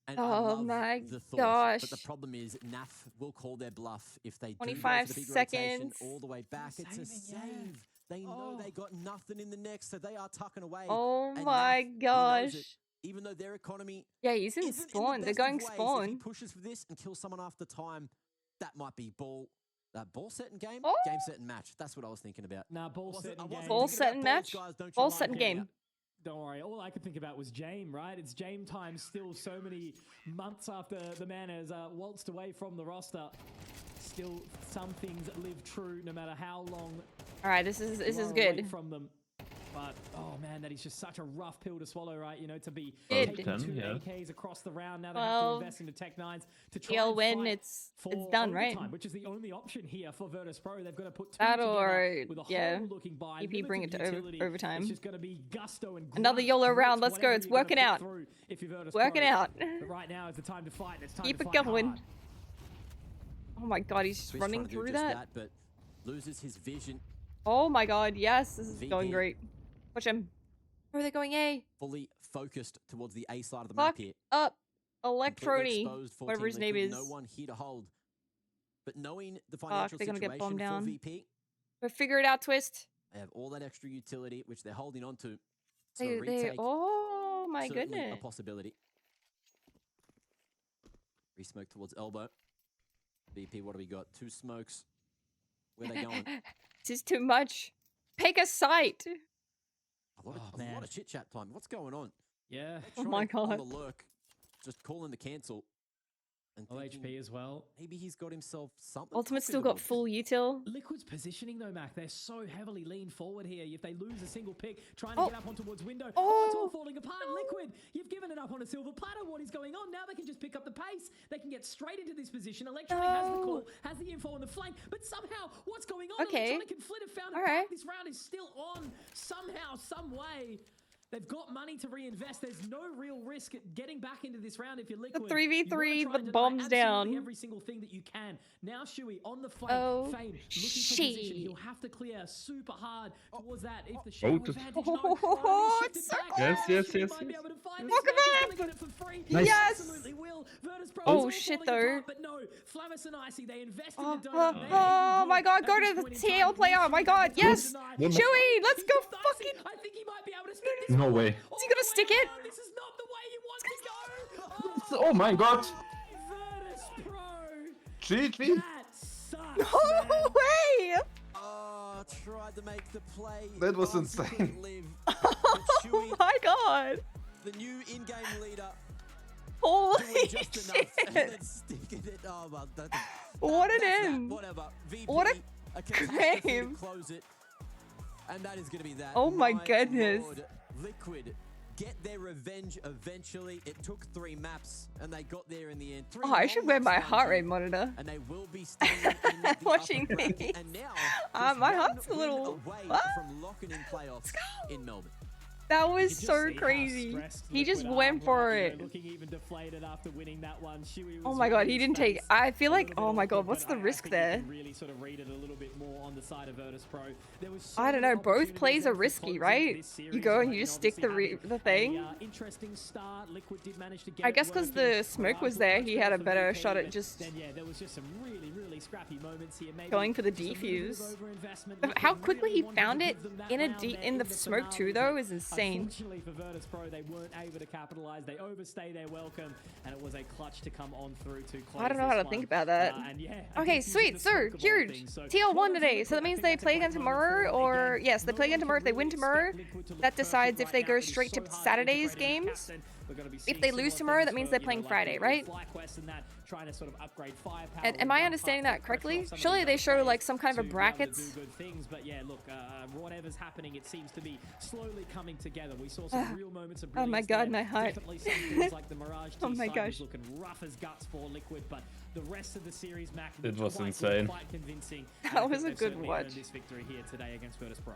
And I Oh love my the thought, gosh. but the problem is NAF will call their bluff if they do go 25 for the big rotation seconds. all the way back. It's a save. They know they got nothing in the next, so they are tucking away. Oh And my NAF, he knows gosh. it. Even though their economy Yeah, he's in isn't spawn. in the They're best going of ways, if he spawn. pushes for this and kills someone after time, that might be ball set and game? Oh. Game set and match. That's what I was thinking about. Nah, ball Wasn't- set I and wasn't game. Ball thinking set about and balls, match. guys, don't you Ball like set and it? game. Don't worry. All I could think about was Jame, right? It's Jame time still so many months after the man has waltzed away from the roster. Still, some things live true no matter how long. All right, this is good. From them. But, oh man, that is just such a rough pill to swallow, right? You know, to be Good. taking 2 AKs across the round. Now they have to invest into Tech 9s to try TL and win, fight it's for done, right? overtime, which is the only option here for Virtus Pro. They've got to put 2 That together or, with a yeah, hole looking by. EP bring it to limited utility. overtime. It's just going to be gusto and Another grunt, YOLO grit, round. Let's go. whatever It's you're gonna working put out. through if you're Virtus Working Pro. out. But right now is the time to fight. It's time Keep to it fight going. hard. Oh my god, he's just Twist running trying to do through just that. but loses his vision. Oh my god, yes, this is VP. going great. Push him. Where are they going? A. Fully focused towards the A side of the Fuck map here. up. Completely Electroni. exposed for Whatever Team his name Liquid, is. No one here to hold. But knowing the Fuck, financial they're gonna get situation bombed for down. VP, But figure it out, Twist. they have all that extra utility, which they're holding on to. So They, a retake, oh my certainly goodness. a possibility. Re-smoke towards elbow. VP, what do we got? 2 smokes. Where are they going? This is too much. Pick a site. A lot of chit-chat time. What's going on? Yeah. Oh my On god. the lurk, just calling the cancel. And Low HP as well. Maybe he's got himself something. Ultimate still got full util. Liquid's positioning though, Mac. They're so heavily leaned forward here. If they lose a single pick, trying to get up on towards window. Oh, it's all falling apart. Liquid, you've given it up on a silver platter. What is going on? Now they can just pick up the pace. They can get straight into this position. Electronic has the call, has the info on the flank, but somehow, what's going on? Okay. Electronic and Flit have found it All back. right. This round is still on somehow, some way. They've got money to reinvest. There's no real risk at getting back into this round if you're Liquid. 3v3 with bombs absolutely down. every single thing that you can. Now Shuey on the flank. Oh, Fame looking for position. He'll have to clear super hard towards that if the Oh, shadow just- advantage. Oh, it's so Yes, yes, yes, might be yes. able to find Welcome this. He's back. gonna get it for free. Nice. Yes. Absolutely will. Virtus Pro Oh, is all shit, falling though. apart, but no, Flamus and Icy, they invest in the donut. Oh, They oh my god, go to the TL player. Oh my god, yes. Chewy, let's go fucking. I think he might be able to stick this. No way. Is he gonna stick it? This is not the way you want to go. Oh my god. Virtus Pro. GG. That sucks. No way. Oh, tried to make the play. That was Arsenal insane. couldn't live. But Oh Shuey, my god. the new in-game leader, Holy doing just enough and shit. then sticking it. Oh, well, What an that's that. end. Whatever. VP, What a catastrophe game. to close it. And that is going to be that. Oh my goodness. Lord. Liquid get their revenge eventually. It took 3 maps and they got there in the end. 3 Oh, I should wear my maps heart rate down, monitor. and they will be staying in the Watching upper bracket. these. And now My just heart's a one little. win away What? from locking in playoffs in Melbourne. That was You can just so see how crazy. stressed He just Liquid went are, for right? You it. know, looking even deflated after winning that one. Shuey Oh was my god, really he didn't take. spaced I feel a like. little Oh bit my awkward, god, what's but the I risk think you there? can really sort of read it a little bit more on the side of Virtus Pro. There was so I don't many know. Both opportunities plays there are for risky, closing right? this series, You go and right? you just Obviously stick the having the thing. a, interesting start. Liquid did manage to get I it guess because working. the smoke was Arsenal there, much he better had a for better VP, shot at but just then yeah, there was just some really scrappy moments here. Maybe going for the just a little bit of defuse. overinvestment. But how Liquid quickly really he wanted to found it give them that in a round there in the smoke finale, too, though, but is insane. Unfortunately for Virtus Pro, they weren't able to capitalize. They overstay their welcome, and it was a clutch to come on through to close I don't know how this to think one. about that. And yeah, I Okay, think sweet, used sir, the smoke of all huge. things. So TL won kudos to today, so that Liquid. I means think they that's a play great again moment tomorrow, for them. or Again, yes, they no play again one tomorrow. If they can win really tomorrow, expect Liquid to look that perfect decides if right they now. go It is straight so to hard Saturday's integrating games. captain. We're gonna be If seeing they similar lose tomorrow, things that means for, they're you know, playing like Friday, the right? FlyQuest and that, trying to sort of upgrade firepower. And am I understanding that correctly? Surely they show like some kind of a brackets. Do good things, but yeah, look, whatever's happening, it seems to be slowly coming together. We saw some real moments of Oh my brilliance god, there. my heart. Definitely some things like the Mirage Oh my T-side gosh. was looking rough as guts for Liquid, but the rest of the series, Mac, It was quite insane. Good, quite convincing. That And I was think a they've good certainly watch. earned this victory here today against Virtus Pro.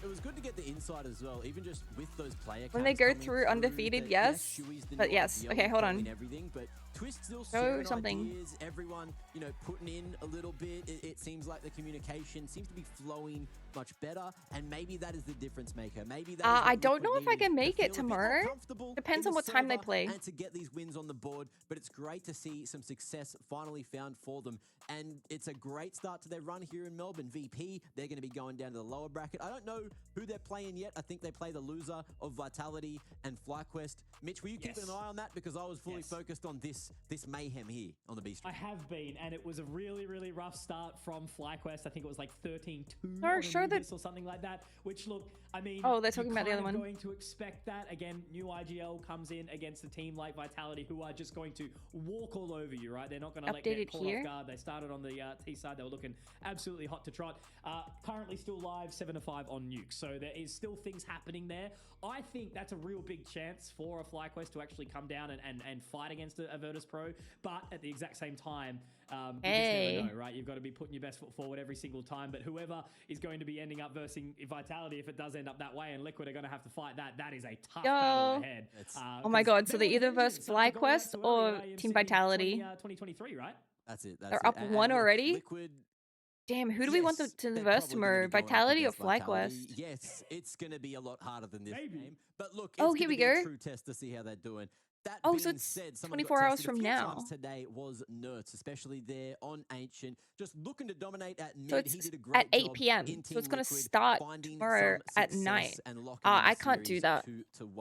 It was good to get the insight as well, even just with those player When they counts go coming through undefeated, that, yes. Shuey's the But new yes, IPL okay, hold on. and everything, but Twist still Show sharing something. ideas, everyone, you know, putting in a little bit. It seems like the communication seems to be flowing much better, and maybe that is the difference maker. Maybe that is what I don't Liquid know if I needed can to make it feel a bit more tomorrow. comfortable Depends in on the what time they server play. and to get these wins on the board, but it's great to see some success finally found for them, and it's a great start to their run here in Melbourne. VP, they're going to be going down to the lower bracket. I don't know who they're playing yet. I think they play the loser of Vitality and FlyQuest. Mitch, will you keep an eye on that? Because I was fully focused on this this mayhem here on the B stream? I have been, and it was a really, really rough start from FlyQuest. I think it was like 13-2 Or on sure Anubis or something like that, which, look, I mean, oh, they're talking about the other you're one. going to expect that. Again, new IGL comes in against a team like Vitality, who are just going to walk all over you, right? They're not going to let get caught off guard. They started on the T side. They were looking absolutely hot to trot. Currently still live 7-5 on Nuke, so there is still things happening there. I think that's a real big chance for a FlyQuest to actually come down and fight against a Virtus Pro, but at the exact same time, you just never know, right? You've got to be putting your best foot forward every single time, but whoever is going to be ending up versing Vitality, if it does end up that way, and Liquid are going to have to fight that, that is a tough battle ahead. Oh my god, so they either verse FlyQuest or Team Vitality. 2023, right? That's it. They're up one already? Liquid, damn, who do we want to verse tomorrow? Vitality or FlyQuest? Yes, it's going to be a lot harder than this game. But look, it's oh, here we be go. a true test to see how they're doing. That oh, being so it's said, 24 hours from now. Today was Nerds, especially there on Ancient, just looking to dominate at mid. So it's he did a great at 8 job p.m. So it's going to start tomorrow at night. I can't do that,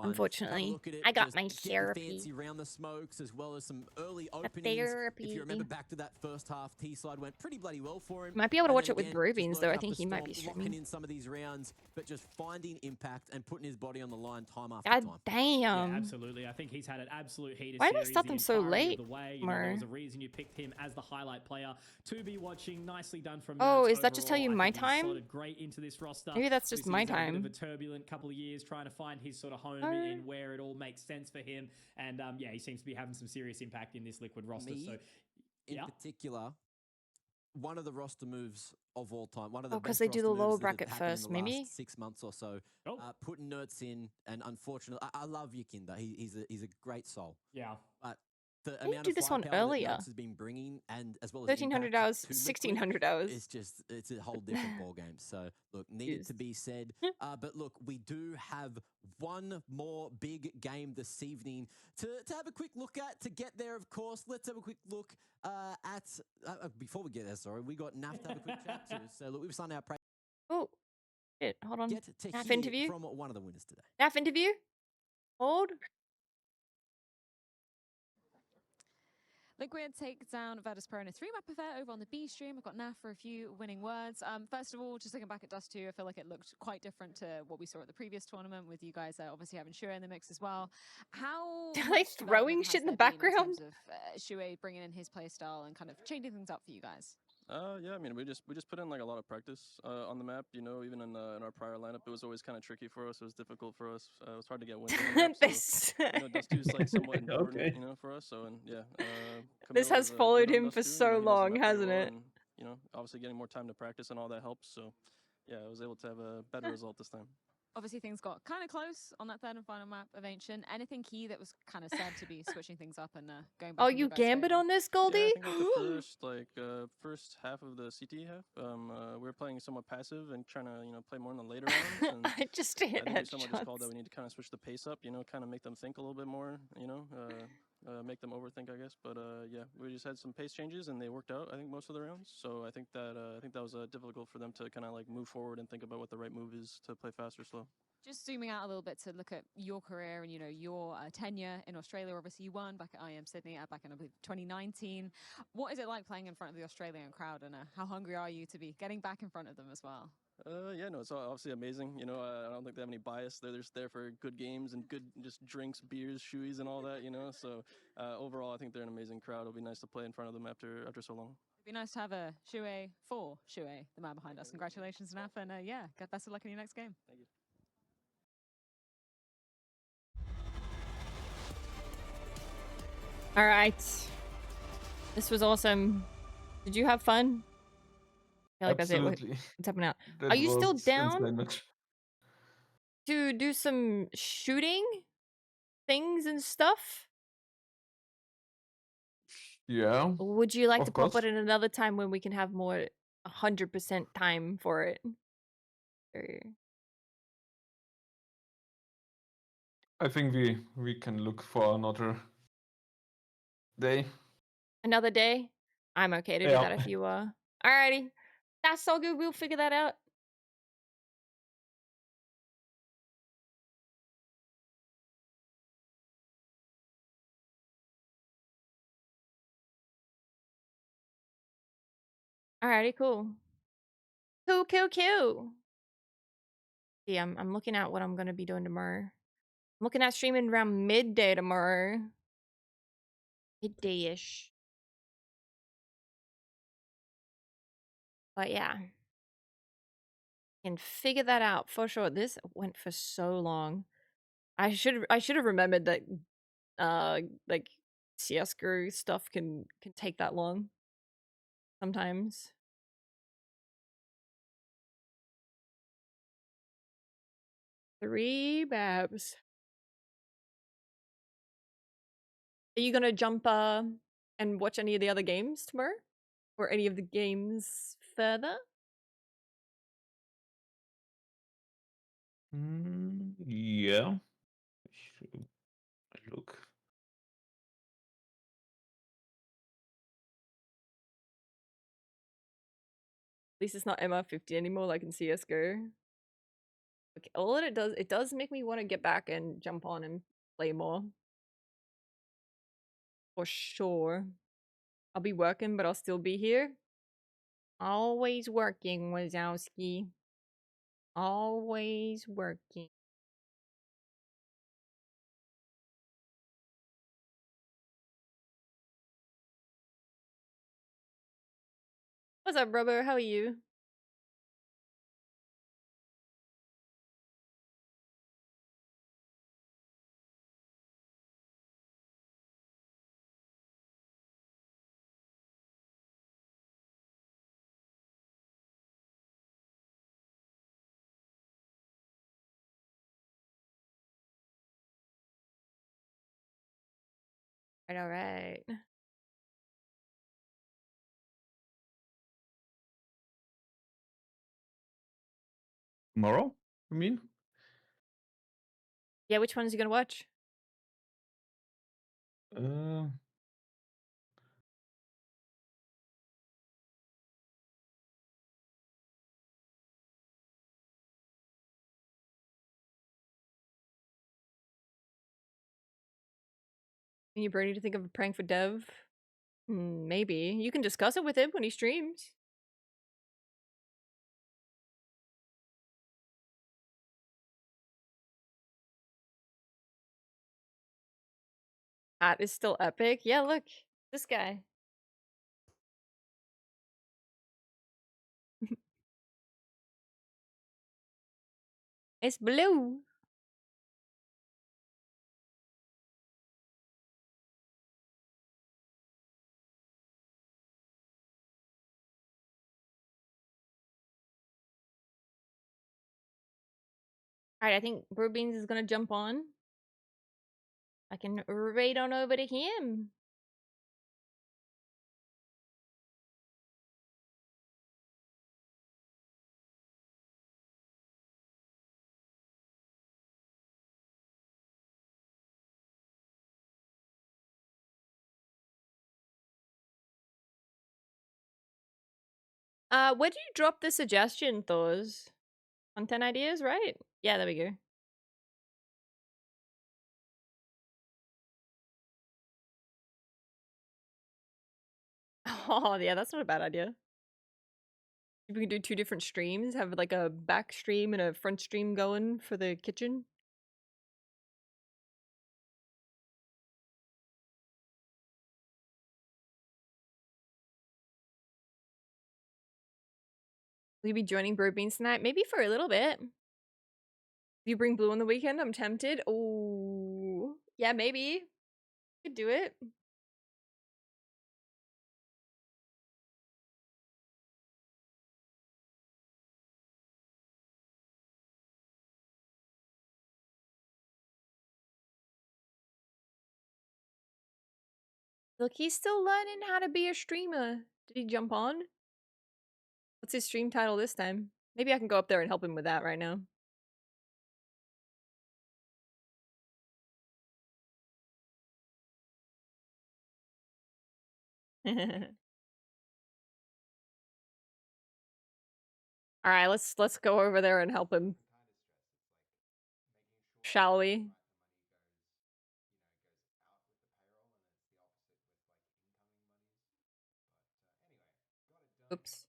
unfortunately. I got my therapy. Fancy round the smokes as well as some early openings. If you remember back to that first half, T-side went pretty bloody well for him. Might be able to watch it with Brewbeans though. I think he might be locking streaming. in some of these rounds, but just finding impact and putting his body on the line time after God time. damn. Yeah, absolutely. I think he's had an absolute heater. Why did I start them so late? There was a reason you picked him as the highlight player to be watching. Nicely done from. Oh, is that just tell you my time? Great into this roster. Maybe that's just my time. A bit of a turbulent couple of years trying to find his sort of home in where it all makes sense for him, and yeah, he seems to be having some serious impact in this Liquid roster. In particular, one of the roster moves of all time. One of the because they do the lower bracket first, maybe 6 months or so. Putting Nerds in, and unfortunately, I love Yakinda. He's a great soul. Yeah, but the I did this one earlier. Has been bringing, and as well as 1300 hours, 1600 hours. It's a whole different ball game. So look, needed to be said. But look, we do have one more big game this evening to have a quick look at. To get there, of course, let's have a quick look at. Before we get there, sorry, we got Naf to have a quick chat too. So look, we've signed our. Oh, shit! Hold on. Get to Naf hear interview from one of the winners today. Naf interview. Hold. Liquid take down Virtus Pro in a 3-map affair over on the B stream. I've got Naf for a few winning words. First of all, just looking back at Dust 2, I feel like it looked quite different to what we saw at the previous tournament, with you guys obviously having Shuey in the mix as well. How are they throwing shit in the background? In terms of Shuey bringing in his play style and kind of changing things up for you guys? Yeah, I mean, we just put in like a lot of practice on the map. You know, even in our prior lineup, it was always kind of tricky for us. It was difficult for us. It was hard to get wins. So, you know, Dust 2 is like somewhat important, you know, for us. So and yeah, this has followed him for so long, hasn't it? And, you know, obviously getting more time to practice and all that helps. So yeah, I was able to have a better result this time. Obviously, things got kind of close on that third and final map of Ancient. Anything key that was kind of said to be switching things up and going back? Oh, you gambit on this, Goldie? Yeah, I think like the first half of the CT half, we were playing somewhat passive and trying to play more in the later rounds. And I just hit I think someone just headshots. called that we need to kind of switch the pace up. You know, kind of make them think a little bit more. You know. Make them overthink, I guess, but yeah, we just had some pace changes and they worked out. I think most of the rounds, so I think that was difficult for them to kind of like move forward and think about what the right move is to play fast or slow. Just zooming out a little bit to look at your career and your tenure in Australia. Obviously, you won back at IEM Sydney back in 2019. What is it like playing in front of the Australian crowd, and how hungry are you to be getting back in front of them as well? Yeah, no, it's obviously amazing. You know, I don't think they have any bias. They're just there for good games and good just drinks, beers, shoeys, and all that. You know, so overall, I think they're an amazing crowd. It'll be nice to play in front of them after so long. It'd be nice to have a Shuey for Shuey, the man behind us. Congratulations, Naf, and yeah, best of luck in your next game. Thank you. All right. This was awesome. Did you have fun? I feel like Absolutely. that's it. What's happening now? That Are you still was down insane. to do some shooting things and stuff? Yeah. Or would you like of to course. pop it in another time when we can have more 100% time for it? Or... I think we can look for another day. Another day? I'm okay to do that if you are. Alrighty. That's all good. We'll figure that out. Alrighty, cool. Cool. Yeah, I'm looking at what I'm gonna be doing tomorrow. I'm looking at streaming around midday tomorrow. Midday-ish. But yeah. Can figure that out for sure. This went for so long. I should have remembered that like CS:GO stuff can take that long sometimes. Three babs. Are you gonna jump and watch any of the other games tomorrow? Or any of the games further? Yeah. Ich look. At least it's not MR50 anymore like in CS:GO. Okay, all that it does make me want to get back and jump on and play more. For sure. I'll be working, but I'll still be here. Always working, Wazowski. Always working. What's up, brother? How are you? All right. Tomorrow, you mean? Yeah, which ones are you gonna watch? Uh, Are you ready to think of a prank for Dev? Maybe. You can discuss it with him when he streams. That is still epic. Yeah, look. This guy. It's blue. Alright, I think Bro Beans is gonna jump on. I can raid on over to him. Where do you drop the suggestion, Thors? Content ideas, right? Yeah, there we go. Oh, yeah, that's not a bad idea. If we can do 2 different streams, have like a back stream and a front stream going for the kitchen. Will you be joining Bro Beans tonight? Maybe for a little bit. You bring Blue on the weekend? I'm tempted. Oh, yeah, maybe. Could do it. Look, he's still learning how to be a streamer. Did he jump on? What's his stream title this time? Maybe I can go up there and help him with that right now. All right, let's go over there and help him. Shall we? Oops.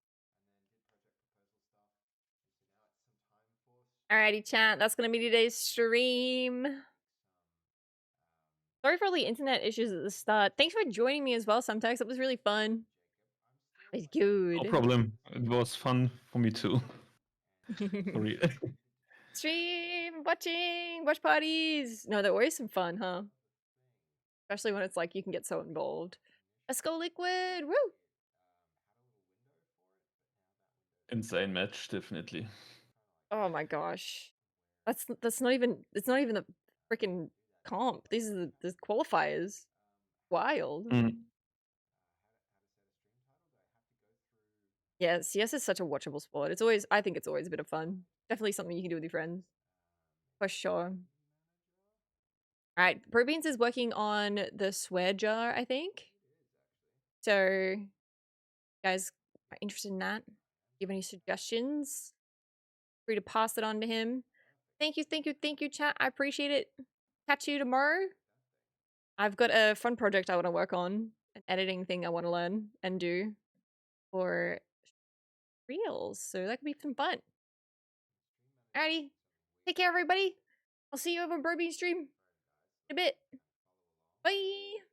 Alrighty, chat. That's gonna be today's stream. Sorry for all the internet issues at the start. Thanks for joining me as well, Sometimes. It was really fun. It's good. No problem. It was fun for me too. Sorry. Stream, watch parties. No, they're always some fun, huh? Especially when it's like you can get so involved. Let's go, Liquid. Woo! Insane match, definitely. Oh my gosh. That's not even it's not even the freaking comp. These are the qualifiers. Wild. Mm. Yeah, CS is such a watchable sport. It's always I think it's always a bit of fun. Definitely something you can do with your friends. For sure. Alright, Probeans is working on the swear jar, I think. So you guys are interested in that? Do you have any suggestions? Free to pass it on to him. Thank you, chat. I appreciate it. Catch you tomorrow. I've got a fun project I want to work on, an editing thing I want to learn and do for reels. So that could be some fun. Alrighty. Take care, everybody. I'll see you over on Burbean stream in a bit. Bye.